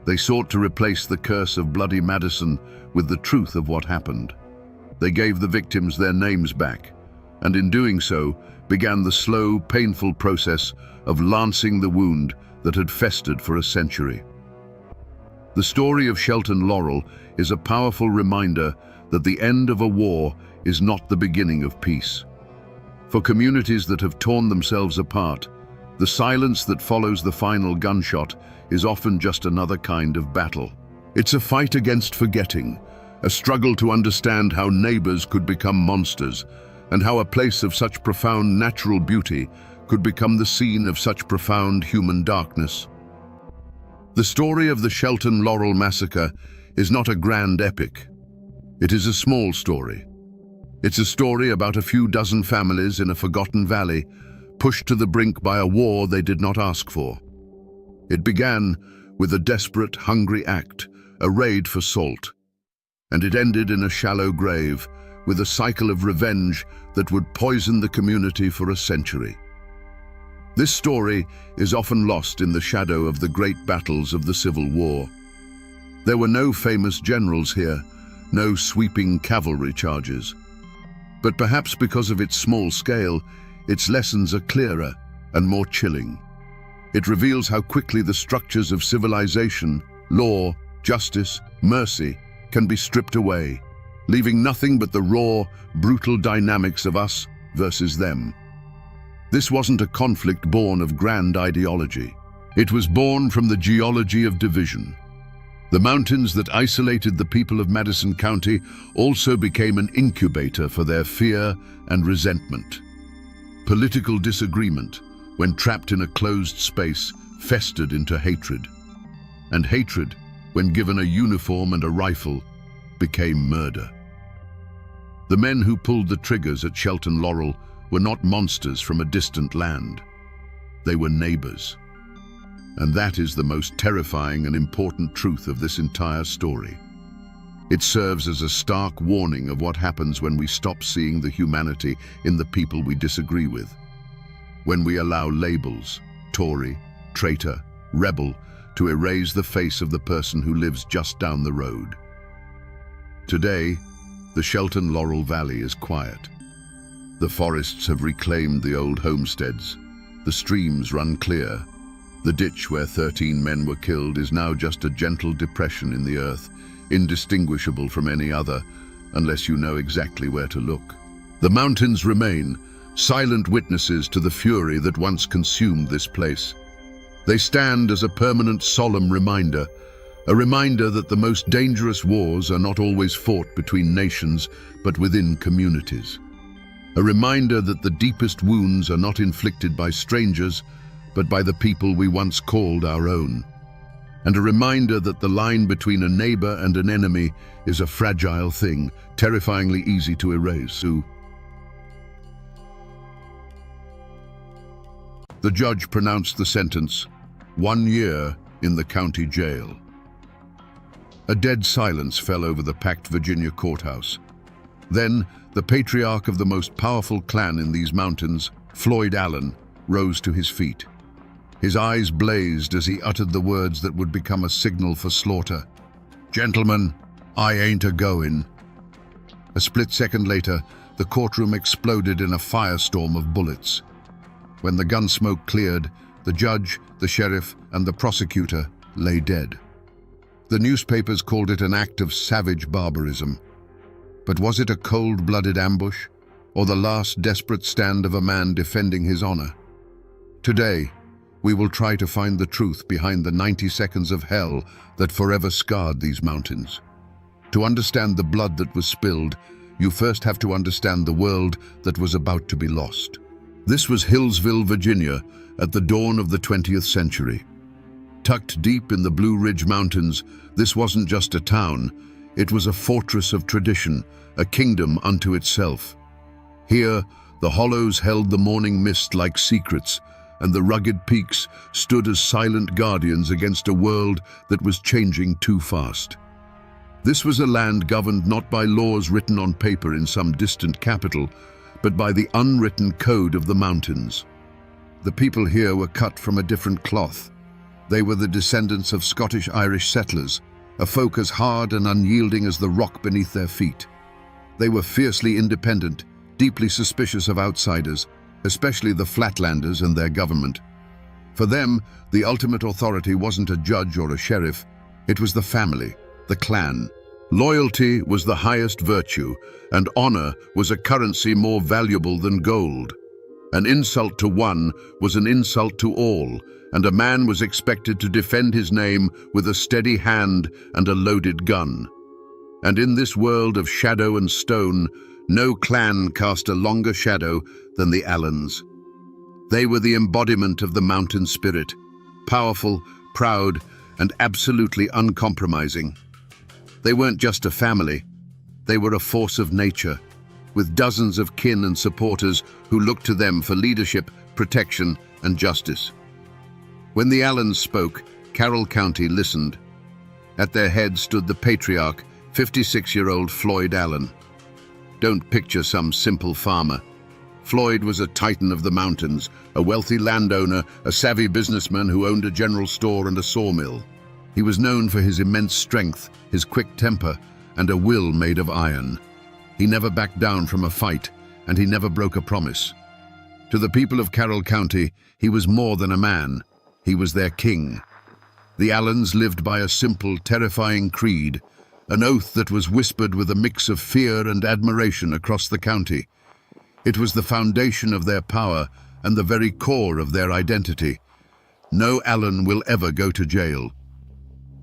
They sought to replace the curse of bloody Madison with the truth of what happened. They gave the victims their names back, and in doing so, began the slow, painful process of lancing the wound that had festered for a century. The story of Shelton Laurel is a powerful reminder that the end of a war is not the beginning of peace. For communities that have torn themselves apart, the silence that follows the final gunshot is often just another kind of battle. It's a fight against forgetting, a struggle to understand how neighbors could become monsters, and how a place of such profound natural beauty could become the scene of such profound human darkness. The story of the Shelton Laurel massacre is not a grand epic. It is a small story. It's a story about a few dozen families in a forgotten valley, pushed to the brink by a war they did not ask for. It began with a desperate, hungry act, a raid for salt. And it ended in a shallow grave, with a cycle of revenge that would poison the community for a century. This story is often lost in the shadow of the great battles of the Civil War. There were no famous generals here, no sweeping cavalry charges. But perhaps because of its small scale, its lessons are clearer and more chilling. It reveals how quickly the structures of civilization, law, justice, mercy can be stripped away, leaving nothing but the raw, brutal dynamics of us versus them. This wasn't a conflict born of grand ideology. It was born from the geology of division. The mountains that isolated the people of Madison County also became an incubator for their fear and resentment. Political disagreement, when trapped in a closed space, festered into hatred. And hatred, when given a uniform and a rifle, became murder. The men who pulled the triggers at Shelton Laurel were not monsters from a distant land. They were neighbors. And that is the most terrifying and important truth of this entire story. It serves as a stark warning of what happens when we stop seeing the humanity in the people we disagree with. When we allow labels, Tory, traitor, rebel, to erase the face of the person who lives just down the road. Today, the Shelton Laurel Valley is quiet. The forests have reclaimed the old homesteads. The streams run clear. The ditch where 13 men were killed is now just a gentle depression in the earth, indistinguishable from any other, unless you know exactly where to look. The mountains remain, silent witnesses to the fury that once consumed this place. They stand as a permanent, solemn reminder, a reminder that the most dangerous wars are not always fought between nations, but within communities. A reminder that the deepest wounds are not inflicted by strangers, but by the people we once called our own. And a reminder that the line between a neighbor and an enemy is a fragile thing, terrifyingly easy to erase. The judge pronounced the sentence, 1 year in the county jail. A dead silence fell over the packed Virginia courthouse. Then, the patriarch of the most powerful clan in these mountains, Floyd Allen, rose to his feet. His eyes blazed as he uttered the words that would become a signal for slaughter. "Gentlemen, I ain't a-goin'." A split second later, the courtroom exploded in a firestorm of bullets. When the gun smoke cleared, the judge, the sheriff, and the prosecutor lay dead. The newspapers called it an act of savage barbarism. But was it a cold-blooded ambush, or the last desperate stand of a man defending his honor? Today, we will try to find the truth behind the 90 seconds of hell that forever scarred these mountains. To understand the blood that was spilled, you first have to understand the world that was about to be lost. This was Hillsville, Virginia, at the dawn of the 20th century. Tucked deep in the Blue Ridge Mountains, this wasn't just a town, it was a fortress of tradition, a kingdom unto itself. Here, the hollows held the morning mist like secrets, and the rugged peaks stood as silent guardians against a world that was changing too fast. This was a land governed not by laws written on paper in some distant capital, but by the unwritten code of the mountains. The people here were cut from a different cloth. They were the descendants of Scottish-Irish settlers, a folk as hard and unyielding as the rock beneath their feet. They were fiercely independent, deeply suspicious of outsiders, especially the Flatlanders and their government. For them, the ultimate authority wasn't a judge or a sheriff, it was the family, the clan. Loyalty was the highest virtue, and honor was a currency more valuable than gold. An insult to one was an insult to all, and a man was expected to defend his name with a steady hand and a loaded gun. And in this world of shadow and stone, no clan cast a longer shadow than the Allens. They were the embodiment of the mountain spirit, powerful, proud, and absolutely uncompromising. They weren't just a family, they were a force of nature, with dozens of kin and supporters who looked to them for leadership, protection, and justice. When the Allens spoke, Carroll County listened. At their head stood the patriarch, 56-year-old Floyd Allen. Don't picture some simple farmer. Floyd was a titan of the mountains, a wealthy landowner, a savvy businessman who owned a general store and a sawmill. He was known for his immense strength, his quick temper, and a will made of iron. He never backed down from a fight, and he never broke a promise. To the people of Carroll County, he was more than a man. He was their king. The Allens lived by a simple, terrifying creed, an oath that was whispered with a mix of fear and admiration across the county. It was the foundation of their power and the very core of their identity. No Allen will ever go to jail.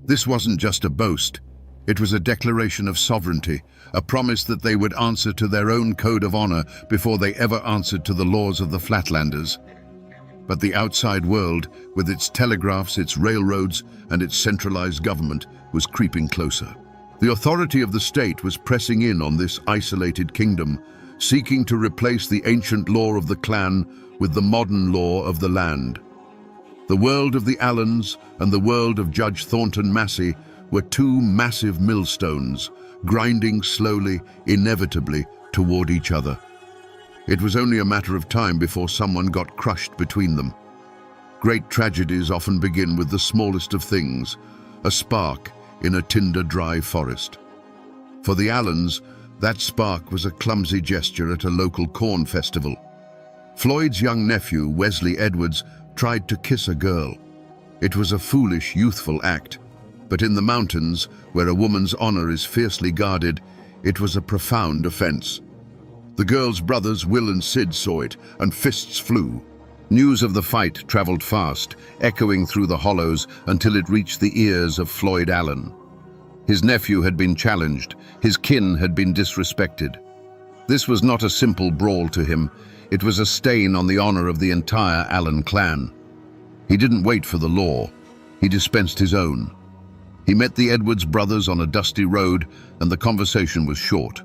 This wasn't just a boast. It was a declaration of sovereignty, a promise that they would answer to their own code of honor before they ever answered to the laws of the Flatlanders. But the outside world, with its telegraphs, its railroads, and its centralized government, was creeping closer. The authority of the state was pressing in on this isolated kingdom, seeking to replace the ancient law of the clan with the modern law of the land. The world of the Allens and the world of Judge Thornton Massey were two massive millstones, grinding slowly, inevitably, toward each other. It was only a matter of time before someone got crushed between them. Great tragedies often begin with the smallest of things, a spark in a tinder-dry forest. For the Allens, that spark was a clumsy gesture at a local corn festival. Floyd's young nephew, Wesley Edwards, tried to kiss a girl. It was a foolish, youthful act, but in the mountains, where a woman's honor is fiercely guarded, it was a profound offense. The girl's brothers, Will and Sid, saw it, and fists flew. News of the fight traveled fast, echoing through the hollows until it reached the ears of Floyd Allen. His nephew had been challenged, his kin had been disrespected. This was not a simple brawl to him, it was a stain on the honor of the entire Allen clan. He didn't wait for the law, he dispensed his own. He met the Edwards brothers on a dusty road, and the conversation was short.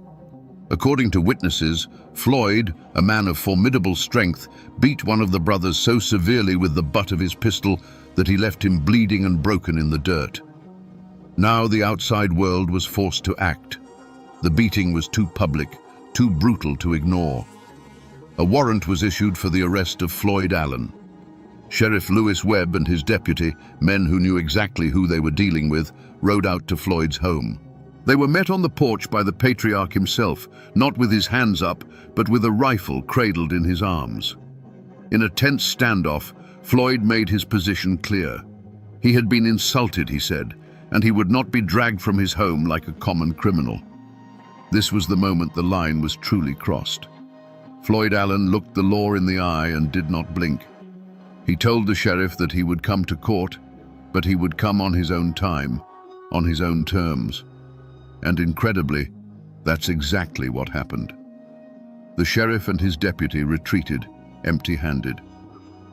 According to witnesses, Floyd, a man of formidable strength, beat one of the brothers so severely with the butt of his pistol that he left him bleeding and broken in the dirt. Now the outside world was forced to act. The beating was too public, too brutal to ignore. A warrant was issued for the arrest of Floyd Allen. Sheriff Lewis Webb and his deputy, men who knew exactly who they were dealing with, rode out to Floyd's home. They were met on the porch by the patriarch himself, not with his hands up, but with a rifle cradled in his arms. In a tense standoff, Floyd made his position clear. He had been insulted, he said, and he would not be dragged from his home like a common criminal. This was the moment the line was truly crossed. Floyd Allen looked the law in the eye and did not blink. He told the sheriff that he would come to court, but he would come on his own time, on his own terms. And incredibly, that's exactly what happened. The sheriff and his deputy retreated, empty-handed.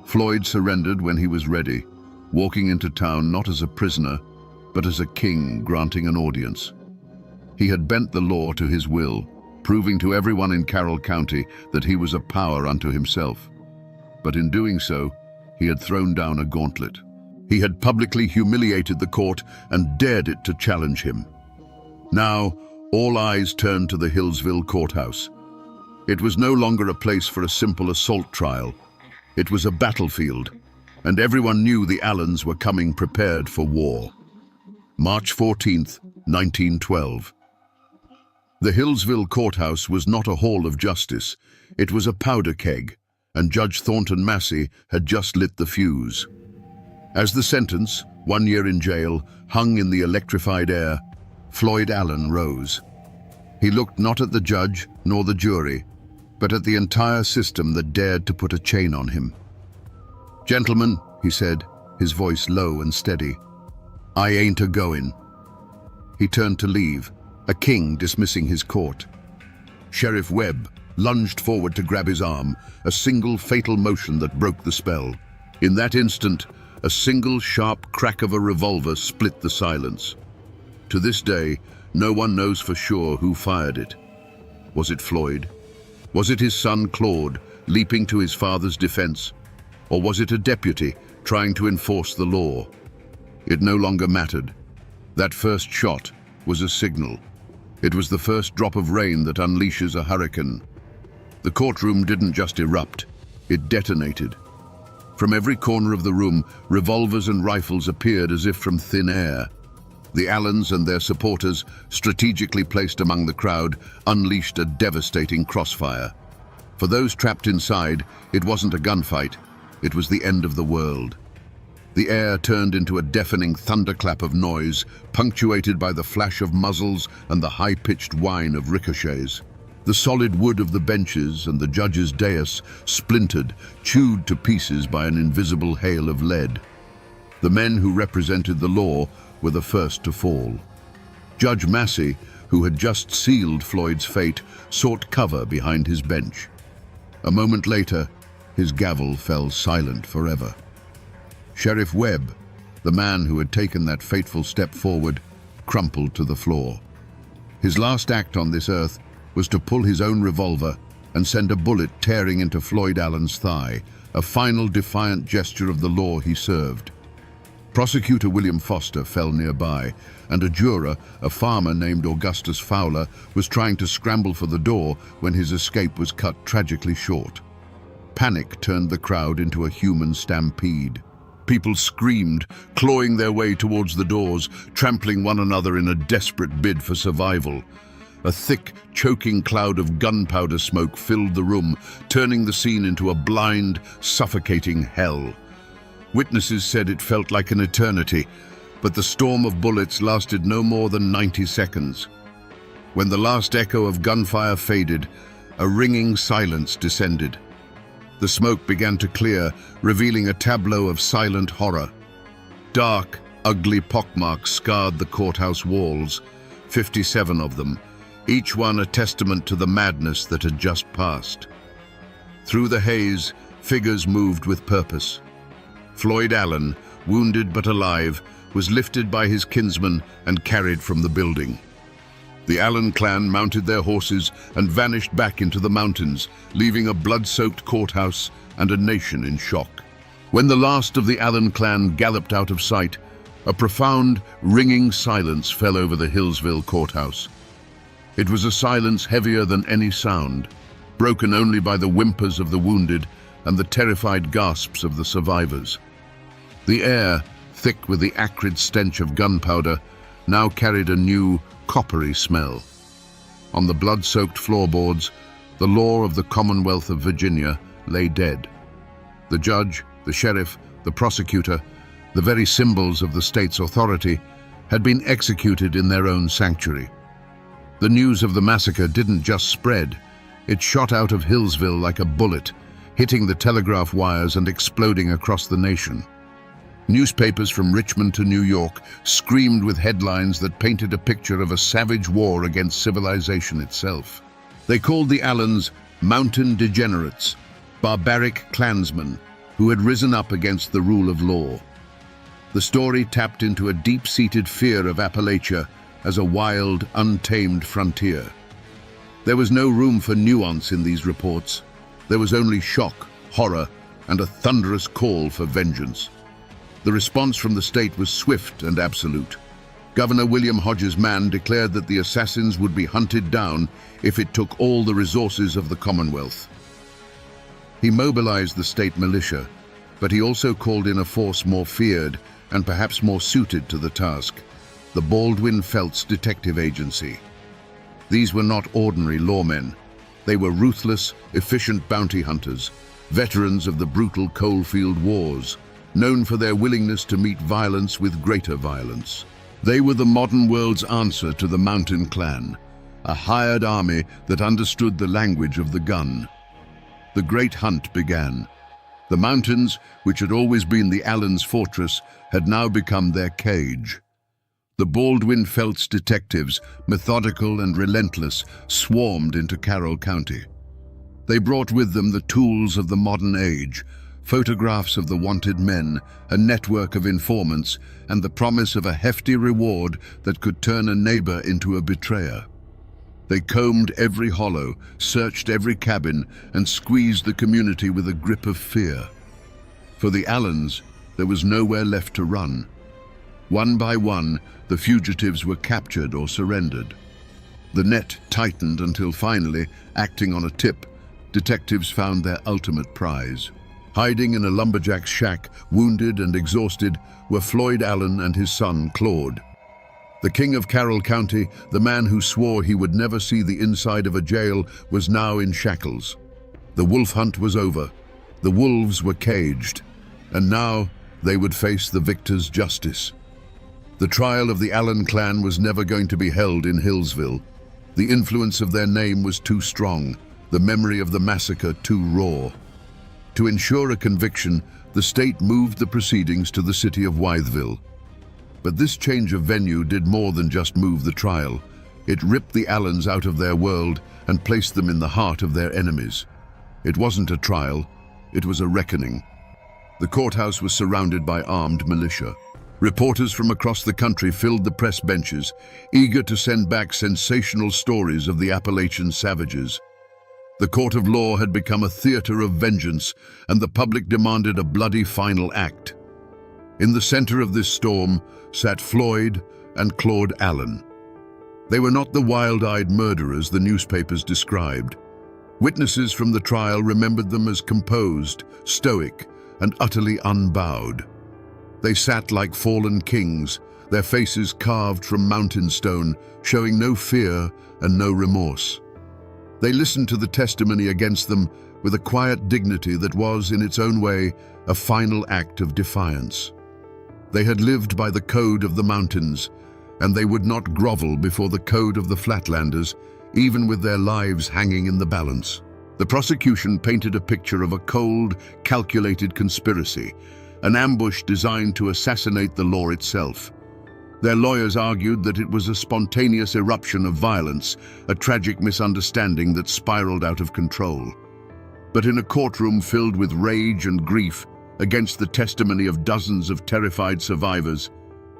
Floyd surrendered when he was ready, walking into town not as a prisoner, but as a king granting an audience. He had bent the law to his will, proving to everyone in Carroll County that he was a power unto himself. But in doing so, he had thrown down a gauntlet. He had publicly humiliated the court and dared it to challenge him. Now, all eyes turned to the Hillsville courthouse. It was no longer a place for a simple assault trial. It was a battlefield, and everyone knew the Allens were coming prepared for war. March 14th, 1912. The Hillsville courthouse was not a hall of justice. It was a powder keg, and Judge Thornton Massey had just lit the fuse. As the sentence, 1 year in jail, hung in the electrified air, Floyd Allen rose. He looked not at the judge nor the jury, but at the entire system that dared to put a chain on him. "Gentlemen," he said, his voice low and steady, "I ain't a-goin'." He turned to leave, a king dismissing his court. Sheriff Webb lunged forward to grab his arm, a single fatal motion that broke the spell. In that instant, a single sharp crack of a revolver split the silence. To this day, no one knows for sure who fired it. Was it Floyd? Was it his son Claude, leaping to his father's defense? Or was it a deputy trying to enforce the law? It no longer mattered. That first shot was a signal. It was the first drop of rain that unleashes a hurricane. The courtroom didn't just erupt, it detonated. From every corner of the room, revolvers and rifles appeared as if from thin air. The Allens and their supporters, strategically placed among the crowd, unleashed a devastating crossfire. For those trapped inside, it wasn't a gunfight, it was the end of the world. The air turned into a deafening thunderclap of noise, punctuated by the flash of muzzles and the high-pitched whine of ricochets. The solid wood of the benches and the judge's dais splintered, chewed to pieces by an invisible hail of lead. The men who represented the law were the first to fall. Judge Massey, who had just sealed Floyd's fate, sought cover behind his bench. A moment later, his gavel fell silent forever. Sheriff Webb, the man who had taken that fateful step forward, crumpled to the floor. His last act on this earth was to pull his own revolver and send a bullet tearing into Floyd Allen's thigh, a final defiant gesture of the law he served. Prosecutor William Foster fell nearby, and a juror, a farmer named Augustus Fowler, was trying to scramble for the door when his escape was cut tragically short. Panic turned the crowd into a human stampede. People screamed, clawing their way towards the doors, trampling one another in a desperate bid for survival. A thick, choking cloud of gunpowder smoke filled the room, turning the scene into a blind, suffocating hell. Witnesses said it felt like an eternity, but the storm of bullets lasted no more than 90 seconds. When the last echo of gunfire faded, a ringing silence descended. The smoke began to clear, revealing a tableau of silent horror. Dark, ugly pockmarks scarred the courthouse walls, 57 of them, each one a testament to the madness that had just passed. Through the haze, figures moved with purpose. Floyd Allen, wounded but alive, was lifted by his kinsmen and carried from the building. The Allen clan mounted their horses and vanished back into the mountains, leaving a blood-soaked courthouse and a nation in shock. When the last of the Allen clan galloped out of sight, a profound, ringing silence fell over the Hillsville courthouse. It was a silence heavier than any sound, broken only by the whimpers of the wounded and the terrified gasps of the survivors. The air, thick with the acrid stench of gunpowder, now carried a new, coppery smell. On the blood-soaked floorboards, the law of the Commonwealth of Virginia lay dead. The judge, the sheriff, the prosecutor, the very symbols of the state's authority, had been executed in their own sanctuary. The news of the massacre didn't just spread, it shot out of Hillsville like a bullet, hitting the telegraph wires and exploding across the nation. Newspapers from Richmond to New York screamed with headlines that painted a picture of a savage war against civilization itself. They called the Allens mountain degenerates, barbaric clansmen who had risen up against the rule of law. The story tapped into a deep-seated fear of Appalachia as a wild, untamed frontier. There was no room for nuance in these reports. There was only shock, horror, and a thunderous call for vengeance. The response from the state was swift and absolute. Governor William Hodges Mann declared that the assassins would be hunted down if it took all the resources of the Commonwealth. He mobilized the state militia, but he also called in a force more feared and perhaps more suited to the task, the Baldwin Felts Detective Agency. These were not ordinary lawmen. They were ruthless, efficient bounty hunters, veterans of the brutal coalfield wars, known for their willingness to meet violence with greater violence. They were the modern world's answer to the Mountain Clan, a hired army that understood the language of the gun. The great hunt began. The mountains, which had always been the Allens' fortress, had now become their cage. The Baldwin Felts detectives, methodical and relentless, swarmed into Carroll County. They brought with them the tools of the modern age, photographs of the wanted men, a network of informants, and the promise of a hefty reward that could turn a neighbor into a betrayer. They combed every hollow, searched every cabin, and squeezed the community with a grip of fear. For the Allens, there was nowhere left to run. One by one, the fugitives were captured or surrendered. The net tightened until finally, acting on a tip, detectives found their ultimate prize. Hiding in a lumberjack's shack, wounded and exhausted, were Floyd Allen and his son, Claude. The king of Carroll County, the man who swore he would never see the inside of a jail, was now in shackles. The wolf hunt was over. The wolves were caged. And now they would face the victor's justice. The trial of the Allen clan was never going to be held in Hillsville. The influence of their name was too strong, the memory of the massacre too raw. To ensure a conviction, the state moved the proceedings to the city of Wytheville. But this change of venue did more than just move the trial. It ripped the Allens out of their world and placed them in the heart of their enemies. It wasn't a trial, it was a reckoning. The courthouse was surrounded by armed militia. Reporters from across the country filled the press benches, eager to send back sensational stories of the Appalachian savages. The court of law had become a theater of vengeance, and the public demanded a bloody final act. In the center of this storm sat Floyd and Claude Allen. They were not the wild-eyed murderers the newspapers described. Witnesses from the trial remembered them as composed, stoic, and utterly unbowed. They sat like fallen kings, their faces carved from mountain stone, showing no fear and no remorse. They listened to the testimony against them with a quiet dignity that was, in its own way, a final act of defiance. They had lived by the code of the mountains, and they would not grovel before the code of the Flatlanders, even with their lives hanging in the balance. The prosecution painted a picture of a cold, calculated conspiracy, an ambush designed to assassinate the law itself. Their lawyers argued that it was a spontaneous eruption of violence, a tragic misunderstanding that spiraled out of control. But in a courtroom filled with rage and grief against the testimony of dozens of terrified survivors,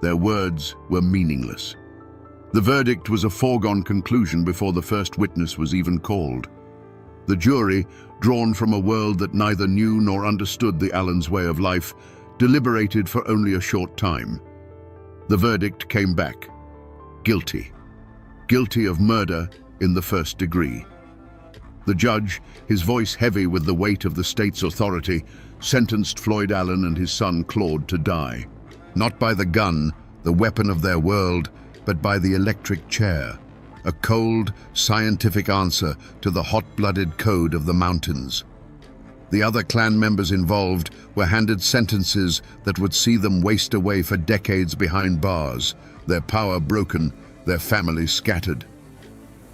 their words were meaningless. The verdict was a foregone conclusion before the first witness was even called. The jury, drawn from a world that neither knew nor understood the Allens' way of life, deliberated for only a short time. The verdict came back. Guilty. Guilty of murder in the first degree. The judge, his voice heavy with the weight of the state's authority, sentenced Floyd Allen and his son Claude to die. Not by the gun, the weapon of their world, but by the electric chair. A cold, scientific answer to the hot-blooded code of the mountains. The other clan members involved were handed sentences that would see them waste away for decades behind bars, their power broken, their families scattered.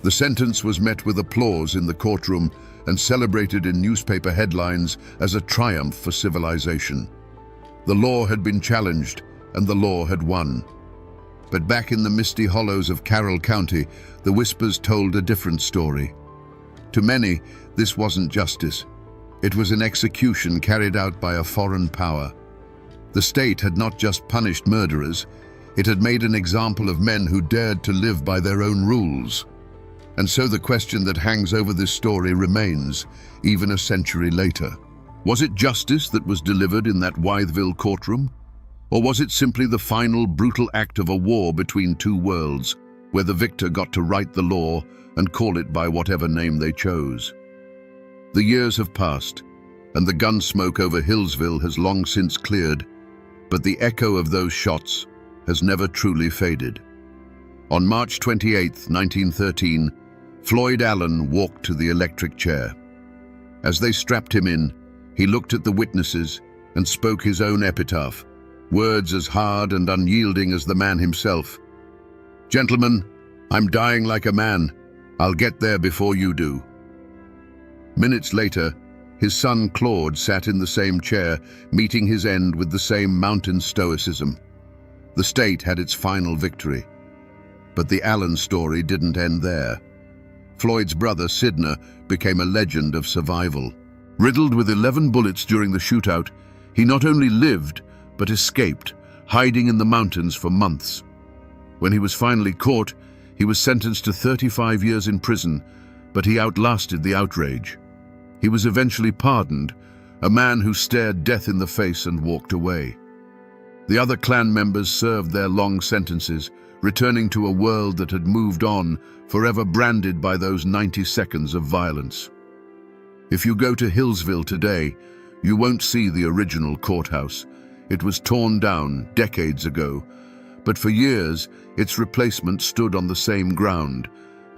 The sentence was met with applause in the courtroom and celebrated in newspaper headlines as a triumph for civilization. The law had been challenged, and the law had won. But back in the misty hollows of Carroll County, the whispers told a different story. To many, this wasn't justice. It was an execution carried out by a foreign power. The state had not just punished murderers, it had made an example of men who dared to live by their own rules. And so the question that hangs over this story remains, even a century later. Was it justice that was delivered in that Wytheville courtroom? Or was it simply the final brutal act of a war between two worlds, where the victor got to write the law and call it by whatever name they chose? The years have passed, and the gun smoke over Hillsville has long since cleared, but the echo of those shots has never truly faded. On March 28, 1913, Floyd Allen walked to the electric chair. As they strapped him in, he looked at the witnesses and spoke his own epitaph, words as hard and unyielding as the man himself. "Gentlemen, I'm dying like a man. I'll get there before you do." Minutes later, his son Claude sat in the same chair, meeting his end with the same mountain stoicism. The state had its final victory. But the Allen story didn't end there. Floyd's brother, Sidner, became a legend of survival. Riddled with 11 bullets during the shootout, he not only lived, but escaped, hiding in the mountains for months. When he was finally caught, he was sentenced to 35 years in prison, but he outlasted the outrage. He was eventually pardoned, a man who stared death in the face and walked away. The other clan members served their long sentences, returning to a world that had moved on, forever branded by those 90 seconds of violence. If you go to Hillsville today, you won't see the original courthouse. It was torn down decades ago, but for years its replacement stood on the same ground,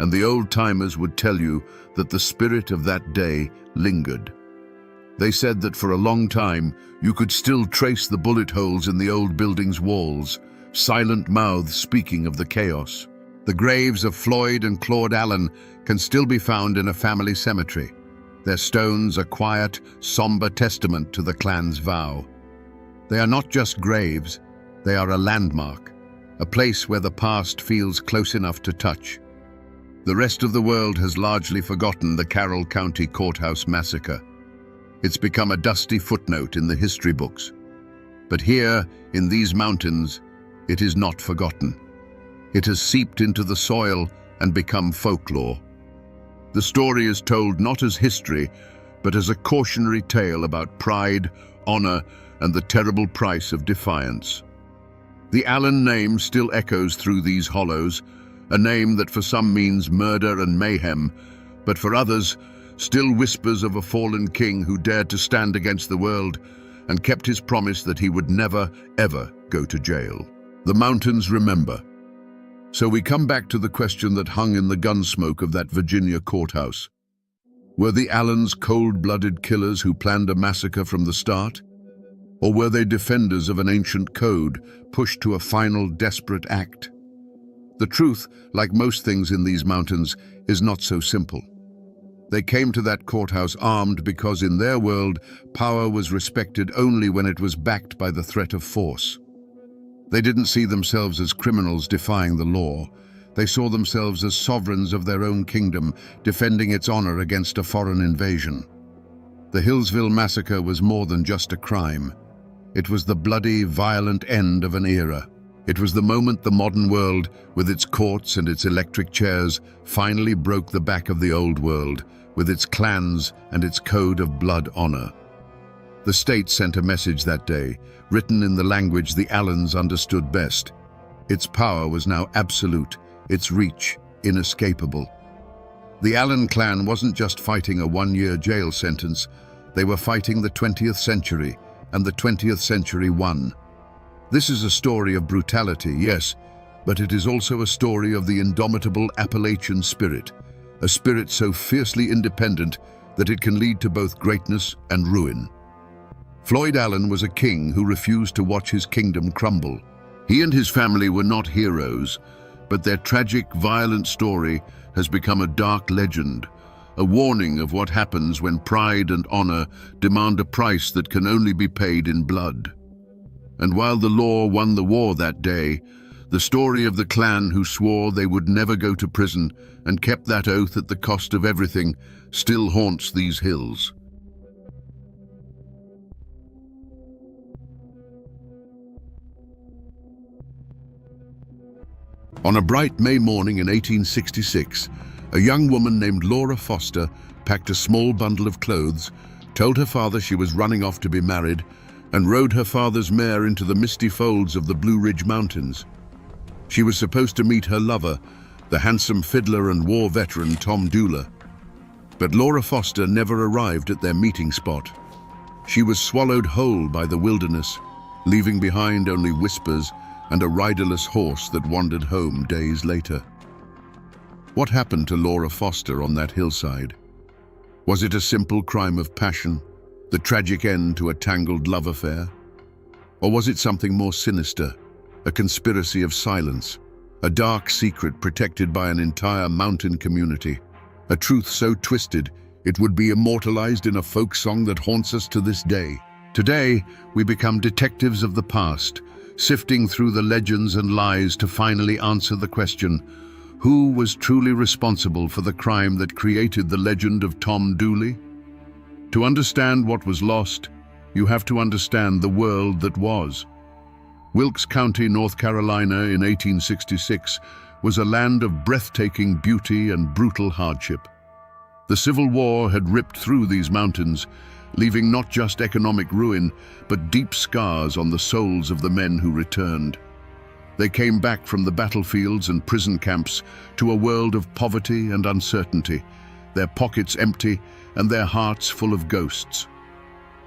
and the old-timers would tell you that the spirit of that day lingered. They said that for a long time you could still trace the bullet holes in the old building's walls, silent mouths speaking of the chaos. The graves of Floyd and Claude Allen can still be found in a family cemetery, their stones a quiet, somber testament to the clan's vow. They are not just graves, they are a landmark, a place where the past feels close enough to touch. The rest of the world has largely forgotten the Carroll County Courthouse massacre. It's become a dusty footnote in the history books. But here, in these mountains, it is not forgotten. It has seeped into the soil and become folklore. The story is told not as history, but as a cautionary tale about pride, honor, and the terrible price of defiance. The Allen name still echoes through these hollows, a name that for some means murder and mayhem, but for others, still whispers of a fallen king who dared to stand against the world and kept his promise that he would never, ever go to jail. The mountains remember. So we come back to the question that hung in the gunsmoke of that Virginia courthouse. Were the Allens cold-blooded killers who planned a massacre from the start? Or were they defenders of an ancient code, pushed to a final desperate act? The truth, like most things in these mountains, is not so simple. They came to that courthouse armed because in their world, power was respected only when it was backed by the threat of force. They didn't see themselves as criminals defying the law. They saw themselves as sovereigns of their own kingdom, defending its honor against a foreign invasion. The Hillsville massacre was more than just a crime. It was the bloody, violent end of an era. It was the moment the modern world, with its courts and its electric chairs, finally broke the back of the old world, with its clans and its code of blood honor. The state sent a message that day, written in the language the Allens understood best. Its power was now absolute, its reach inescapable. The Allen clan wasn't just fighting a one-year jail sentence, they were fighting the 20th century, and the 20th century won. This is a story of brutality, yes, but it is also a story of the indomitable Appalachian spirit, a spirit so fiercely independent that it can lead to both greatness and ruin. Floyd Allen was a king who refused to watch his kingdom crumble. He and his family were not heroes, but their tragic, violent story has become a dark legend, a warning of what happens when pride and honor demand a price that can only be paid in blood. And while the law won the war that day, the story of the clan who swore they would never go to prison and kept that oath at the cost of everything still haunts these hills. On a bright May morning in 1866, a young woman named Laura Foster packed a small bundle of clothes, told her father she was running off to be married, and rode her father's mare into the misty folds of the Blue Ridge Mountains. She was supposed to meet her lover, the handsome fiddler and war veteran Tom Dooley. But Laura Foster never arrived at their meeting spot. She was swallowed whole by the wilderness, leaving behind only whispers and a riderless horse that wandered home days later. What happened to Laura Foster on that hillside? Was it a simple crime of passion, the tragic end to a tangled love affair? Or was it something more sinister, a conspiracy of silence, a dark secret protected by an entire mountain community, a truth so twisted it would be immortalized in a folk song that haunts us to this day? Today, we become detectives of the past, sifting through the legends and lies to finally answer the question, who was truly responsible for the crime that created the legend of Tom Dooley? To understand what was lost, you have to understand the world that was. Wilkes County, North Carolina in 1866 was a land of breathtaking beauty and brutal hardship. The Civil War had ripped through these mountains, leaving not just economic ruin, but deep scars on the souls of the men who returned. They came back from the battlefields and prison camps to a world of poverty and uncertainty, their pockets empty and their hearts full of ghosts.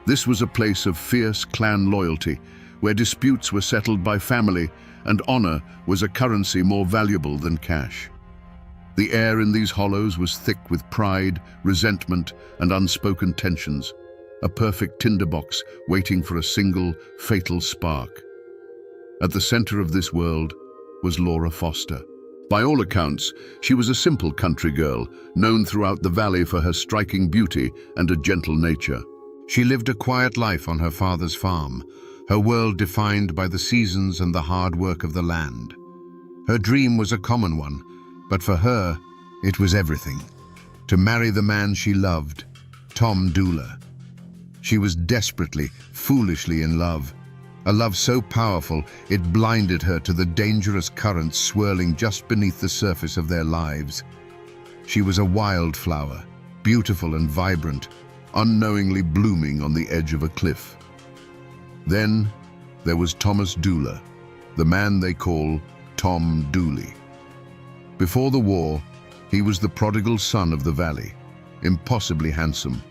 This was a place of fierce clan loyalty, where disputes were settled by family and honor was a currency more valuable than cash. The air in these hollows was thick with pride, resentment, and unspoken tensions, a perfect tinderbox waiting for a single, fatal spark. At the center of this world was Laura Foster. By all accounts, she was a simple country girl, known throughout the valley for her striking beauty and a gentle nature. She lived a quiet life on her father's farm, her world defined by the seasons and the hard work of the land. Her dream was a common one, but for her, it was everything. To marry the man she loved, Tom Dooley. She was desperately, foolishly in love. A love so powerful, it blinded her to the dangerous currents swirling just beneath the surface of their lives. She was a wildflower, beautiful and vibrant, unknowingly blooming on the edge of a cliff. Then there was Thomas Dooley, the man they call Tom Dooley. Before the war, he was the prodigal son of the valley, impossibly handsome,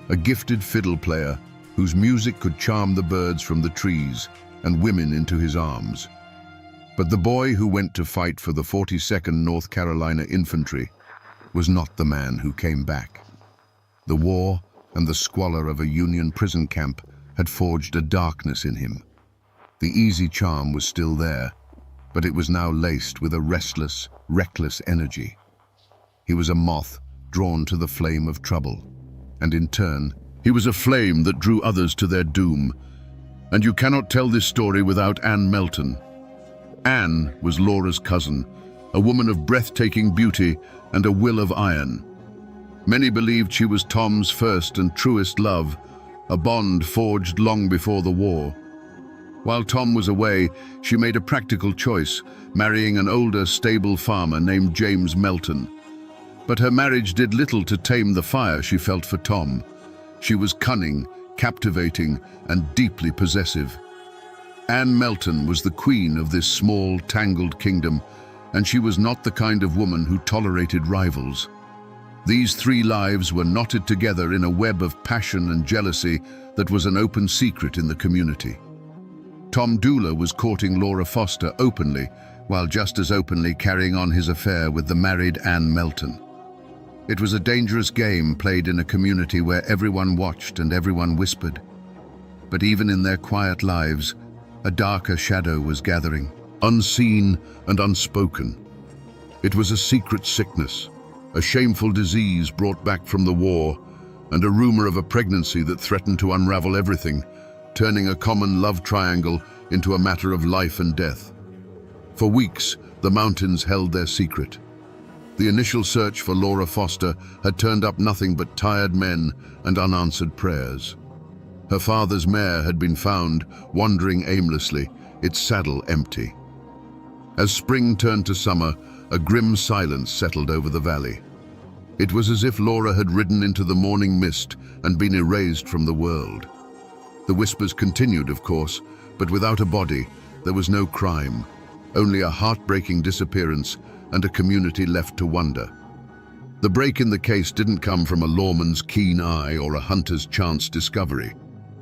a gifted fiddle player whose music could charm the birds from the trees and women into his arms. But the boy who went to fight for the 42nd North Carolina Infantry was not the man who came back. The war and the squalor of a Union prison camp had forged a darkness in him. The easy charm was still there, but it was now laced with a restless, reckless energy. He was a moth drawn to the flame of trouble, and in turn, he was a flame that drew others to their doom. And you cannot tell this story without Ann Melton. Ann was Laura's cousin, a woman of breathtaking beauty and a will of iron. Many believed she was Tom's first and truest love, a bond forged long before the war. While Tom was away, she made a practical choice, marrying an older, stable farmer named James Melton. But her marriage did little to tame the fire she felt for Tom. She was cunning, captivating, and deeply possessive. Ann Melton was the queen of this small, tangled kingdom, and she was not the kind of woman who tolerated rivals. These three lives were knotted together in a web of passion and jealousy that was an open secret in the community. Tom Dooler was courting Laura Foster openly, while just as openly carrying on his affair with the married Ann Melton. It was a dangerous game played in a community where everyone watched and everyone whispered. But even in their quiet lives, a darker shadow was gathering, unseen and unspoken. It was a secret sickness, a shameful disease brought back from the war, and a rumor of a pregnancy that threatened to unravel everything, turning a common love triangle into a matter of life and death. For weeks, the mountains held their secret. The initial search for Laura Foster had turned up nothing but tired men and unanswered prayers. Her father's mare had been found, wandering aimlessly, its saddle empty. As spring turned to summer, a grim silence settled over the valley. It was as if Laura had ridden into the morning mist and been erased from the world. The whispers continued, of course, but without a body, there was no crime, only a heartbreaking disappearance and a community left to wonder. The break in the case didn't come from a lawman's keen eye or a hunter's chance discovery.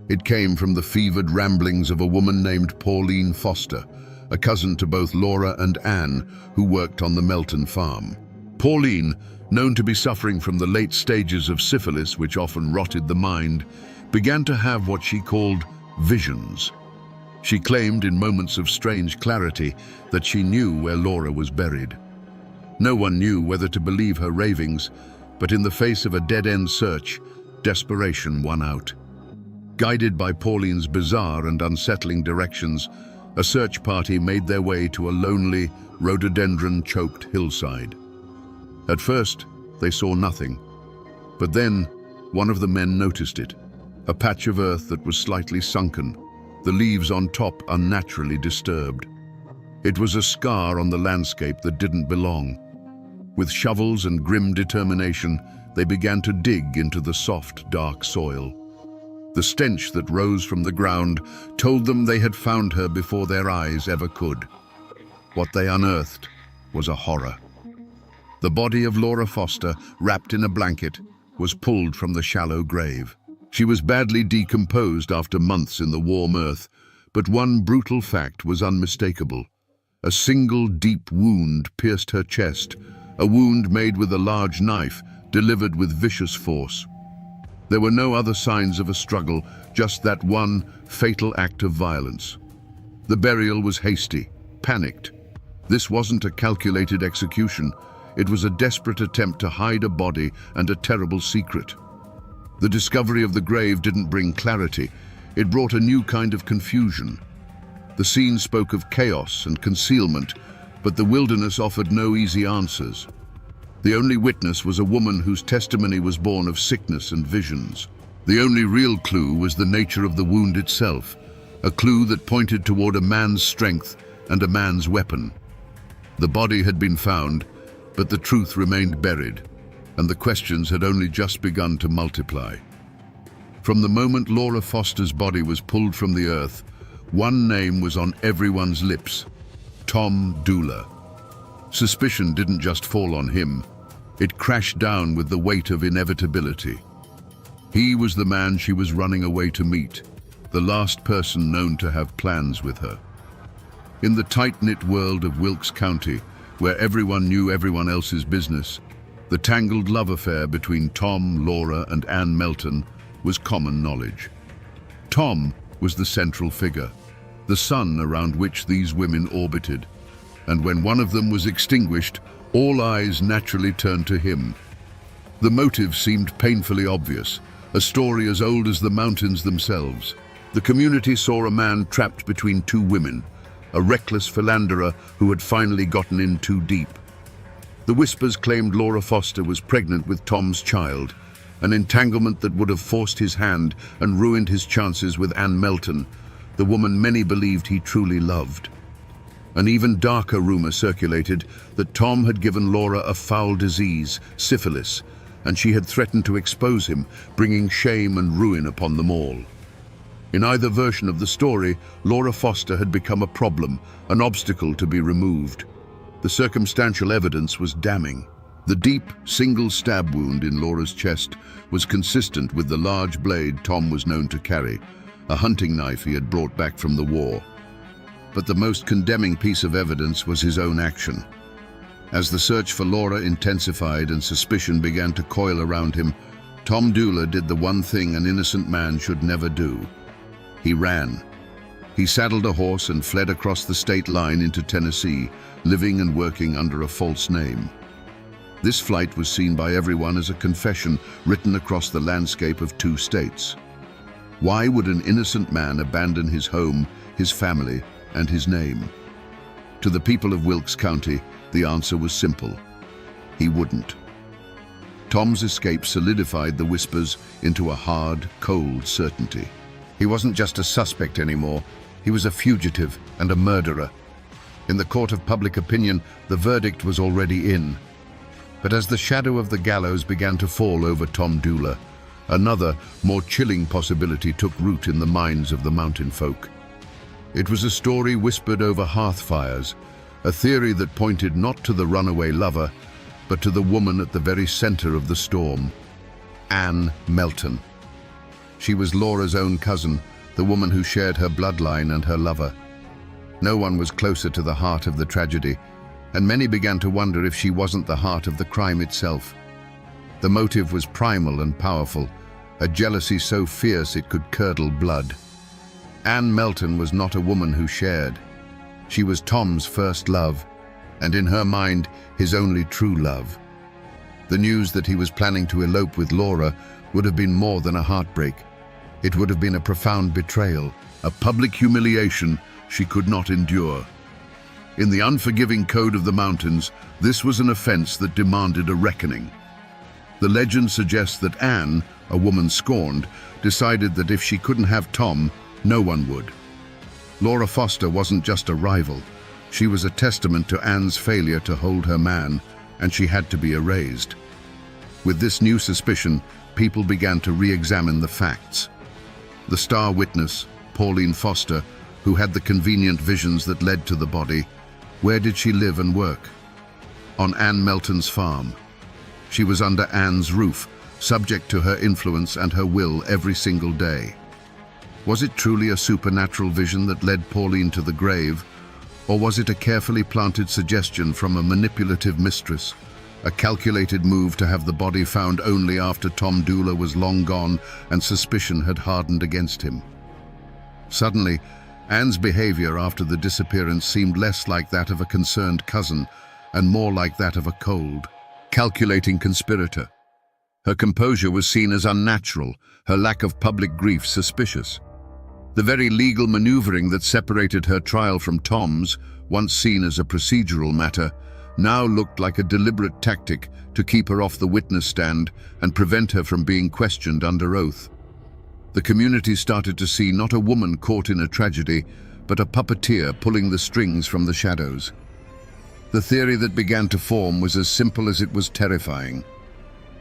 It came from the fevered ramblings of a woman named Pauline Foster, a cousin to both Laura and Anne, who worked on the Melton farm. Pauline, known to be suffering from the late stages of syphilis, which often rotted the mind, began to have what she called visions. She claimed in moments of strange clarity that she knew where Laura was buried. No one knew whether to believe her ravings, but in the face of a dead-end search, desperation won out. Guided by Pauline's bizarre and unsettling directions, a search party made their way to a lonely, rhododendron-choked hillside. At first, they saw nothing, but then one of the men noticed it, a patch of earth that was slightly sunken, the leaves on top unnaturally disturbed. It was a scar on the landscape that didn't belong. With shovels and grim determination, they began to dig into the soft, dark soil. The stench that rose from the ground told them they had found her before their eyes ever could. What they unearthed was a horror. The body of Laura Foster, wrapped in a blanket, was pulled from the shallow grave. She was badly decomposed after months in the warm earth, but one brutal fact was unmistakable. A single deep wound pierced her chest, a wound made with a large knife, delivered with vicious force. There were no other signs of a struggle, just that one fatal act of violence. The burial was hasty, panicked. This wasn't a calculated execution. It was a desperate attempt to hide a body and a terrible secret. The discovery of the grave didn't bring clarity. It brought a new kind of confusion. The scene spoke of chaos and concealment, but the wilderness offered no easy answers. The only witness was a woman whose testimony was born of sickness and visions. The only real clue was the nature of the wound itself, a clue that pointed toward a man's strength and a man's weapon. The body had been found, but the truth remained buried, and the questions had only just begun to multiply. From the moment Laura Foster's body was pulled from the earth, one name was on everyone's lips: Tom Dooler. Suspicion didn't just fall on him. It crashed down with the weight of inevitability. He was the man she was running away to meet, the last person known to have plans with her. In the tight-knit world of Wilkes County, where everyone knew everyone else's business, the tangled love affair between Tom, Laura, and Ann Melton was common knowledge. Tom was the central figure, the sun around which these women orbited, and when one of them was extinguished, all eyes naturally turned to him. The motive seemed painfully obvious, a story as old as the mountains themselves. The community saw a man trapped between two women, a reckless philanderer who had finally gotten in too deep. The whispers claimed Laura Foster was pregnant with Tom's child, an entanglement that would have forced his hand and ruined his chances with Ann Melton, the woman many believed he truly loved. An even darker rumor circulated that Tom had given Laura a foul disease, syphilis, and she had threatened to expose him, bringing shame and ruin upon them all. In either version of the story, Laura Foster had become a problem, an obstacle to be removed. The circumstantial evidence was damning. The deep, single stab wound in Laura's chest was consistent with the large blade Tom was known to carry, a hunting knife he had brought back from the war. But the most condemning piece of evidence was his own action. As the search for Laura intensified and suspicion began to coil around him, Tom Dula did the one thing an innocent man should never do. He ran. He saddled a horse and fled across the state line into Tennessee, living and working under a false name. This flight was seen by everyone as a confession written across the landscape of two states. Why would an innocent man abandon his home, his family, and his name? To the people of Wilkes County, the answer was simple. He wouldn't. Tom's escape solidified the whispers into a hard, cold certainty. He wasn't just a suspect anymore. He was a fugitive and a murderer. In the court of public opinion, the verdict was already in. But as the shadow of the gallows began to fall over Tom Dula, another, more chilling possibility took root in the minds of the mountain folk. It was a story whispered over hearth fires, a theory that pointed not to the runaway lover, but to the woman at the very center of the storm, Ann Melton. She was Laura's own cousin, the woman who shared her bloodline and her lover. No one was closer to the heart of the tragedy, and many began to wonder if she wasn't the heart of the crime itself. The motive was primal and powerful, a jealousy so fierce it could curdle blood. Ann Melton was not a woman who shared. She was Tom's first love, and in her mind, his only true love. The news that he was planning to elope with Laura would have been more than a heartbreak. It would have been a profound betrayal, a public humiliation she could not endure. In the unforgiving code of the mountains, this was an offense that demanded a reckoning. The legend suggests that Anne, a woman scorned, decided that if she couldn't have Tom, no one would. Laura Foster wasn't just a rival. She was a testament to Anne's failure to hold her man, and she had to be erased. With this new suspicion, people began to re-examine the facts. The star witness, Pauline Foster, who had the convenient visions that led to the body, where did she live and work? On Ann Melton's farm. She was under Anne's roof, subject to her influence and her will every single day. Was it truly a supernatural vision that led Pauline to the grave, or was it a carefully planted suggestion from a manipulative mistress, a calculated move to have the body found only after Tom Dula was long gone and suspicion had hardened against him? Suddenly, Anne's behavior after the disappearance seemed less like that of a concerned cousin and more like that of a cold, calculating conspirator. Her composure was seen as unnatural, her lack of public grief suspicious. The very legal maneuvering that separated her trial from Tom's, once seen as a procedural matter, now looked like a deliberate tactic to keep her off the witness stand and prevent her from being questioned under oath. The community started to see not a woman caught in a tragedy, but a puppeteer pulling the strings from the shadows. The theory that began to form was as simple as it was terrifying.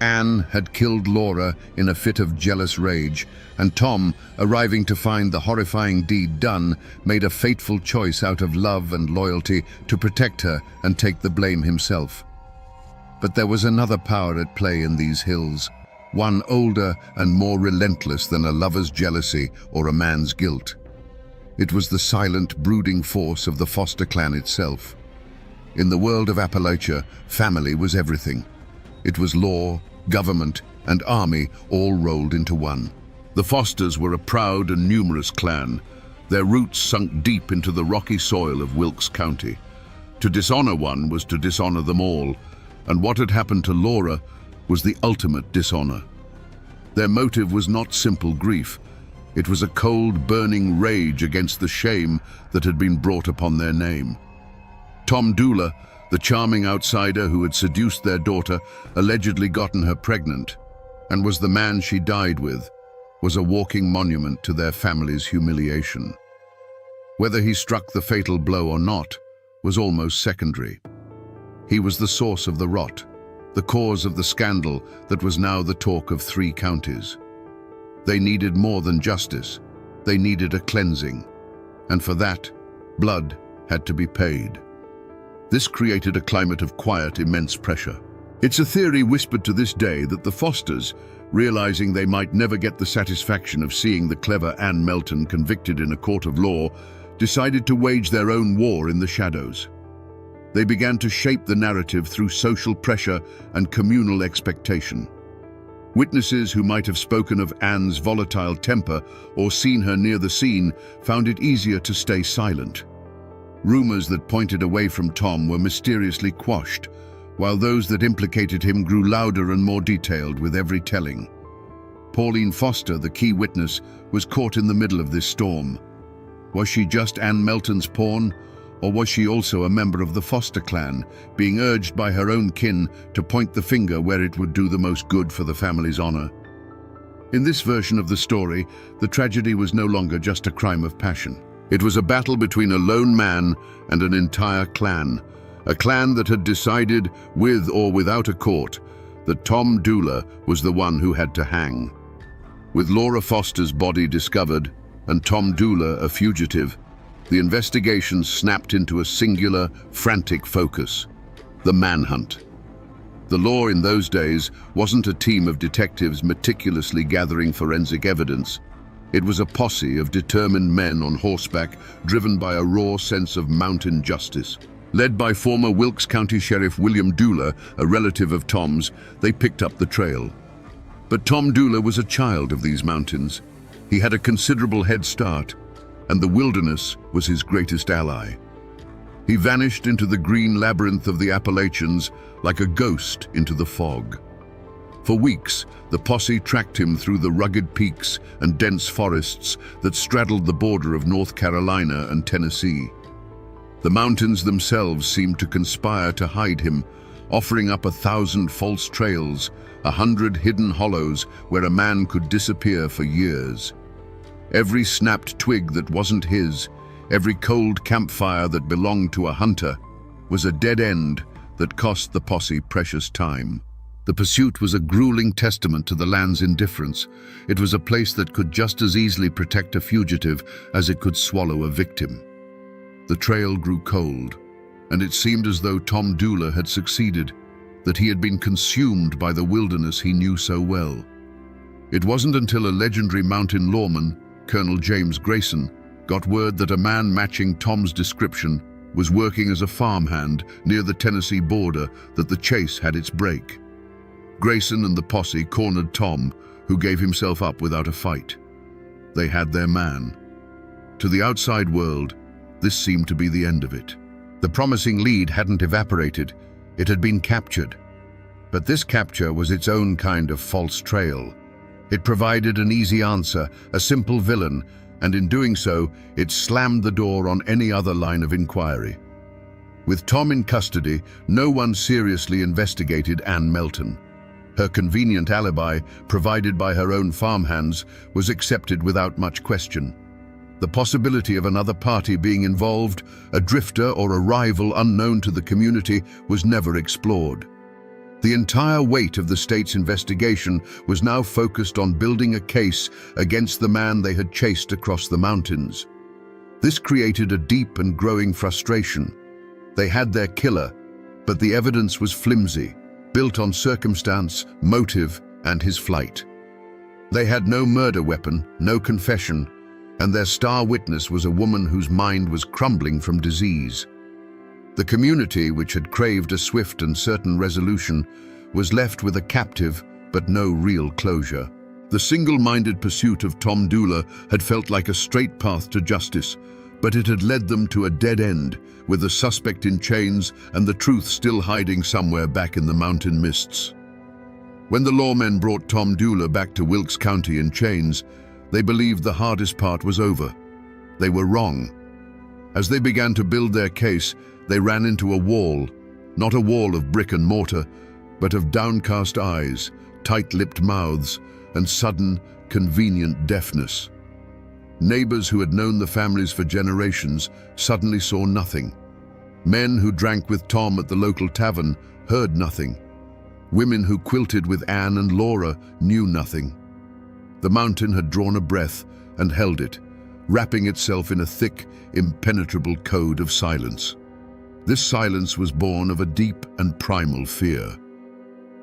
Anne had killed Laura in a fit of jealous rage, and Tom, arriving to find the horrifying deed done, made a fateful choice out of love and loyalty to protect her and take the blame himself. But there was another power at play in these hills, one older and more relentless than a lover's jealousy or a man's guilt. It was the silent, brooding force of the Foster clan itself. In the world of Appalachia, family was everything. It was law, government, and army all rolled into one. The Fosters were a proud and numerous clan, their roots sunk deep into the rocky soil of Wilkes County. To dishonor one was to dishonor them all, and what had happened to Laura was the ultimate dishonor. Their motive was not simple grief. It was a cold, burning rage against the shame that had been brought upon their name. Tom Dula, the charming outsider who had seduced their daughter, allegedly gotten her pregnant, and was the man she died with, was a walking monument to their family's humiliation. Whether he struck the fatal blow or not was almost secondary. He was the source of the rot, the cause of the scandal that was now the talk of 3 counties. They needed more than justice. They needed a cleansing, and for that, blood had to be paid. This created a climate of quiet, immense pressure. It's a theory whispered to this day that the Fosters, realizing they might never get the satisfaction of seeing the clever Anne Melton convicted in a court of law, decided to wage their own war in the shadows. They began to shape the narrative through social pressure and communal expectation. Witnesses who might have spoken of Anne's volatile temper or seen her near the scene found it easier to stay silent. Rumors that pointed away from Tom were mysteriously quashed, while those that implicated him grew louder and more detailed with every telling. Pauline Foster, the key witness, was caught in the middle of this storm. Was she just Anne Melton's pawn, or was she also a member of the Foster clan, being urged by her own kin to point the finger where it would do the most good for the family's honor? In this version of the story, the tragedy was no longer just a crime of passion. It was a battle between a lone man and an entire clan, a clan that had decided, with or without a court, that Tom Dooler was the one who had to hang. With Laura Foster's body discovered and Tom Dooler a fugitive, the investigation snapped into a singular, frantic focus: the manhunt. The law in those days wasn't a team of detectives meticulously gathering forensic evidence. It was a posse of determined men on horseback, driven by a raw sense of mountain justice. Led by former Wilkes County Sheriff William Dooler, a relative of Tom's, they picked up the trail. But Tom Dooler was a child of these mountains. He had a considerable head start, and the wilderness was his greatest ally. He vanished into the green labyrinth of the Appalachians like a ghost into the fog. For weeks, the posse tracked him through the rugged peaks and dense forests that straddled the border of North Carolina and Tennessee. The mountains themselves seemed to conspire to hide him, offering up 1,000 false trails, 100 hidden hollows where a man could disappear for years. Every snapped twig that wasn't his, every cold campfire that belonged to a hunter, was a dead end that cost the posse precious time. The pursuit was a grueling testament to the land's indifference. It was a place that could just as easily protect a fugitive as it could swallow a victim. The trail grew cold, and it seemed as though Tom Dooler had succeeded, that he had been consumed by the wilderness he knew so well. It wasn't until a legendary mountain lawman, Colonel James Grayson, got word that a man matching Tom's description was working as a farmhand near the Tennessee border that the chase had its break. Grayson and the posse cornered Tom, who gave himself up without a fight. They had their man. To the outside world, this seemed to be the end of it. The promising lead hadn't evaporated, it had been captured. But this capture was its own kind of false trail. It provided an easy answer, a simple villain, and in doing so, it slammed the door on any other line of inquiry. With Tom in custody, no one seriously investigated Anne Melton. Her convenient alibi, provided by her own farmhands, was accepted without much question. The possibility of another party being involved, a drifter or a rival unknown to the community, was never explored. The entire weight of the state's investigation was now focused on building a case against the man they had chased across the mountains. This created a deep and growing frustration. They had their killer, but the evidence was flimsy, built on circumstance, motive, and his flight. They had no murder weapon, no confession, and their star witness was a woman whose mind was crumbling from disease. The community, which had craved a swift and certain resolution, was left with a captive but no real closure. The single-minded pursuit of Tom Dooler had felt like a straight path to justice, but it had led them to a dead end, with the suspect in chains and the truth still hiding somewhere back in the mountain mists. When the lawmen brought Tom Dooler back to Wilkes County in chains, they believed the hardest part was over. They were wrong. As they began to build their case, they ran into a wall, not a wall of brick and mortar, but of downcast eyes, tight-lipped mouths, and sudden, convenient deafness. Neighbors who had known the families for generations suddenly saw nothing. Men who drank with Tom at the local tavern heard nothing. Women who quilted with Anne and Laura knew nothing. The mountain had drawn a breath and held it, wrapping itself in a thick, impenetrable code of silence. This silence was born of a deep and primal fear.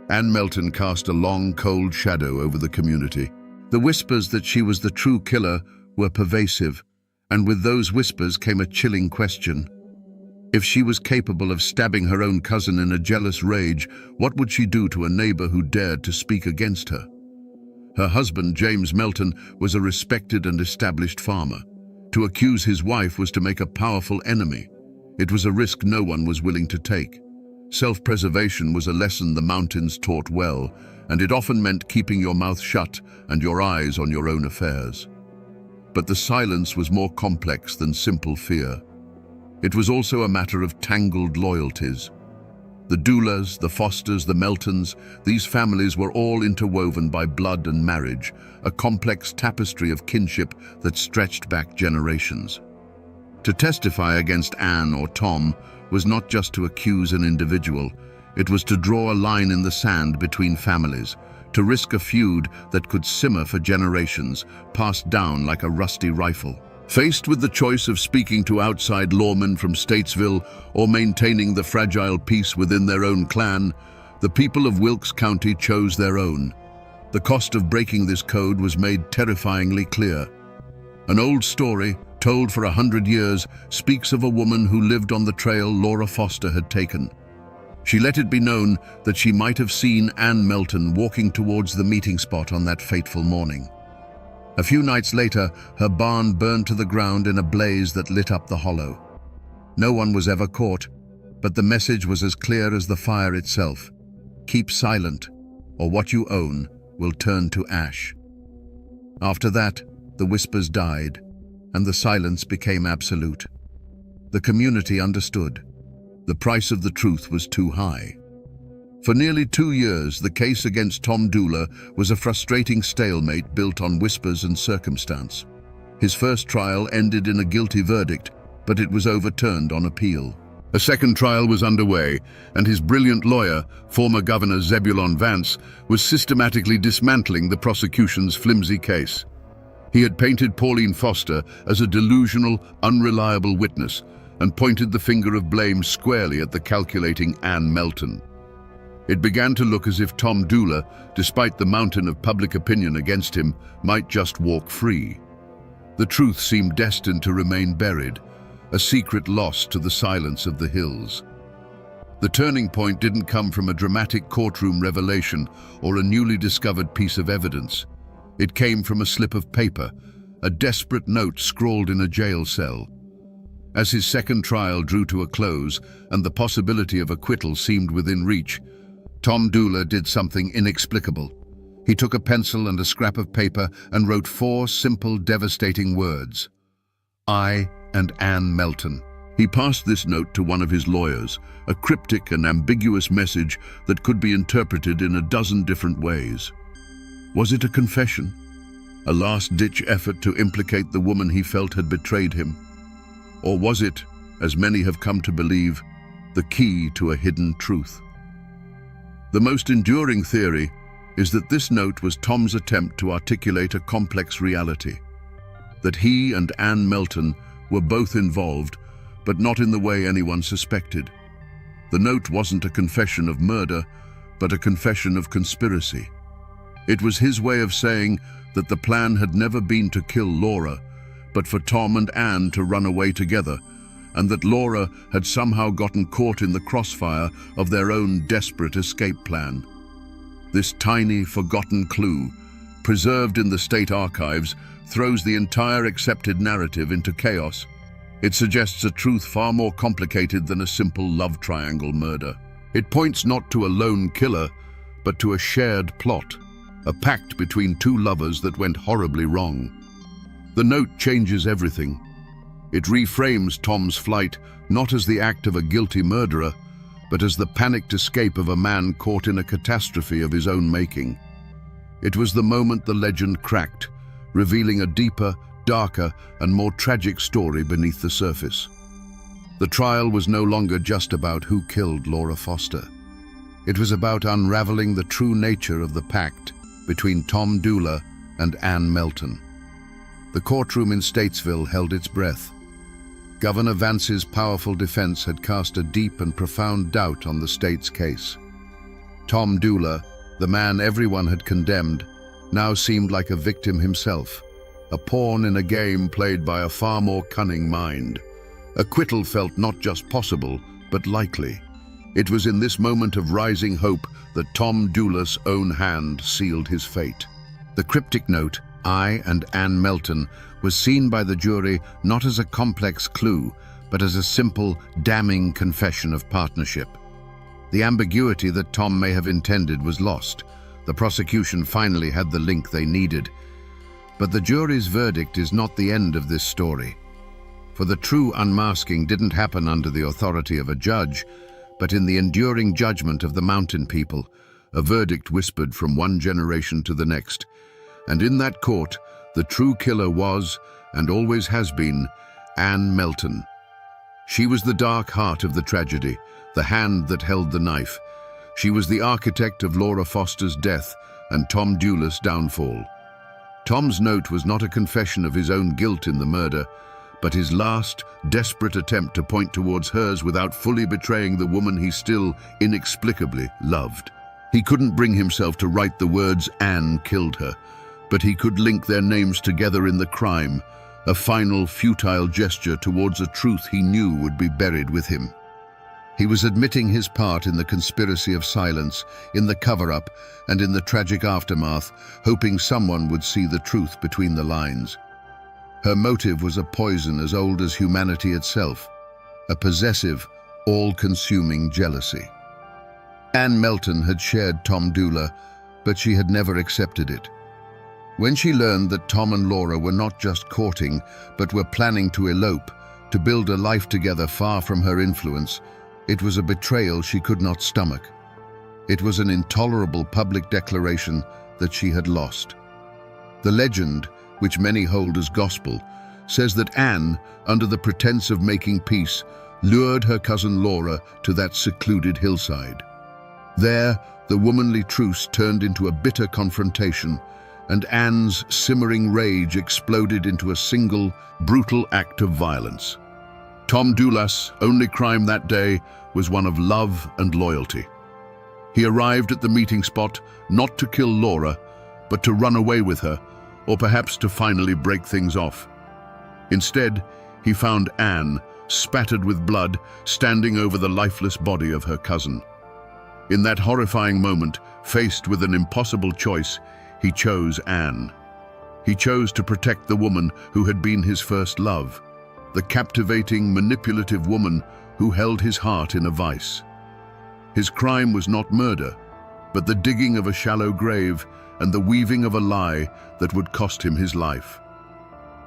Ann Melton cast a long, cold shadow over the community. The whispers that she was the true killer were pervasive, and with those whispers came a chilling question. If she was capable of stabbing her own cousin in a jealous rage, what would she do to a neighbor who dared to speak against her? Her husband, James Melton, was a respected and established farmer. To accuse his wife was to make a powerful enemy. It was a risk no one was willing to take. Self-preservation was a lesson the mountains taught well, and it often meant keeping your mouth shut and your eyes on your own affairs. But the silence was more complex than simple fear. It was also a matter of tangled loyalties. The Doulas, the Fosters, the Meltons, these families were all interwoven by blood and marriage, a complex tapestry of kinship that stretched back generations. To testify against Anne or Tom was not just to accuse an individual, it was to draw a line in the sand between families, to risk a feud that could simmer for generations, passed down like a rusty rifle. Faced with the choice of speaking to outside lawmen from Statesville or maintaining the fragile peace within their own clan, the people of Wilkes County chose their own. The cost of breaking this code was made terrifyingly clear. An old story, told for 100 years, speaks of a woman who lived on the trail Laura Foster had taken. She let it be known that she might have seen Ann Melton walking towards the meeting spot on that fateful morning. A few nights later, her barn burned to the ground in a blaze that lit up the hollow. No one was ever caught, but the message was as clear as the fire itself. Keep silent, or what you own will turn to ash. After that, the whispers died, and the silence became absolute. The community understood. The price of the truth was too high. For nearly 2 years, the case against Tom Doula was a frustrating stalemate built on whispers and circumstance. His first trial ended in a guilty verdict, but it was overturned on appeal. A second trial was underway, and his brilliant lawyer, former Governor Zebulon Vance, was systematically dismantling the prosecution's flimsy case. He had painted Pauline Foster as a delusional, unreliable witness and pointed the finger of blame squarely at the calculating Ann Melton. It began to look as if Tom Doula, despite the mountain of public opinion against him, might just walk free. The truth seemed destined to remain buried, a secret lost to the silence of the hills. The turning point didn't come from a dramatic courtroom revelation or a newly discovered piece of evidence. It came from a slip of paper, a desperate note scrawled in a jail cell. As his second trial drew to a close and the possibility of acquittal seemed within reach, Tom Doula did something inexplicable. He took a pencil and a scrap of paper and wrote 4 simple, devastating words. I and Ann Melton. He passed this note to one of his lawyers, a cryptic and ambiguous message that could be interpreted in a dozen different ways. Was it a confession? A last-ditch effort to implicate the woman he felt had betrayed him? Or was it, as many have come to believe, the key to a hidden truth? The most enduring theory is that this note was Tom's attempt to articulate a complex reality, that he and Ann Melton were both involved, but not in the way anyone suspected. The note wasn't a confession of murder, but a confession of conspiracy. It was his way of saying that the plan had never been to kill Laura, but for Tom and Ann to run away together, and that Laura had somehow gotten caught in the crossfire of their own desperate escape plan. This tiny, forgotten clue, preserved in the state archives, throws the entire accepted narrative into chaos. It suggests a truth far more complicated than a simple love triangle murder. It points not to a lone killer, but to a shared plot, a pact between 2 lovers that went horribly wrong. The note changes everything. It reframes Tom's flight not as the act of a guilty murderer, but as the panicked escape of a man caught in a catastrophe of his own making. It was the moment the legend cracked, revealing a deeper, darker, and more tragic story beneath the surface. The trial was no longer just about who killed Laura Foster. It was about unraveling the true nature of the pact between Tom Doula and Ann Melton. The courtroom in Statesville held its breath. Governor Vance's powerful defense had cast a deep and profound doubt on the state's case. Tom Dula, the man everyone had condemned, now seemed like a victim himself, a pawn in a game played by a far more cunning mind. Acquittal felt not just possible, but likely. It was in this moment of rising hope that Tom Dula's own hand sealed his fate. The cryptic note, "I and Anne Melton," was seen by the jury not as a complex clue, but as a simple, damning confession of partnership. The ambiguity that Tom may have intended was lost. The prosecution finally had the link they needed. But the jury's verdict is not the end of this story. For the true unmasking didn't happen under the authority of a judge, but in the enduring judgment of the mountain people, a verdict whispered from one generation to the next. And in that court, the true killer was, and always has been, Anne Melton. She was the dark heart of the tragedy, the hand that held the knife. She was the architect of Laura Foster's death and Tom Dula's downfall. Tom's note was not a confession of his own guilt in the murder, but his last, desperate attempt to point towards hers without fully betraying the woman he still, inexplicably, loved. He couldn't bring himself to write the words "Anne killed her," but he could link their names together in the crime, a final, futile gesture towards a truth he knew would be buried with him. He was admitting his part in the conspiracy of silence, in the cover-up, and in the tragic aftermath, hoping someone would see the truth between the lines. Her motive was a poison as old as humanity itself, a possessive, all-consuming jealousy. Anne Melton had shared Tom Dula, but she had never accepted it. When she learned that Tom and Laura were not just courting, but were planning to elope, to build a life together far from her influence, it was a betrayal she could not stomach. It was an intolerable public declaration that she had lost. The legend, which many hold as gospel, says that Anne, under the pretense of making peace, lured her cousin Laura to that secluded hillside. There, the womanly truce turned into a bitter confrontation, and Anne's simmering rage exploded into a single, brutal act of violence. Tom Dula's only crime that day was one of love and loyalty. He arrived at the meeting spot not to kill Laura, but to run away with her, or perhaps to finally break things off. Instead, he found Anne, spattered with blood, standing over the lifeless body of her cousin. In that horrifying moment, faced with an impossible choice, he chose Anne. He chose to protect the woman who had been his first love, the captivating, manipulative woman who held his heart in a vice. His crime was not murder, but the digging of a shallow grave and the weaving of a lie that would cost him his life.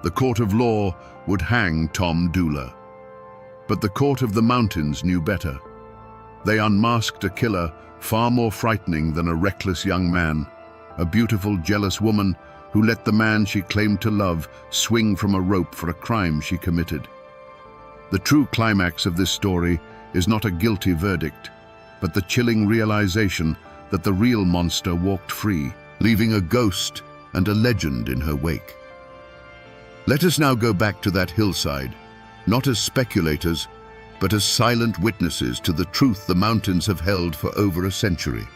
The court of law would hang Tom Dula. But the court of the mountains knew better. They unmasked a killer far more frightening than a reckless young man, a beautiful, jealous woman who let the man she claimed to love swing from a rope for a crime she committed. The true climax of this story is not a guilty verdict, but the chilling realization that the real monster walked free, leaving a ghost and a legend in her wake. Let us now go back to that hillside, not as speculators, but as silent witnesses to the truth the mountains have held for over a century.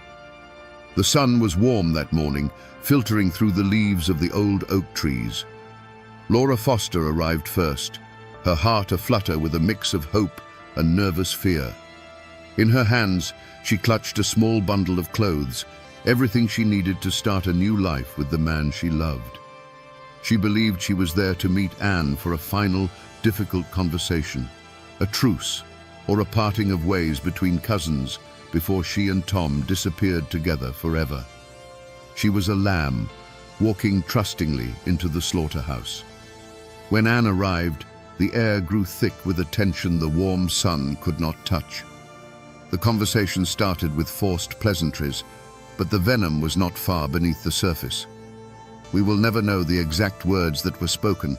The sun was warm that morning, filtering through the leaves of the old oak trees. Laura Foster arrived first, her heart aflutter with a mix of hope and nervous fear. In her hands, she clutched a small bundle of clothes, everything she needed to start a new life with the man she loved. She believed she was there to meet Anne for a final, difficult conversation, a truce, or a parting of ways between cousins before she and Tom disappeared together forever. She was a lamb, walking trustingly into the slaughterhouse. When Anne arrived, the air grew thick with a tension the warm sun could not touch. The conversation started with forced pleasantries, but the venom was not far beneath the surface. We will never know the exact words that were spoken,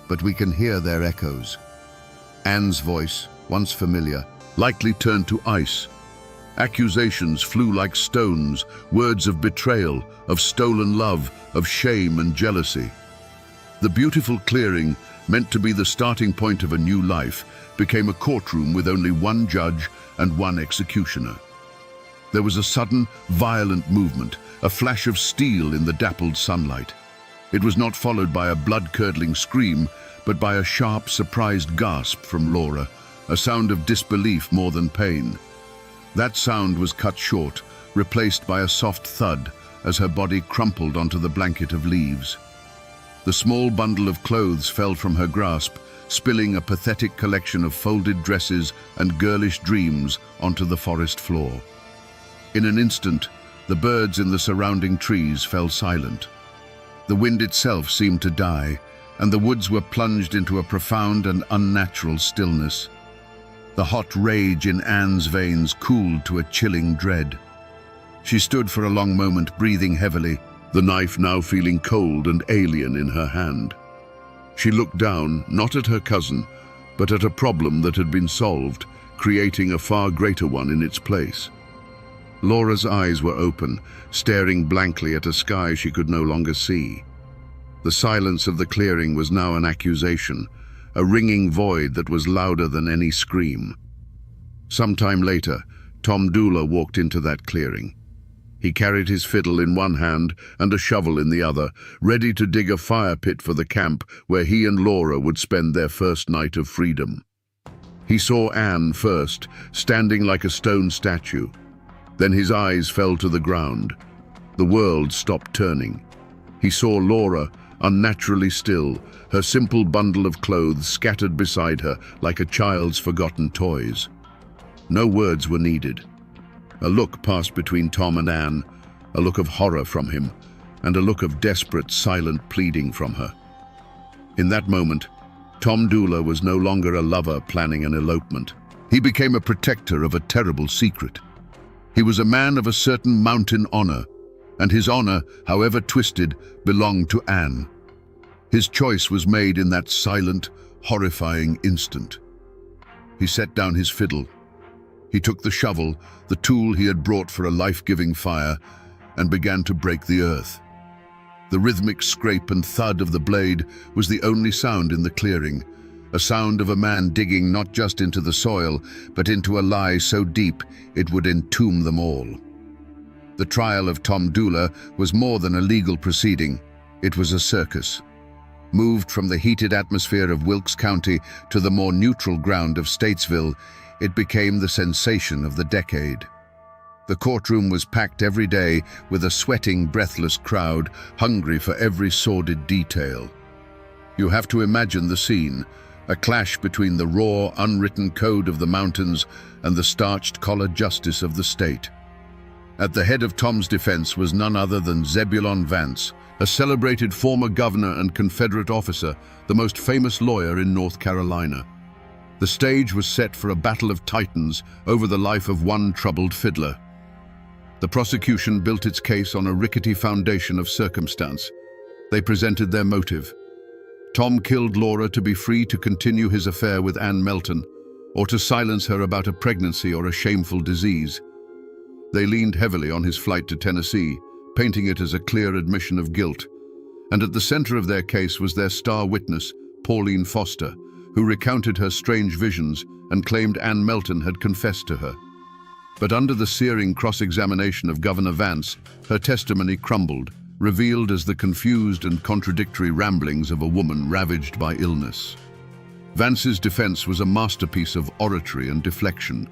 but we can hear their echoes. Anne's voice, once familiar, likely turned to ice. Accusations flew like stones, words of betrayal, of stolen love, of shame and jealousy. The beautiful clearing, meant to be the starting point of a new life, became a courtroom with only one judge and one executioner. There was a sudden, violent movement, a flash of steel in the dappled sunlight. It was not followed by a blood-curdling scream, but by a sharp, surprised gasp from Laura, a sound of disbelief more than pain. That sound was cut short, replaced by a soft thud as her body crumpled onto the blanket of leaves. The small bundle of clothes fell from her grasp, spilling a pathetic collection of folded dresses and girlish dreams onto the forest floor. In an instant, the birds in the surrounding trees fell silent. The wind itself seemed to die, and the woods were plunged into a profound and unnatural stillness. The hot rage in Anne's veins cooled to a chilling dread. She stood for a long moment, breathing heavily, the knife now feeling cold and alien in her hand. She looked down, not at her cousin, but at a problem that had been solved, creating a far greater one in its place. Laura's eyes were open, staring blankly at a sky she could no longer see. The silence of the clearing was now an accusation, a ringing void that was louder than any scream. Sometime later, Tom Doola walked into that clearing. He carried his fiddle in one hand and a shovel in the other, ready to dig a fire pit for the camp where he and Laura would spend their first night of freedom. He saw Anne first, standing like a stone statue. Then his eyes fell to the ground. The world stopped turning. He saw Laura, unnaturally still, her simple bundle of clothes scattered beside her like a child's forgotten toys. No words were needed. A look passed between Tom and Anne, a look of horror from him, and a look of desperate, silent pleading from her. In that moment, Tom Doola was no longer a lover planning an elopement. He became a protector of a terrible secret. He was a man of a certain mountain honor, and his honor, however twisted, belonged to Anne. His choice was made in that silent, horrifying instant. He set down his fiddle. He took the shovel, the tool he had brought for a life-giving fire, and began to break the earth. The rhythmic scrape and thud of the blade was the only sound in the clearing, a sound of a man digging not just into the soil, but into a lie so deep it would entomb them all. The trial of Tom Doola was more than a legal proceeding. It was a circus. Moved from the heated atmosphere of Wilkes County to the more neutral ground of Statesville, it became the sensation of the decade. The courtroom was packed every day with a sweating, breathless crowd, hungry for every sordid detail. You have to imagine the scene, a clash between the raw, unwritten code of the mountains and the starched collar justice of the state. At the head of Tom's defense was none other than Zebulon Vance, a celebrated former governor and Confederate officer, the most famous lawyer in North Carolina. The stage was set for a battle of titans over the life of one troubled fiddler. The prosecution built its case on a rickety foundation of circumstance. They presented their motive. Tom killed Laura to be free to continue his affair with Anne Melton, or to silence her about a pregnancy or a shameful disease. They leaned heavily on his flight to Tennessee, painting it as a clear admission of guilt. And at the center of their case was their star witness, Pauline Foster, who recounted her strange visions and claimed Anne Melton had confessed to her. But under the searing cross-examination of Governor Vance, her testimony crumbled, revealed as the confused and contradictory ramblings of a woman ravaged by illness. Vance's defense was a masterpiece of oratory and deflection.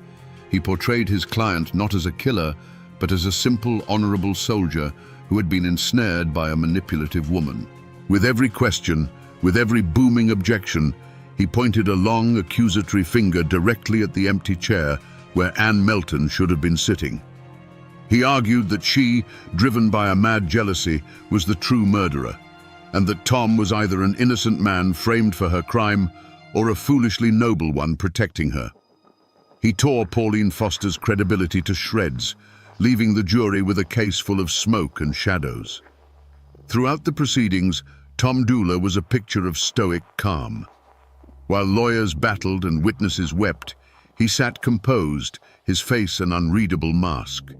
He portrayed his client not as a killer, but as a simple, honorable soldier who had been ensnared by a manipulative woman. With every question, with every booming objection, he pointed a long, accusatory finger directly at the empty chair where Anne Melton should have been sitting. He argued that she, driven by a mad jealousy, was the true murderer, and that Tom was either an innocent man framed for her crime or a foolishly noble one protecting her. He tore Pauline Foster's credibility to shreds, leaving the jury with a case full of smoke and shadows. Throughout the proceedings, Tom Doola was a picture of stoic calm. While lawyers battled and witnesses wept, he sat composed, his face an unreadable mask.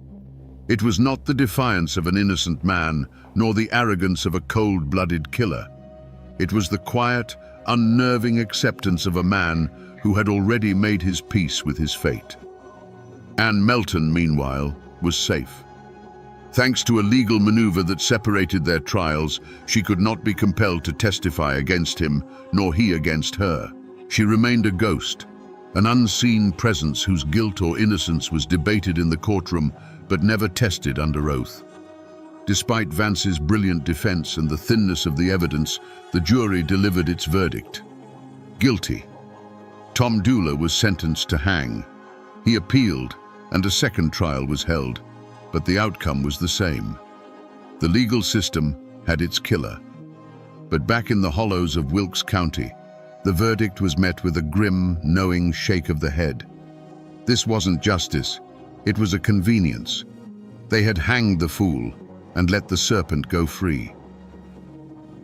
It was not the defiance of an innocent man, nor the arrogance of a cold-blooded killer. It was the quiet, unnerving acceptance of a man who had already made his peace with his fate. Anne Melton, meanwhile, was safe. Thanks to a legal maneuver that separated their trials, she could not be compelled to testify against him, nor he against her. She remained a ghost, an unseen presence whose guilt or innocence was debated in the courtroom, but never tested under oath. Despite Vance's brilliant defense and the thinness of the evidence, the jury delivered its verdict. Guilty. Tom Dula was sentenced to hang. He appealed, and a second trial was held, but the outcome was the same. The legal system had its killer. But back in the hollows of Wilkes County, the verdict was met with a grim, knowing shake of the head. This wasn't justice, it was a convenience. They had hanged the fool and let the serpent go free.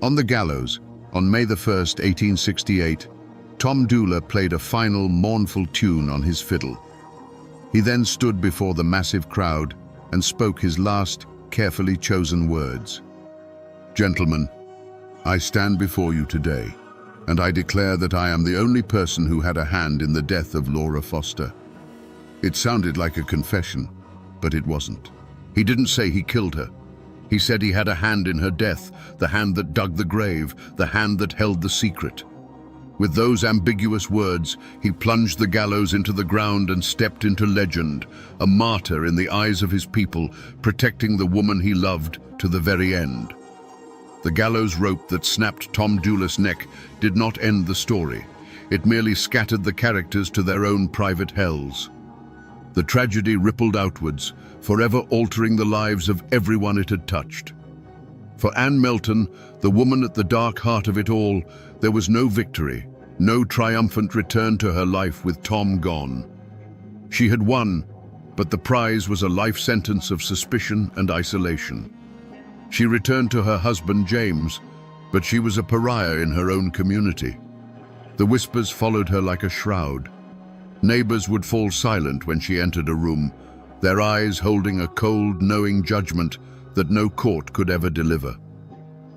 On the gallows, on May 1st, 1868, Tom Dula played a final mournful tune on his fiddle. He then stood before the massive crowd and spoke his last, carefully chosen words. "Gentlemen, I stand before you today, and I declare that I am the only person who had a hand in the death of Laura Foster." It sounded like a confession, but it wasn't. He didn't say he killed her. He said he had a hand in her death, the hand that dug the grave, the hand that held the secret. With those ambiguous words, he plunged the gallows into the ground and stepped into legend, a martyr in the eyes of his people, protecting the woman he loved to the very end. The gallows rope that snapped Tom Dula's neck did not end the story. It merely scattered the characters to their own private hells. The tragedy rippled outwards, forever altering the lives of everyone it had touched. For Anne Melton, the woman at the dark heart of it all, there was no victory, no triumphant return to her life with Tom gone. She had won, but the prize was a life sentence of suspicion and isolation. She returned to her husband James, but she was a pariah in her own community. The whispers followed her like a shroud. Neighbors would fall silent when she entered a room, their eyes holding a cold, knowing judgment that no court could ever deliver.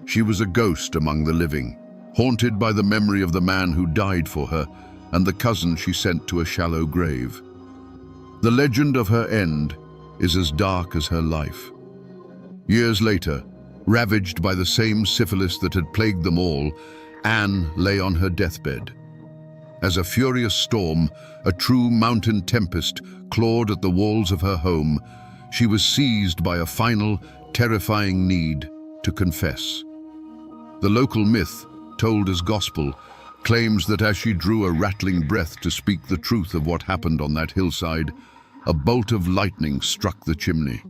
She was a ghost among the living, haunted by the memory of the man who died for her and the cousin she sent to a shallow grave. The legend of her end is as dark as her life. Years later, ravaged by the same syphilis that had plagued them all, Anne lay on her deathbed. As a furious storm, a true mountain tempest, clawed at the walls of her home, she was seized by a final, terrifying need to confess. The local myth, told as gospel, claims that as she drew a rattling breath to speak the truth of what happened on that hillside, a bolt of lightning struck the chimney.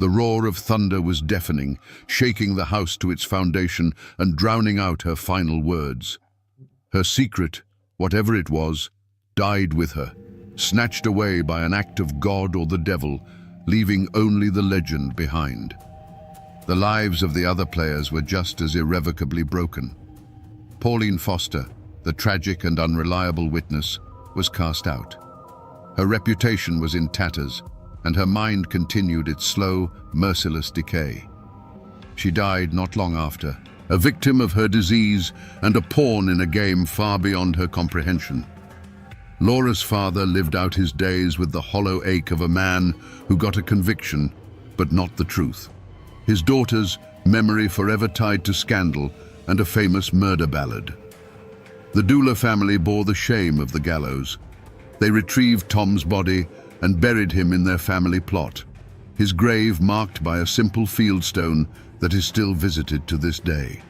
The roar of thunder was deafening, shaking the house to its foundation and drowning out her final words. Her secret, whatever it was, died with her, snatched away by an act of God or the devil, leaving only the legend behind. The lives of the other players were just as irrevocably broken. Pauline Foster, the tragic and unreliable witness, was cast out. Her reputation was in tatters, and her mind continued its slow, merciless decay. She died not long after, a victim of her disease and a pawn in a game far beyond her comprehension. Laura's father lived out his days with the hollow ache of a man who got a conviction, but not the truth. His daughter's memory forever tied to scandal and a famous murder ballad. The Dula family bore the shame of the gallows. They retrieved Tom's body and buried him in their family plot, his grave marked by a simple fieldstone that is still visited to this day.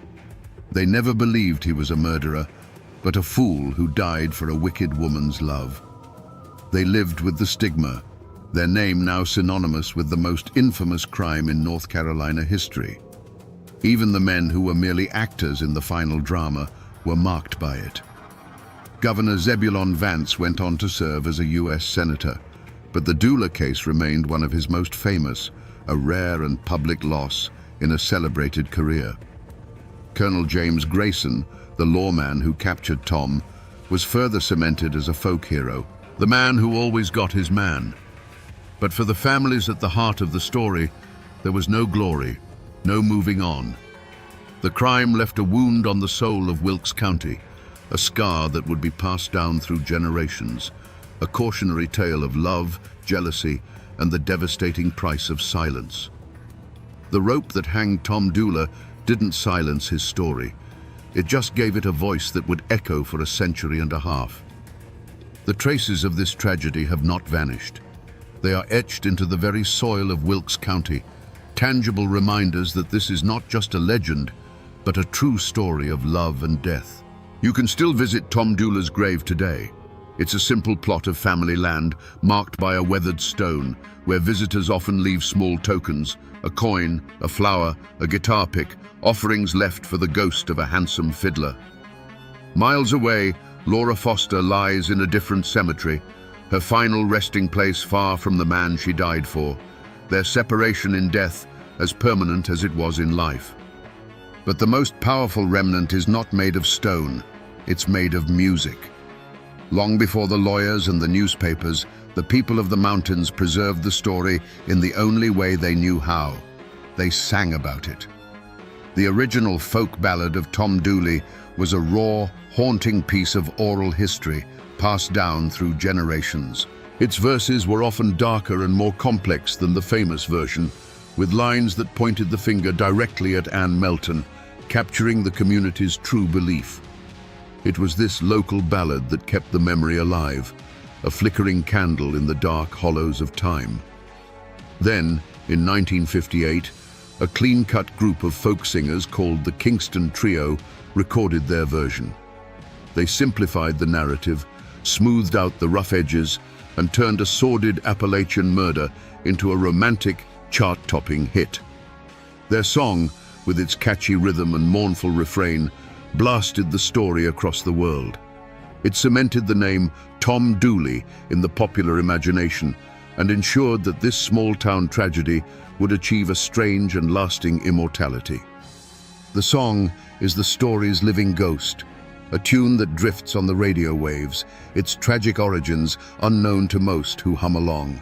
They never believed he was a murderer, but a fool who died for a wicked woman's love. They lived with the stigma, their name now synonymous with the most infamous crime in North Carolina history. Even the men who were merely actors in the final drama were marked by it. Governor Zebulon Vance went on to serve as a U.S. Senator, but the Dula case remained one of his most famous, a rare and public loss in a celebrated career. Colonel James Grayson, the lawman who captured Tom, was further cemented as a folk hero, the man who always got his man. But for the families at the heart of the story, there was no glory, no moving on. The crime left a wound on the soul of Wilkes County, a scar that would be passed down through generations. a cautionary tale of love, jealousy, and the devastating price of silence. The rope that hanged Tom Dooley didn't silence his story. It just gave it a voice that would echo for a century and a half. The traces of this tragedy have not vanished. They are etched into the very soil of Wilkes County, tangible reminders that this is not just a legend, but a true story of love and death. You can still visit Tom Dooley's grave today. It's a simple plot of family land marked by a weathered stone, where visitors often leave small tokens, a coin, a flower, a guitar pick, offerings left for the ghost of a handsome fiddler. Miles away, Laura Foster lies in a different cemetery, her final resting place far from the man she died for, their separation in death as permanent as it was in life. But the most powerful remnant is not made of stone, it's made of music. Long before the lawyers and the newspapers, the people of the mountains preserved the story in the only way they knew how. They sang about it. The original folk ballad of Tom Dooley was a raw, haunting piece of oral history passed down through generations. Its verses were often darker and more complex than the famous version, with lines that pointed the finger directly at Anne Melton, capturing the community's true belief. It was this local ballad that kept the memory alive, a flickering candle in the dark hollows of time. Then, in 1958, a clean-cut group of folk singers called the Kingston Trio recorded their version. They simplified the narrative, smoothed out the rough edges, and turned a sordid Appalachian murder into a romantic, chart-topping hit. Their song, with its catchy rhythm and mournful refrain, blasted the story across the world. It cemented the name Tom Dooley in the popular imagination and ensured that this small-town tragedy would achieve a strange and lasting immortality. The song is the story's living ghost, a tune that drifts on the radio waves, its tragic origins unknown to most who hum along.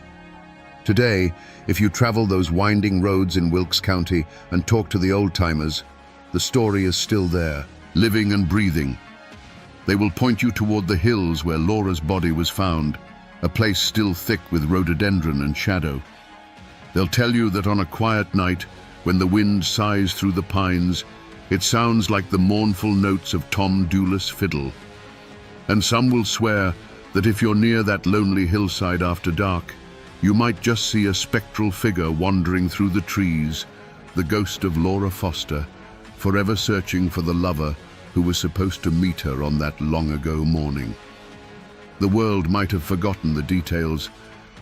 Today, if you travel those winding roads in Wilkes County and talk to the old-timers, the story is still there, living and breathing. They will point you toward the hills where Laura's body was found, a place still thick with rhododendron and shadow. They'll tell you that on a quiet night, when the wind sighs through the pines, it sounds like the mournful notes of Tom Dooley's fiddle. And some will swear that if you're near that lonely hillside after dark, you might just see a spectral figure wandering through the trees, the ghost of Laura Foster, forever searching for the lover who was supposed to meet her on that long-ago morning. The world might have forgotten the details,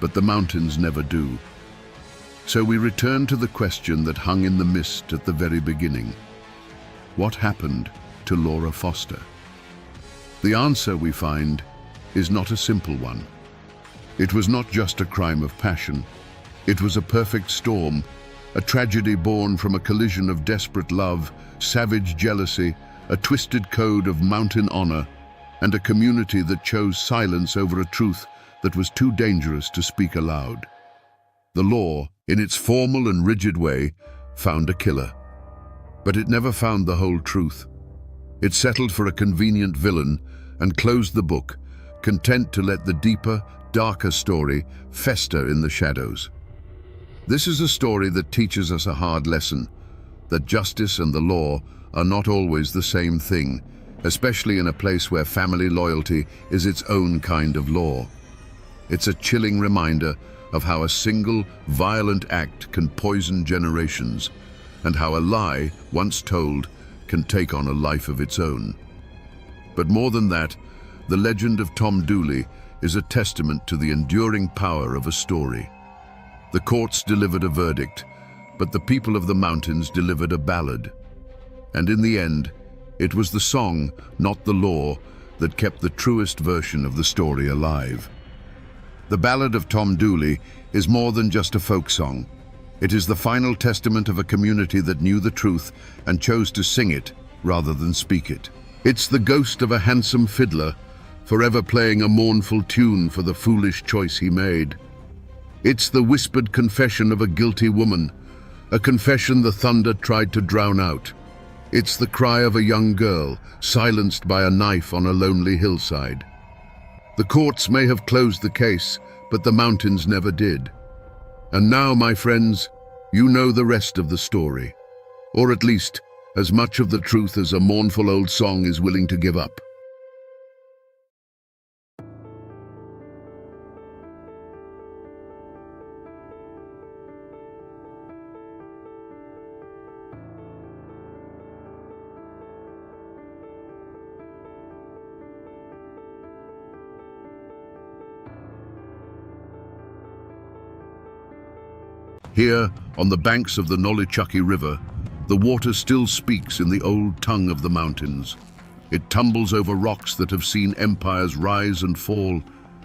but the mountains never do. So we return to the question that hung in the mist at the very beginning. What happened to Laura Foster? The answer, we find, is not a simple one. It was not just a crime of passion. It was a perfect storm, a tragedy born from a collision of desperate love, savage jealousy, a twisted code of mountain honor, and a community that chose silence over a truth that was too dangerous to speak aloud. The law, in its formal and rigid way, found a killer. But it never found the whole truth. It settled for a convenient villain and closed the book, content to let the deeper, darker story fester in the shadows. This is a story that teaches us a hard lesson, that justice and the law are not always the same thing, especially in a place where family loyalty is its own kind of law. It's a chilling reminder of how a single, violent act can poison generations, and how a lie, once told, can take on a life of its own. But more than that, the legend of Tom Dooley is a testament to the enduring power of a story. The courts delivered a verdict, but the people of the mountains delivered a ballad. And in the end, it was the song, not the law, that kept the truest version of the story alive. The Ballad of Tom Dooley is more than just a folk song. It is the final testament of a community that knew the truth and chose to sing it rather than speak it. It's the ghost of a handsome fiddler, forever playing a mournful tune for the foolish choice he made. It's the whispered confession of a guilty woman, a confession the thunder tried to drown out. It's the cry of a young girl, silenced by a knife on a lonely hillside. The courts may have closed the case, but the mountains never did. And now, my friends, you know the rest of the story. Or at least, as much of the truth as a mournful old song is willing to give up. Here, on the banks of the Nolichucky River, the water still speaks in the old tongue of the mountains. It tumbles over rocks that have seen empires rise and fall,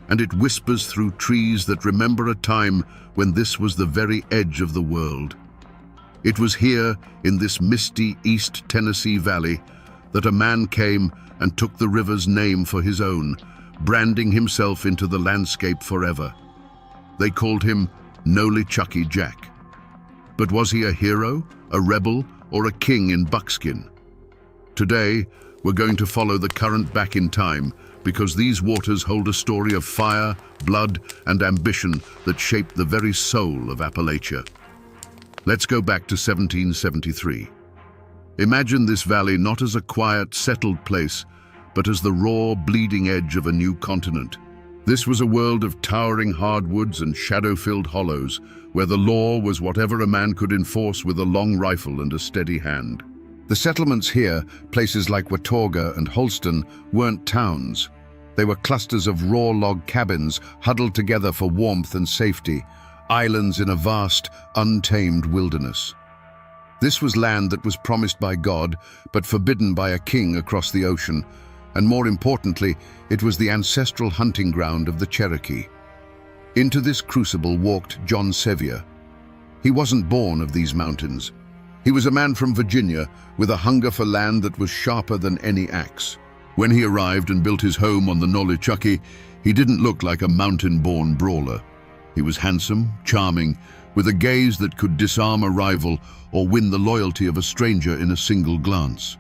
and it whispers through trees that remember a time when this was the very edge of the world. It was here, in this misty East Tennessee Valley, that a man came and took the river's name for his own, branding himself into the landscape forever. They called him Nolichucky Jack. But was he a hero, a rebel, or a king in buckskin? Today, we're going to follow the current back in time, because these waters hold a story of fire, blood, and ambition that shaped the very soul of Appalachia. Let's go back to 1773. Imagine this valley not as a quiet, settled place, but as the raw, bleeding edge of a new continent. This was a world of towering hardwoods and shadow-filled hollows, where the law was whatever a man could enforce with a long rifle and a steady hand. The settlements here, places like Watauga and Holston, weren't towns. They were clusters of raw log cabins huddled together for warmth and safety, islands in a vast, untamed wilderness. This was land that was promised by God, but forbidden by a king across the ocean, and more importantly, it was the ancestral hunting ground of the Cherokee. Into this crucible walked John Sevier. He wasn't born of these mountains. He was a man from Virginia with a hunger for land that was sharper than any axe. When he arrived and built his home on the Nolichucky, he didn't look like a mountain-born brawler. He was handsome, charming, with a gaze that could disarm a rival or win the loyalty of a stranger in a single glance.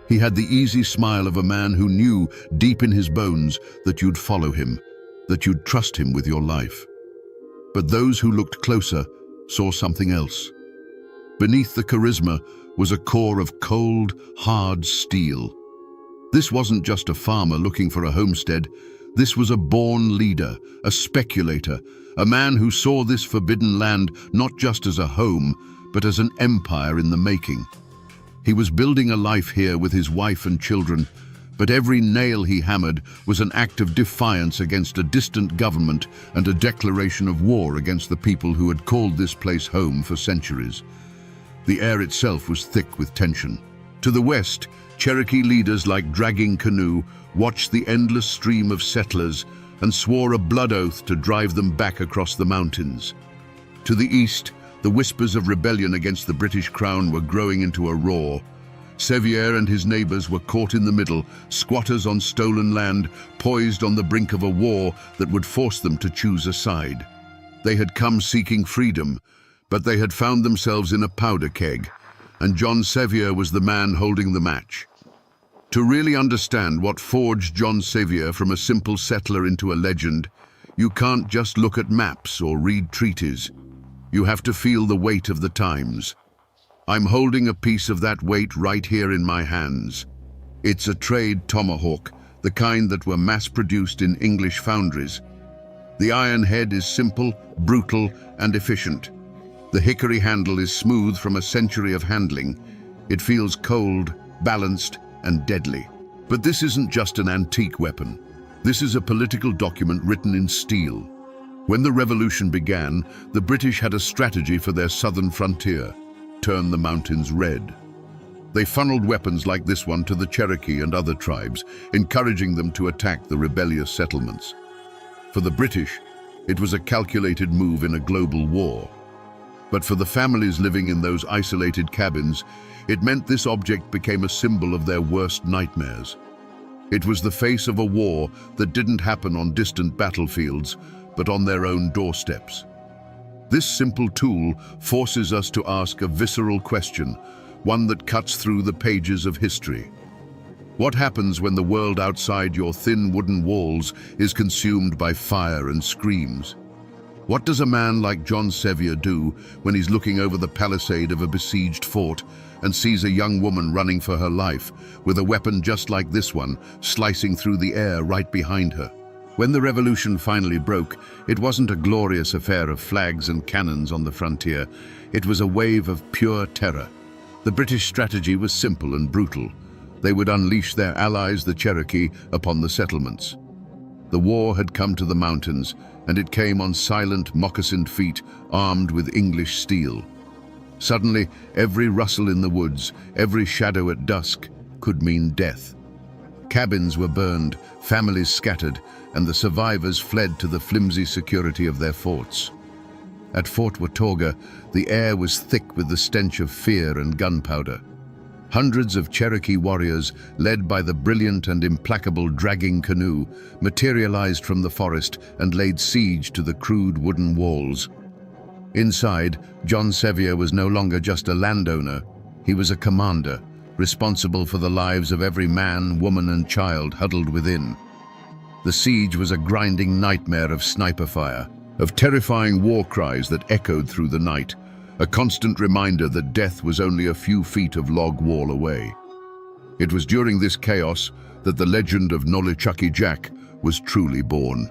He had the easy smile of a man who knew deep in his bones that you'd follow him, that you'd trust him with your life. But those who looked closer saw something else. Beneath the charisma was a core of cold, hard steel. This wasn't just a farmer looking for a homestead. This was a born leader, a speculator, a man who saw this forbidden land not just as a home, but as an empire in the making. He was building a life here with his wife and children, but every nail he hammered was an act of defiance against a distant government and a declaration of war against the people who had called this place home for centuries. The air itself was thick with tension. To the west, Cherokee leaders like Dragging Canoe watched the endless stream of settlers and swore a blood oath to drive them back across the mountains. To the east, the whispers of rebellion against the British Crown were growing into a roar. Sevier and his neighbors were caught in the middle, squatters on stolen land, poised on the brink of a war that would force them to choose a side. They had come seeking freedom, but they had found themselves in a powder keg, and John Sevier was the man holding the match. To really understand what forged John Sevier from a simple settler into a legend, you can't just look at maps or read treaties. You have to feel the weight of the times. I'm holding a piece of that weight right here in my hands. It's a trade tomahawk, the kind that were mass-produced in English foundries. The iron head is simple, brutal, and efficient. The hickory handle is smooth from a century of handling. It feels cold, balanced, and deadly. But this isn't just an antique weapon. This is a political document written in steel. When the revolution began, the British had a strategy for their southern frontier: turn the mountains red. They funneled weapons like this one to the Cherokee and other tribes, encouraging them to attack the rebellious settlements. For the British, it was a calculated move in a global war. But for the families living in those isolated cabins, it meant this object became a symbol of their worst nightmares. It was the face of a war that didn't happen on distant battlefields, but on their own doorsteps. This simple tool forces us to ask a visceral question, one that cuts through the pages of history. What happens when the world outside your thin wooden walls is consumed by fire and screams? What does a man like John Sevier do when he's looking over the palisade of a besieged fort and sees a young woman running for her life with a weapon just like this one slicing through the air right behind her? When the revolution finally broke, it wasn't a glorious affair of flags and cannons on the frontier. It was a wave of pure terror. The British strategy was simple and brutal. They would unleash their allies, the Cherokee, upon the settlements. The war had come to the mountains, and it came on silent, moccasined feet, armed with English steel. Suddenly, every rustle in the woods, every shadow at dusk, could mean death. Cabins were burned, families scattered, and the survivors fled to the flimsy security of their forts. At Fort Watauga, the air was thick with the stench of fear and gunpowder. Hundreds of Cherokee warriors, led by the brilliant and implacable Dragging Canoe, materialized from the forest and laid siege to the crude wooden walls. Inside, John Sevier was no longer just a landowner. He was a commander, responsible for the lives of every man, woman, and child huddled within. The siege was a grinding nightmare of sniper fire, of terrifying war cries that echoed through the night, a constant reminder that death was only a few feet of log wall away. It was during this chaos that the legend of Nolichucky Jack was truly born.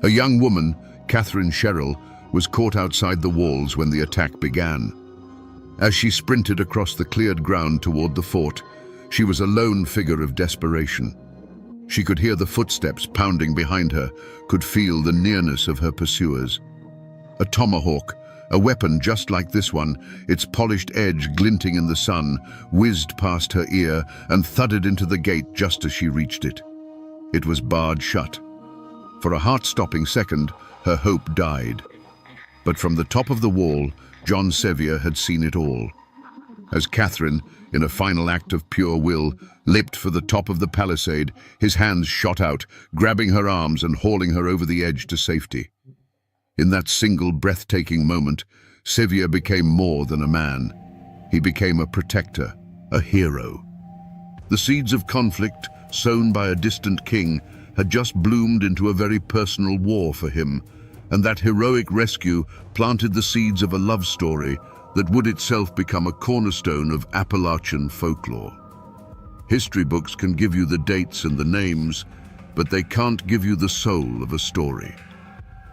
A young woman, Catherine Sherrill, was caught outside the walls when the attack began. As she sprinted across the cleared ground toward the fort, she was a lone figure of desperation. She could hear the footsteps pounding behind her, could feel the nearness of her pursuers. A tomahawk, a weapon just like this one, its polished edge glinting in the sun, whizzed past her ear and thudded into the gate just as she reached it. It was barred shut. For a heart-stopping second, her hope died. But from the top of the wall, John Sevier had seen it all. As Catherine, in a final act of pure will, leapt for the top of the palisade, his hands shot out, grabbing her arms and hauling her over the edge to safety. In that single breathtaking moment, Sevier became more than a man. He became a protector, a hero. The seeds of conflict, sown by a distant king, had just bloomed into a very personal war for him, and that heroic rescue planted the seeds of a love story that would itself become a cornerstone of Appalachian folklore. History books can give you the dates and the names, but they can't give you the soul of a story.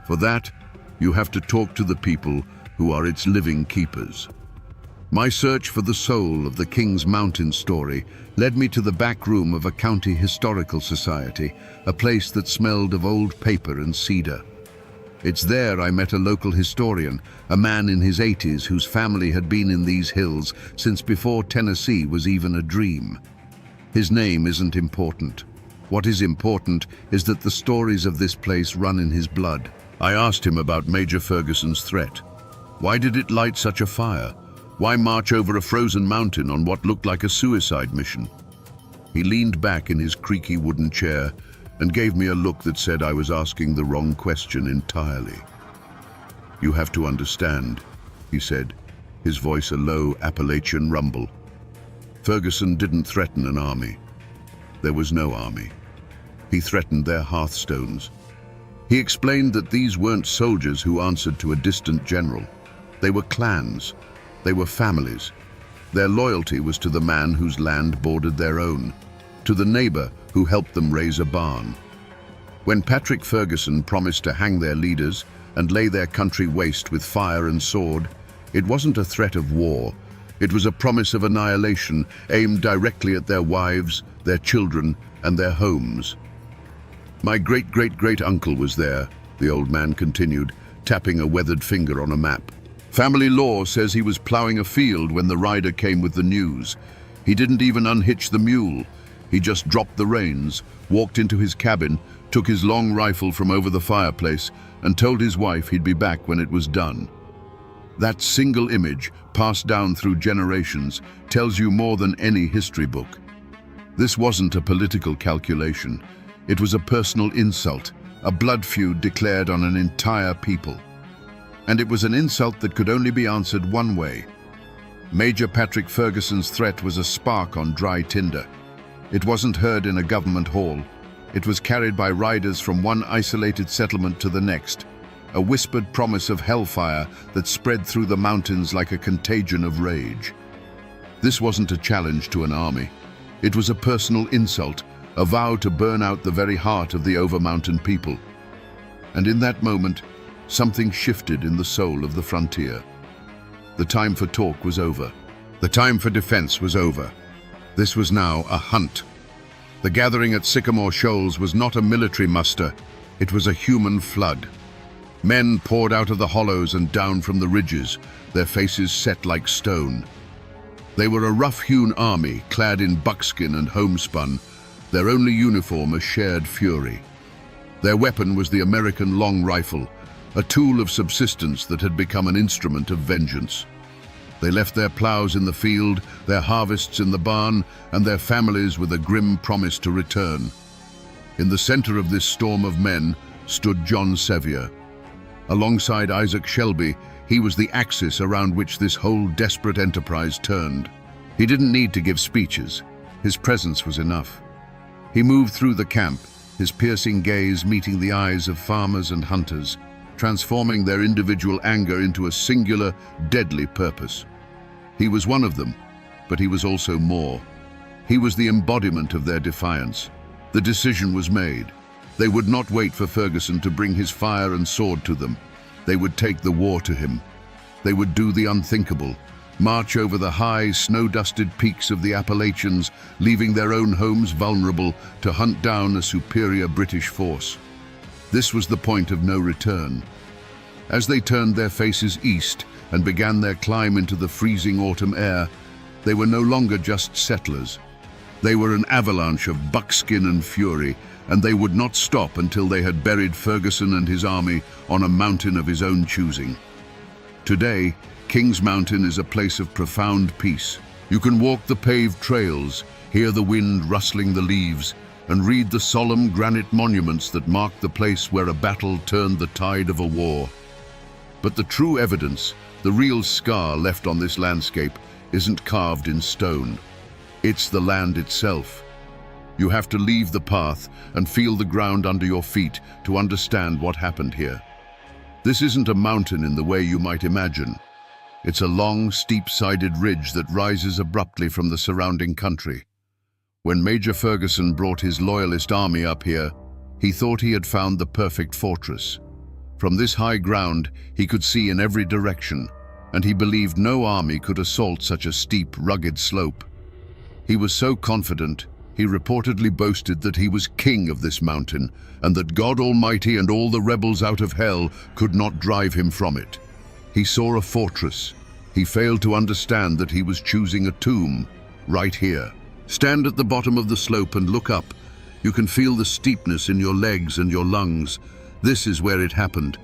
For that, you have to talk to the people who are its living keepers. My search for the soul of the King's Mountain story led me to the back room of a county historical society, a place that smelled of old paper and cedar. It's there I met a local historian, a man in his 80s whose family had been in these hills since before Tennessee was even a dream. His name isn't important. What is important is that the stories of this place run in his blood. I asked him about Major Ferguson's threat. Why did it light such a fire? Why march over a frozen mountain on what looked like a suicide mission? He leaned back in his creaky wooden chair and gave me a look that said I was asking the wrong question entirely. "You have to understand," he said, his voice a low Appalachian rumble. "Ferguson didn't threaten an army. There was no army. He threatened their hearthstones." He explained that these weren't soldiers who answered to a distant general. They were clans. They were families. Their loyalty was to the man whose land bordered their own, to the neighbor who helped them raise a barn. When Patrick Ferguson promised to hang their leaders and lay their country waste with fire and sword, it wasn't a threat of war. It was a promise of annihilation aimed directly at their wives, their children, and their homes. "My great-great-great-uncle was there," the old man continued, tapping a weathered finger on a map. "Family law says he was plowing a field when the rider came with the news. He didn't even unhitch the mule. He just dropped the reins, walked into his cabin, took his long rifle from over the fireplace, and told his wife he'd be back when it was done." That single image, passed down through generations, tells you more than any history book. This wasn't a political calculation. It was a personal insult, a blood feud declared on an entire people. And it was an insult that could only be answered one way. Major Patrick Ferguson's threat was a spark on dry tinder. It wasn't heard in a government hall. It was carried by riders from one isolated settlement to the next, a whispered promise of hellfire that spread through the mountains like a contagion of rage. This wasn't a challenge to an army. It was a personal insult, a vow to burn out the very heart of the Overmountain people. And in that moment, something shifted in the soul of the frontier. The time for talk was over. The time for defense was over. This was now a hunt. The gathering at Sycamore Shoals was not a military muster, it was a human flood. Men poured out of the hollows and down from the ridges, their faces set like stone. They were a rough-hewn army, clad in buckskin and homespun, their only uniform a shared fury. Their weapon was the American long rifle, a tool of subsistence that had become an instrument of vengeance. They left their plows in the field, their harvests in the barn, and their families with a grim promise to return. In the center of this storm of men stood John Sevier. Alongside Isaac Shelby, he was the axis around which this whole desperate enterprise turned. He didn't need to give speeches. His presence was enough. He moved through the camp, his piercing gaze meeting the eyes of farmers and hunters, transforming their individual anger into a singular, deadly purpose. He was one of them, but he was also more. He was the embodiment of their defiance. The decision was made. They would not wait for Ferguson to bring his fire and sword to them. They would take the war to him. They would do the unthinkable, march over the high, snow-dusted peaks of the Appalachians, leaving their own homes vulnerable to hunt down a superior British force. This was the point of no return. As they turned their faces east and began their climb into the freezing autumn air, they were no longer just settlers. They were an avalanche of buckskin and fury, and they would not stop until they had buried Ferguson and his army on a mountain of his own choosing. Today, Kings Mountain is a place of profound peace. You can walk the paved trails, hear the wind rustling the leaves, and read the solemn granite monuments that mark the place where a battle turned the tide of a war. But the true evidence, the real scar left on this landscape, isn't carved in stone. It's the land itself. You have to leave the path and feel the ground under your feet to understand what happened here. This isn't a mountain in the way you might imagine. It's a long, steep-sided ridge that rises abruptly from the surrounding country. When Major Ferguson brought his loyalist army up here, he thought he had found the perfect fortress. From this high ground, he could see in every direction, and he believed no army could assault such a steep, rugged slope. He was so confident, he reportedly boasted that he was king of this mountain, and that God Almighty and all the rebels out of hell could not drive him from it. He saw a fortress. He failed to understand that he was choosing a tomb, right here. Stand at the bottom of the slope and look up. You can feel the steepness in your legs and your lungs. This is where it happened.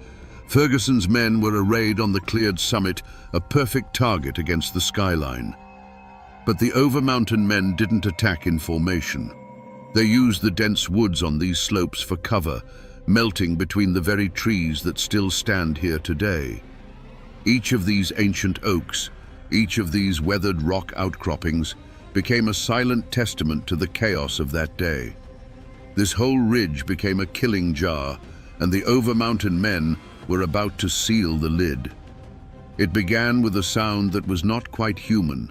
Ferguson's men were arrayed on the cleared summit, a perfect target against the skyline. But the Overmountain men didn't attack in formation. They used the dense woods on these slopes for cover, melting between the very trees that still stand here today. Each of these ancient oaks, each of these weathered rock outcroppings, became a silent testament to the chaos of that day. This whole ridge became a killing jar, and the Overmountain men were about to seal the lid. It began with a sound that was not quite human.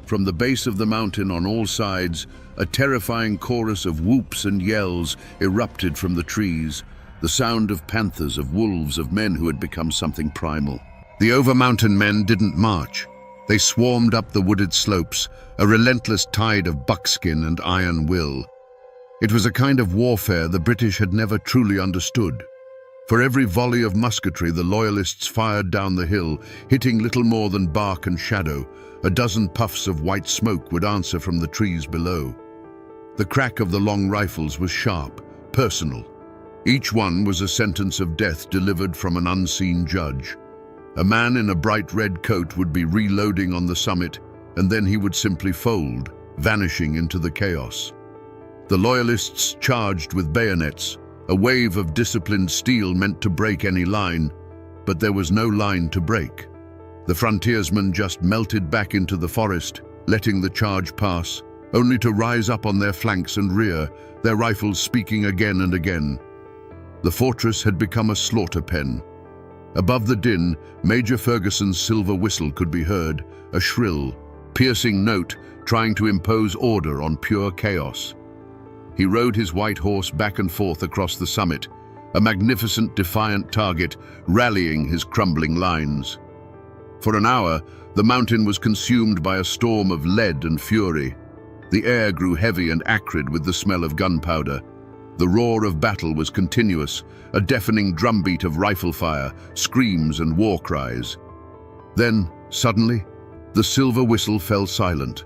From the base of the mountain on all sides, a terrifying chorus of whoops and yells erupted from the trees, the sound of panthers, of wolves, of men who had become something primal. The Overmountain men didn't march. They swarmed up the wooded slopes, a relentless tide of buckskin and iron will. It was a kind of warfare the British had never truly understood. For every volley of musketry the Loyalists fired down the hill, hitting little more than bark and shadow. A dozen puffs of white smoke would answer from the trees below. The crack of the long rifles was sharp, personal. Each one was a sentence of death delivered from an unseen judge. A man in a bright red coat would be reloading on the summit, and then he would simply fold, vanishing into the chaos. The Loyalists charged with bayonets, a wave of disciplined steel meant to break any line, but there was no line to break. The frontiersmen just melted back into the forest, letting the charge pass, only to rise up on their flanks and rear, their rifles speaking again and again. The fortress had become a slaughter pen. Above the din, Major Ferguson's silver whistle could be heard, a shrill, piercing note trying to impose order on pure chaos. He rode his white horse back and forth across the summit, a magnificent, defiant target rallying his crumbling lines. For an hour, the mountain was consumed by a storm of lead and fury. The air grew heavy and acrid with the smell of gunpowder. The roar of battle was continuous, a deafening drumbeat of rifle fire, screams and war cries. Then, suddenly, the silver whistle fell silent.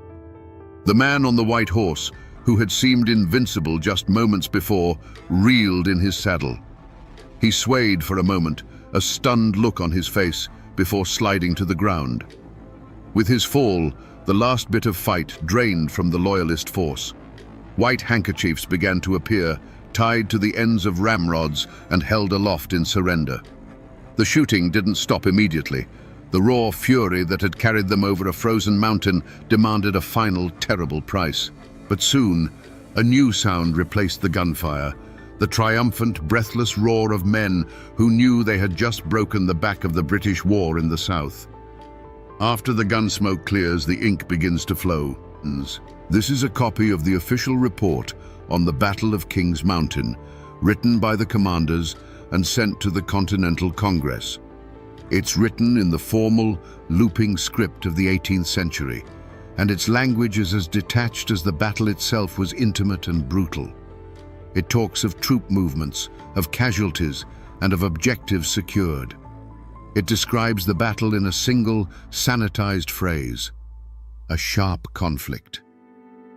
The man on the white horse, who had seemed invincible just moments before, reeled in his saddle. He swayed for a moment, a stunned look on his face, before sliding to the ground. With his fall, the last bit of fight drained from the loyalist force. White handkerchiefs began to appear, tied to the ends of ramrods and held aloft in surrender. The shooting didn't stop immediately. The raw fury that had carried them over a frozen mountain demanded a final terrible price. But soon, a new sound replaced the gunfire, the triumphant, breathless roar of men who knew they had just broken the back of the British war in the south. After the gunsmoke clears, the ink begins to flow. This is a copy of the official report on the Battle of King's Mountain, written by the commanders and sent to the Continental Congress. It's written in the formal, looping script of the 18th century, and its language is as detached as the battle itself was intimate and brutal. It talks of troop movements, of casualties, and of objectives secured. It describes the battle in a single, sanitized phrase: a sharp conflict.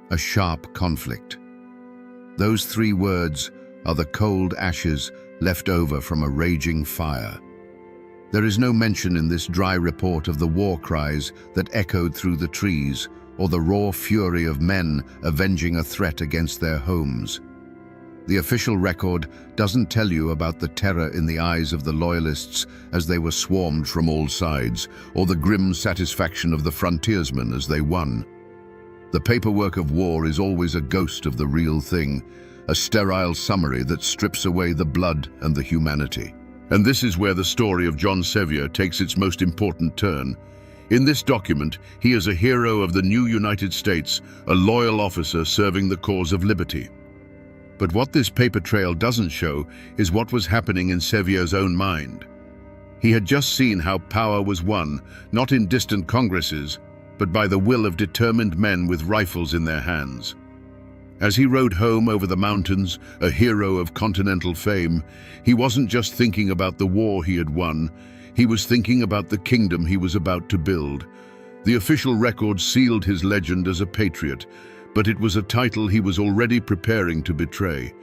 A sharp conflict. Those three words are the cold ashes left over from a raging fire. There is no mention in this dry report of the war cries that echoed through the trees, or the raw fury of men avenging a threat against their homes. The official record doesn't tell you about the terror in the eyes of the loyalists as they were swarmed from all sides, or the grim satisfaction of the frontiersmen as they won. The paperwork of war is always a ghost of the real thing, a sterile summary that strips away the blood and the humanity. And this is where the story of John Sevier takes its most important turn. In this document, he is a hero of the new United States, a loyal officer serving the cause of liberty. But what this paper trail doesn't show is what was happening in Sevier's own mind. He had just seen how power was won, not in distant congresses, but by the will of determined men with rifles in their hands. As he rode home over the mountains, a hero of continental fame, he wasn't just thinking about the war he had won, he was thinking about the kingdom he was about to build. The official record sealed his legend as a patriot, but it was a title he was already preparing to betray.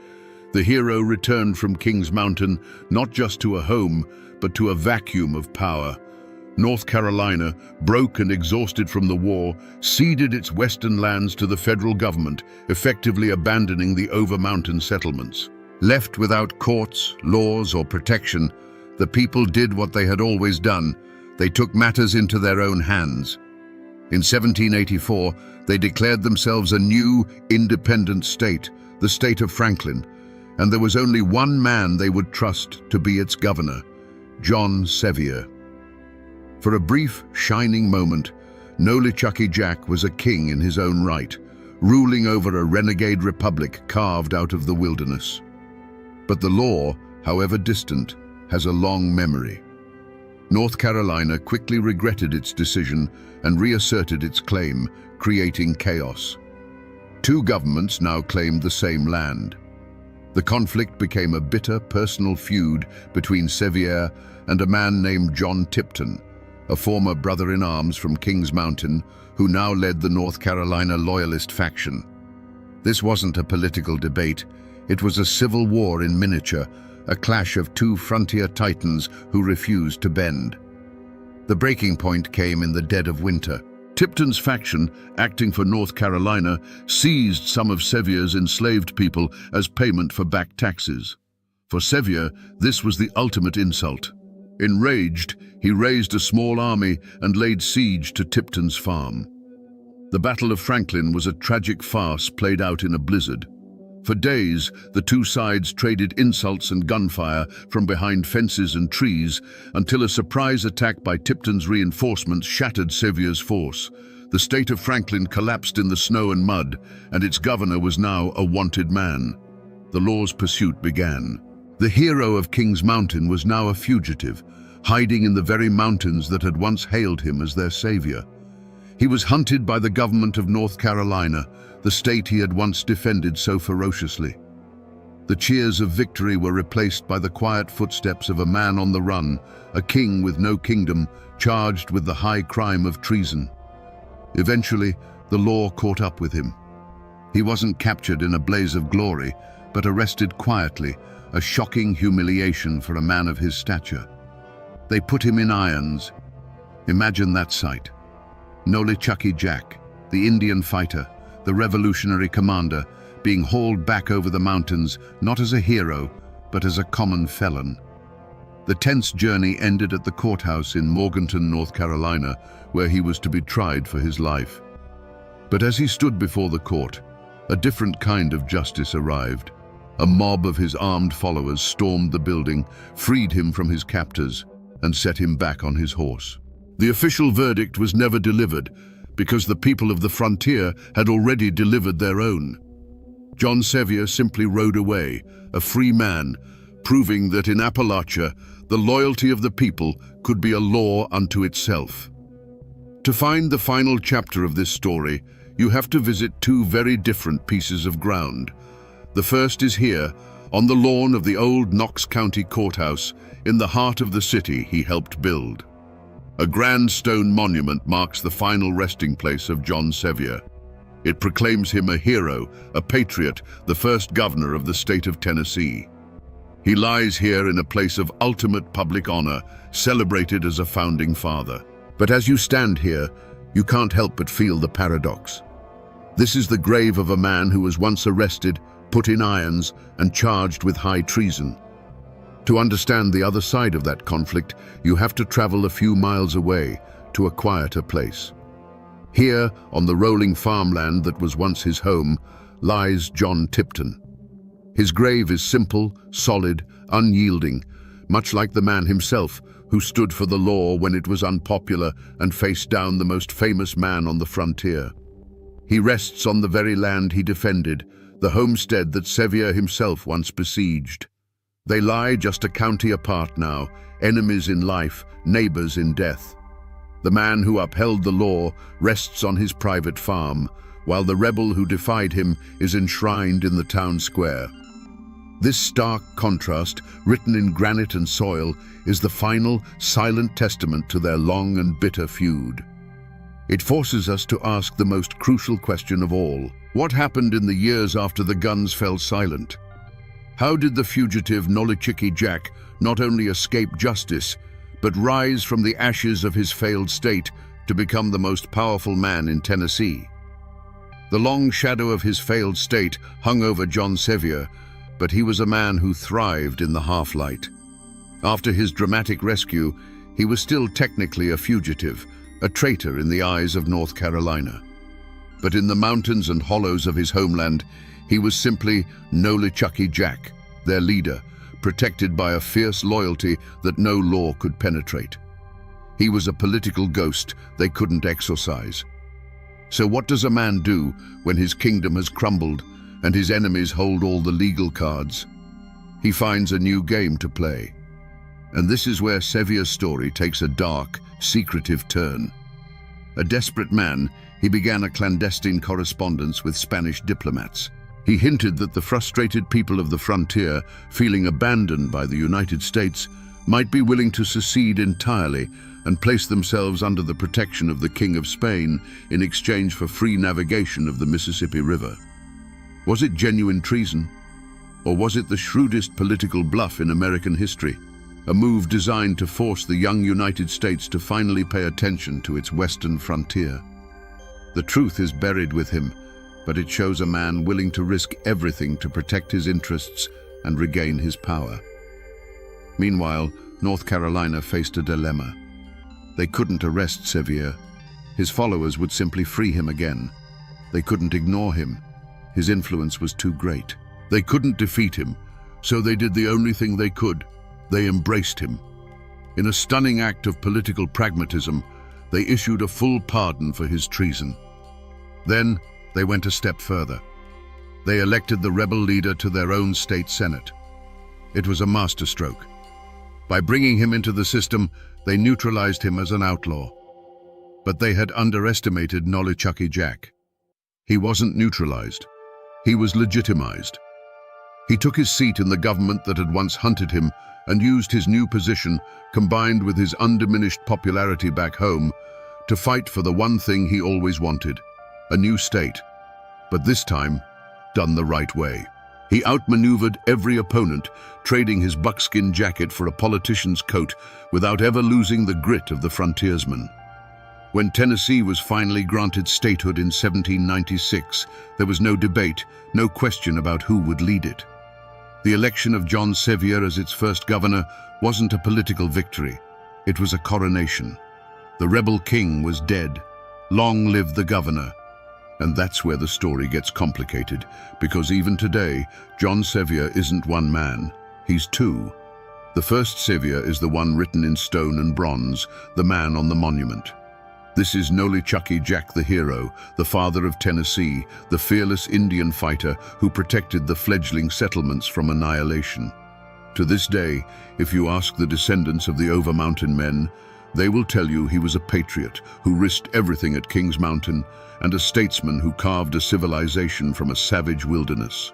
The hero returned from King's Mountain not just to a home, but to a vacuum of power. North Carolina, broke and exhausted from the war, ceded its western lands to the federal government, effectively abandoning the over-mountain settlements. Left without courts, laws, or protection, the people did what they had always done. They took matters into their own hands. In 1784, they declared themselves a new, independent state, the state of Franklin, and there was only one man they would trust to be its governor, John Sevier. For a brief, shining moment, Nolichucky Jack was a king in his own right, ruling over a renegade republic carved out of the wilderness. But the law, however distant, has a long memory. North Carolina quickly regretted its decision and reasserted its claim, creating chaos. Two governments now claimed the same land. The conflict became a bitter personal feud between Sevier and a man named John Tipton, a former brother-in-arms from Kings Mountain who now led the North Carolina Loyalist faction. This wasn't a political debate, it was a civil war in miniature, a clash of two frontier titans who refused to bend. The breaking point came in the dead of winter. Tipton's faction, acting for North Carolina, seized some of Sevier's enslaved people as payment for back taxes. For Sevier, this was the ultimate insult. Enraged, he raised a small army and laid siege to Tipton's farm. The Battle of Franklin was a tragic farce played out in a blizzard. For days, the two sides traded insults and gunfire from behind fences and trees until a surprise attack by Tipton's reinforcements shattered Sevier's force. The state of Franklin collapsed in the snow and mud, and its governor was now a wanted man. The law's pursuit began. The hero of Kings Mountain was now a fugitive, hiding in the very mountains that had once hailed him as their savior. He was hunted by the government of North Carolina, the state he had once defended so ferociously. The cheers of victory were replaced by the quiet footsteps of a man on the run, a king with no kingdom, charged with the high crime of treason. Eventually, the law caught up with him. He wasn't captured in a blaze of glory, but arrested quietly, a shocking humiliation for a man of his stature. They put him in irons. Imagine that sight. Nolichucky Jack, the Indian fighter, the revolutionary commander, being hauled back over the mountains, not as a hero, but as a common felon. The tense journey ended at the courthouse in Morganton, North Carolina, where he was to be tried for his life. But as he stood before the court, a different kind of justice arrived. A mob of his armed followers stormed the building, freed him from his captors, and set him back on his horse. The official verdict was never delivered, because the people of the frontier had already delivered their own. John Sevier simply rode away, a free man, proving that in Appalachia, the loyalty of the people could be a law unto itself. To find the final chapter of this story, you have to visit two very different pieces of ground. The first is here, on the lawn of the old Knox County Courthouse, in the heart of the city he helped build. A grand stone monument marks the final resting place of John Sevier. It proclaims him a hero, a patriot, the first governor of the state of Tennessee. He lies here in a place of ultimate public honor, celebrated as a founding father. But as you stand here, you can't help but feel the paradox. This is the grave of a man who was once arrested, put in irons, and charged with high treason. To understand the other side of that conflict, you have to travel a few miles away to a quieter place. Here, on the rolling farmland that was once his home, lies John Tipton. His grave is simple, solid, unyielding, much like the man himself who stood for the law when it was unpopular and faced down the most famous man on the frontier. He rests on the very land he defended, the homestead that Sevier himself once besieged. They lie just a county apart now, enemies in life, neighbors in death. The man who upheld the law rests on his private farm, while the rebel who defied him is enshrined in the town square. This stark contrast, written in granite and soil, is the final, silent testament to their long and bitter feud. It forces us to ask the most crucial question of all. What happened in the years after the guns fell silent? How did the fugitive Nolichucky Jack not only escape justice, but rise from the ashes of his failed state to become the most powerful man in Tennessee? The long shadow of his failed state hung over John Sevier, but he was a man who thrived in the half-light. After his dramatic rescue, he was still technically a fugitive, a traitor in the eyes of North Carolina. But in the mountains and hollows of his homeland, he was simply Nolichucky Jack, their leader, protected by a fierce loyalty that no law could penetrate. He was a political ghost they couldn't exorcise. So what does a man do when his kingdom has crumbled and his enemies hold all the legal cards? He finds a new game to play. And this is where Sevier's story takes a dark, secretive turn. A desperate man, he began a clandestine correspondence with Spanish diplomats. He hinted that the frustrated people of the frontier, feeling abandoned by the United States, might be willing to secede entirely and place themselves under the protection of the King of Spain in exchange for free navigation of the Mississippi River. Was it genuine treason? Or was it the shrewdest political bluff in American history? A move designed to force the young United States to finally pay attention to its western frontier. The truth is buried with him, but it shows a man willing to risk everything to protect his interests and regain his power. Meanwhile, North Carolina faced a dilemma. They couldn't arrest Sevier. his followers would simply free him again. They couldn't ignore him. His influence was too great. They couldn't defeat him, so they did the only thing they could. They embraced him. In a stunning act of political pragmatism, they issued a full pardon for his treason. Then they went a step further. They elected the rebel leader to their own state senate. It was a masterstroke. By bringing him into the system, they neutralized him as an outlaw. But they had underestimated Nolichucky Jack. He wasn't neutralized. He was legitimized. He took his seat in the government that had once hunted him and used his new position, combined with his undiminished popularity back home, to fight for the one thing he always wanted, a new state. But this time, done the right way. He outmaneuvered every opponent, trading his buckskin jacket for a politician's coat without ever losing the grit of the frontiersman. When Tennessee was finally granted statehood in 1796, there was no debate, no question about who would lead it. The election of John Sevier as its first governor wasn't a political victory. It was a coronation. The rebel king was dead. Long live the governor. And that's where the story gets complicated, because even today, John Sevier isn't one man. He's two. The first Sevier is the one written in stone and bronze, the man on the monument. This is Nolichucky Jack the hero, the father of Tennessee, the fearless Indian fighter who protected the fledgling settlements from annihilation. To this day, if you ask the descendants of the Overmountain men, they will tell you he was a patriot who risked everything at Kings Mountain and a statesman who carved a civilization from a savage wilderness.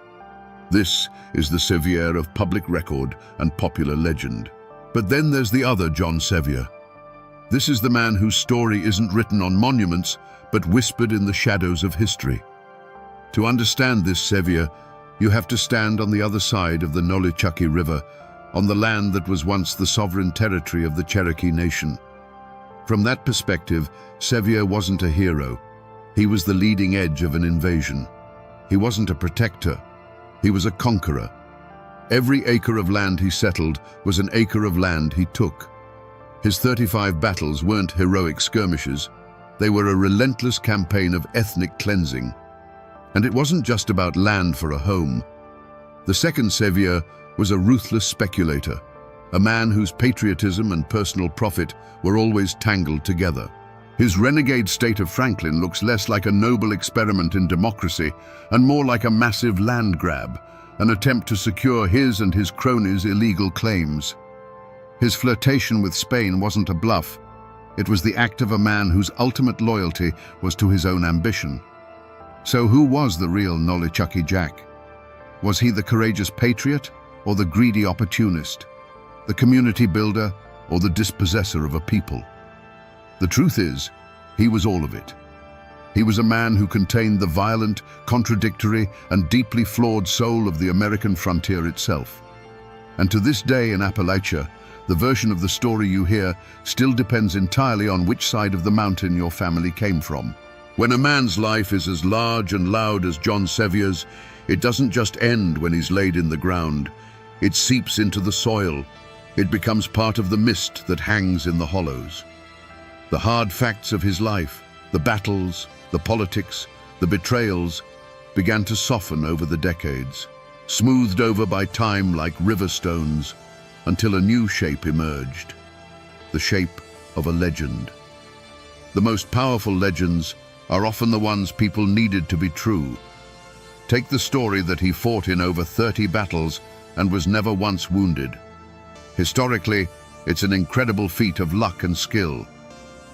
This is the Sevier of public record and popular legend. But then there's the other John Sevier. This is the man whose story isn't written on monuments, but whispered in the shadows of history. To understand this Sevier, you have to stand on the other side of the Nolichucky River, on the land that was once the sovereign territory of the Cherokee Nation. From that perspective, Sevier wasn't a hero. He was the leading edge of an invasion. He wasn't a protector. He was a conqueror. Every acre of land he settled was an acre of land he took. His 35 battles weren't heroic skirmishes. They were a relentless campaign of ethnic cleansing. And it wasn't just about land for a home. The second Sevier was a ruthless speculator, a man whose patriotism and personal profit were always tangled together. His renegade state of Franklin looks less like a noble experiment in democracy and more like a massive land grab, an attempt to secure his and his cronies' illegal claims. His flirtation with Spain wasn't a bluff. It was the act of a man whose ultimate loyalty was to his own ambition. So who was the real Nolichucky Jack? Was he the courageous patriot or the greedy opportunist? The community builder or the dispossessor of a people? The truth is, he was all of it. He was a man who contained the violent, contradictory, and deeply flawed soul of the American frontier itself. And to this day in Appalachia, the version of the story you hear still depends entirely on which side of the mountain your family came from. When a man's life is as large and loud as John Sevier's, it doesn't just end when he's laid in the ground. It seeps into the soil. It becomes part of the mist that hangs in the hollows. The hard facts of his life, the battles, the politics, the betrayals, began to soften over the decades, smoothed over by time like river stones, until a new shape emerged, the shape of a legend. The most powerful legends are often the ones people needed to be true. Take the story that he fought in over 30 battles and was never once wounded. Historically, it's an incredible feat of luck and skill.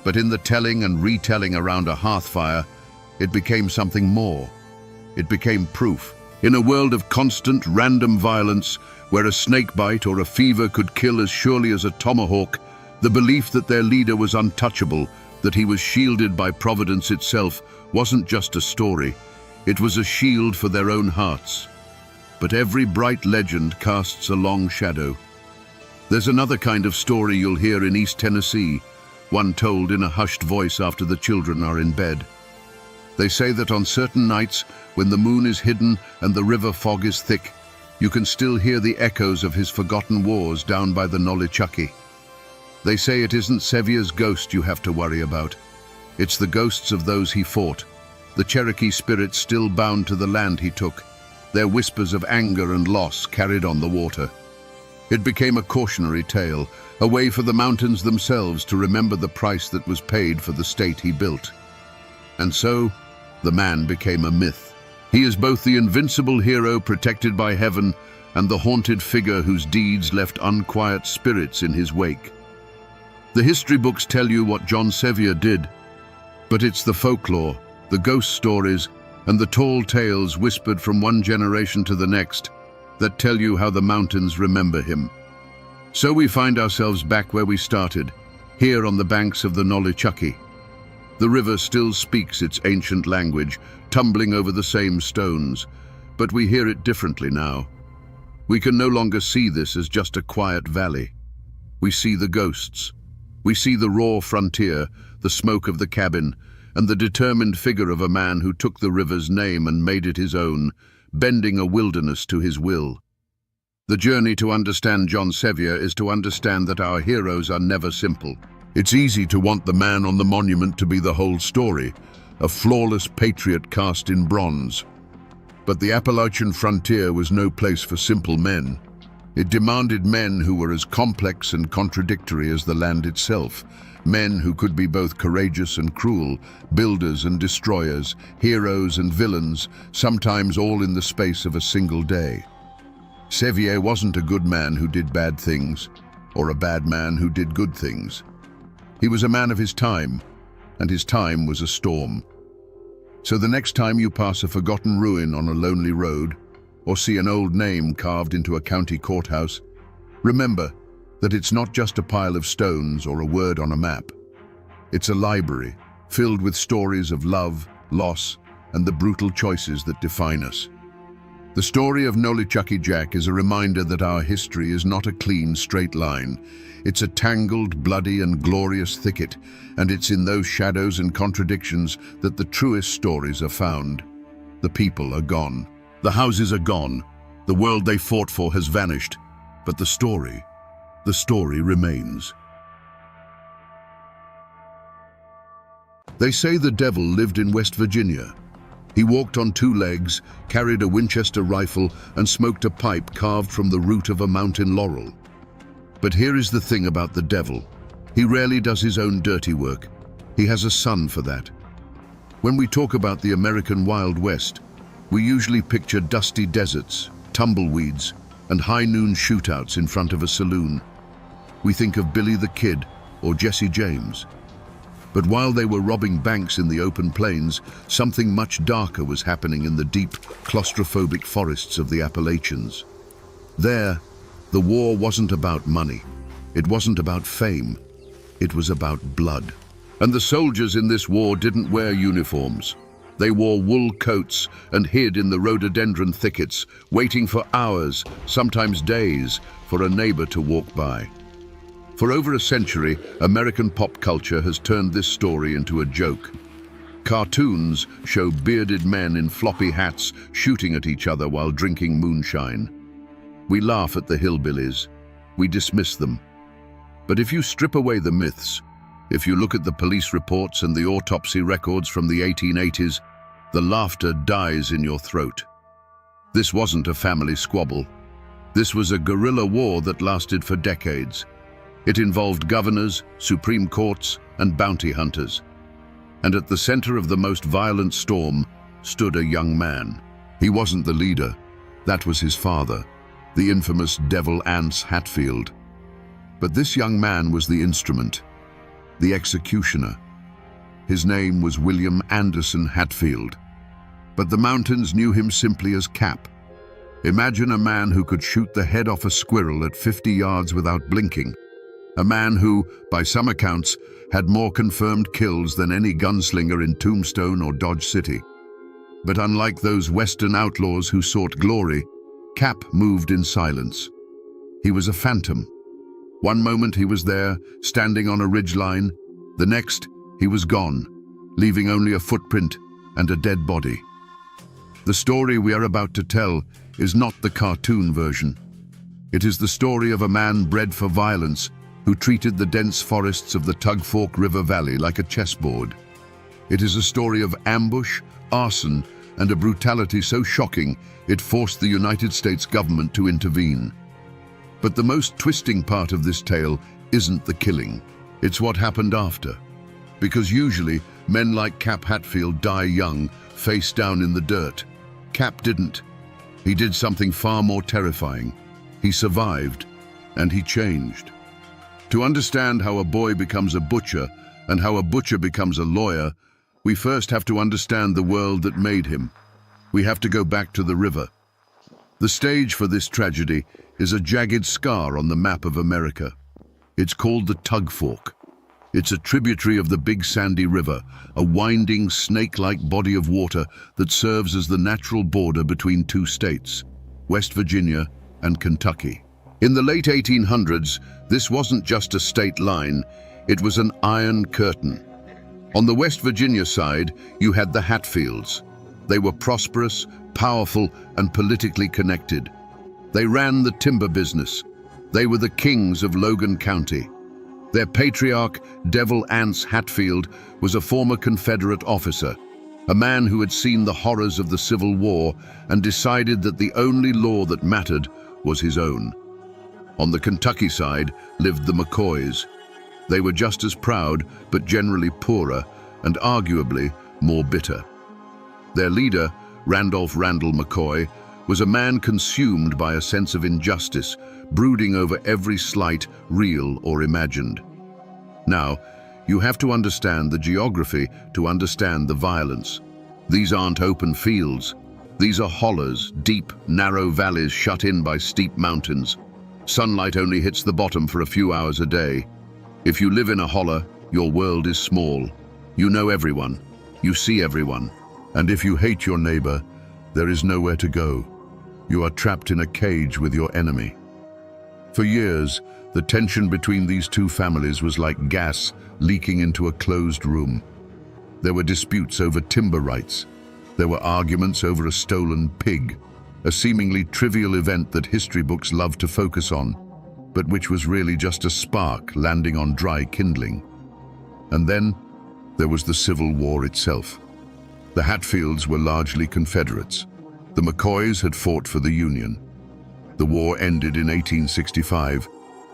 But in the telling and retelling around a hearthfire, it became something more. It became proof. In a world of constant, random violence, where a snakebite or a fever could kill as surely as a tomahawk, the belief that their leader was untouchable, that he was shielded by Providence itself, wasn't just a story. It was a shield for their own hearts. But every bright legend casts a long shadow. There's another kind of story you'll hear in East Tennessee, one told in a hushed voice after the children are in bed. They say that on certain nights, when the moon is hidden and the river fog is thick, you can still hear the echoes of his forgotten wars down by the Nolichucky. They say it isn't Sevier's ghost you have to worry about. It's the ghosts of those he fought, the Cherokee spirits still bound to the land he took, their whispers of anger and loss carried on the water. It became a cautionary tale, a way for the mountains themselves to remember the price that was paid for the state he built. And so, the man became a myth. He is both the invincible hero protected by heaven and the haunted figure whose deeds left unquiet spirits in his wake. The history books tell you what John Sevier did, but it's the folklore, the ghost stories, and the tall tales whispered from one generation to the next that tell you how the mountains remember him. So we find ourselves back where we started, here on the banks of the Nolichucky. The river still speaks its ancient language, tumbling over the same stones, but we hear it differently now. We can no longer see this as just a quiet valley. We see the ghosts. We see the raw frontier, the smoke of the cabin, and the determined figure of a man who took the river's name and made it his own, bending a wilderness to his will. The journey to understand John Sevier is to understand that our heroes are never simple. It's easy to want the man on the monument to be the whole story, a flawless patriot cast in bronze. But the Appalachian frontier was no place for simple men. It demanded men who were as complex and contradictory as the land itself, men who could be both courageous and cruel, builders and destroyers, heroes and villains, sometimes all in the space of a single day. Sevier wasn't a good man who did bad things, or a bad man who did good things. He was a man of his time, and his time was a storm. So the next time you pass a forgotten ruin on a lonely road, or see an old name carved into a county courthouse, remember that it's not just a pile of stones or a word on a map. It's a library filled with stories of love, loss, and the brutal choices that define us. The story of Nolichucky Jack is a reminder that our history is not a clean, straight line. It's a tangled, bloody, and glorious thicket, and it's in those shadows and contradictions that the truest stories are found. The people are gone. The houses are gone. The world they fought for has vanished. But the story remains. They say the devil lived in West Virginia. He walked on two legs, carried a Winchester rifle, and smoked a pipe carved from the root of a mountain laurel. But here is the thing about the devil. He rarely does his own dirty work. He has a son for that. When we talk about the American Wild West, we usually picture dusty deserts, tumbleweeds, and high noon shootouts in front of a saloon. We think of Billy the Kid or Jesse James. But while they were robbing banks in the open plains, something much darker was happening in the deep, claustrophobic forests of the Appalachians. There, the war wasn't about money. It wasn't about fame. It was about blood. And the soldiers in this war didn't wear uniforms. They wore wool coats and hid in the rhododendron thickets, waiting for hours, sometimes days, for a neighbor to walk by. For over a century, American pop culture has turned this story into a joke. Cartoons show bearded men in floppy hats shooting at each other while drinking moonshine. We laugh at the hillbillies. We dismiss them. But if you strip away the myths, if you look at the police reports and the autopsy records from the 1880s, the laughter dies in your throat. This wasn't a family squabble. This was a guerrilla war that lasted for decades. It involved governors, supreme courts, and bounty hunters. And at the center of the most violent storm stood a young man. He wasn't the leader. That was his father, the infamous Devil Anse Hatfield. But this young man was the instrument, the executioner. His name was William Anderson Hatfield. But the mountains knew him simply as Cap. Imagine a man who could shoot the head off a squirrel at 50 yards without blinking. A man who, by some accounts, had more confirmed kills than any gunslinger in Tombstone or Dodge City. But unlike those Western outlaws who sought glory, Cap moved in silence. He was a phantom. One moment he was there, standing on a ridgeline. The next, he was gone, leaving only a footprint and a dead body. The story we are about to tell is not the cartoon version. It is the story of a man bred for violence who treated the dense forests of the Tug Fork River Valley like a chessboard. It is a story of ambush, arson, and a brutality so shocking it forced the United States government to intervene. But the most twisting part of this tale isn't the killing, it's what happened after. Because usually, men like Cap Hatfield die young, face down in the dirt. Cap didn't. He did something far more terrifying. He survived, and he changed. To understand how a boy becomes a butcher and how a butcher becomes a lawyer, we first have to understand the world that made him. We have to go back to the river. The stage for this tragedy is a jagged scar on the map of America. It's called the Tug Fork. It's a tributary of the Big Sandy River, a winding, snake-like body of water that serves as the natural border between two states, West Virginia and Kentucky. In the late 1800s, this wasn't just a state line, it was an iron curtain. On the West Virginia side, you had the Hatfields. They were prosperous, powerful, and politically connected. They ran the timber business. They were the kings of Logan County. Their patriarch, Devil Anse Hatfield, was a former Confederate officer, a man who had seen the horrors of the Civil War and decided that the only law that mattered was his own. On the Kentucky side lived the McCoys. They were just as proud, but generally poorer, and arguably more bitter. Their leader, Randolph Randall McCoy, was a man consumed by a sense of injustice, brooding over every slight, real or imagined. Now, you have to understand the geography to understand the violence. These aren't open fields. These are hollers, deep, narrow valleys shut in by steep mountains. Sunlight only hits the bottom for a few hours a day. If you live in a holler, your world is small. You know everyone. You see everyone. And if you hate your neighbor, there is nowhere to go. You are trapped in a cage with your enemy. For years, the tension between these two families was like gas leaking into a closed room. There were disputes over timber rights. There were arguments over a stolen pig, a seemingly trivial event that history books love to focus on, but which was really just a spark landing on dry kindling. And then there was the Civil War itself. The Hatfields were largely Confederates. The McCoys had fought for the Union. The war ended in 1865,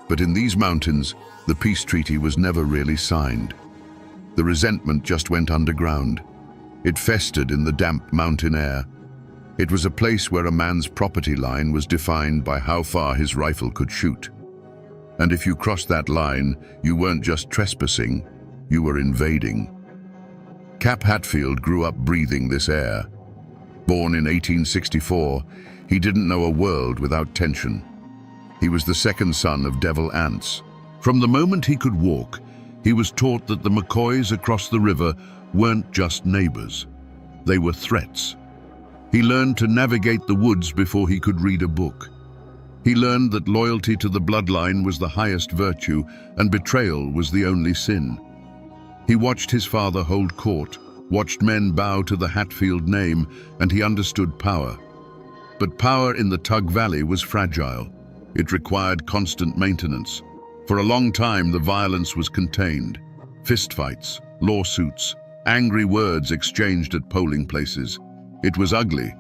but in these mountains, the peace treaty was never really signed. The resentment just went underground. It festered in the damp mountain air. It was a place where a man's property line was defined by how far his rifle could shoot. And if you crossed that line, you weren't just trespassing, you were invading. Cap Hatfield grew up breathing this air. Born in 1864, he didn't know a world without tension. He was the second son of Devil Anse. From the moment he could walk, he was taught that the McCoys across the river weren't just neighbors. They were threats. He learned to navigate the woods before he could read a book. He learned that loyalty to the bloodline was the highest virtue and betrayal was the only sin. He watched his father hold court, watched men bow to the Hatfield name, and he understood power. But power in the Tug Valley was fragile. It required constant maintenance. For a long time, the violence was contained. Fistfights, lawsuits, angry words exchanged at polling places. It was ugly,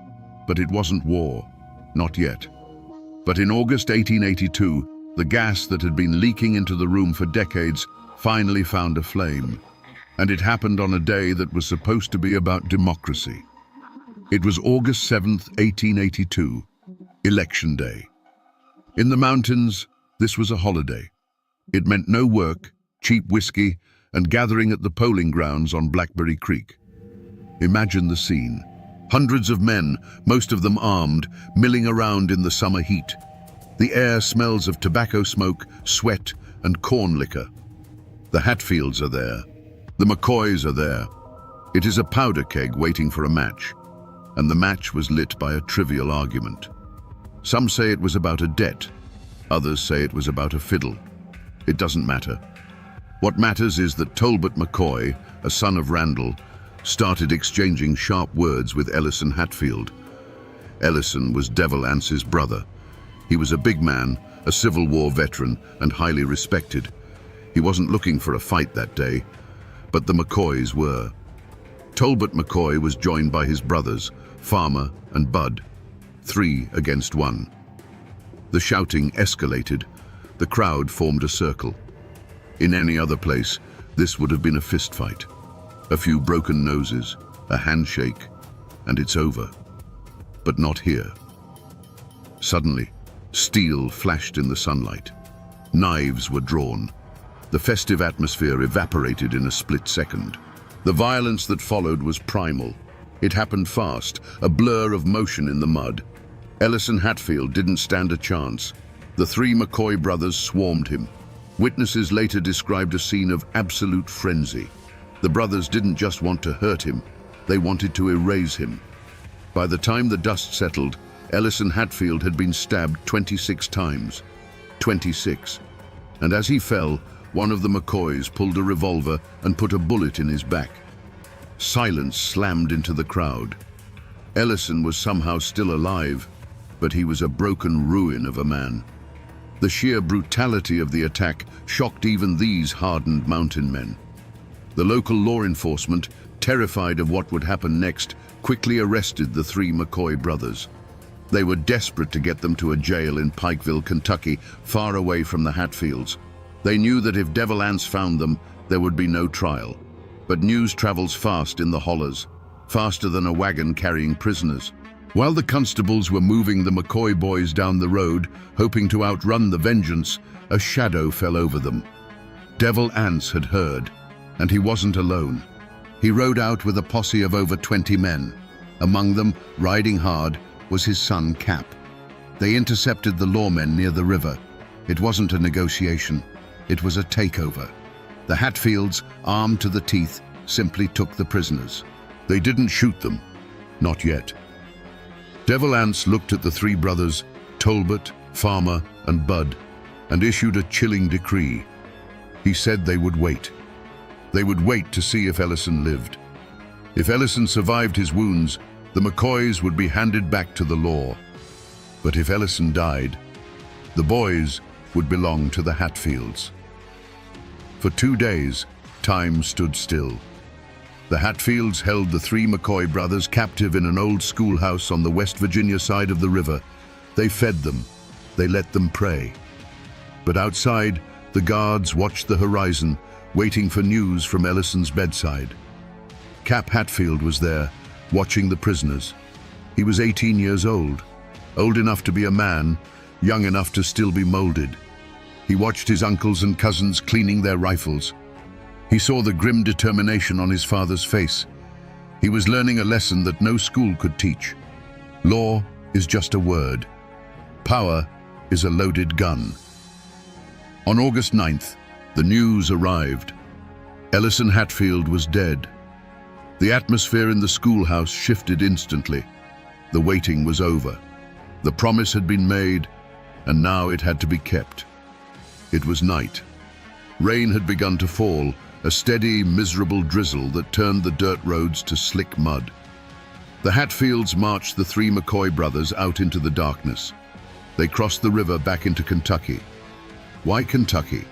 but it wasn't war. Not yet. But in August 1882, the gas that had been leaking into the room for decades finally found a flame. And it happened on a day that was supposed to be about democracy. It was August 7th, 1882, Election Day. In the mountains, this was a holiday. It meant no work, cheap whiskey, and gathering at the polling grounds on Blackberry Creek. Imagine the scene. Hundreds of men, most of them armed, milling around in the summer heat. The air smells of tobacco smoke, sweat, and corn liquor. The Hatfields are there. The McCoys are there. It is a powder keg waiting for a match, and the match was lit by a trivial argument. Some say it was about a debt. Others say it was about a fiddle. It doesn't matter. What matters is that Tolbert McCoy, a son of Randall, started exchanging sharp words with Ellison Hatfield. Ellison was Devil Anse's brother. He was a big man, a Civil War veteran, and highly respected. He wasn't looking for a fight that day, but the McCoys were. Talbot McCoy was joined by his brothers, Farmer and Bud, 3 against 1. The shouting escalated. The crowd formed a circle. In any other place, this would have been a fistfight. A few broken noses, a handshake, and it's over. But not here. Suddenly, steel flashed in the sunlight. Knives were drawn. The festive atmosphere evaporated in a split second. The violence that followed was primal. It happened fast, a blur of motion in the mud. Ellison Hatfield didn't stand a chance. The 3 McCoy brothers swarmed him. Witnesses later described a scene of absolute frenzy. The brothers didn't just want to hurt him, they wanted to erase him. By the time the dust settled, Ellison Hatfield had been stabbed 26 times. 26. And as he fell, one of the McCoys pulled a revolver and put a bullet in his back. Silence slammed into the crowd. Ellison was somehow still alive, but he was a broken ruin of a man. The sheer brutality of the attack shocked even these hardened mountain men. The local law enforcement, terrified of what would happen next, quickly arrested the 3 McCoy brothers. They were desperate to get them to a jail in Pikeville, Kentucky, far away from the Hatfields. They knew that if Devil Anse found them, there would be no trial. But news travels fast in the hollers, faster than a wagon carrying prisoners. While the constables were moving the McCoy boys down the road, hoping to outrun the vengeance, a shadow fell over them. Devil Anse had heard, and he wasn't alone. He rode out with a posse of over 20 men. Among them, riding hard, was his son Cap. They intercepted the lawmen near the river. It wasn't a negotiation, it was a takeover. The Hatfields, armed to the teeth, simply took the prisoners. They didn't shoot them, not yet. Devil Anse looked at the 3 brothers, Talbot, Farmer, and Bud, and issued a chilling decree. He said they would wait. They would wait to see if Ellison lived. If Ellison survived his wounds, the McCoys would be handed back to the law. But if Ellison died, the boys would belong to the Hatfields. For 2 days, time stood still. The Hatfields held the 3 McCoy brothers captive in an old schoolhouse on the West Virginia side of the river. They fed them. They let them pray. But outside, the guards watched the horizon, waiting for news from Ellison's bedside. Cap Hatfield was there, watching the prisoners. He was 18 years old enough to be a man, young enough to still be molded. He watched his uncles and cousins cleaning their rifles. He saw the grim determination on his father's face. He was learning a lesson that no school could teach. Law is just a word. Power is a loaded gun. On August 9th, the news arrived. Ellison Hatfield was dead. The atmosphere in the schoolhouse shifted instantly. The waiting was over. The promise had been made, and now it had to be kept. It was night. Rain had begun to fall, a steady, miserable drizzle that turned the dirt roads to slick mud. The Hatfields marched the 3 McCoy brothers out into the darkness. They crossed the river back into Kentucky. Why Kentucky?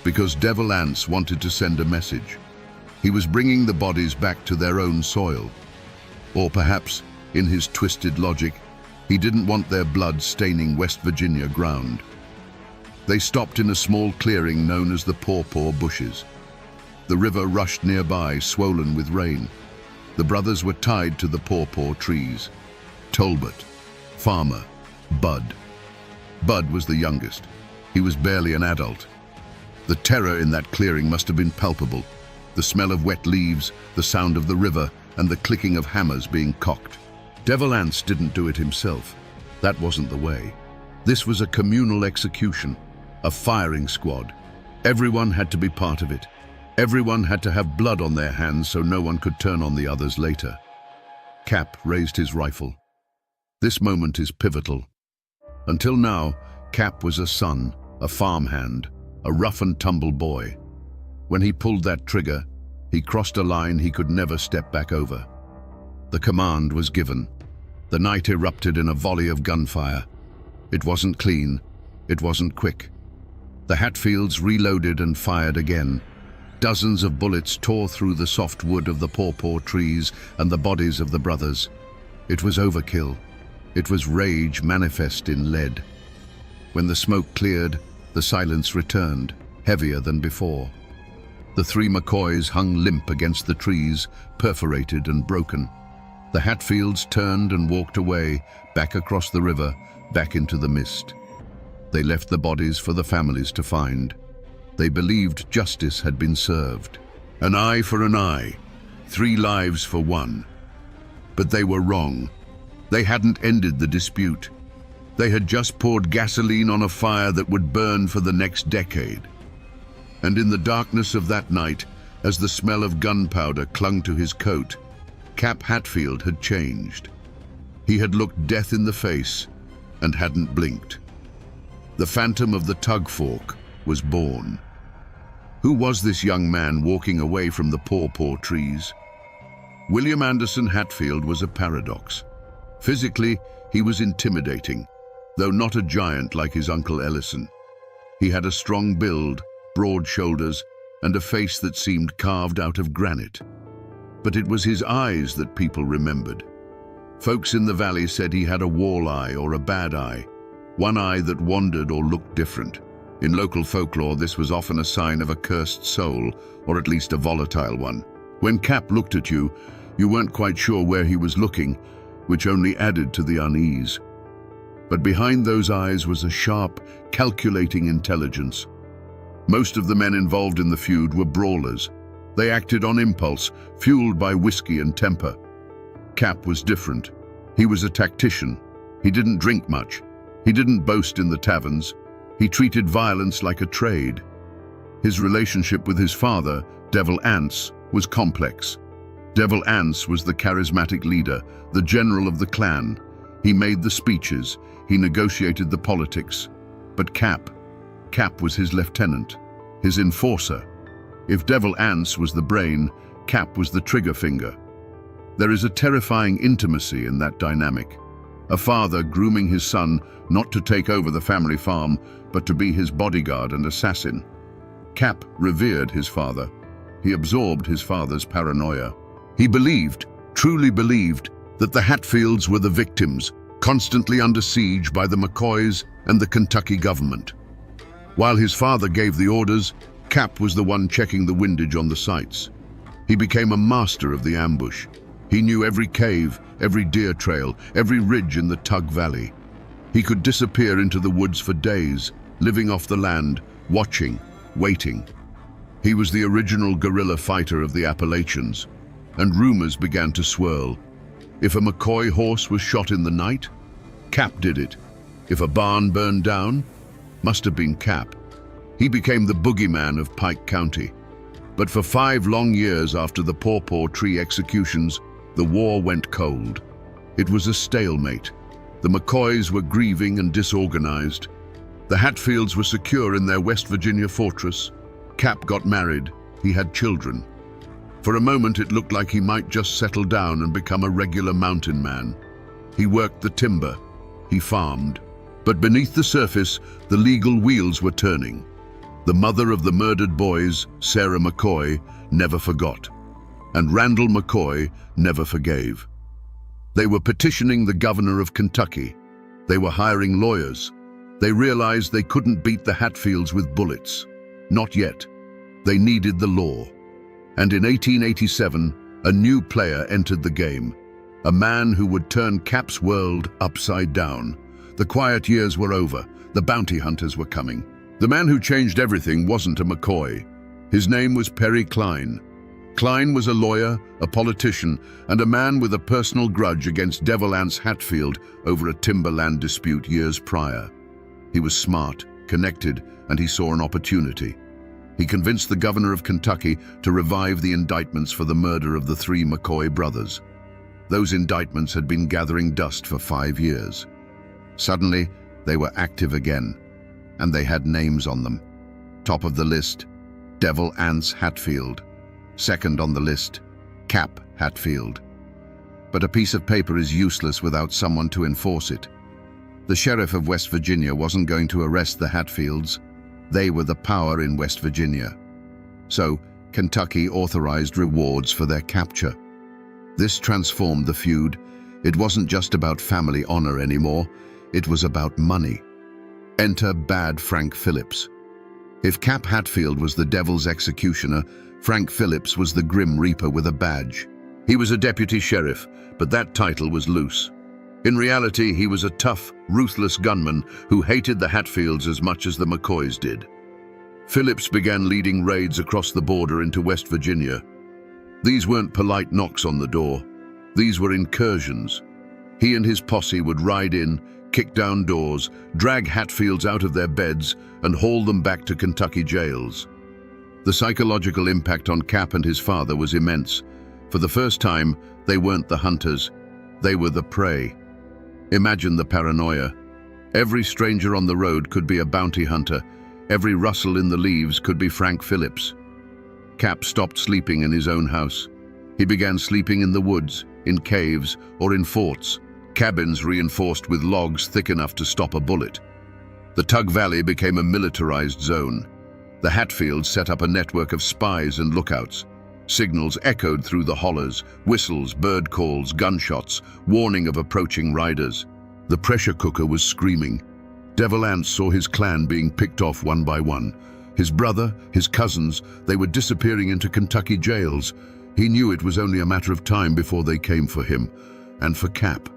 Because Devil Anse wanted to send a message. He was bringing the bodies back to their own soil. Or perhaps, in his twisted logic, he didn't want their blood staining West Virginia ground. They stopped in a small clearing known as the Pawpaw Bushes. The river rushed nearby, swollen with rain. The brothers were tied to the pawpaw trees. Talbot, Farmer, Bud. Bud was the youngest. He was barely an adult. The terror in that clearing must have been palpable. The smell of wet leaves, the sound of the river, and the clicking of hammers being cocked. Devil Anse didn't do it himself. That wasn't the way. This was a communal execution, a firing squad. Everyone had to be part of it. Everyone had to have blood on their hands so no one could turn on the others later. Cap raised his rifle. This moment is pivotal. Until now, Cap was a son, a farmhand, a rough-and-tumble boy. When he pulled that trigger, he crossed a line he could never step back over. The command was given. The night erupted in a volley of gunfire. It wasn't clean. It wasn't quick. The Hatfields reloaded and fired again. Dozens of bullets tore through the soft wood of the pawpaw trees and the bodies of the brothers. It was overkill. It was rage manifest in lead. When the smoke cleared, the silence returned, heavier than before. The three McCoys hung limp against the trees, perforated and broken. The Hatfields turned and walked away, back across the river, back into the mist. They left the bodies for the families to find. They believed justice had been served. An eye for an eye, 3 lives for 1. But they were wrong. They hadn't ended the dispute. They had just poured gasoline on a fire that would burn for the next decade. And in the darkness of that night, as the smell of gunpowder clung to his coat, Cap Hatfield had changed. He had looked death in the face and hadn't blinked. The phantom of the tug fork was born. Who was this young man walking away from the pawpaw trees? William Anderson Hatfield was a paradox. Physically, he was intimidating, though not a giant like his uncle Ellison. He had a strong build, broad shoulders, and a face that seemed carved out of granite. But it was his eyes that people remembered. Folks in the valley said he had a wall eye or a bad eye, one eye that wandered or looked different. In local folklore, this was often a sign of a cursed soul, or at least a volatile one. When Cap looked at you, you weren't quite sure where he was looking, which only added to the unease. But behind those eyes was a sharp, calculating intelligence. Most of the men involved in the feud were brawlers. They acted on impulse, fueled by whiskey and temper. Cap was different. He was a tactician. He didn't drink much. He didn't boast in the taverns. He treated violence like a trade. His relationship with his father, Devil Anse, was complex. Devil Anse was the charismatic leader, the general of the clan. He made the speeches, he negotiated the politics. But Cap was his lieutenant, his enforcer. If Devil Anse was the brain, Cap was the trigger finger. There is a terrifying intimacy in that dynamic. A father grooming his son not to take over the family farm, but to be his bodyguard and assassin. Cap revered his father. He absorbed his father's paranoia. He believed, truly believed, that the Hatfields were the victims, constantly under siege by the McCoys and the Kentucky government. While his father gave the orders, Cap was the one checking the windage on the sites. He became a master of the ambush. He knew every cave, every deer trail, every ridge in the Tug Valley. He could disappear into the woods for days, living off the land, watching, waiting. He was the original guerrilla fighter of the Appalachians, and rumors began to swirl. If a McCoy horse was shot in the night, Cap did it. If a barn burned down, must have been Cap. He became the boogeyman of Pike County. But for 5 long years after the pawpaw tree executions, the war went cold. It was a stalemate. The McCoys were grieving and disorganized. The Hatfields were secure in their West Virginia fortress. Cap got married. He had children. For a moment, it looked like he might just settle down and become a regular mountain man. He worked the timber. He farmed. But beneath the surface, the legal wheels were turning. The mother of the murdered boys, Sarah McCoy, never forgot. And Randall McCoy never forgave. They were petitioning the governor of Kentucky. They were hiring lawyers. They realized they couldn't beat the Hatfields with bullets. Not yet. They needed the law. And in 1887, a new player entered the game. A man who would turn Cap's world upside down. The quiet years were over. The bounty hunters were coming. The man who changed everything wasn't a McCoy. His name was Perry Cline. Cline was a lawyer, a politician, and a man with a personal grudge against Devil Anse Hatfield over a timberland dispute years prior. He was smart, connected, and he saw an opportunity. He convinced the governor of Kentucky to revive the indictments for the murder of the 3 McCoy brothers. Those indictments had been gathering dust for 5 years. Suddenly, they were active again, and they had names on them. Top of the list, Devil Anse Hatfield. Second on the list, Cap Hatfield. But a piece of paper is useless without someone to enforce it. The sheriff of West Virginia wasn't going to arrest the Hatfields. They were the power in West Virginia. So Kentucky authorized rewards for their capture. This transformed the feud. It wasn't just about family honor anymore, it was about money. Enter Bad Frank Phillips. If Cap Hatfield was the devil's executioner, Frank Phillips was the Grim Reaper with a badge. He was a deputy sheriff, but that title was loose. In reality, he was a tough, ruthless gunman who hated the Hatfields as much as the McCoys did. Phillips began leading raids across the border into West Virginia. These weren't polite knocks on the door. These were incursions. He and his posse would ride in, kick down doors, drag Hatfields out of their beds, and haul them back to Kentucky jails. The psychological impact on Cap and his father was immense. For the first time, they weren't the hunters, they were the prey. Imagine the paranoia. Every stranger on the road could be a bounty hunter. Every rustle in the leaves could be Frank Phillips. Cap stopped sleeping in his own house. He began sleeping in the woods, in caves, or in forts, cabins reinforced with logs thick enough to stop a bullet. The Tug Valley became a militarized zone. The Hatfields set up a network of spies and lookouts. Signals echoed through the hollers, whistles, bird calls, gunshots, warning of approaching riders. The pressure cooker was screaming. Devil Anse saw his clan being picked off one by one. His brother, his cousins, they were disappearing into Kentucky jails. He knew it was only a matter of time before they came for him. And for Cap,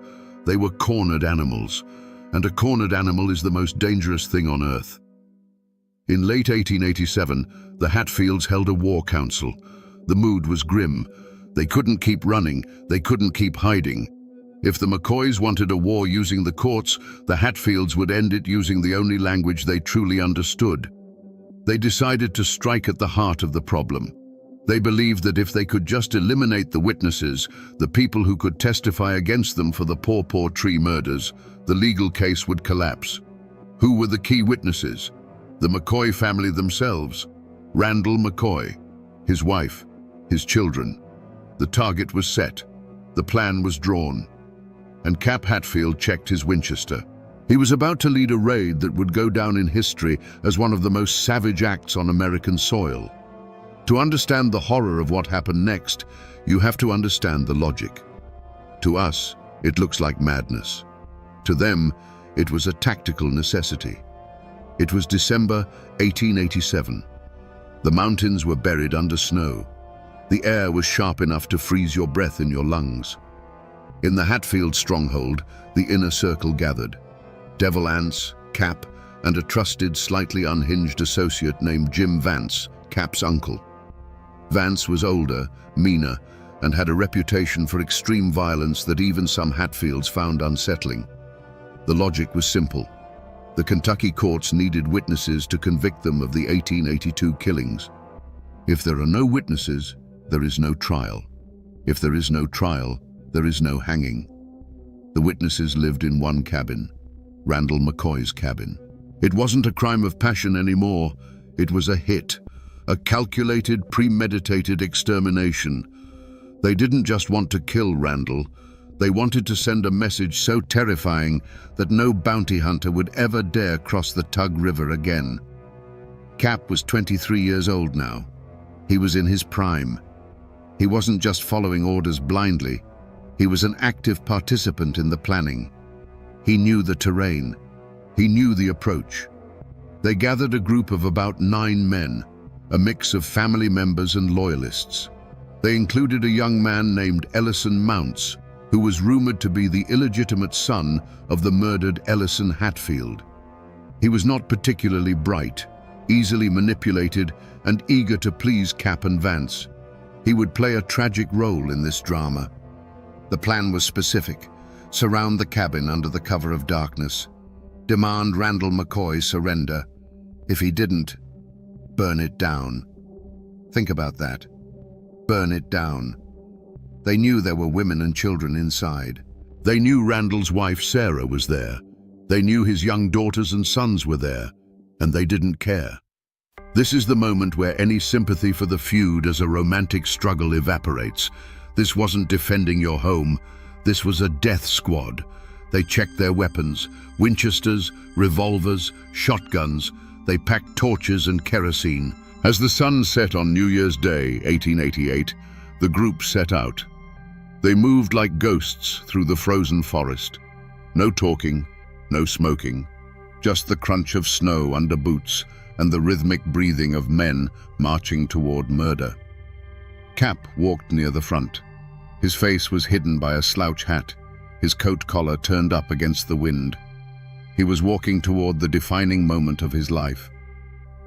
they were cornered animals. And a cornered animal is the most dangerous thing on earth. In late 1887, the Hatfields held a war council. The mood was grim. They couldn't keep running. They couldn't keep hiding. If the McCoys wanted a war using the courts, the Hatfields would end it using the only language they truly understood. They decided to strike at the heart of the problem. They believed that if they could just eliminate the witnesses, the people who could testify against them for the Paw Paw Tree murders, the legal case would collapse. Who were the key witnesses? The McCoy family themselves. Randall McCoy, his wife, his children. The target was set. The plan was drawn. And Cap Hatfield checked his Winchester. He was about to lead a raid that would go down in history as one of the most savage acts on American soil. To understand the horror of what happened next, you have to understand the logic. To us, it looks like madness. To them, it was a tactical necessity. It was December 1887. The mountains were buried under snow. The air was sharp enough to freeze your breath in your lungs. In the Hatfield stronghold, the inner circle gathered. Devil Anse, Cap, and a trusted, slightly unhinged associate named Jim Vance, Cap's uncle. Vance was older, meaner, and had a reputation for extreme violence that even some Hatfields found unsettling. The logic was simple. The Kentucky courts needed witnesses to convict them of the 1882 killings. If there are no witnesses, there is no trial. If there is no trial, there is no hanging. The witnesses lived in one cabin, Randall McCoy's cabin. It wasn't a crime of passion anymore. It was a hit, a calculated, premeditated extermination. They didn't just want to kill Randall. They wanted to send a message so terrifying that no bounty hunter would ever dare cross the Tug River again. Cap was 23 years old now. He was in his prime. He wasn't just following orders blindly. He was an active participant in the planning. He knew the terrain. He knew the approach. They gathered a group of about 9 men, a mix of family members and loyalists. They included a young man named Ellison Mounts, who was rumored to be the illegitimate son of the murdered Ellison Hatfield. He was not particularly bright, easily manipulated, and eager to please Cap and Vance. He would play a tragic role in this drama. The plan was specific: surround the cabin under the cover of darkness. Demand Randall McCoy surrender. If he didn't, burn it down. Think about that. Burn it down. They knew there were women and children inside. They knew Randall's wife Sarah was there. They knew his young daughters and sons were there, and they didn't care. This is the moment where any sympathy for the feud as a romantic struggle evaporates. This wasn't defending your home. This was a death squad. They checked their weapons: Winchesters, revolvers, shotguns. They packed torches and kerosene. As the sun set on New Year's Day, 1888, the group set out. They moved like ghosts through the frozen forest. No talking, no smoking, just the crunch of snow under boots and the rhythmic breathing of men marching toward murder. Cap walked near the front. His face was hidden by a slouch hat, his coat collar turned up against the wind. He was walking toward the defining moment of his life,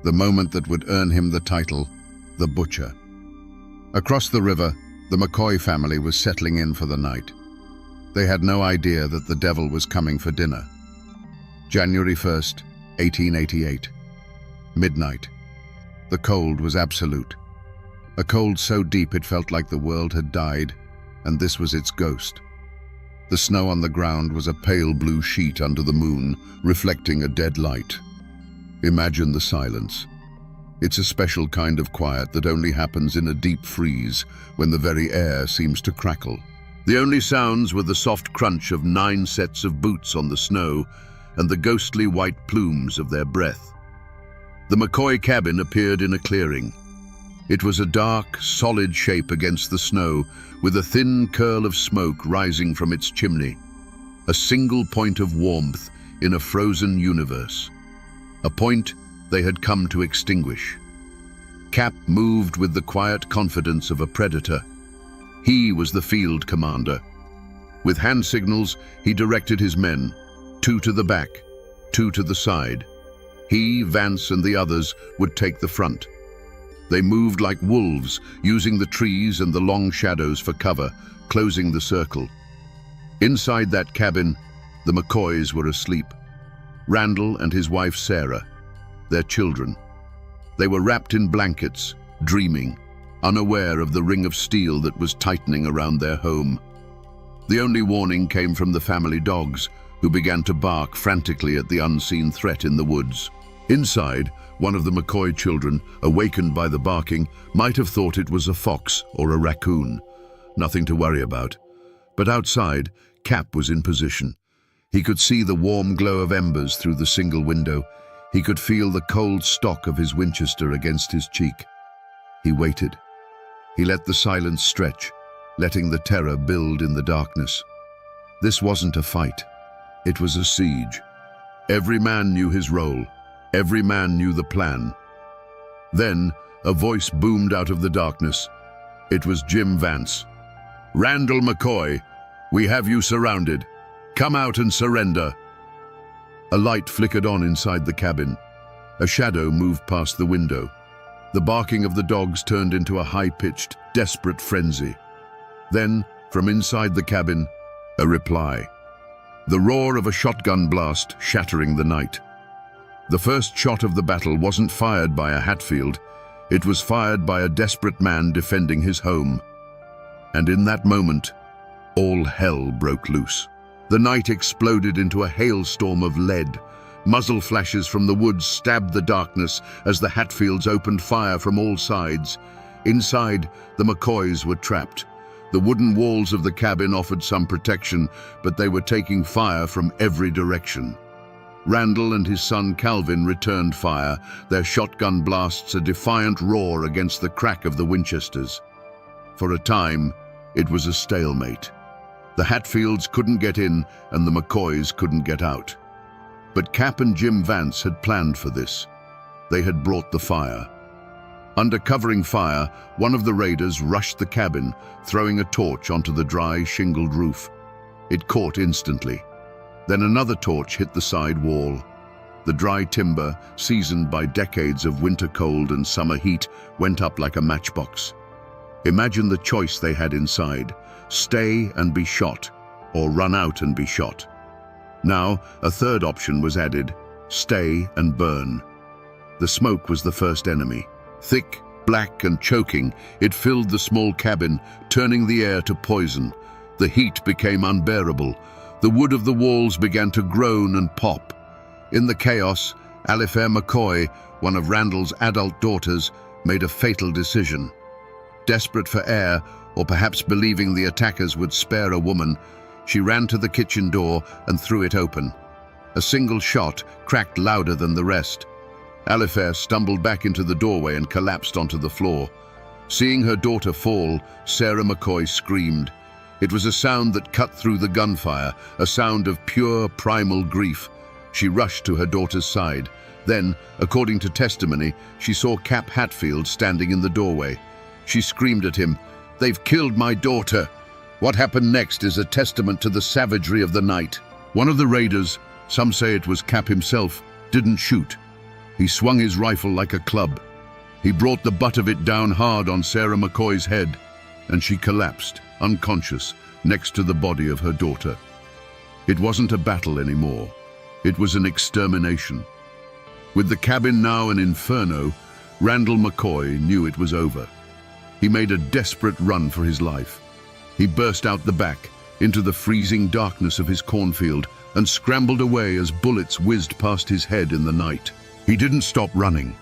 the moment that would earn him the title, the Butcher. Across the river, the McCoy family was settling in for the night. They had no idea that the devil was coming for dinner. January 1st, 1888. Midnight. The cold was absolute. A cold so deep it felt like the world had died, and this was its ghost. The snow on the ground was a pale blue sheet under the moon, reflecting a dead light. Imagine the silence. It's a special kind of quiet that only happens in a deep freeze, when the very air seems to crackle. The only sounds were the soft crunch of 9 sets of boots on the snow and the ghostly white plumes of their breath. The McCoy cabin appeared in a clearing. It was a dark, solid shape against the snow, with a thin curl of smoke rising from its chimney. A single point of warmth in a frozen universe. A point they had come to extinguish. Cap moved with the quiet confidence of a predator. He was the field commander. With hand signals, he directed his men, 2 to the back, 2 to the side. He, Vance, and the others would take the front. They moved like wolves, using the trees and the long shadows for cover, closing the circle. Inside that cabin, the McCoys were asleep. Randall and his wife Sarah, their children. They were wrapped in blankets, dreaming, unaware of the ring of steel that was tightening around their home. The only warning came from the family dogs, who began to bark frantically at the unseen threat in the woods. Inside, one of the McCoy children, awakened by the barking, might have thought it was a fox or a raccoon. Nothing to worry about. But outside, Cap was in position. He could see the warm glow of embers through the single window. He could feel the cold stock of his Winchester against his cheek. He waited. He let the silence stretch, letting the terror build in the darkness. This wasn't a fight. It was a siege. Every man knew his role. Every man knew the plan. Then, a voice boomed out of the darkness. It was Jim Vance. "Randall McCoy, we have you surrounded. Come out and surrender." A light flickered on inside the cabin. A shadow moved past the window. The barking of the dogs turned into a high-pitched, desperate frenzy. Then, from inside the cabin, a reply. The roar of a shotgun blast shattering the night. The first shot of the battle wasn't fired by a Hatfield. It was fired by a desperate man defending his home. And in that moment, all hell broke loose. The night exploded into a hailstorm of lead. Muzzle flashes from the woods stabbed the darkness as the Hatfields opened fire from all sides. Inside, the McCoys were trapped. The wooden walls of the cabin offered some protection, but they were taking fire from every direction. Randall and his son Calvin returned fire, their shotgun blasts a defiant roar against the crack of the Winchesters. For a time, it was a stalemate. The Hatfields couldn't get in, and the McCoys couldn't get out. But Cap and Jim Vance had planned for this. They had brought the fire. Under covering fire, one of the raiders rushed the cabin, throwing a torch onto the dry, shingled roof. It caught instantly. Then another torch hit the side wall. The dry timber, seasoned by decades of winter cold and summer heat, went up like a matchbox. Imagine the choice they had inside: stay and be shot, or run out and be shot. Now, a third option was added: stay and burn. The smoke was the first enemy. Thick, black and choking, it filled the small cabin, turning the air to poison. The heat became unbearable. The wood of the walls began to groan and pop. In the chaos, Alifair McCoy, one of Randall's adult daughters, made a fatal decision. Desperate for air, or perhaps believing the attackers would spare a woman, she ran to the kitchen door and threw it open. A single shot cracked louder than the rest. Alifair stumbled back into the doorway and collapsed onto the floor. Seeing her daughter fall, Sarah McCoy screamed. It was a sound that cut through the gunfire, a sound of pure, primal grief. She rushed to her daughter's side. Then, according to testimony, she saw Cap Hatfield standing in the doorway. She screamed at him, "They've killed my daughter!" What happened next is a testament to the savagery of the night. One of the raiders, some say it was Cap himself, didn't shoot. He swung his rifle like a club. He brought the butt of it down hard on Sarah McCoy's head, and she collapsed, unconscious, next to the body of her daughter. It wasn't a battle anymore. It was an extermination. With the cabin now an inferno, Randall McCoy knew it was over. He made a desperate run for his life. He burst out the back, into the freezing darkness of his cornfield, and scrambled away as bullets whizzed past his head in the night. He didn't stop running.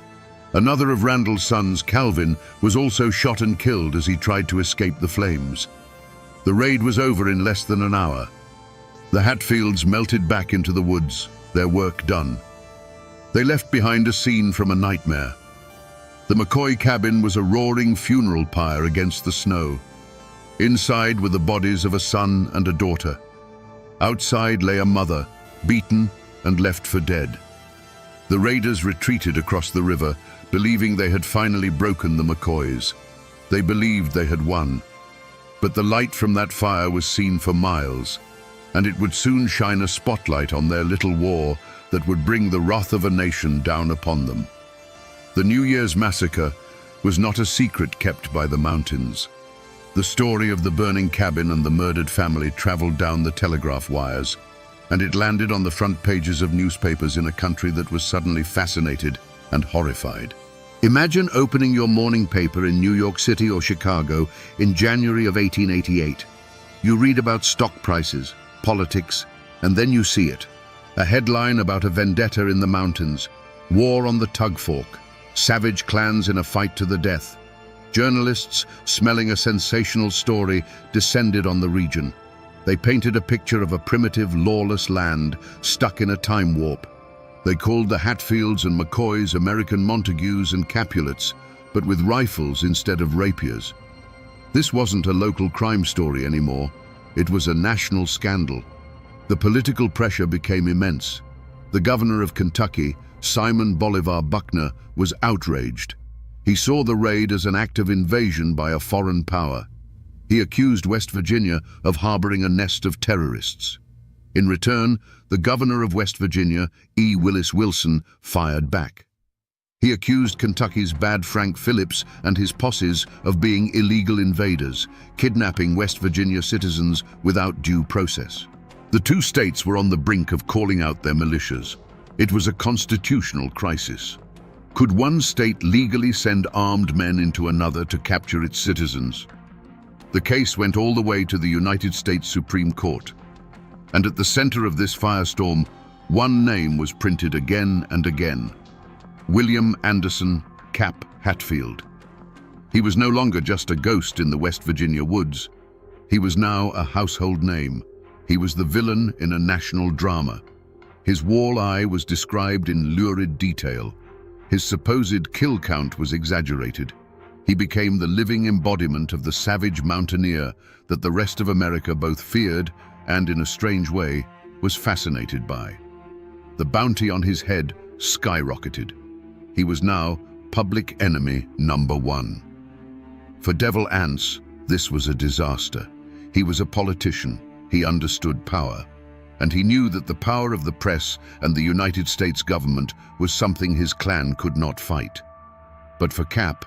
Another of Randall's sons, Calvin, was also shot and killed as he tried to escape the flames. The raid was over in less than an hour. The Hatfields melted back into the woods, their work done. They left behind a scene from a nightmare. The McCoy cabin was a roaring funeral pyre against the snow. Inside were the bodies of a son and a daughter. Outside lay a mother, beaten and left for dead. The raiders retreated across the river, believing they had finally broken the McCoys. They believed they had won. But the light from that fire was seen for miles, and it would soon shine a spotlight on their little war that would bring the wrath of a nation down upon them. The New Year's massacre was not a secret kept by the mountains. The story of the burning cabin and the murdered family traveled down the telegraph wires, and it landed on the front pages of newspapers in a country that was suddenly fascinated and horrified. Imagine opening your morning paper in New York City or Chicago in January of 1888. You read about stock prices, politics, and then you see it. A headline about a vendetta in the mountains, war on the Tug Fork, savage clans in a fight to the death. Journalists, smelling a sensational story, descended on the region. They painted a picture of a primitive, lawless land stuck in a time warp. They called the Hatfields and McCoys American Montagues and Capulets, but with rifles instead of rapiers. This wasn't a local crime story anymore. It was a national scandal. The political pressure became immense. The governor of Kentucky, Simon Bolivar Buckner, was outraged. He saw the raid as an act of invasion by a foreign power. He accused West Virginia of harboring a nest of terrorists. In return, the governor of West Virginia, E. Willis Wilson, fired back. He accused Kentucky's Bad Frank Phillips and his posses of being illegal invaders, kidnapping West Virginia citizens without due process. The two states were on the brink of calling out their militias. It was a constitutional crisis. Could one state legally send armed men into another to capture its citizens? The case went all the way to the United States Supreme Court. And at the center of this firestorm, one name was printed again and again: William Anderson Cap Hatfield. He was no longer just a ghost in the West Virginia woods. He was now a household name. He was the villain in a national drama. His wall-eye was described in lurid detail. His supposed kill count was exaggerated. He became the living embodiment of the savage mountaineer that the rest of America both feared and, in a strange way, was fascinated by. The bounty on his head skyrocketed. He was now public enemy number one. For Devil Anse, this was a disaster. He was a politician. He understood power. And he knew that the power of the press and the United States government was something his clan could not fight. But for Cap,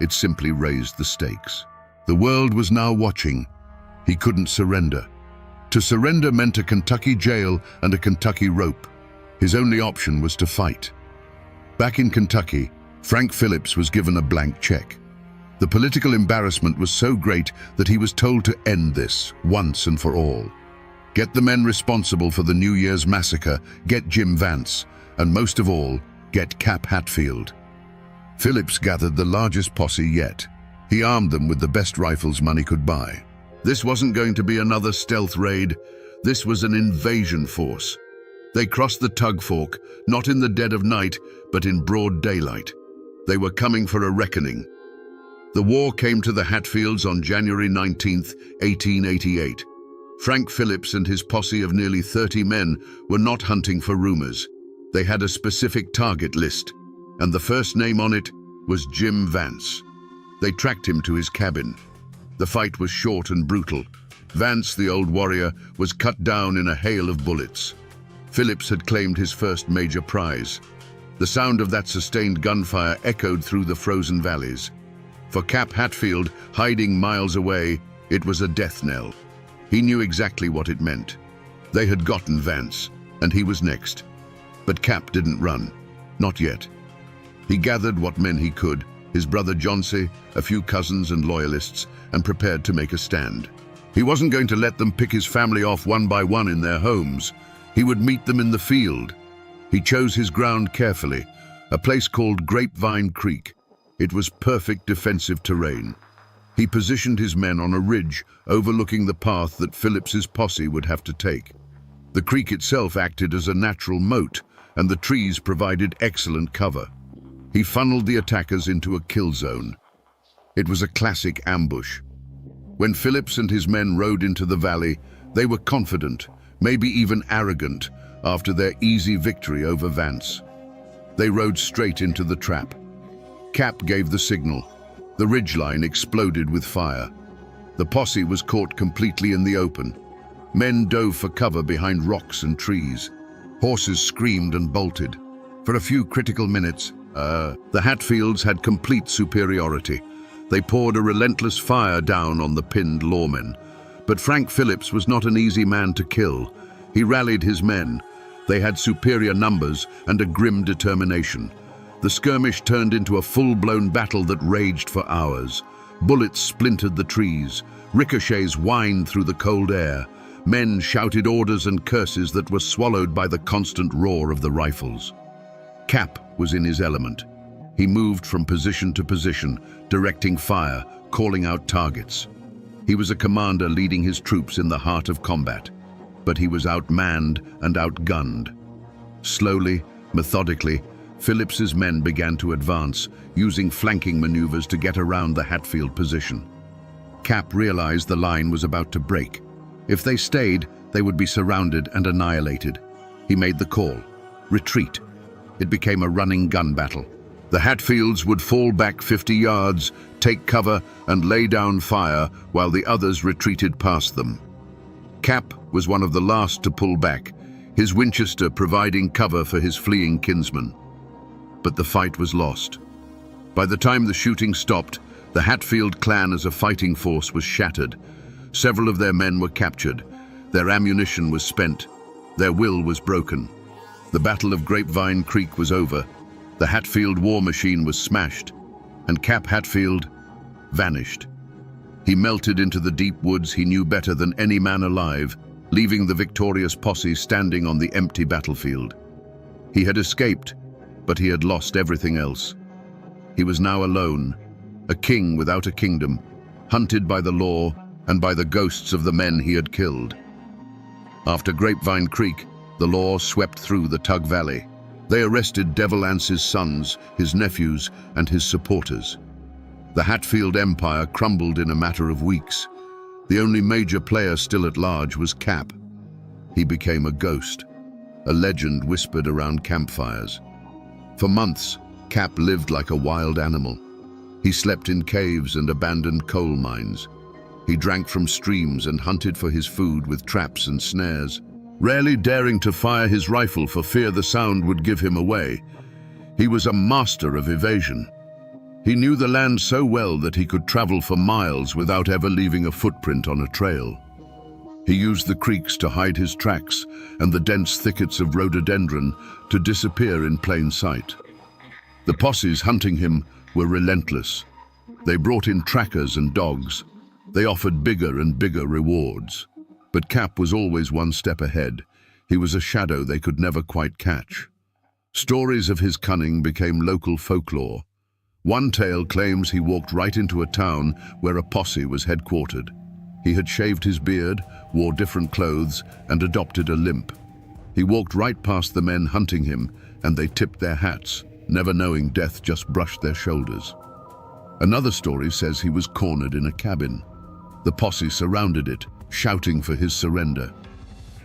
it simply raised the stakes. The world was now watching. He couldn't surrender. To surrender meant a Kentucky jail and a Kentucky rope. His only option was to fight. Back in Kentucky, Frank Phillips was given a blank check. The political embarrassment was so great that he was told to end this, once and for all. Get the men responsible for the New Year's massacre, get Jim Vance, and most of all, get Cap Hatfield. Phillips gathered the largest posse yet. He armed them with the best rifles money could buy. This wasn't going to be another stealth raid. This was an invasion force. They crossed the Tug Fork, not in the dead of night, but in broad daylight. They were coming for a reckoning. The war came to the Hatfields on January 19, 1888. Frank Phillips and his posse of nearly 30 men were not hunting for rumors. They had a specific target list, and the first name on it was Jim Vance. They tracked him to his cabin. The fight was short and brutal. Vance, the old warrior, was cut down in a hail of bullets. Phillips had claimed his first major prize. The sound of that sustained gunfire echoed through the frozen valleys. For Cap Hatfield, hiding miles away, it was a death knell. He knew exactly what it meant. They had gotten Vance, and he was next. But Cap didn't run. Not yet. He gathered what men he could, his brother Johnsy, a few cousins and loyalists, and prepared to make a stand. He wasn't going to let them pick his family off one by one in their homes. He would meet them in the field. He chose his ground carefully, a place called Grapevine Creek. It was perfect defensive terrain. He positioned his men on a ridge overlooking the path that Phillips's posse would have to take. The creek itself acted as a natural moat, and the trees provided excellent cover. He funneled the attackers into a kill zone. It was a classic ambush. When Phillips and his men rode into the valley, they were confident, maybe even arrogant, after their easy victory over Vance. They rode straight into the trap. Cap gave the signal. The ridgeline exploded with fire. The posse was caught completely in the open. Men dove for cover behind rocks and trees. Horses screamed and bolted. For a few critical minutes, the Hatfields had complete superiority. They poured a relentless fire down on the pinned lawmen. But Frank Phillips was not an easy man to kill. He rallied his men. They had superior numbers and a grim determination. The skirmish turned into a full-blown battle that raged for hours. Bullets splintered the trees. Ricochets whined through the cold air. Men shouted orders and curses that were swallowed by the constant roar of the rifles. Cap was in his element. He moved from position to position, directing fire, calling out targets. He was a commander leading his troops in the heart of combat, but he was outmanned and outgunned. Slowly, methodically, Phillips's men began to advance, using flanking maneuvers to get around the Hatfield position. Cap realized the line was about to break. If they stayed, they would be surrounded and annihilated. He made the call: retreat. It became a running gun battle. The Hatfields would fall back 50 yards, take cover, and lay down fire while the others retreated past them. Cap was one of the last to pull back, his Winchester providing cover for his fleeing kinsmen. But the fight was lost. By the time the shooting stopped, the Hatfield clan as a fighting force was shattered. Several of their men were captured. Their ammunition was spent. Their will was broken. The Battle of Grapevine Creek was over. The Hatfield war machine was smashed, and Cap Hatfield vanished. He melted into the deep woods he knew better than any man alive, leaving the victorious posse standing on the empty battlefield. He had escaped, but he had lost everything else. He was now alone, a king without a kingdom, hunted by the law and by the ghosts of the men he had killed. After Grapevine Creek, the law swept through the Tug Valley. They arrested Devil Ance's sons, his nephews, and his supporters. The Hatfield Empire crumbled in a matter of weeks. The only major player still at large was Cap. He became a ghost, a legend whispered around campfires. For months, Cap lived like a wild animal. He slept in caves and abandoned coal mines. He drank from streams and hunted for his food with traps and snares, rarely daring to fire his rifle for fear the sound would give him away. He was a master of evasion. He knew the land so well that he could travel for miles without ever leaving a footprint on a trail. He used the creeks to hide his tracks and the dense thickets of rhododendron to disappear in plain sight. The posses hunting him were relentless. They brought in trackers and dogs. They offered bigger and bigger rewards. But Cap was always one step ahead. He was a shadow they could never quite catch. Stories of his cunning became local folklore. One tale claims he walked right into a town where a posse was headquartered. He had shaved his beard, wore different clothes, and adopted a limp. He walked right past the men hunting him, and they tipped their hats, never knowing death just brushed their shoulders. Another story says he was cornered in a cabin. The posse surrounded it, shouting for his surrender.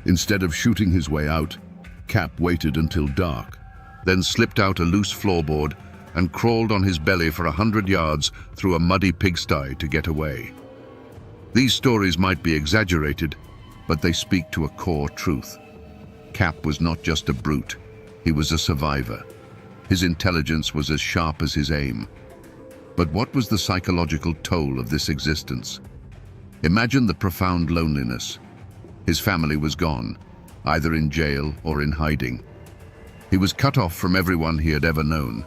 Instead of shooting his way out, Cap waited until dark, then slipped out a loose floorboard and crawled on his belly for 100 yards through a muddy pigsty to get away. These stories might be exaggerated, but they speak to a core truth. Cap was not just a brute, he was a survivor. His intelligence was as sharp as his aim. But what was the psychological toll of this existence? Imagine the profound loneliness. His family was gone, either in jail or in hiding. He was cut off from everyone he had ever known.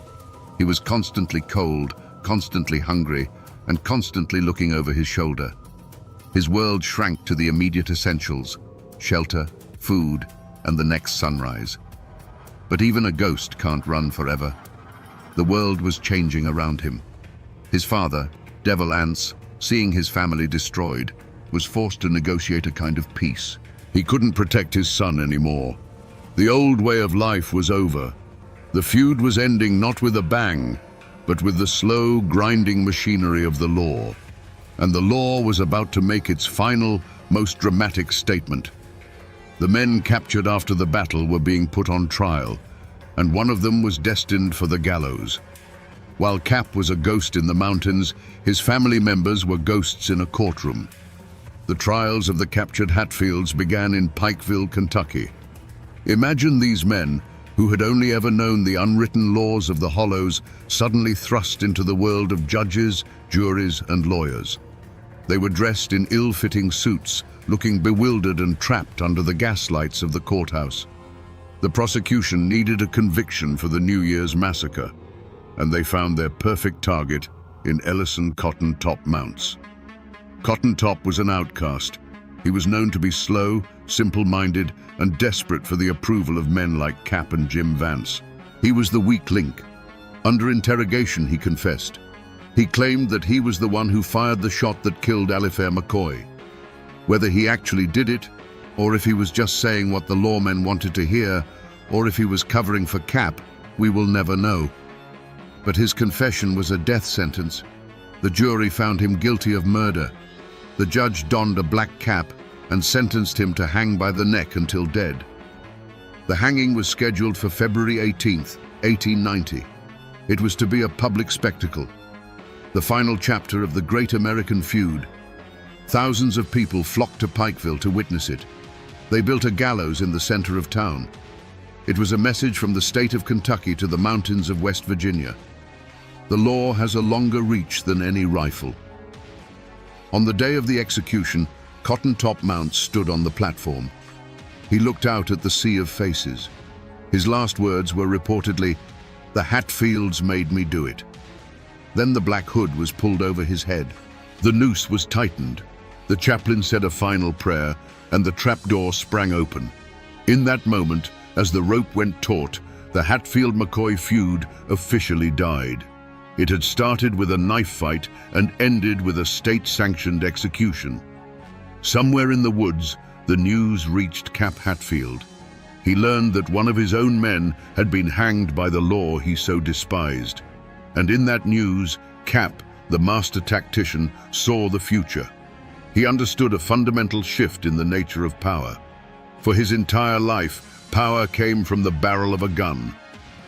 He was constantly cold, constantly hungry, and constantly looking over his shoulder. His world shrank to the immediate essentials: shelter, food, and the next sunrise. But even a ghost can't run forever. The world was changing around him. His father, Devil Anse, seeing his family destroyed, was forced to negotiate a kind of peace. He couldn't protect his son anymore. The old way of life was over. The feud was ending not with a bang, but with the slow, grinding machinery of the law. And the law was about to make its final, most dramatic statement. The men captured after the battle were being put on trial, and one of them was destined for the gallows. While Cap was a ghost in the mountains, his family members were ghosts in a courtroom. The trials of the captured Hatfields began in Pikeville, Kentucky. Imagine these men, who had only ever known the unwritten laws of the Hollows, suddenly thrust into the world of judges, juries, and lawyers. They were dressed in ill-fitting suits, looking bewildered and trapped under the gaslights of the courthouse. The prosecution needed a conviction for the New Year's massacre, and they found their perfect target in Ellison Cotton Top Mounts. Cotton Top was an outcast. He was known to be slow, simple-minded, and desperate for the approval of men like Cap and Jim Vance. He was the weak link. Under interrogation, he confessed. He claimed that he was the one who fired the shot that killed Alifair McCoy. Whether he actually did it, or if he was just saying what the lawmen wanted to hear, or if he was covering for Cap, we will never know. But his confession was a death sentence. The jury found him guilty of murder. The judge donned a black cap and sentenced him to hang by the neck until dead. The hanging was scheduled for February 18th, 1890. It was to be a public spectacle, the final chapter of the great American feud. Thousands of people flocked to Pikeville to witness it. They built a gallows in the center of town. It was a message from the state of Kentucky to the mountains of West Virginia. The law has a longer reach than any rifle. On the day of the execution, Cotton Top Mounts stood on the platform. He looked out at the sea of faces. His last words were reportedly, "The Hatfields made me do it." Then the black hood was pulled over his head. The noose was tightened. The chaplain said a final prayer, and the trapdoor sprang open. In that moment, as the rope went taut, the Hatfield-McCoy feud officially died. It had started with a knife fight and ended with a state-sanctioned execution. Somewhere in the woods, the news reached Cap Hatfield. He learned that one of his own men had been hanged by the law he so despised. And in that news, Cap, the master tactician, saw the future. He understood a fundamental shift in the nature of power. For his entire life, power came from the barrel of a gun.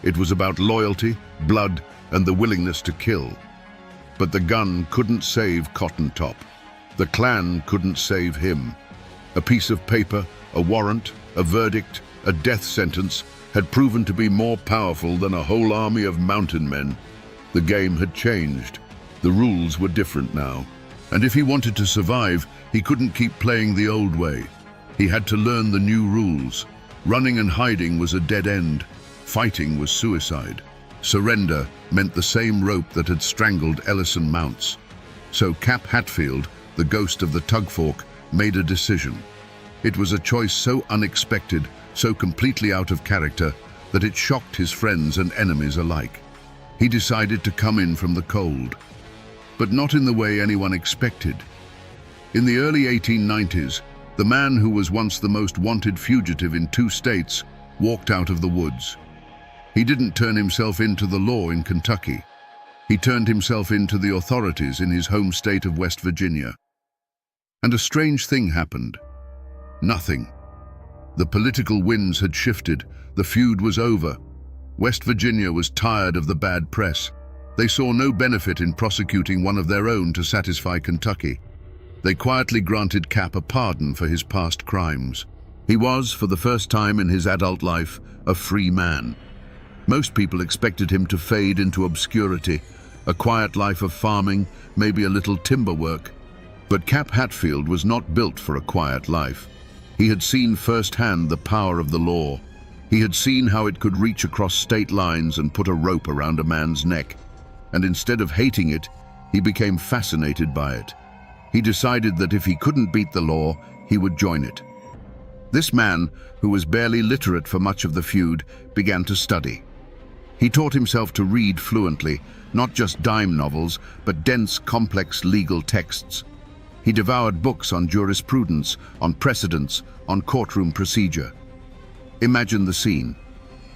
It was about loyalty, blood, and the willingness to kill. But the gun couldn't save Cotton Top. The clan couldn't save him. A piece of paper, a warrant, a verdict, a death sentence had proven to be more powerful than a whole army of mountain men. The game had changed. The rules were different now. And if he wanted to survive, he couldn't keep playing the old way. He had to learn the new rules. Running and hiding was a dead end. Fighting was suicide. Surrender meant the same rope that had strangled Ellison Mounts. So Cap Hatfield, the ghost of the Tug Fork, made a decision. It was a choice so unexpected, so completely out of character, that it shocked his friends and enemies alike. He decided to come in from the cold, but not in the way anyone expected. In the early 1890s, The man who was once the most wanted fugitive in 2 states walked out of the woods. He didn't turn himself into the law in Kentucky. He turned himself into the authorities in his home state of West Virginia. And a strange thing happened. Nothing. The political winds had shifted. The feud was over. West Virginia was tired of the bad press. They saw no benefit in prosecuting one of their own to satisfy Kentucky. They quietly granted Cap a pardon for his past crimes. He was, for the first time in his adult life, a free man. Most people expected him to fade into obscurity, a quiet life of farming, maybe a little timber work. But Cap Hatfield was not built for a quiet life. He had seen firsthand the power of the law. He had seen how it could reach across state lines and put a rope around a man's neck. And instead of hating it, he became fascinated by it. He decided that if he couldn't beat the law, he would join it. This man, who was barely literate for much of the feud, began to study. He taught himself to read fluently, not just dime novels, but dense, complex legal texts. He devoured books on jurisprudence, on precedents, on courtroom procedure. Imagine the scene.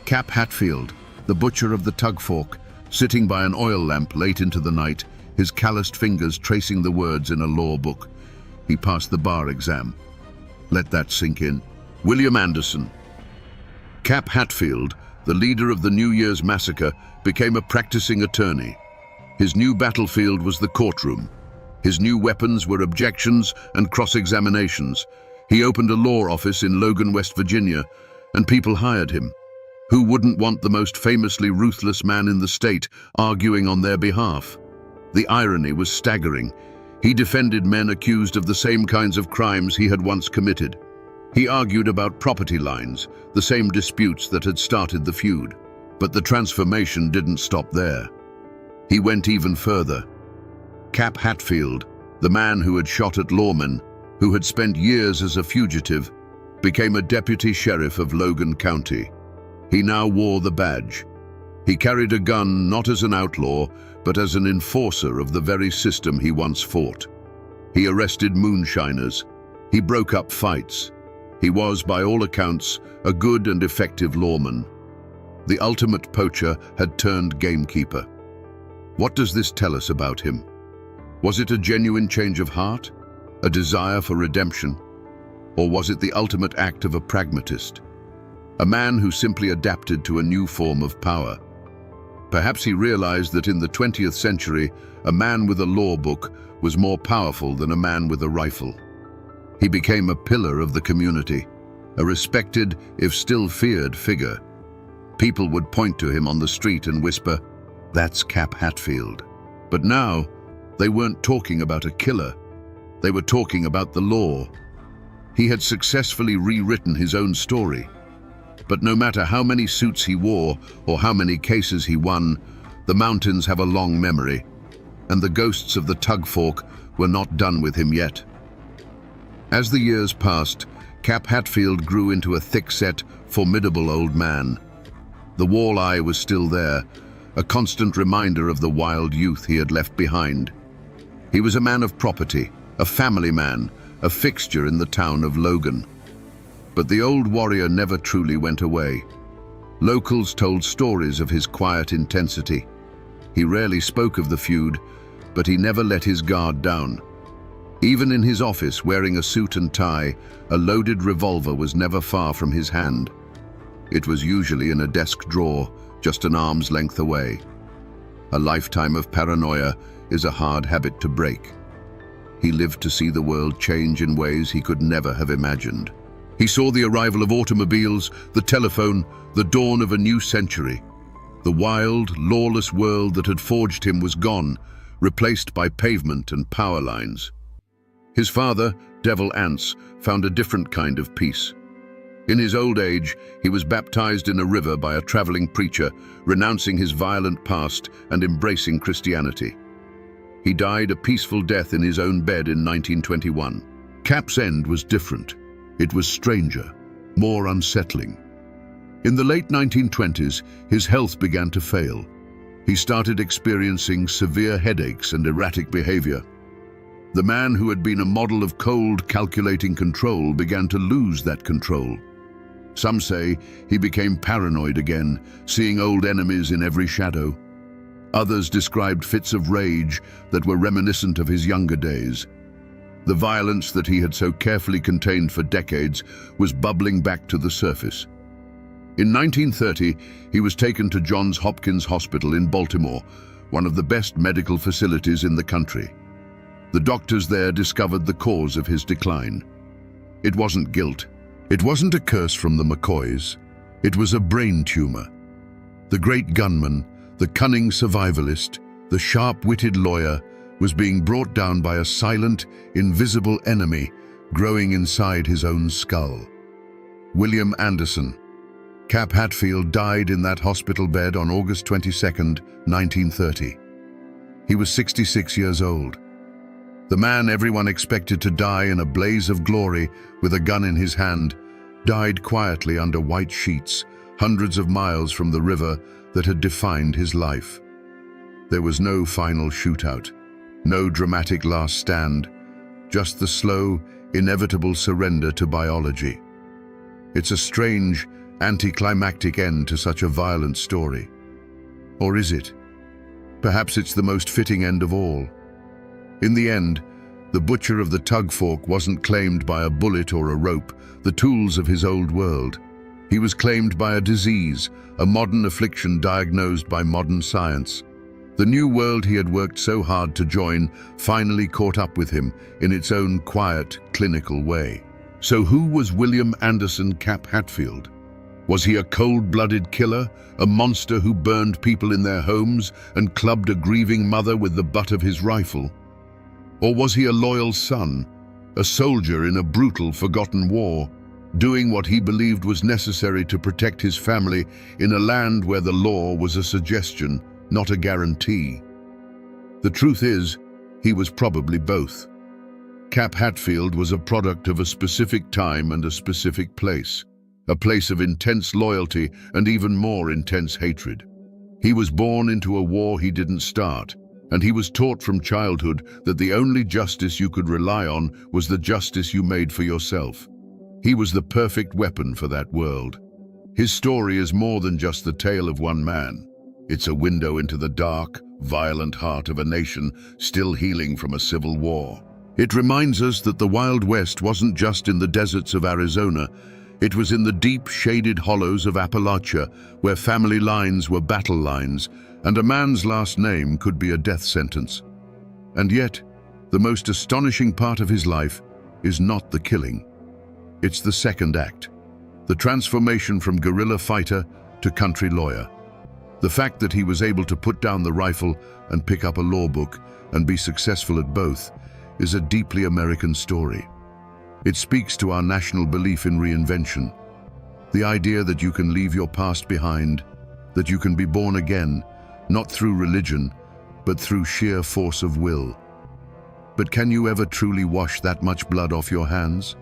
Cap Hatfield, the butcher of the Tug Fork, sitting by an oil lamp late into the night, his calloused fingers tracing the words in a law book. He passed the bar exam. Let that sink in. William Anderson. Cap Hatfield, the leader of the New Year's massacre, became a practicing attorney. His new battlefield was the courtroom. His new weapons were objections and cross-examinations. He opened a law office in Logan, West Virginia, and people hired him. Who wouldn't want the most famously ruthless man in the state arguing on their behalf? The irony was staggering. He defended men accused of the same kinds of crimes he had once committed. He argued about property lines, the same disputes that had started the feud. But the transformation didn't stop there. He went even further. Cap Hatfield, the man who had shot at lawmen, who had spent years as a fugitive, became a deputy sheriff of Logan County. He now wore the badge. He carried a gun not as an outlaw, but as an enforcer of the very system he once fought. He arrested moonshiners. He broke up fights. He was, by all accounts, a good and effective lawman. The ultimate poacher had turned gamekeeper. What does this tell us about him? Was it a genuine change of heart? A desire for redemption? Or was it the ultimate act of a pragmatist? A man who simply adapted to a new form of power? Perhaps he realized that in the 20th century, a man with a law book was more powerful than a man with a rifle. He became a pillar of the community, a respected, if still feared, figure. People would point to him on the street and whisper, "That's Cap Hatfield." But now, they weren't talking about a killer. They were talking about the law. He had successfully rewritten his own story. But no matter how many suits he wore or how many cases he won, the mountains have a long memory, and the ghosts of the Tug Fork were not done with him yet. As the years passed, Cap Hatfield grew into a thick-set, formidable old man. The walleye was still there, a constant reminder of the wild youth he had left behind. He was a man of property, a family man, a fixture in the town of Logan. But the old warrior never truly went away. Locals told stories of his quiet intensity. He rarely spoke of the feud, but he never let his guard down. Even in his office, wearing a suit and tie, a loaded revolver was never far from his hand. It was usually in a desk drawer, just an arm's length away. A lifetime of paranoia is a hard habit to break. He lived to see the world change in ways he could never have imagined. He saw the arrival of automobiles, the telephone, the dawn of a new century. The wild, lawless world that had forged him was gone, replaced by pavement and power lines. His father, Devil Anse, found a different kind of peace. In his old age, he was baptized in a river by a traveling preacher, renouncing his violent past and embracing Christianity. He died a peaceful death in his own bed in 1921. Cap's end was different. It was stranger, more unsettling. In the late 1920s, his health began to fail. He started experiencing severe headaches and erratic behavior. The man who had been a model of cold, calculating control began to lose that control. Some say he became paranoid again, seeing old enemies in every shadow. Others described fits of rage that were reminiscent of his younger days. The violence that he had so carefully contained for decades was bubbling back to the surface. In 1930, he was taken to Johns Hopkins Hospital in Baltimore, one of the best medical facilities in the country. The doctors there discovered the cause of his decline. It wasn't guilt. It wasn't a curse from the McCoys. It was a brain tumor. The great gunman, the cunning survivalist, the sharp-witted lawyer, was being brought down by a silent, invisible enemy growing inside his own skull. William Anderson. Cap Hatfield died in that hospital bed on August 22, 1930. He was 66 years old. The man everyone expected to die in a blaze of glory with a gun in his hand died quietly under white sheets, hundreds of miles from the river that had defined his life. There was no final shootout, no dramatic last stand, just the slow, inevitable surrender to biology. It's a strange, anticlimactic end to such a violent story. Or is it? Perhaps it's the most fitting end of all. In the end, the butcher of the tug fork wasn't claimed by a bullet or a rope, the tools of his old world. He was claimed by a disease, a modern affliction diagnosed by modern science. The new world he had worked so hard to join finally caught up with him in its own quiet, clinical way. So who was William Anderson Cap Hatfield? Was he a cold-blooded killer, a monster who burned people in their homes and clubbed a grieving mother with the butt of his rifle? Or was he a loyal son, a soldier in a brutal, forgotten war, doing what he believed was necessary to protect his family in a land where the law was a suggestion, not a guarantee? The truth is, he was probably both. Cap Hatfield was a product of a specific time and a specific place, a place of intense loyalty and even more intense hatred. He was born into a war he didn't start, and he was taught from childhood that the only justice you could rely on was the justice you made for yourself. He was the perfect weapon for that world. His story is more than just the tale of one man. It's a window into the dark, violent heart of a nation still healing from a civil war. It reminds us that the Wild West wasn't just in the deserts of Arizona. It was in the deep, shaded hollows of Appalachia, where family lines were battle lines, and a man's last name could be a death sentence. And yet, the most astonishing part of his life is not the killing. It's the second act, the transformation from guerrilla fighter to country lawyer. The fact that he was able to put down the rifle and pick up a law book and be successful at both is a deeply American story. It speaks to our national belief in reinvention, the idea that you can leave your past behind, that you can be born again, not through religion, but through sheer force of will. But can you ever truly wash that much blood off your hands?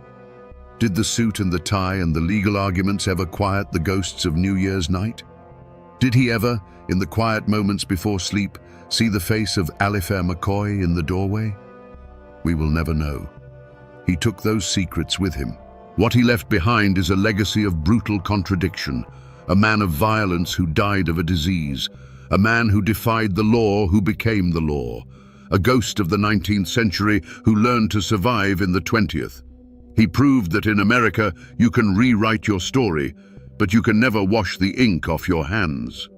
Did the suit and the tie and the legal arguments ever quiet the ghosts of New Year's night? Did he ever, in the quiet moments before sleep, see the face of Alifair McCoy in the doorway? We will never know. He took those secrets with him. What he left behind is a legacy of brutal contradiction, a man of violence who died of a disease, a man who defied the law who became the law, a ghost of the 19th century who learned to survive in the 20th. He proved that in America you can rewrite your story, but you can never wash the ink off your hands.